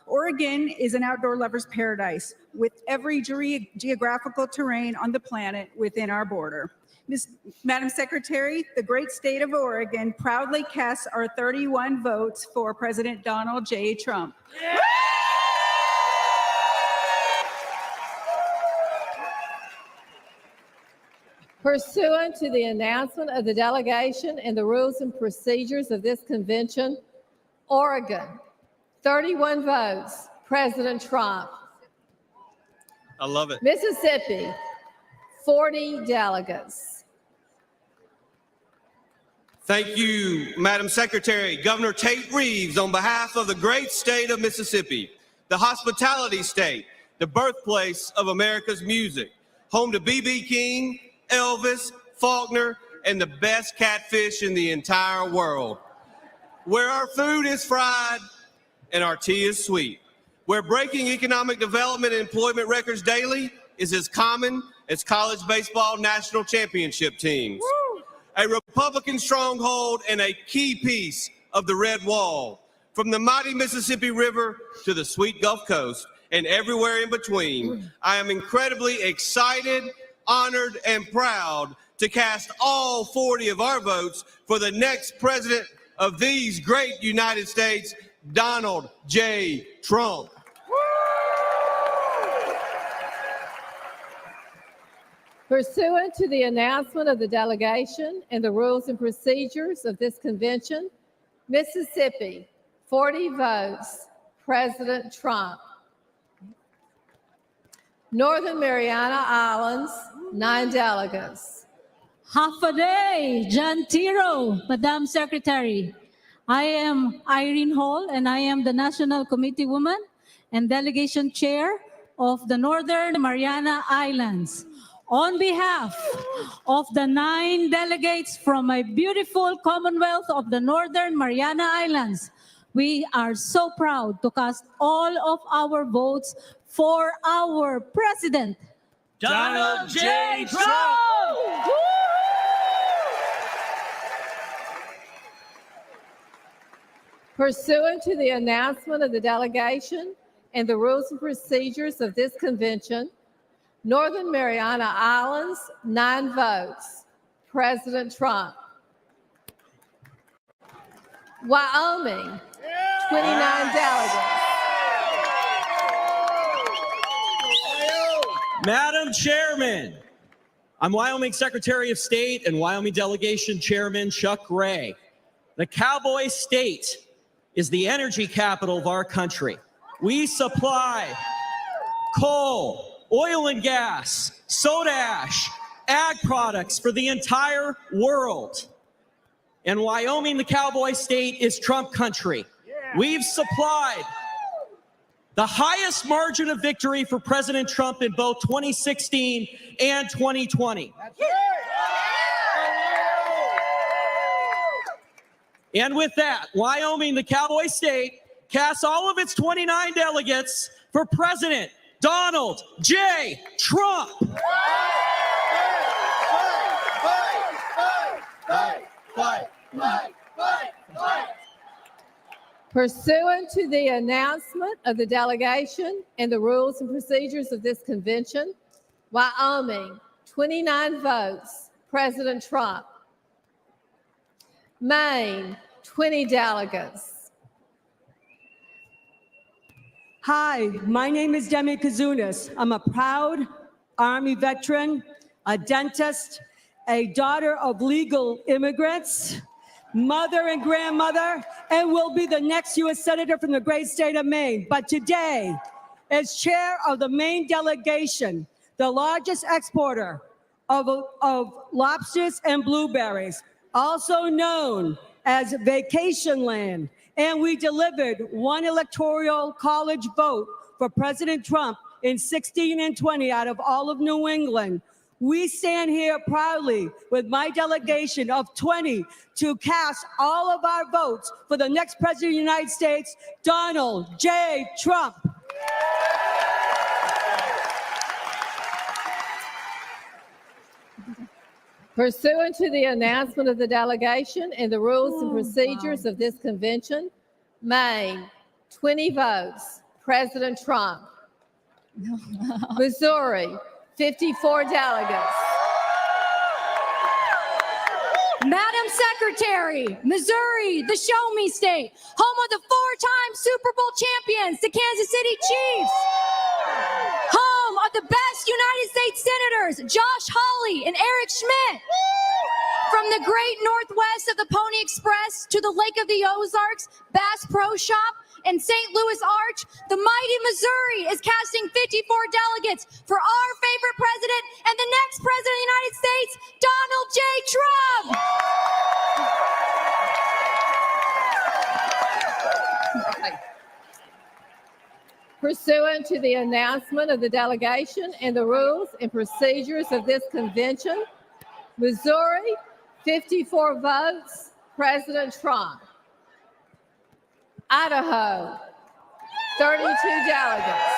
Oregon is an outdoor lover's paradise with every geographical terrain on the planet within our border. Madam Secretary, the great state of Oregon proudly casts our 31 votes for President Donald J. Trump. Pursuant to the announcement of the delegation and the rules and procedures of this convention, Oregon, 31 votes, President Trump. I love it. Mississippi, 40 delegates. Thank you, Madam Secretary. Governor Tate Reeves, on behalf of the great state of Mississippi, the hospitality state, the birthplace of America's music, home to B.B. King, Elvis, Faulkner, and the best catfish in the entire world, where our food is fried and our tea is sweet, where breaking economic development and employment records daily is as common as college baseball national championship teams. A Republican stronghold and a key piece of the Red Wall, from the mighty Mississippi River to the sweet Gulf Coast and everywhere in between. I am incredibly excited, honored, and proud to cast all 40 of our votes for the next president of these great United States, Donald J. Trump. Pursuant to the announcement of the delegation and the rules and procedures of this convention, Mississippi, 40 votes, President Trump. Northern Mariana Islands, 9 delegates. Half a day, John Tiro, Madam Secretary. I am Irene Hall, and I am the National Committee Woman and Delegation Chair of the Northern Mariana Islands. On behalf of the 9 delegates from my beautiful Commonwealth of the Northern Mariana Islands, we are so proud to cast all of our votes for our President, Donald J. Trump. Pursuant to the announcement of the delegation and the rules and procedures of this convention, Northern Mariana Islands, 9 votes, President Trump. Wyoming, 29 delegates. Madam Chairman, I'm Wyoming Secretary of State and Wyoming Delegation Chairman Chuck Ray. The Cowboy State is the energy capital of our country. We supply coal, oil and gas, soda ash, ag products for the entire world. And Wyoming, the Cowboy State, is Trump country. We've supplied the highest margin of victory for President Trump in both 2016 and 2020. And with that, Wyoming, the cowboy state, casts all of its 29 delegates for President Donald J. Trump. Pursuant to the announcement of the delegation and the rules and procedures of this convention, Wyoming, 29 votes, President Trump. Maine, 20 delegates. Hi, my name is Demi Kazunas. I'm a proud Army veteran, a dentist, a daughter of legal immigrants, mother and grandmother, and will be the next U.S. Senator from the great state of Maine. But today, as chair of the Maine delegation, the largest exporter of lobsters and blueberries, also known as Vacation Land, and we delivered one electoral college vote for President Trump in 16 and 20 out of all of New England. We stand here proudly with my delegation of 20 to cast all of our votes for the next President of the United States, Donald J. Trump. Pursuant to the announcement of the delegation and the rules and procedures of this convention, Maine, 20 votes, President Trump. Missouri, 54 delegates. Madam Secretary, Missouri, the Show Me State, home of the four-time Super Bowl champions, the Kansas City Chiefs. Home of the best United States Senators, Josh Hawley and Eric Schmidt. From the great Northwest of the Pony Express to the Lake of the Ozarks, Bass Pro Shop, and St. Louis Arch, the mighty Missouri is casting 54 delegates for our favorite president and the next president of the United States, Donald J. Trump. Pursuant to the announcement of the delegation and the rules and procedures of this convention, Missouri, 54 votes, President Trump. Idaho, 32 delegates.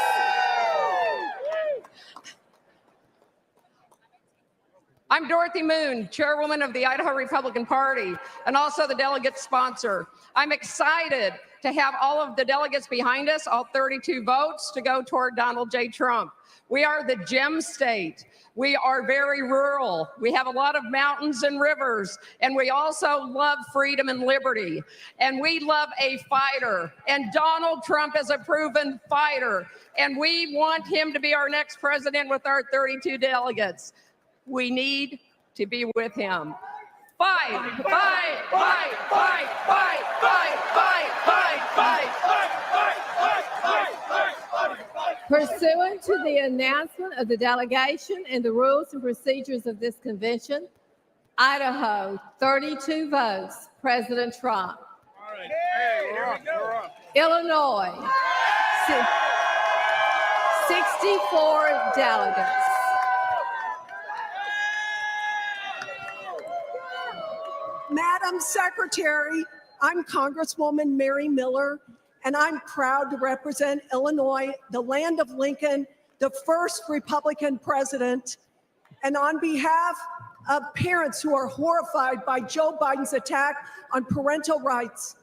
I'm Dorothy Moon, chairwoman of the Idaho Republican Party, and also the delegate sponsor. I'm excited to have all of the delegates behind us, all 32 votes, to go toward Donald J. Trump. We are the gem state. We are very rural. We have a lot of mountains and rivers, and we also love freedom and liberty. And we love a fighter, and Donald Trump is a proven fighter, and we want him to be our next president with our 32 delegates. We need to be with him. Fight, fight, fight, fight, fight, fight, fight, fight, fight, fight, fight, fight, fight. Pursuant to the announcement of the delegation and the rules and procedures of this convention, Idaho, 32 votes, President Trump. All right. Hey, here we go. Illinois, 64 delegates. Madam Secretary, I'm Congresswoman Mary Miller, and I'm proud to represent Illinois, the land of Lincoln, the first Republican president. And on behalf of parents who are horrified by Joe Biden's attack on parental rights,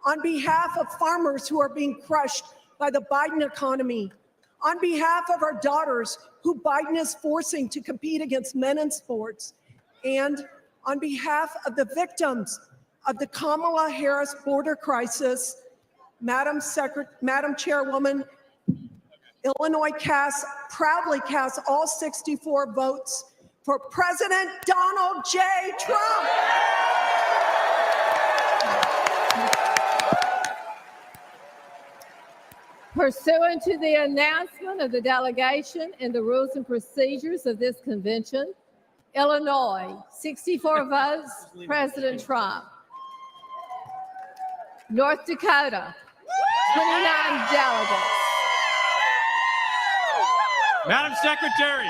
on behalf of farmers who are being crushed by the Biden economy, on behalf of our daughters who Biden is forcing to compete against men in sports, and on behalf of the victims of the Kamala Harris border crisis, Madam Chairwoman, Illinois proudly casts all 64 votes for President Donald J. Trump. Pursuant to the announcement of the delegation and the rules and procedures of this convention, Illinois, 64 votes, President Trump. North Dakota, 29 delegates. Madam Secretary,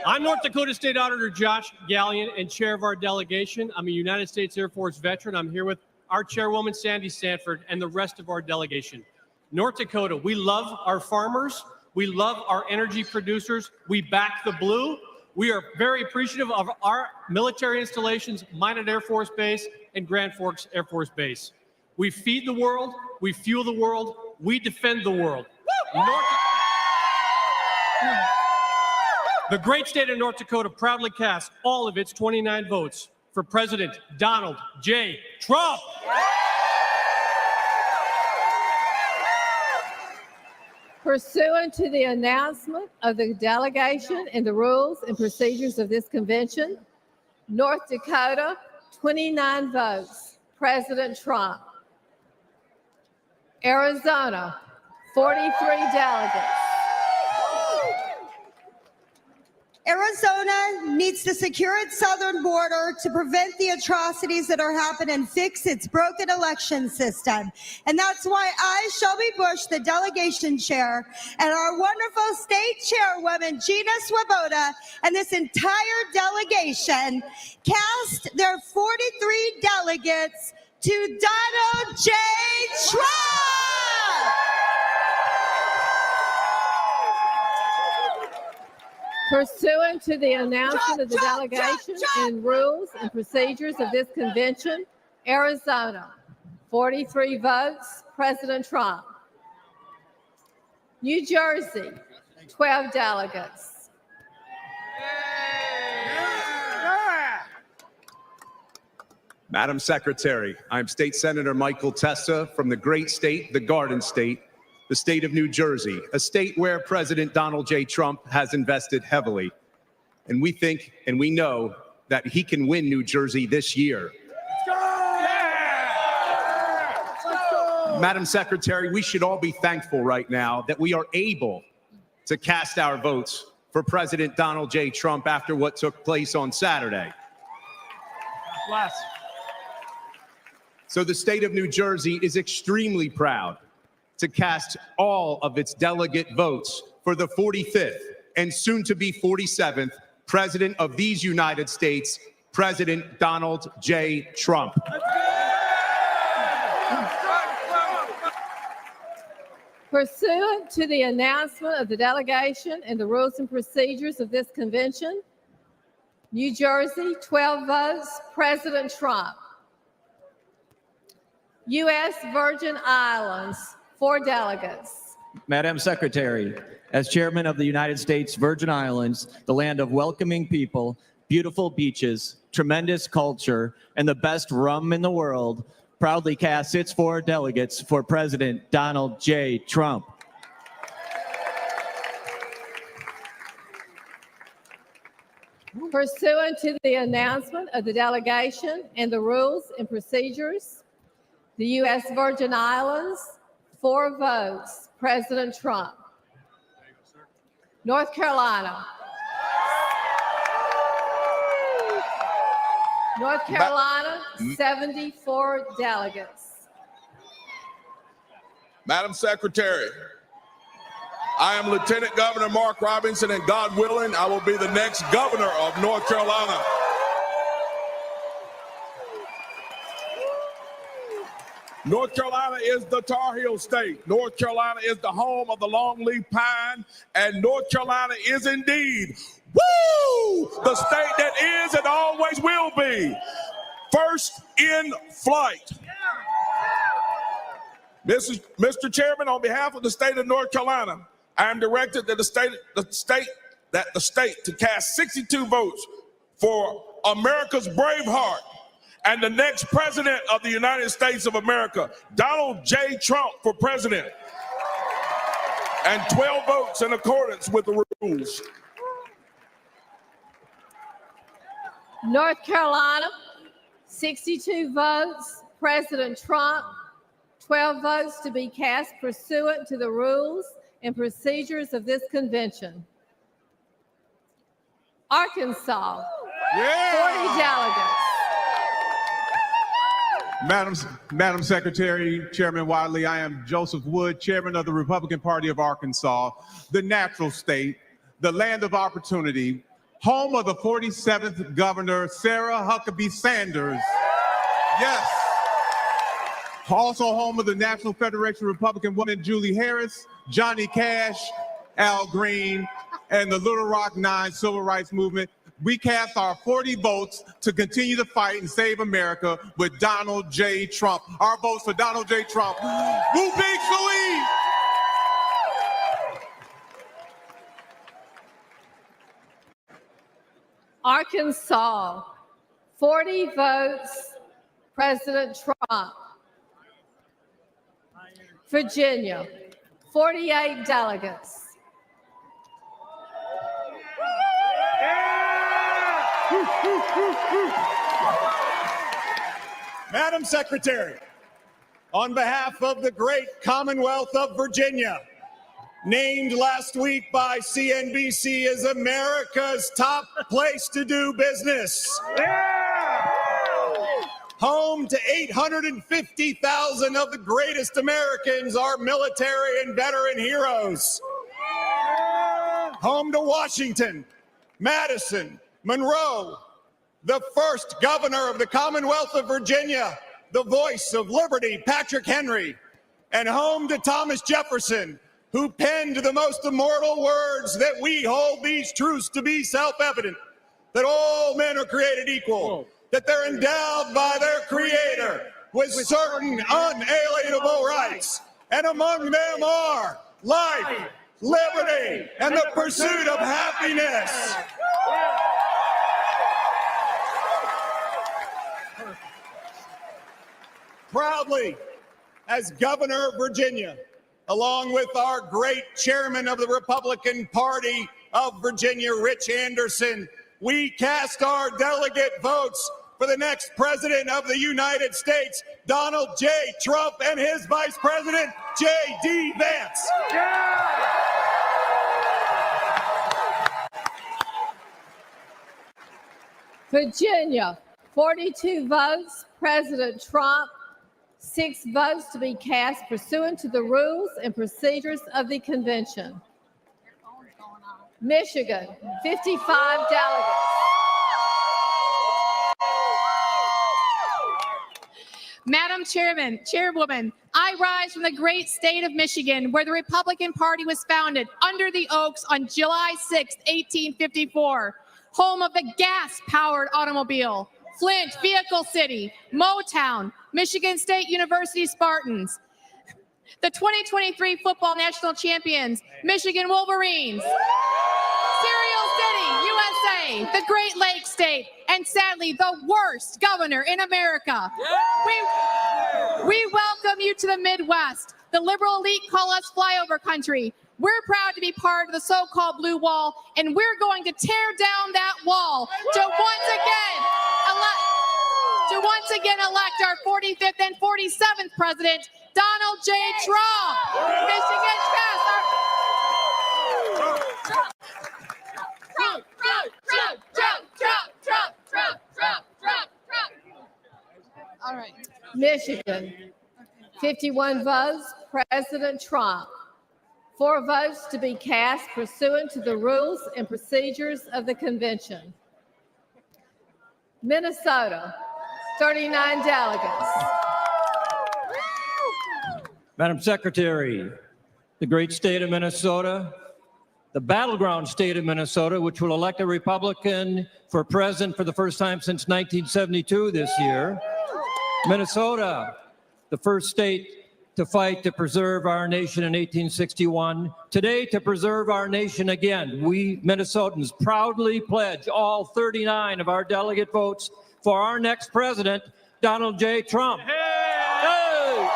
I'm North Dakota State Auditor Josh Gallion and chair of our delegation. I'm a United States Air Force veteran. I'm here with our chairwoman, Sandy Sanford, and the rest of our delegation. North Dakota, we love our farmers. We love our energy producers. We back the blue. We are very appreciative of our military installations, Minot Air Force Base and Grand Forks Air Force Base. We feed the world. We fuel the world. We defend the world. The great state of North Dakota proudly casts all of its 29 votes for President Donald J. Trump. Pursuant to the announcement of the delegation and the rules and procedures of this convention, North Dakota, 29 votes, President Trump. Arizona, 43 delegates. Arizona needs to secure its southern border to prevent the atrocities that are happening and fix its broken election system. And that's why I, Shelby Bush, the delegation chair, and our wonderful state chairwoman, Gina Swoboda, and this entire delegation cast their 43 delegates to Donald J. Trump! Pursuant to the announcement of the delegation and rules and procedures of this convention, Arizona, 43 votes, President Trump. New Jersey, 12 delegates. Madam Secretary, I'm State Senator Michael Testa from the great state, the Garden State, the state of New Jersey, a state where President Donald J. Trump has invested heavily. And we think and we know that he can win New Jersey this year. Madam Secretary, we should all be thankful right now that we are able to cast our votes for President Donald J. Trump after what took place on Saturday. So the state of New Jersey is extremely proud to cast all of its delegate votes for the 45th and soon to be 47th President of these United States, President Donald J. Trump. Pursuant to the announcement of the delegation and the rules and procedures of this convention, New Jersey, 12 votes, President Trump. U.S. Virgin Islands, 4 delegates. Madam Secretary, as chairman of the United States Virgin Islands, the land of welcoming people, beautiful beaches, tremendous culture, and the best rum in the world, proudly casts its 4 delegates for President Donald J. Trump. Pursuant to the announcement of the delegation and the rules and procedures, the U.S. Virgin Islands, 4 votes, President Trump. North Carolina. North Carolina, 74 delegates. Madam Secretary, I am Lieutenant Governor Mark Robinson, and God willing, I will be the next governor of North Carolina. North Carolina is the Tar Heel state. North Carolina is the home of the longleaf pine, and North Carolina is indeed, woo, the state that is and always will be first in flight. Mr. Chairman, on behalf of the state of North Carolina, I am directed that the state to cast 62 votes for America's Braveheart and the next president of the United States of America, Donald J. Trump, for president, and 12 votes in accordance with the rules. North Carolina, 62 votes, President Trump, 12 votes to be cast pursuant to the rules and procedures of this convention. Arkansas, 40 delegates. Madam Secretary, Chairman Wadley, I am Joseph Wood, Chairman of the Republican Party of Arkansas, the natural state, the land of opportunity, home of the 47th Governor, Sarah Huckabee Sanders. Yes. Also home of the National Federation of Republican Women, Julie Harris, Johnny Cash, Al Green, and the Little Rock Nine Civil Rights Movement. We cast our 40 votes to continue to fight and save America with Donald J. Trump. Our votes for Donald J. Trump. Who Big Louise? Arkansas, 40 votes, President Trump. Virginia, 48 delegates. Madam Secretary, on behalf of the great Commonwealth of Virginia, named last week by CNBC as America's top place to do business. Home to 850,000 of the greatest Americans, our military and veteran heroes. Home to Washington, Madison, Monroe, the first governor of the Commonwealth of Virginia, the voice of liberty, Patrick Henry, and home to Thomas Jefferson, who penned the most immortal words that we hold these truths to be self-evident, that all men are created equal, that they're endowed by their Creator with certain unalienable rights, and among them are life, liberty, and the pursuit of happiness. Proudly, as governor of Virginia, along with our great chairman of the Republican Party of Virginia, Rich Anderson, we cast our delegate votes for the next president of the United States, Donald J. Trump, and his vice president, J.D. Vance. Virginia, 42 votes, President Trump. 6 votes to be cast pursuant to the rules and procedures of the convention. Michigan, 55 delegates. Madam Chairwoman, I rise from the great state of Michigan, where the Republican Party was founded under the Oaks on July 6, 1854, home of the gas-powered automobile, Flint, Vehicle City, Motown, Michigan State University Spartans, the 2023 football national champions, Michigan Wolverines, Cereal City, USA, the Great Lakes State, and sadly, the worst governor in America. We welcome you to the Midwest. The liberal elite call us flyover country. We're proud to be part of the so-called blue wall, and we're going to tear down that wall to once again elect our 45th and 47th president, Donald J. Trump. Michigan Trump. All right. Michigan, 51 votes, President Trump. 4 votes to be cast pursuant to the rules and procedures of the convention. Minnesota, 39 delegates. Madam Secretary, the great state of Minnesota, the battleground state of Minnesota, which will elect a Republican for president for the first time since 1972 this year. Minnesota, the first state to fight to preserve our nation in 1861. Today, to preserve our nation again, we Minnesotans proudly pledge all 39 of our delegate votes for our next president, Donald J. Trump. Hey!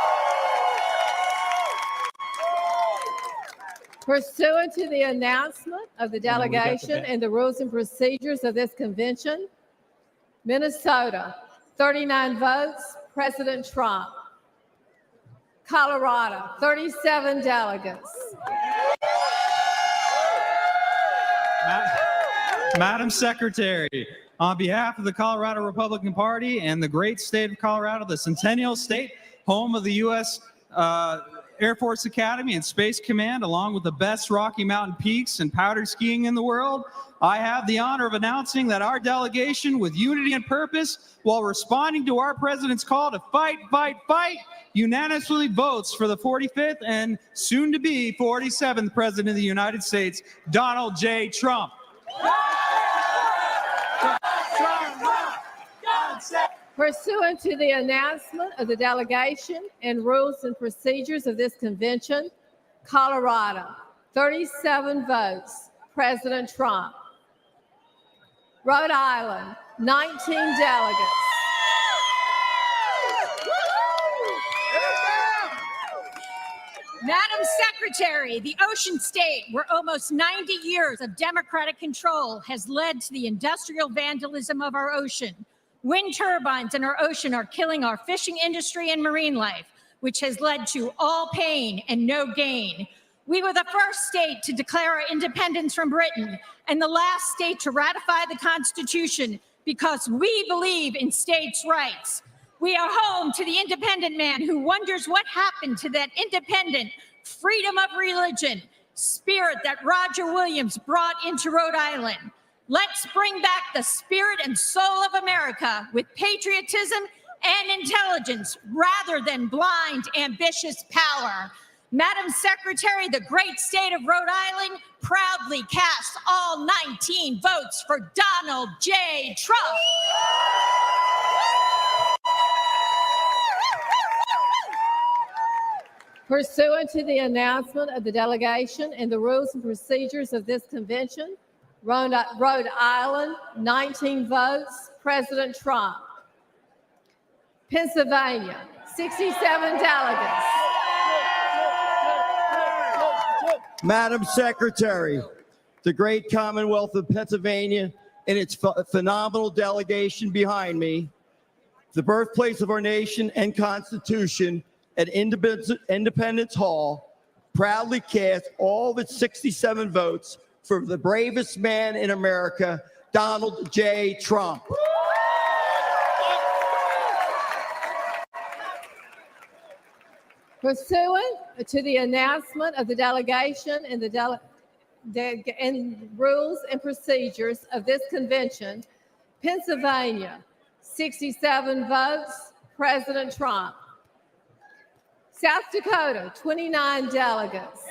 Pursuant to the announcement of the delegation and the rules and procedures of this convention, Minnesota, 39 votes, President Trump. Colorado, 37 delegates. Madam Secretary, on behalf of the Colorado Republican Party and the great state of Colorado, the Centennial State, home of the U.S. Air Force Academy and Space Command, along with the best Rocky Mountain peaks and powder skiing in the world, I have the honor of announcing that our delegation, with unity and purpose, while responding to our president's call to fight, fight, fight, unanimously votes for the 45th and soon-to-be 47th President of the United States, Donald J. Trump. Pursuant to the announcement of the delegation and rules and procedures of this convention, Colorado, 37 votes, President Trump. Rhode Island, 19 delegates. Madam Secretary, the ocean state, where almost 90 years of Democratic control has led to the industrial vandalism of our ocean. Wind turbines in our ocean are killing our fishing industry and marine life, which has led to all pain and no gain. We were the first state to declare our independence from Britain and the last state to ratify the Constitution because we believe in states' rights. We are home to the independent man who wonders what happened to that independent freedom of religion spirit that Roger Williams brought into Rhode Island. Let's bring back the spirit and soul of America with patriotism and intelligence rather than blind, ambitious power. Madam Secretary, the great state of Rhode Island proudly casts all 19 votes for Donald J. Trump. Pursuant to the announcement of the delegation and the rules and procedures of this convention, Rhode Island, 19 votes, President Trump. Pennsylvania, 67 delegates. Madam Secretary, the great Commonwealth of Pennsylvania and its phenomenal delegation behind me, the birthplace of our nation and Constitution at Independence Hall, proudly cast all of its 67 votes for the bravest man in America, Donald J. Trump. Pursuant to the announcement of the delegation and the rules and procedures of this convention, Pennsylvania, 67 votes, President Trump. South Dakota, 29 delegates.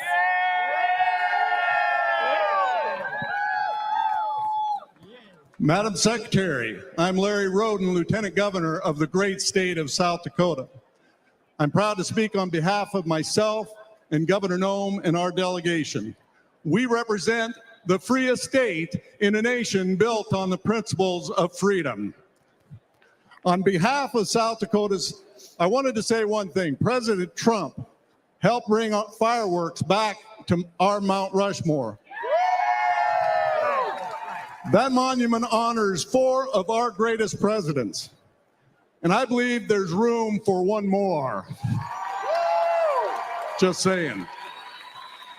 Madam Secretary, I'm Larry Roden, Lieutenant Governor of the great state of South Dakota. I'm proud to speak on behalf of myself and Governor Noem and our delegation. We represent the freest state in a nation built on the principles of freedom. On behalf of South Dakota's, I wanted to say one thing. President Trump helped bring fireworks back to our Mount Rushmore. That monument honors 4 of our greatest presidents. And I believe there's room for one more. Just saying.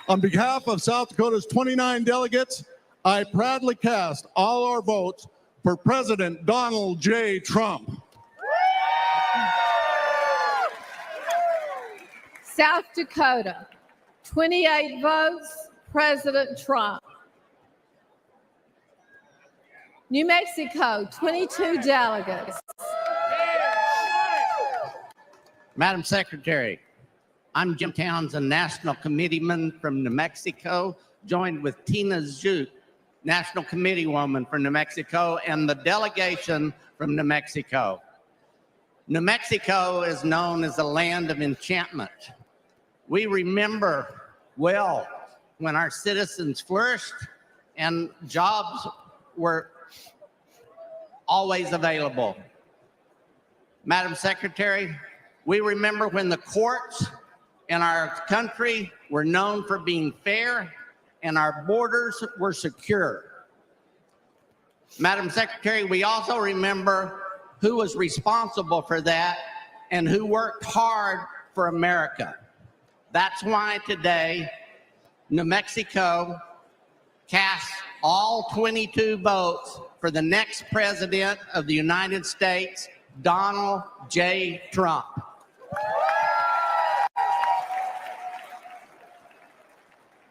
On behalf of South Dakota's 29 delegates, I proudly cast all our votes for President Donald J. Trump. South Dakota, 28 votes, President Trump. New Mexico, 22 delegates. Madam Secretary, I'm Jim Townsend, National Committeeman from New Mexico, joined with Tina Zhuk, National Committeewoman from New Mexico, and the delegation from New Mexico. New Mexico is known as the land of enchantment. We remember well when our citizens flourished and jobs were always available. Madam Secretary, we remember when the courts in our country were known for being fair and our borders were secure. Madam Secretary, we also remember who was responsible for that and who worked hard for America. That's why today, New Mexico casts all 22 votes for the next president of the United States, Donald J. Trump.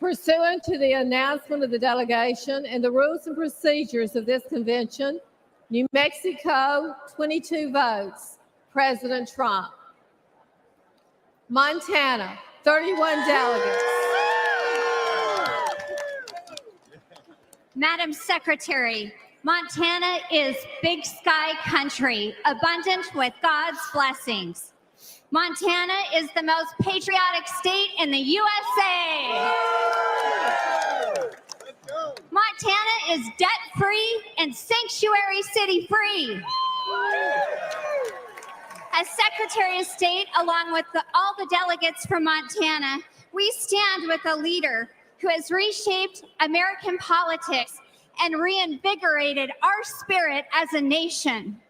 Pursuant to the announcement of the delegation and the rules and procedures of this convention, New Mexico, 22 votes, President Trump. Montana, 31 delegates. Madam Secretary, Montana is big sky country, abundant with God's blessings. Montana is the most patriotic state in the USA. Montana is debt-free and sanctuary city-free. As Secretary of State, along with all the delegates from Montana, we stand with a leader who has reshaped American politics and reinvigorated our spirit as a nation.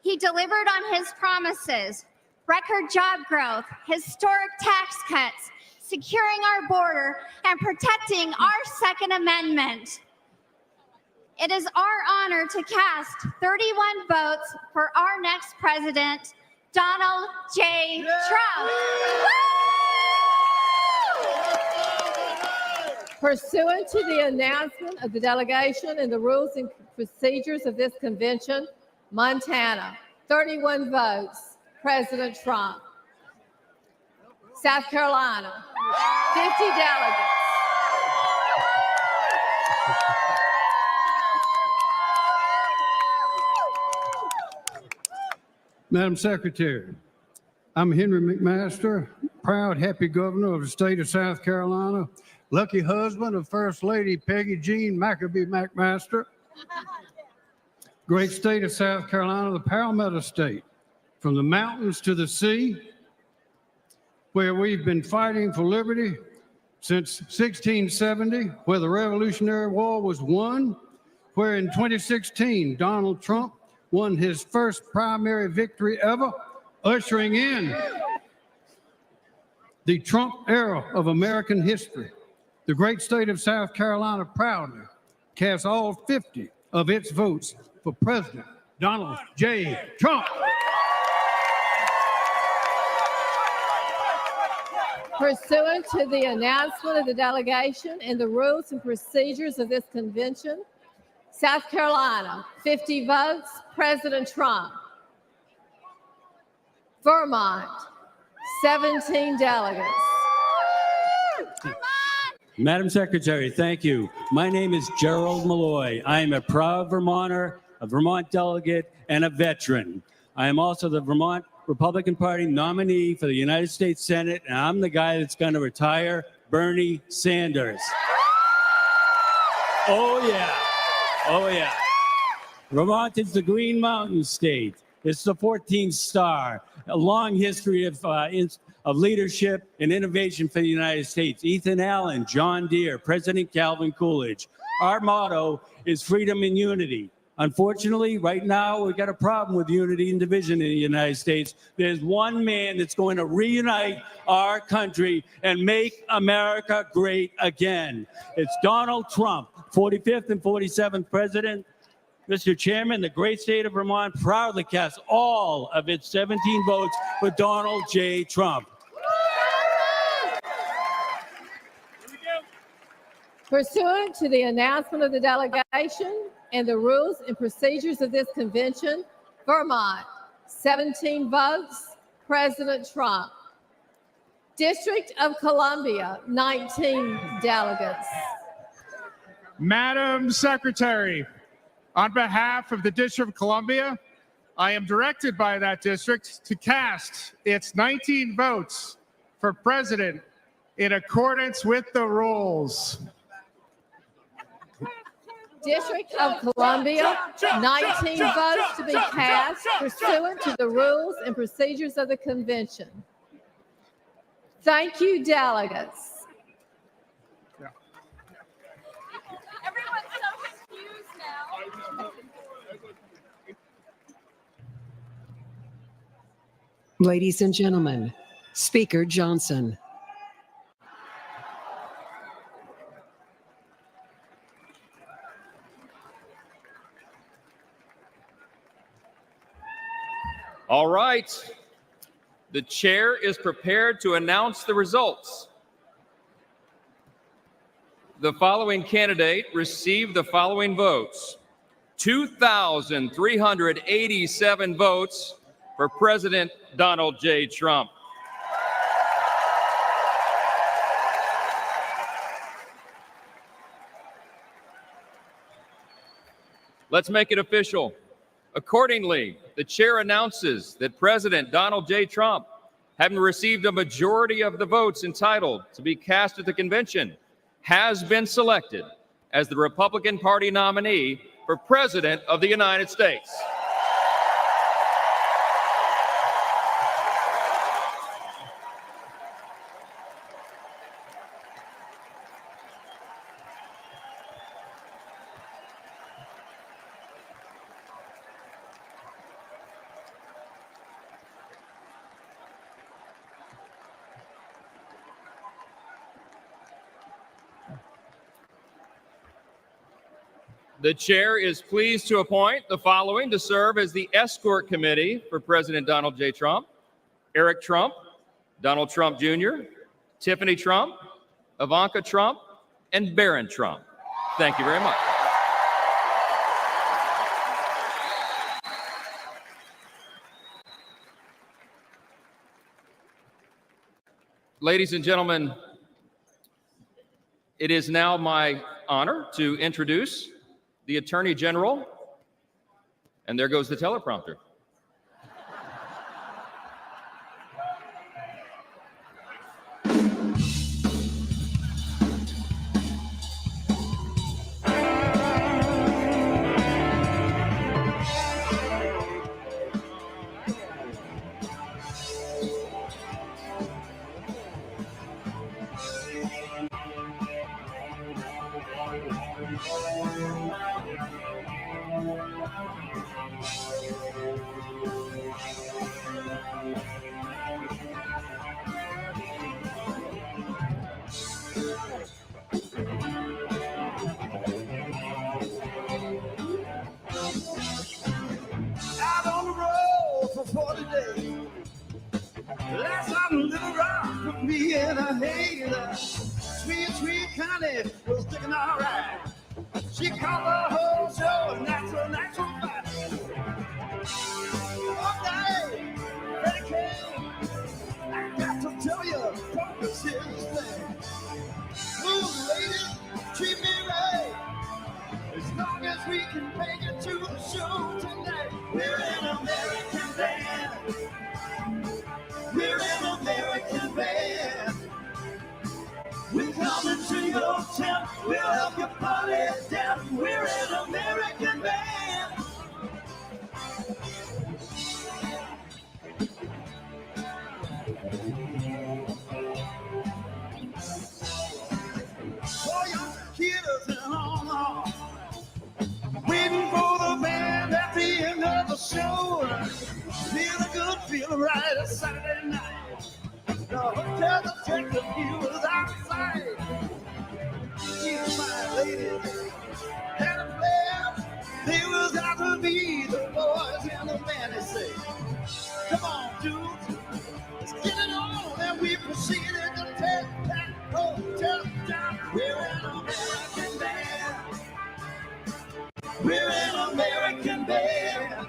He delivered on his promises: record job growth, historic tax cuts, securing our border, and protecting our Second Amendment. It is our honor to cast 31 votes for our next president, Donald J. Trump. Pursuant to the announcement of the delegation and the rules and procedures of this convention, Montana, 31 votes, President Trump. South Carolina, 50 delegates. Madam Secretary, I'm Henry McMaster, proud, happy governor of the state of South Carolina, lucky husband of First Lady Peggy Jean Maccabee McMaster. Great state of South Carolina, the Palmetto State, from the mountains to the sea, where we've been fighting for liberty since 1670, where the Revolutionary War was won, where in 2016, Donald Trump won his first primary victory ever, ushering in the Trump era of American history. The great state of South Carolina proudly cast all 50 of its votes for President Donald J. Trump. Pursuant to the announcement of the delegation and the rules and procedures of this convention, South Carolina, 50 votes, President Trump. Vermont, 17 delegates. Madam Secretary, thank you. My name is Gerald Malloy. I am a proud Vermonter, a Vermont delegate, and a veteran. I am also the Vermont Republican Party nominee for the United States Senate, and I'm the guy that's going to retire Bernie Sanders. Oh, yeah. Oh, yeah. Vermont is the Green Mountain State. It's the 14th star, a long history of leadership and innovation for the United States. Ethan Allen, John Deere, President Calvin Coolidge. Our motto is freedom and unity. Unfortunately, right now, we've got a problem with unity and division in the United States. There's one man that's going to reunite our country and make America great again. It's Donald Trump, 45th and 47th president. Mr. Chairman, the great state of Vermont proudly casts all of its 17 votes for Donald J. Trump. Pursuant to the announcement of the delegation and the rules and procedures of this convention, Vermont, 17 votes, President Trump. District of Columbia, 19 delegates. Madam Secretary, on behalf of the District of Columbia, I am directed by that district to cast its 19 votes for president in accordance with the rules. District of Columbia, 19 votes to be cast pursuant to the rules and procedures of the convention. Thank you, delegates. Everyone's so confused now. Ladies and gentlemen, Speaker Johnson. All right. The chair is prepared to announce the results. the following candidate received the following votes: 2,387 votes for President Donald J. Trump. Let's make it official. Accordingly, the chair announces that President Donald J. Trump, having received a majority of the votes entitled to be cast at the convention, has been selected as the Republican Party nominee for President of the United States. The chair is pleased to appoint the following to serve as the escort committee for President Donald J. Trump: Eric Trump, Donald Trump Jr., Tiffany Trump, Ivanka Trump, and Barron Trump. Thank you very much. Ladies and gentlemen, it is now my honor to introduce the Attorney General, and there goes the teleprompter. Out on the road for 40 days. Last time little rock put me in a haze. Sweet, sweet Connie was looking all right. She called the whole show a natural, natural fight. Okay, Freddie King, I got to tell you, what the serious thing. Move, lady, treat me right. As long as we can make it to the show tonight, we're an American band. We're an American band. We're coming to your town. We'll help you party down. We're an American band. For your kiddos and on. Waiting for the band at the end of the show. Feeling good, feeling right, it's Saturday night. The hotel detective, he was outside. He's my lady and a player. They was out to be the boys and the band. They say, come on, dudes, let's get it on. And we proceeded to take that hotel down. We're an American band. We're an American band.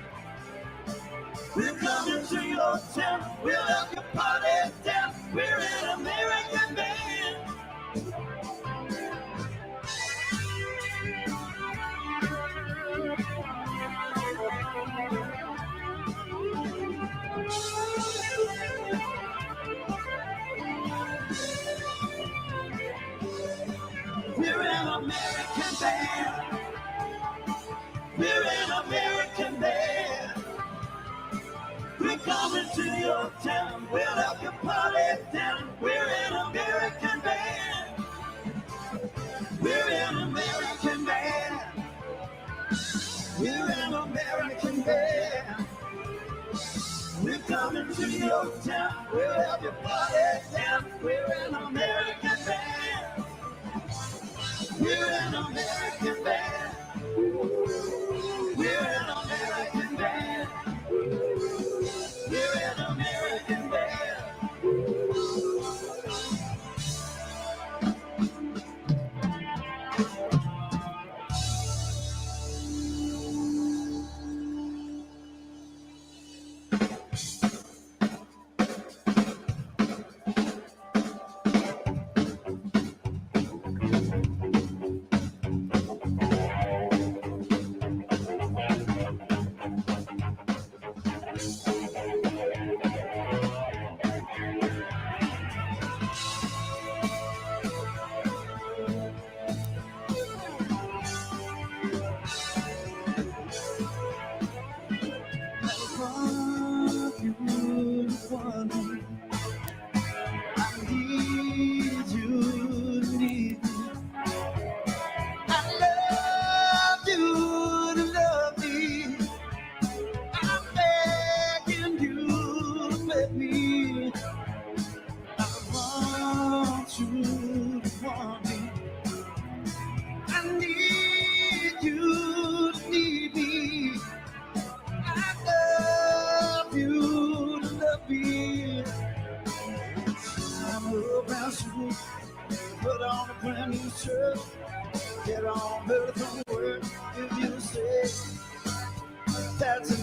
We're coming to your town. We'll help you party down. We're an American band. We're an American band. We're an American band. We're coming to your town. We'll help you party down. We're an American band. We're an American band. We're an American band. We're coming to your town. We'll help you party down. We're an American band. We're an American band. We're an American band. We're an American band.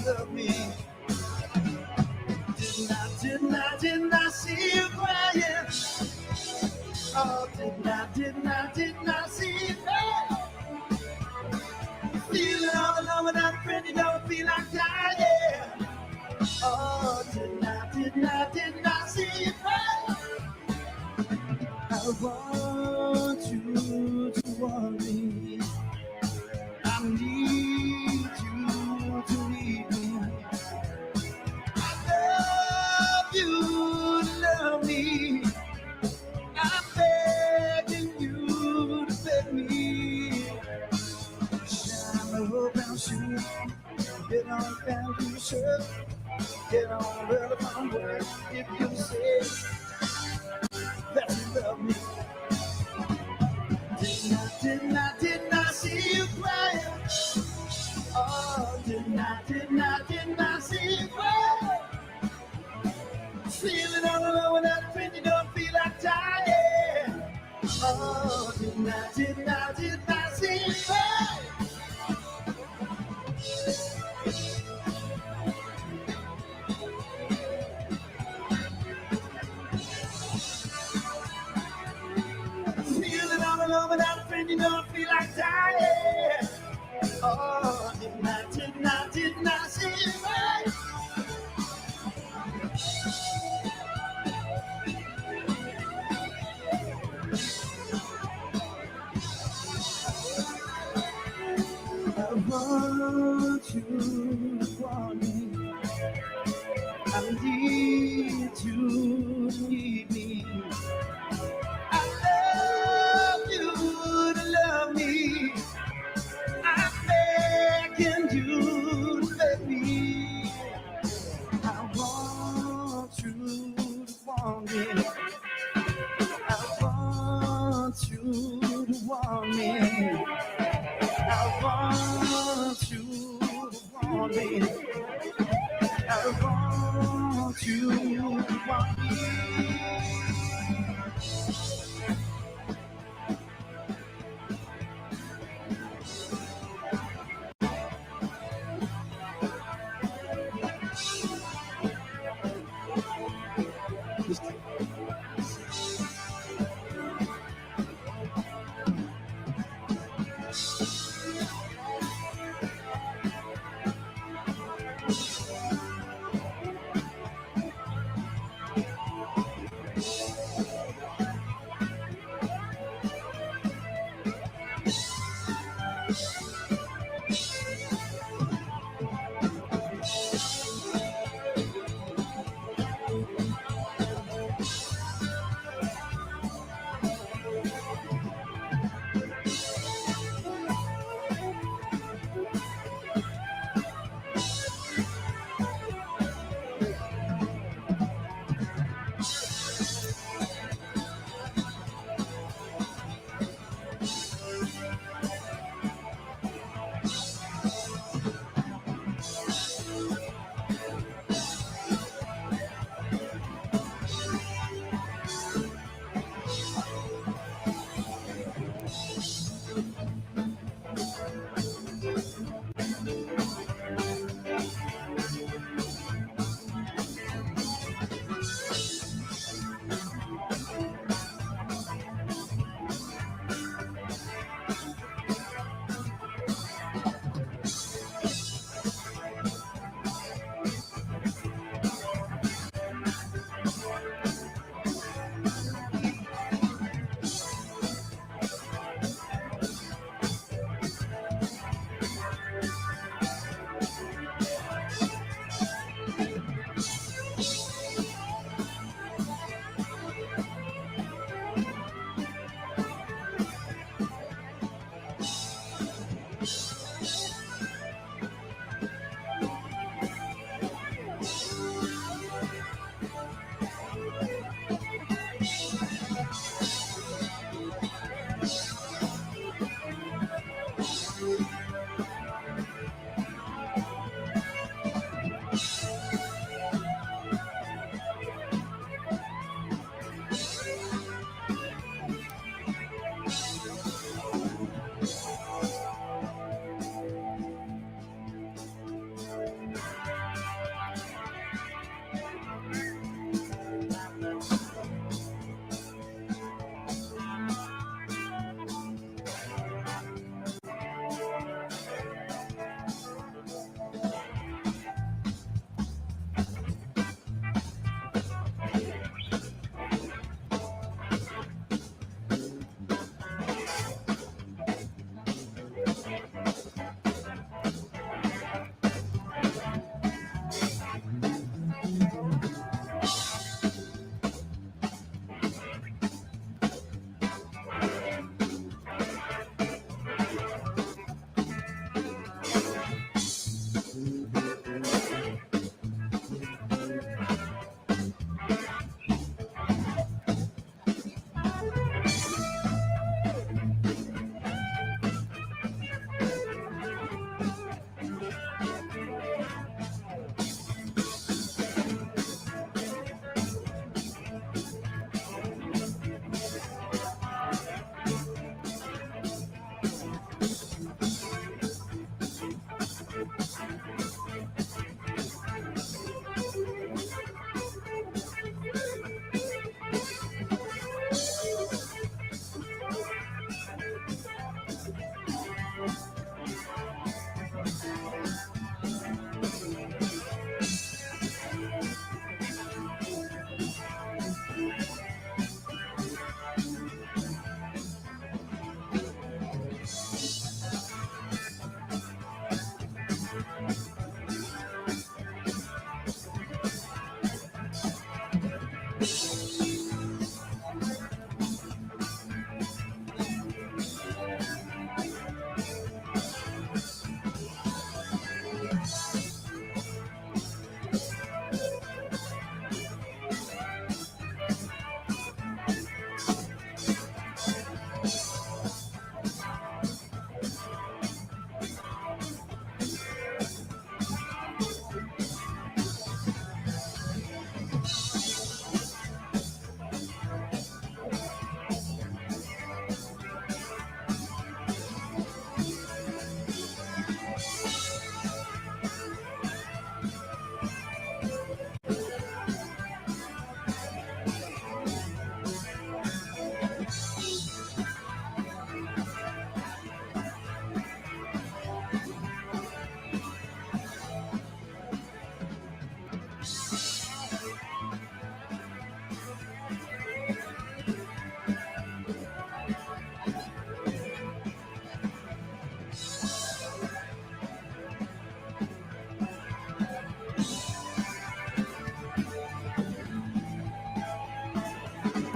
love me. Didn't I see you crying? Oh, didn't I see you crying? Feeling all alone without a friend, you don't feel like dying. Oh, didn't I see you crying? I want you to want me. I need you to need me. I love you to love me. I'm begging you to beg me. Shine a little brown shoe. Get on down to your shirt. Get on well upon work if you say that you love me. Didn't I see you crying? Oh, didn't I see you crying? Feeling all alone without a friend, you don't feel like dying. Oh, didn't I see you crying? Feeling all alone without a friend, you don't feel like dying. Oh, didn't I see you crying? I want you to want me. I need you to need me. I love you to love me. I'm begging you to beg me. I want you to want me. I want you to want me. I want you to want me. I want you to want me.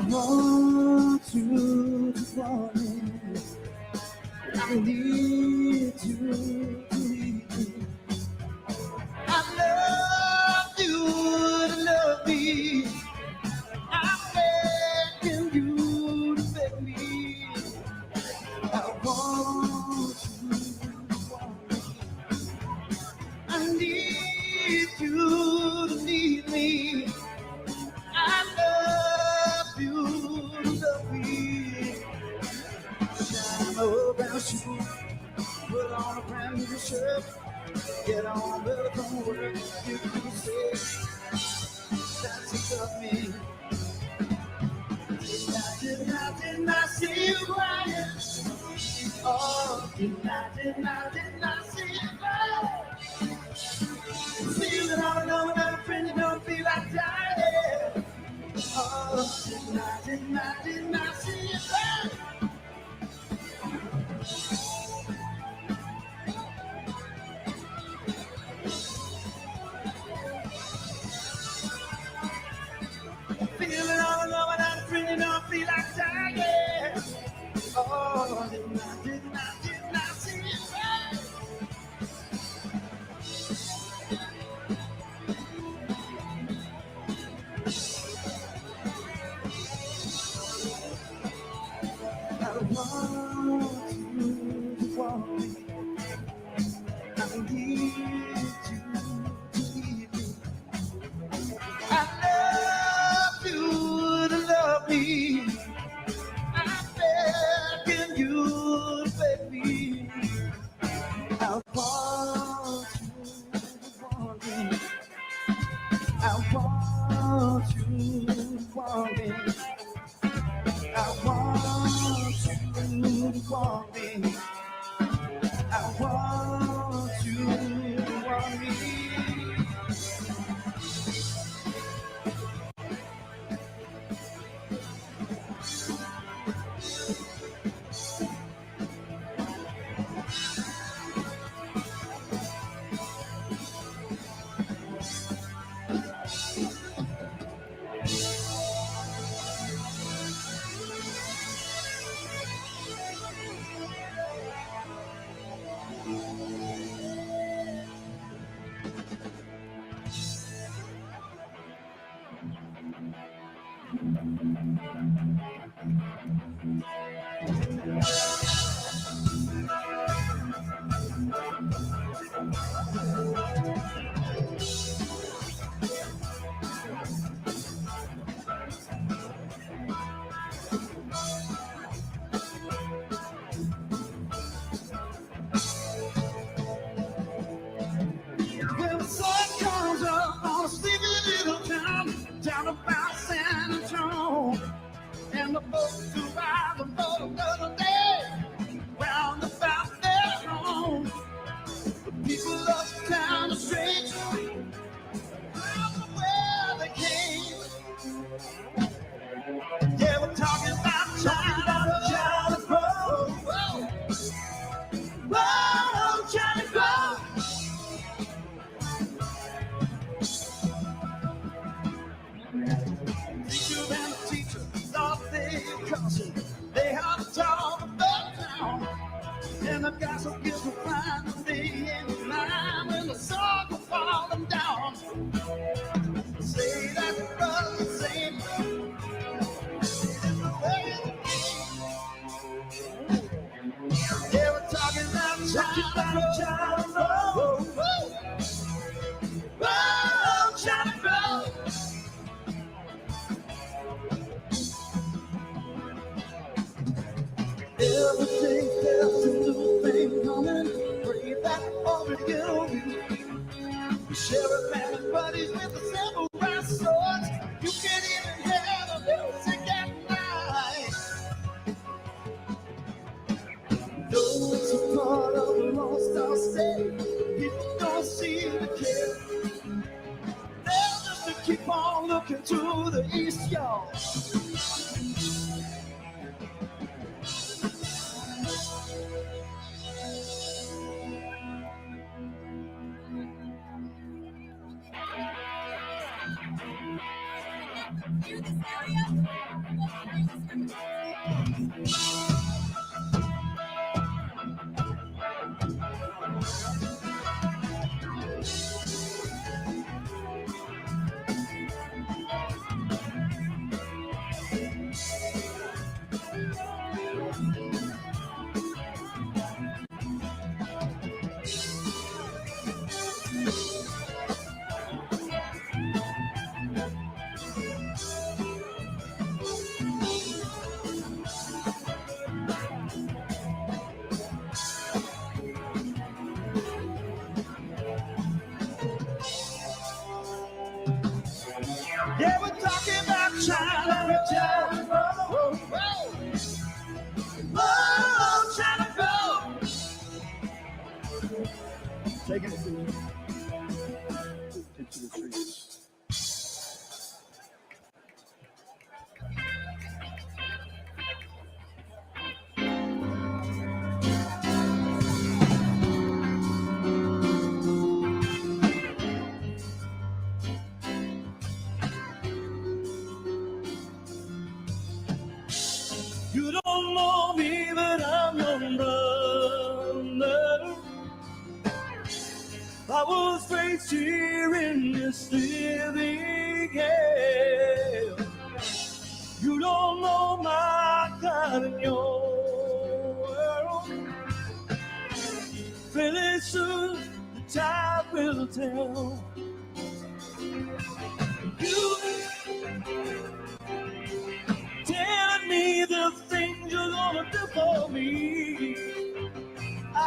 want you to want me. I need you to need me. I love you to love me. I'm begging you to beg me. I want you to want me. I need you to need me. I love you to love me. Shine about you. Put on a brand new shirt. Get on with the work. You can say that's about me. Did not see you crying. Oh, did not see you crying. Feel it all alone, and a friend, you don't feel like dying. Oh, did not see you crying. Feel it all alone, and a friend, you don't feel like dying. Oh, did not see you crying. I want you to want me. I need you to need me. I love you to love me. I'm begging you to beg me. I want you to want me. I want you to want me. I want you to want me. I want you to want me. The sheriff and his buddies with the samurai swords. You can't even hear the music at night. Those are part of the lost our state. People don't seem to care. They'll just keep on looking to the east, y'all. Yeah, we're talking about Chinatown. Whoa, whoa. Oh, Chinatown. Take it to the streets. You don't know me, but I'm your brother. I was raised here in this living hell. You don't know my God in your world. Really soon the time will tell. You telling me the things you're gonna do for me. I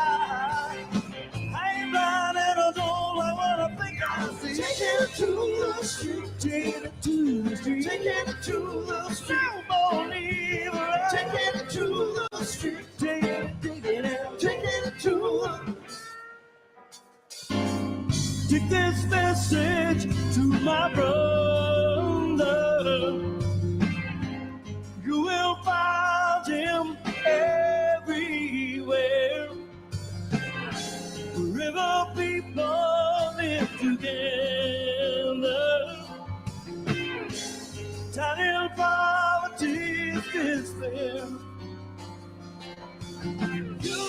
ain't blind and I don't like what I think I see. Taking it to the street, taking it to the street, taking it to the street. Taking it to the street, taking it to the. Take this message to my brother. You will find him everywhere. Wherever people live together. Tiny poverty is despair. You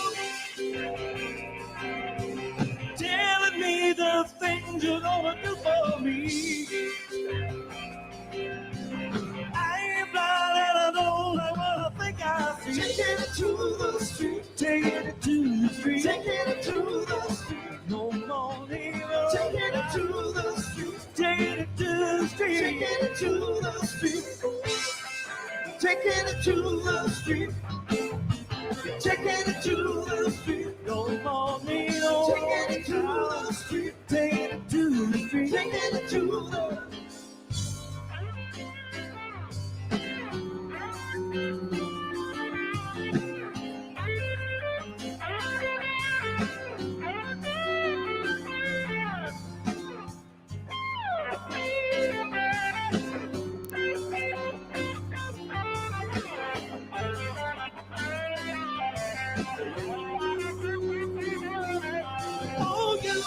telling me the things you're gonna do for me. I ain't blind and I don't like what I think I see. Taking it to the street, taking it to the street, taking it to the street. No more leaving. Taking it to the street, taking it to the street, taking it to the street, taking it to the street, taking it to the street. No more needle. Taking it to the street, taking it to the street, taking it to the. Oh, you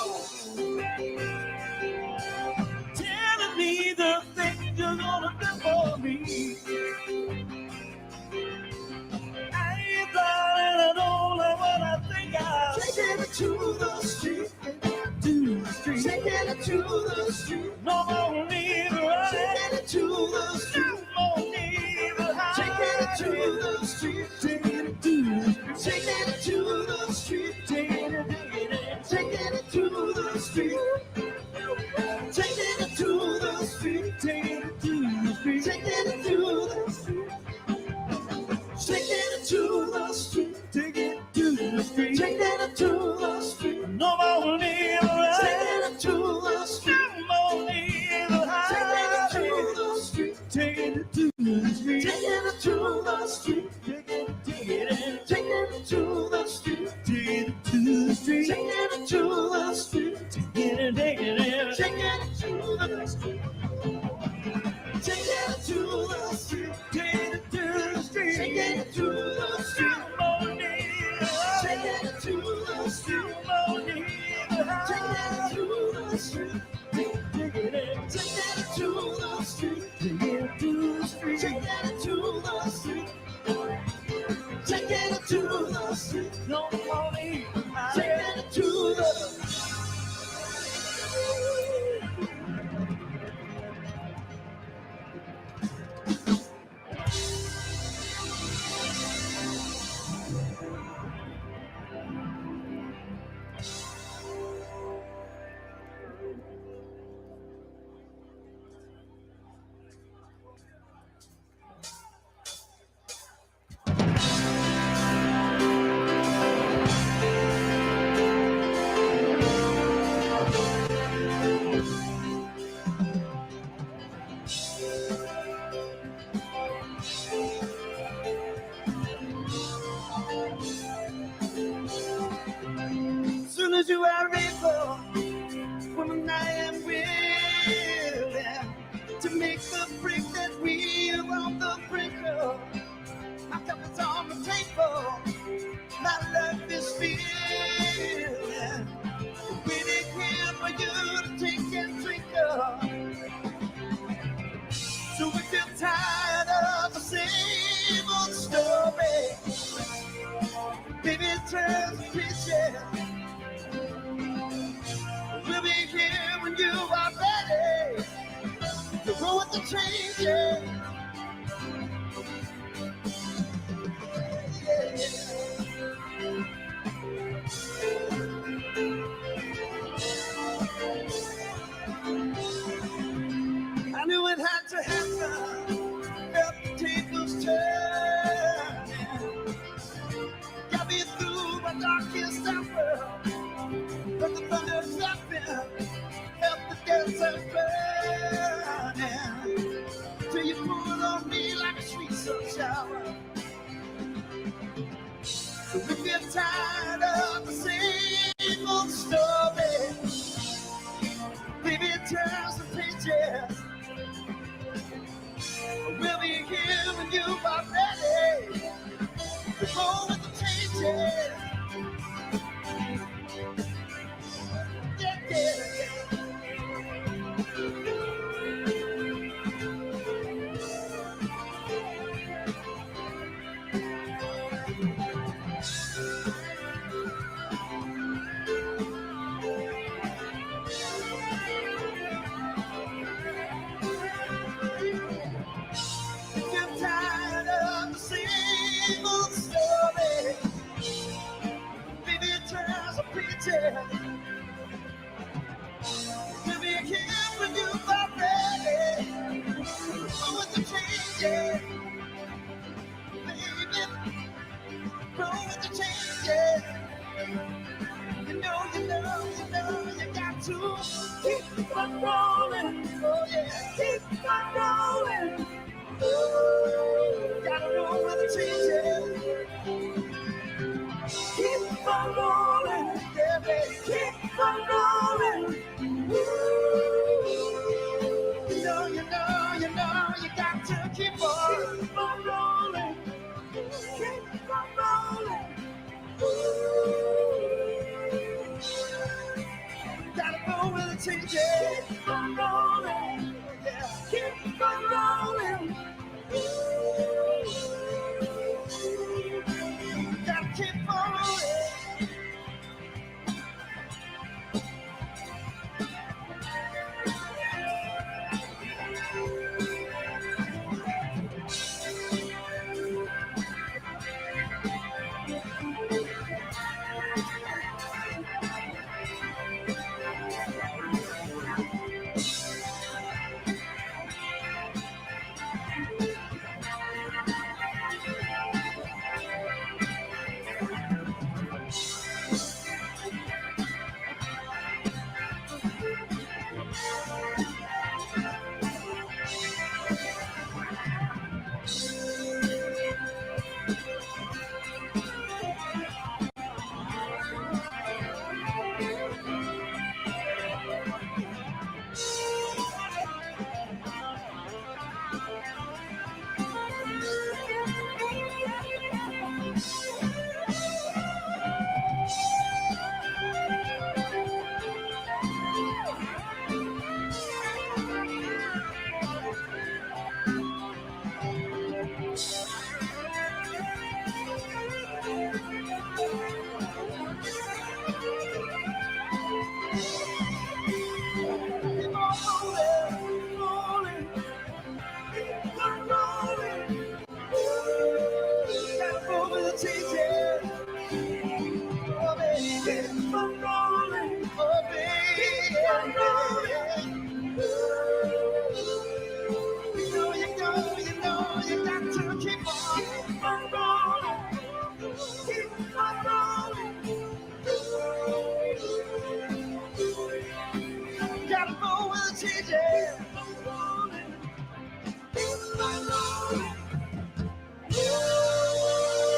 telling me the things you're gonna do for me. I ain't blind and I don't know what I think I see. Taking it to the street, to the street, taking it to the street. No more need to run. Taking it to the street, no more need to hide. Taking it to the street, taking it to the street, taking it to the street, taking it to the street, taking it to the street, taking it to the street, taking it to the street, taking it to the street, taking it to the street, taking it to the street. No more need to run. the street. Take it, take it, take it to the street. Take it to the street. Take it to the street. Take it to the street. Take it to the street. Take it to the street. Take it to the street. Take it to the street. Take it to the street. Take it to the street. No money. Take it to the soon as you are able, woman, I am willing to make the break that we are on the brink of. My cup is on the table, my life is feeling. Waiting here for you to take and drink of. So if you're tired of the same old story, baby, turn the picture. We'll be here when you are ready to go with the change. Yeah. I knew it had to happen. Felt the tables turning. Got me through my darkest hour. From the thunder clapping, help the desert burning, till you pull on me like a sweet sun shower. So if you're tired of the same old story, baby, turn some pages. We'll be here when you are ready to go with the changes. We'll be here when you are ready. Go with the changes, baby. Go with the changes. You know, you got to keep on rolling. Oh yeah, keep on rolling. Ooh, gotta roll with the changes. Keep on rolling, yeah, baby. Keep on rolling. Ooh, you know, you got to keep on rolling. Keep on rolling. Ooh, gotta go with the changes. Keep on rolling, yeah. Keep on rolling. Ooh, gotta keep on rolling. You got to keep on rolling. Keep on rolling. Gotta go with the changes.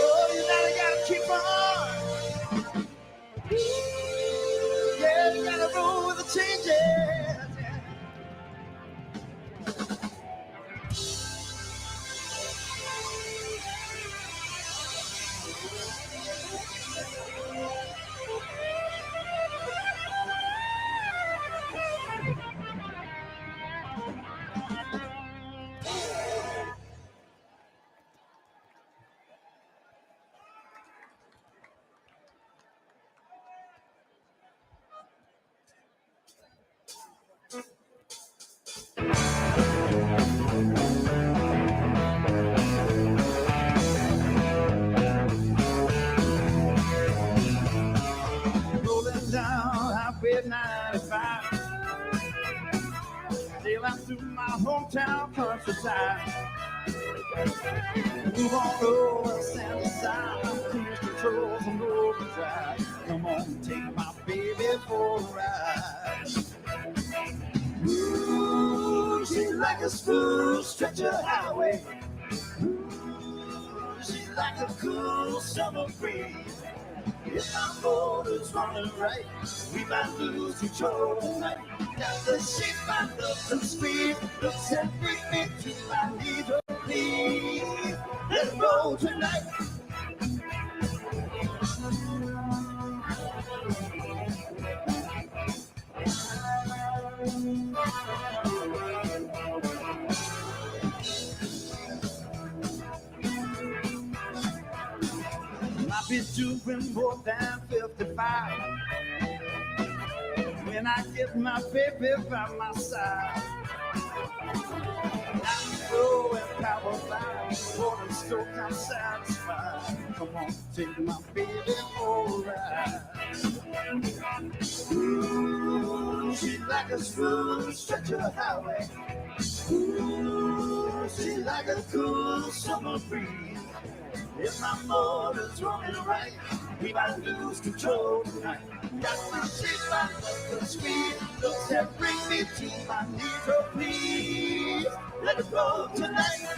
Oh, you gotta keep on. Yeah, you gotta roll with the changes. Rolling down Highway 95, sailing through my hometown countryside. Move on over sandy side, cruise controls on overdrive. Come on, take my baby for a ride. Ooh, she's like a smooth stretch of highway. Ooh, she's like a cool summer breeze. If my motor's running right, we might lose control tonight. Got the shape, I love the speed. Looks and bring me to my knees, oh please. Let's roll tonight. Might be doing more than 55 when I get my baby by my side. I'm throwing power line, water stroke, I'm satisfied. Come on, take my baby for a ride. Ooh, she's like a smooth stretch of highway. Ooh, she's like a cool summer breeze. If my motor's running right, we might lose control tonight. Got my shape, I love the speed. Looks that bring me to my knees, oh please. Let it roll tonight.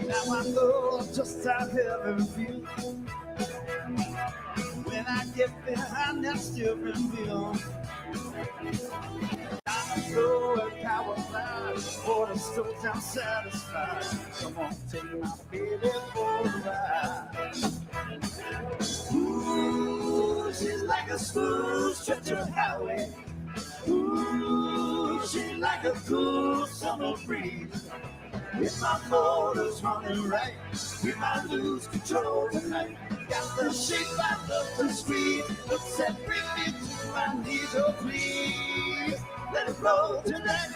Now I know just how heaven feels when I get behind that steering wheel. I'm so power line, for the strokes I'm satisfied. Come on, take my baby for a ride. Ooh, she's like a smooth stretch of highway. Ooh, she's like a cool summer breeze. If my motor's running right, we might lose control tonight. Got the shape, I love the speed. Looks that bring me to my knees, oh please. Let it roll tonight.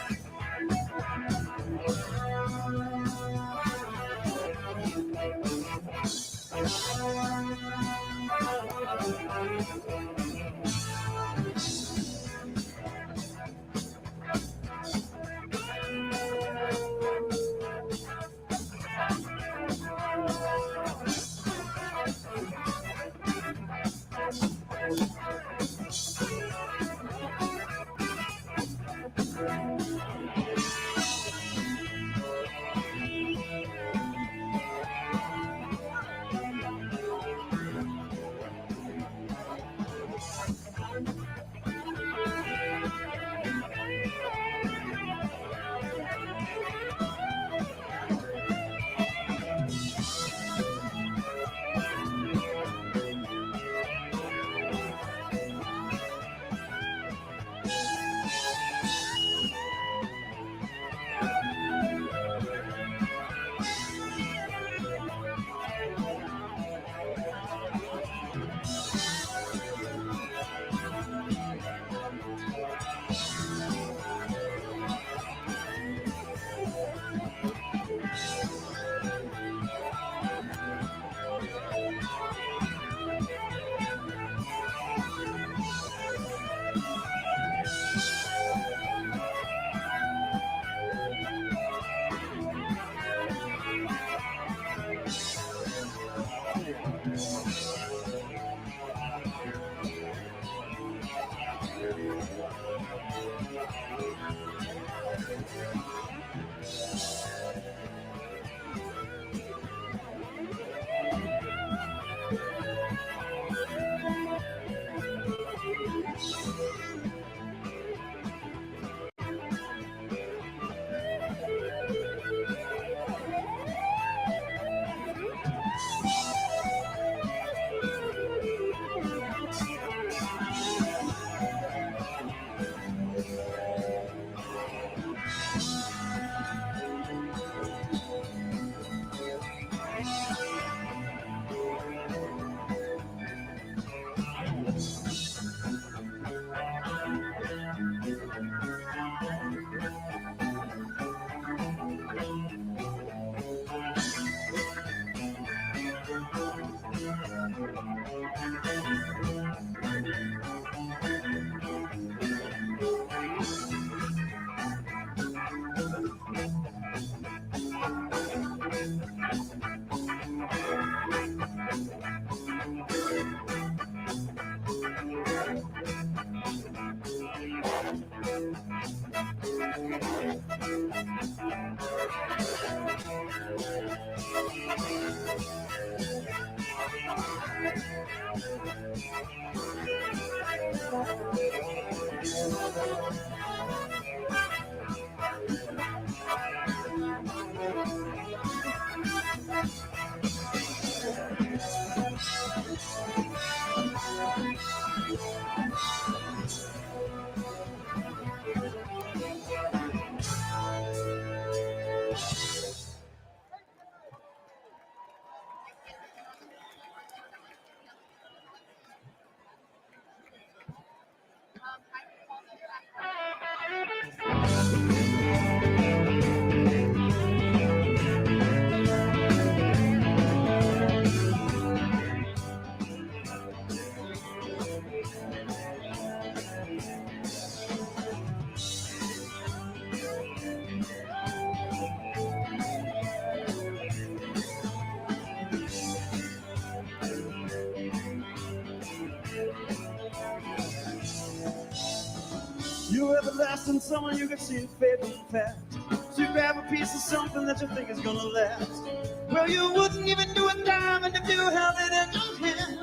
You everlasting someone you can see the faithful fact. So you grab a piece of something that you think is gonna last. Well, you wouldn't even do a diamond if you held it in your hand.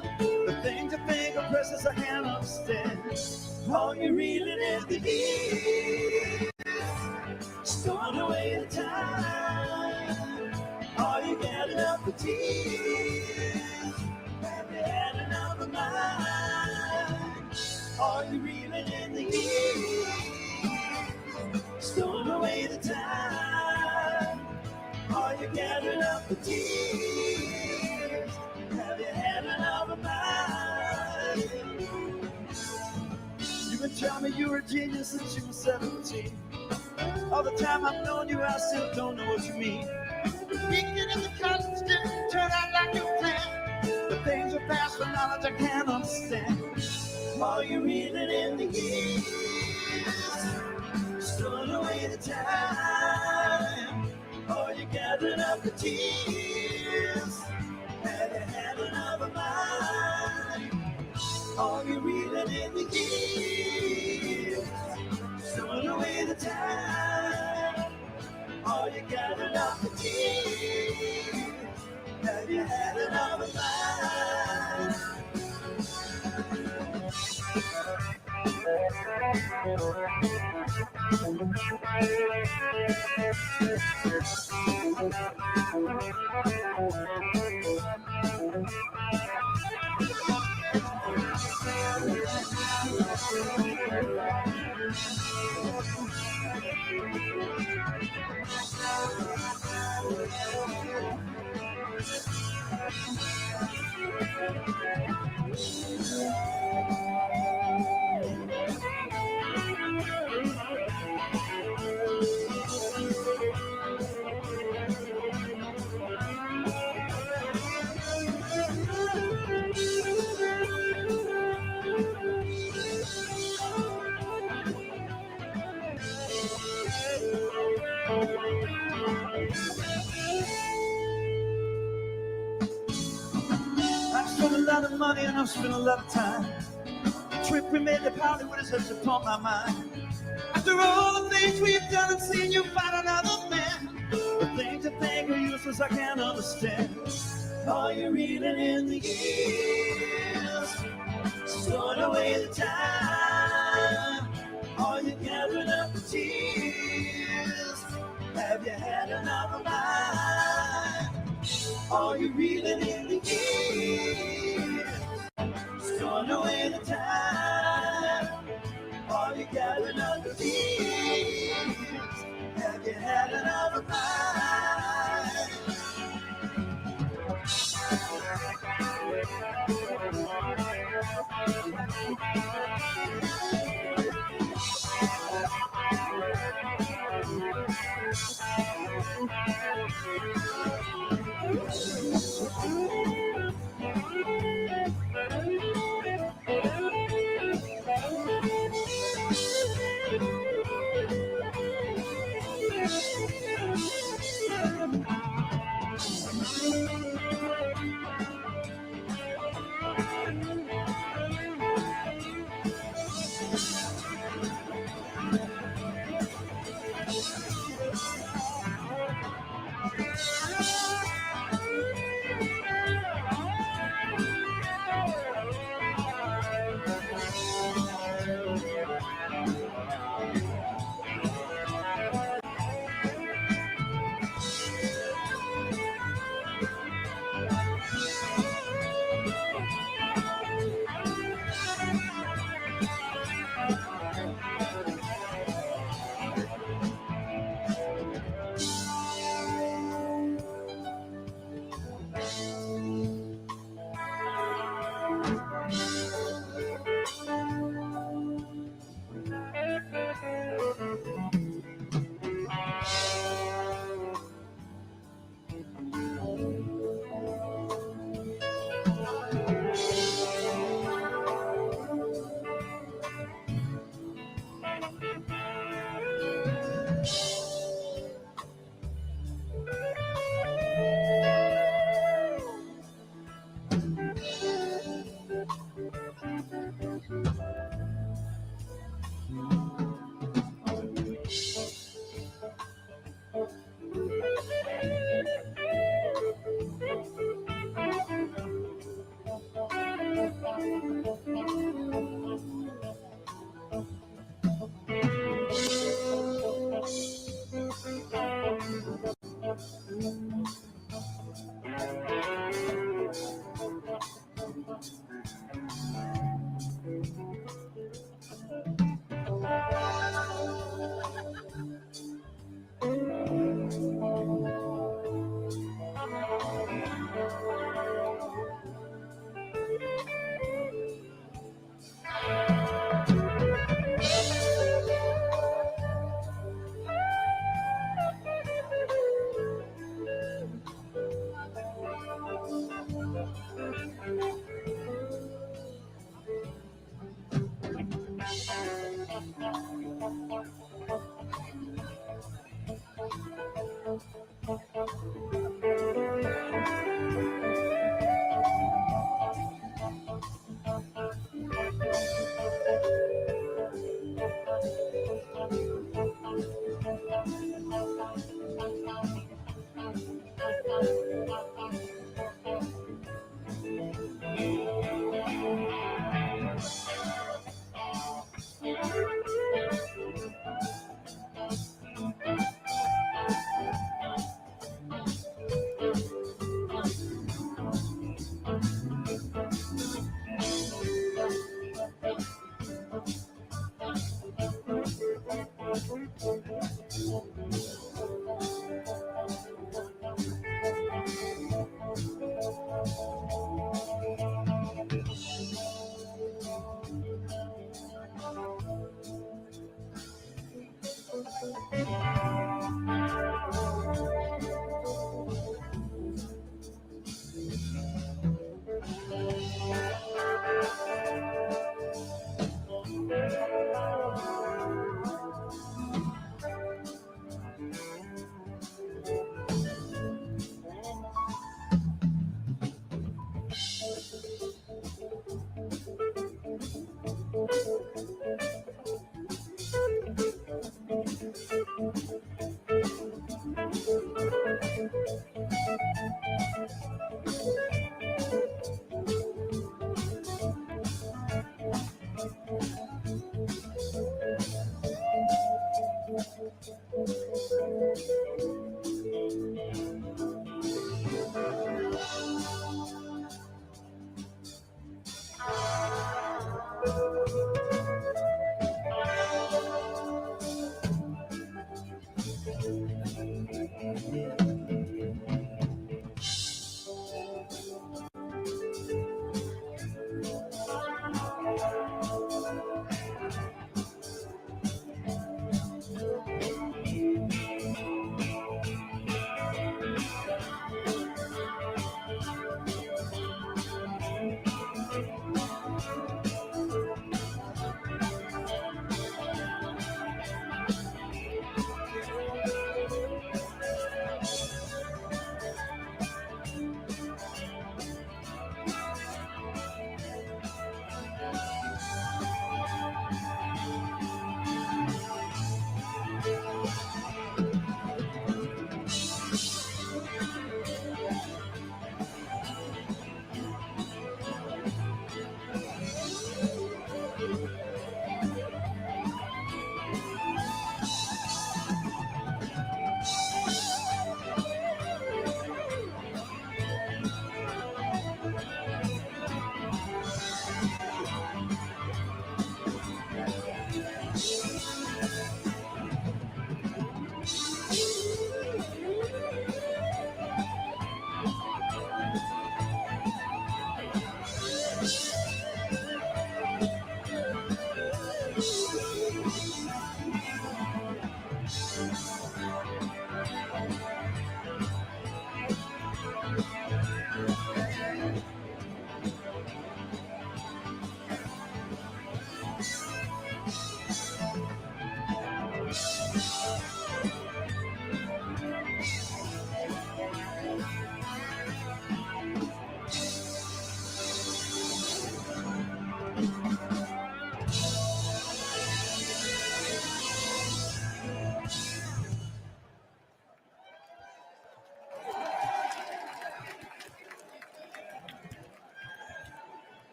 The things you think are precious I can't understand. All you're reeling is the years, storing away the time. All you gathered up the tears, have you had enough of mine? All you reeling in the years, storing away the time. All you gathering up the tears, have you had enough of mine? You been telling me you were a genius since you were 17. All the time I've known you, I still don't know what you mean. Speaking in the conscience didn't turn out like you planned. The things are past for knowledge I can't understand. All you're reeling in the years, storing away the time. All you gathering up the tears, have you had enough of mine? All you're reeling in the years, storing away the time. All you gathering up the tears, have you had enough of mine? I've spent a lot of money and I've spent a lot of time. The trip we made to Hollywood has touched upon my mind. After all the things we've done and seen you find another man, the things you think are useless I can't understand. All you're reeling in the years, storing away the time. All you're gathering up the tears, have you had enough of mine? All you're reeling in the years, storing away the time. All you gathering up the tears, have you had enough of mine?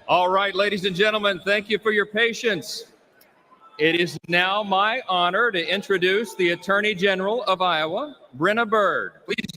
All right, ladies and gentlemen, thank you for your patience. It is now my honor to introduce the Attorney General of Iowa, Brenna Bird. Please